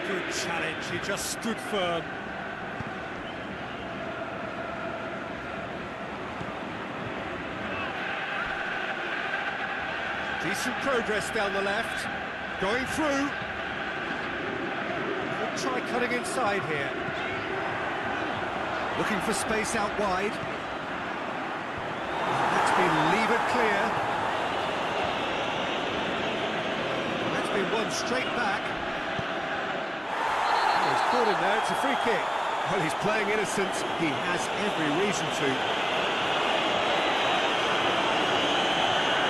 Good challenge, he just stood firm. Decent progress down the left, going through. Could try cutting inside here. Looking for space out wide. That's been levered clear. That's been won straight back. Oh, he's caught him there, it's a free kick. Well, he's playing innocent, he has every reason to.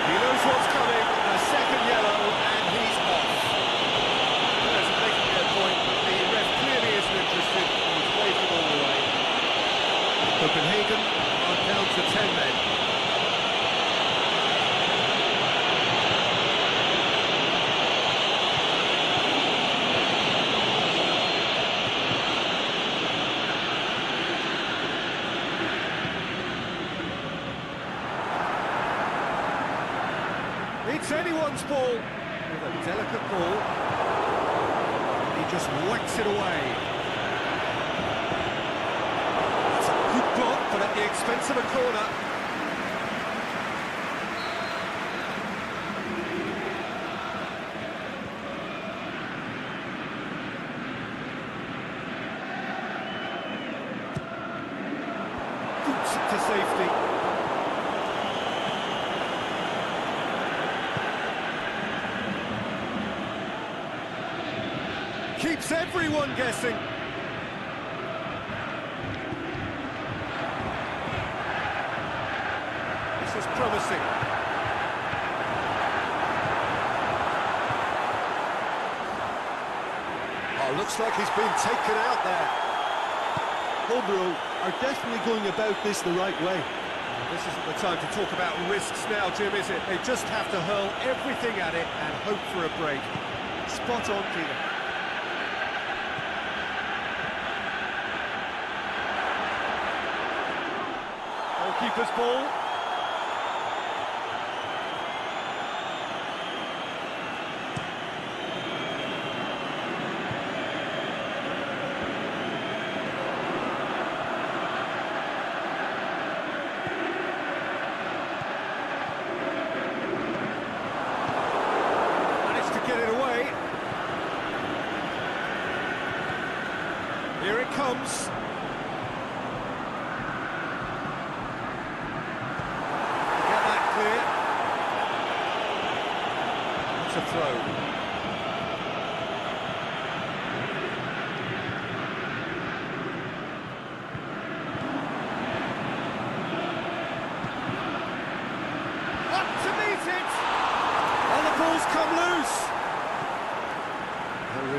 He knows what's coming, a second yellow, and he's off. There's a making their point, but the ref clearly isn't interested. He's waved it all the way. Copenhagen are down to 10 men. It's anyone's ball with a delicate ball. He just whacks it away. But at the expense of a corner. Boots it to safety. Keeps everyone guessing. Is promising. Oh, looks like he's been taken out there. Hobro are definitely going about this the right way. This isn't the time to talk about risks now, Jim, is it? They just have to hurl everything at it and hope for a break. Spot on, Peter. Goalkeeper's ball. Here it comes. Get that clear. It's a throw.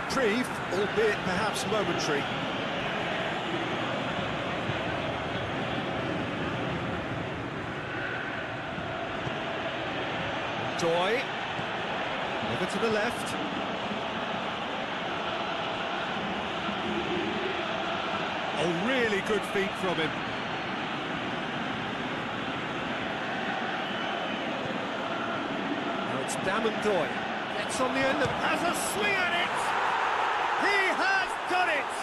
reprieve, albeit perhaps momentary. Doy, over to the left. Oh, really good feet from him. Now it's Doy. Gets on the end of, has a swing at it! He has done it!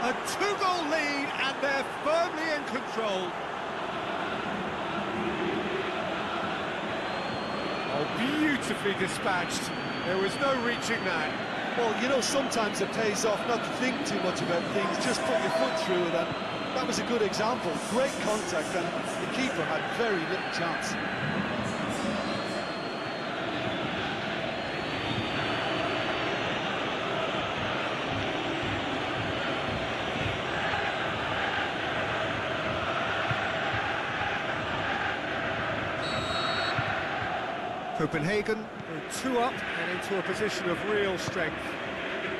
A two-goal lead and they're firmly in control. Oh, beautifully dispatched. There was no reaching that. Well, you know, sometimes it pays off not to think too much about things, just put your foot through it, and that was a good example. Great contact, and the keeper had very little chance. Copenhagen are 2 up and into a position of real strength.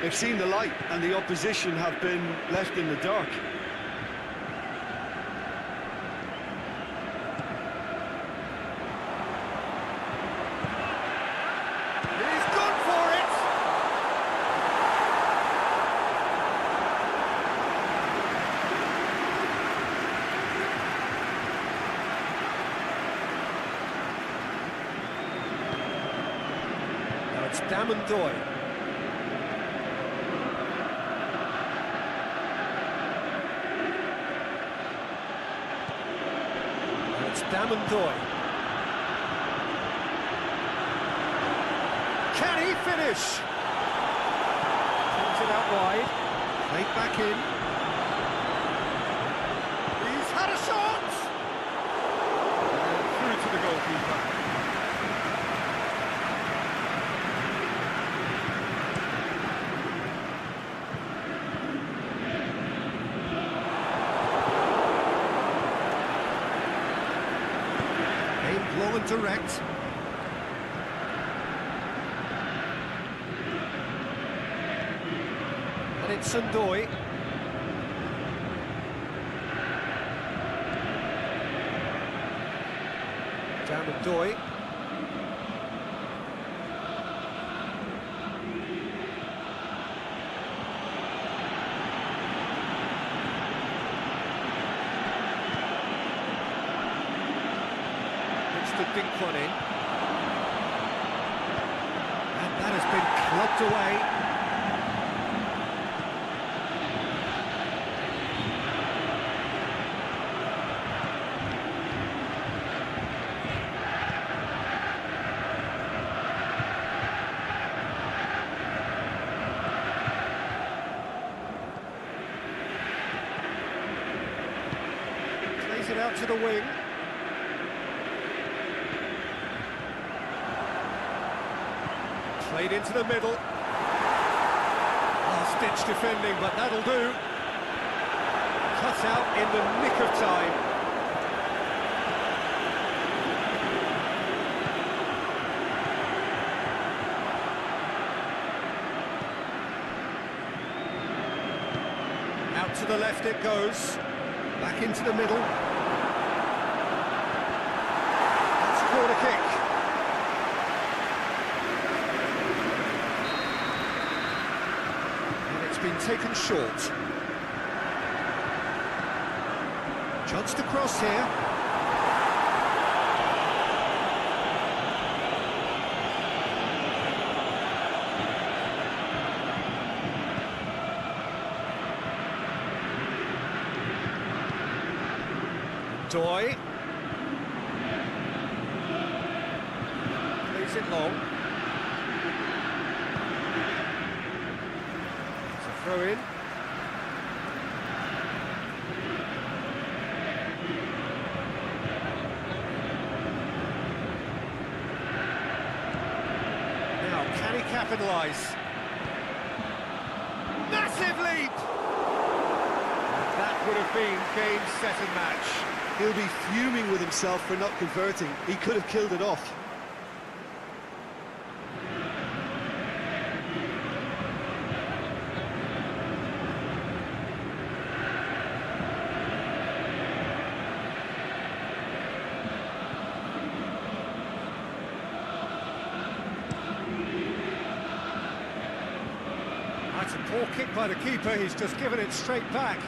They've seen the light, and the opposition have been left in the dark. He's gone for it! Now it's Doy. Doy. Can he finish? Turns it out wide. Played back in. He's had a shot! And through to the goalkeeper. Long and direct. And it's Doy. Doy. The dink one in, and that has been clubbed away. Plays it out to the wing. Played into the middle. Last-ditch defending, but that'll do. Cut out in the nick of time. Out to the left it goes. Back into the middle. That's a corner kick. Been taken short. Judged across here. Doy. Plays it long. Throw in. Now, can he capitalise? Massive leap! That would have been game, set and match. He'll be fuming with himself for not converting. He could have killed it off. kick by the keeper, he's just given it straight back.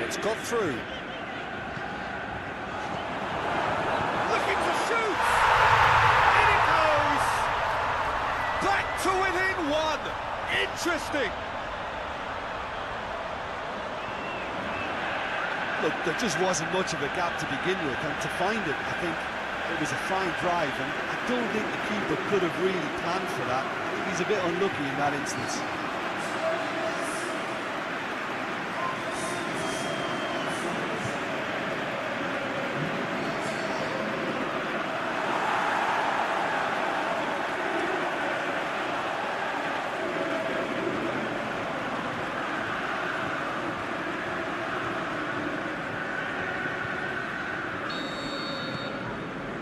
It's got through. Looking to shoot! In it goes! Back to within one! Interesting! Look, there just wasn't much of a gap to begin with, and to find it, I think it was a fine drive, and I don't think the keeper could have really planned for that. I think he's a bit unlucky in that instance.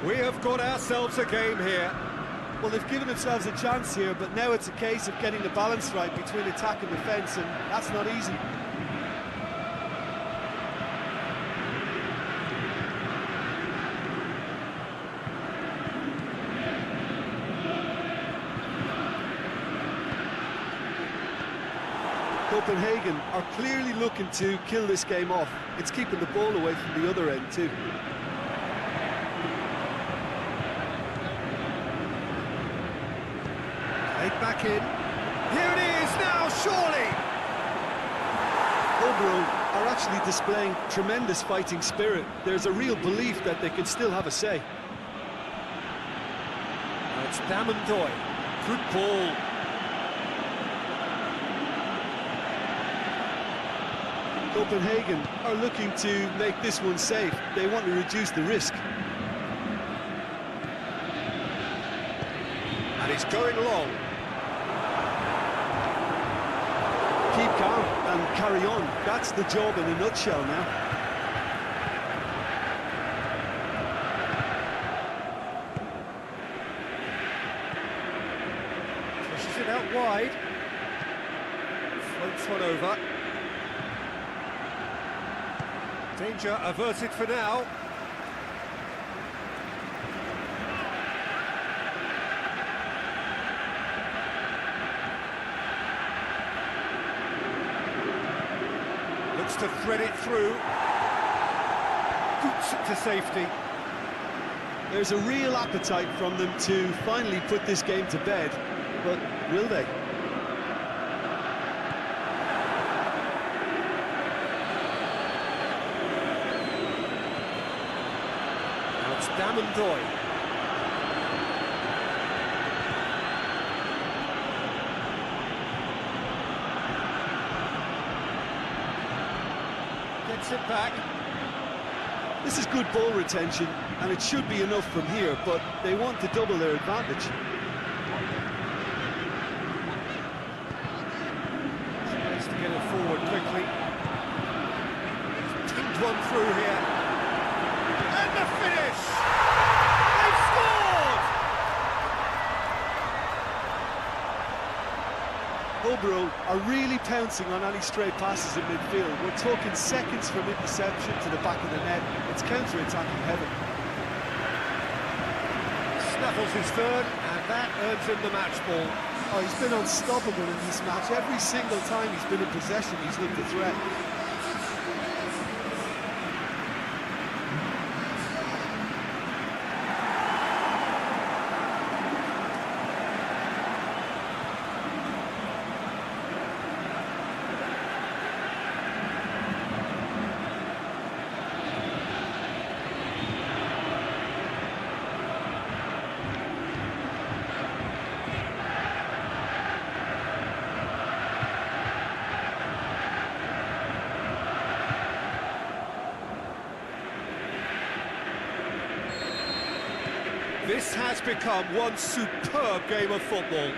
We have got ourselves a game here. Well, they've given themselves a chance here, but now it's a case of getting the balance right between attack and defence, and that's not easy. Copenhagen are clearly looking to kill this game off. It's keeping the ball away from the other end too. Back in. Here it is now, surely! Hobro are actually displaying tremendous fighting spirit. There's a real belief that they can still have a say. Now it's Damandoy. Good ball. Copenhagen are looking to make this one safe. They want to reduce the risk. And he's going long. Keep calm and carry on. That's the job in a nutshell now. Pushes it out wide. Floats one over. Danger averted for now. Looks to thread it through. Boots it to safety. There's a real appetite from them to finally put this game to bed, but will they? Now it's Damandoy. Gets it back. This is good ball retention, and it should be enough from here, but they want to double their advantage. Tries to get it forward quickly. He's pinged one through here. And the finish! They've scored! Hobro are really pouncing on any stray passes in midfield. We're talking seconds from interception to the back of the net. It's counter-attacking heaven. Snaffles his third, and that earns him the match ball. Oh, he's been unstoppable in this match. Every single time he's been in possession, he's looked a threat. This has become one superb game of football.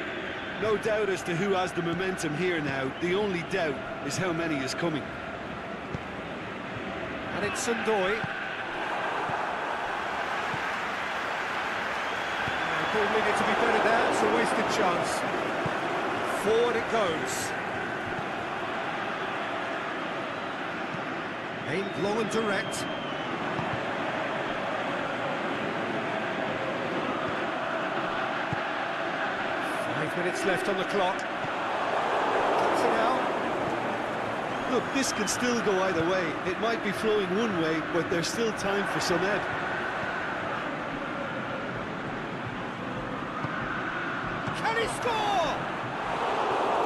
No doubt as to who has the momentum here now. The only doubt is how many is coming. And it's Sundoy. Ball needed to be better there, it's a wasted chance. Forward it goes. Aimed long and direct. 5 minutes left on the clock. Cuts it out. Look, this can still go either way. It might be flowing one way, but there's still time for some ebb. Can he score?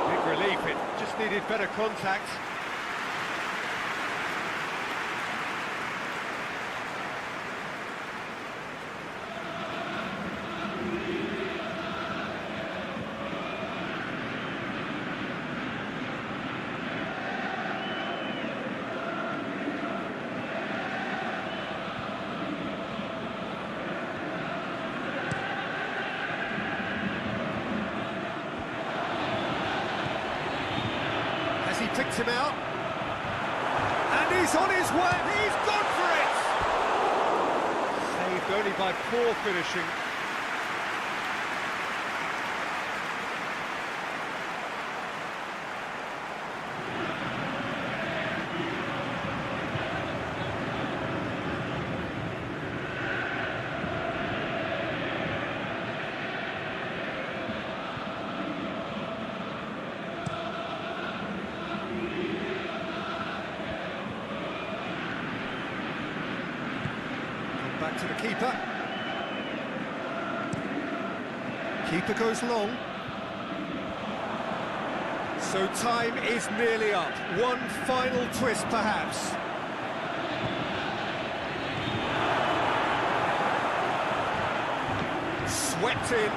Big relief, it just needed better contact. He picked him out, and he's on his way, he's gone for it! Saved only by poor finishing. Back to the keeper. Keeper goes long. So time is nearly up. One final twist, perhaps. Swept in.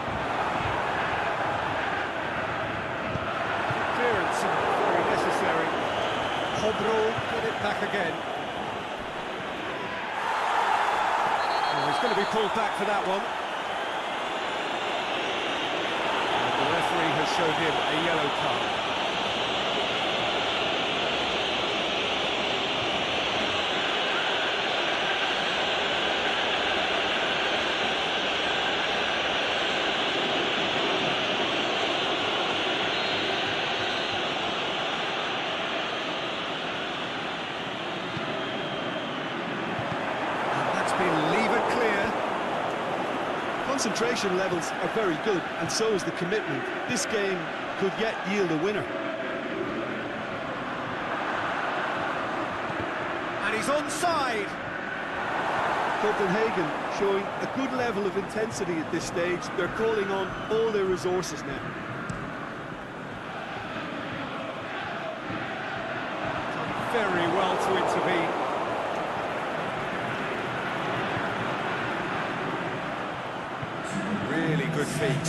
Clearance, very necessary. Hobro get it back again. He's going to be pulled back for that one. And the referee has shown him a yellow card. And that's been lever clear. Concentration levels are very good, and so is the commitment. This game could yet yield a winner. And he's onside. Copenhagen showing a good level of intensity at this stage. They're calling on all their resources now. Done very well to intervene. Really good feet.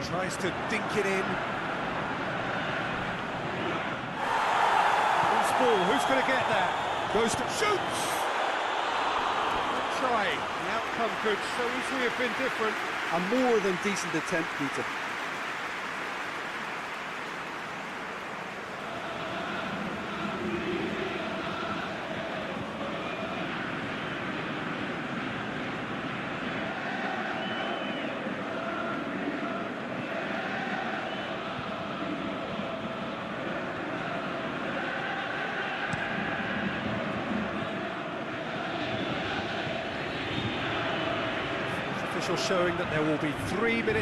Tries to dink it in. Loose ball, who's going to get that? Goes to shoots! Good try. The outcome could so easily have been different. A more than decent attempt, Peter. Official showing that there will be 3 minutes.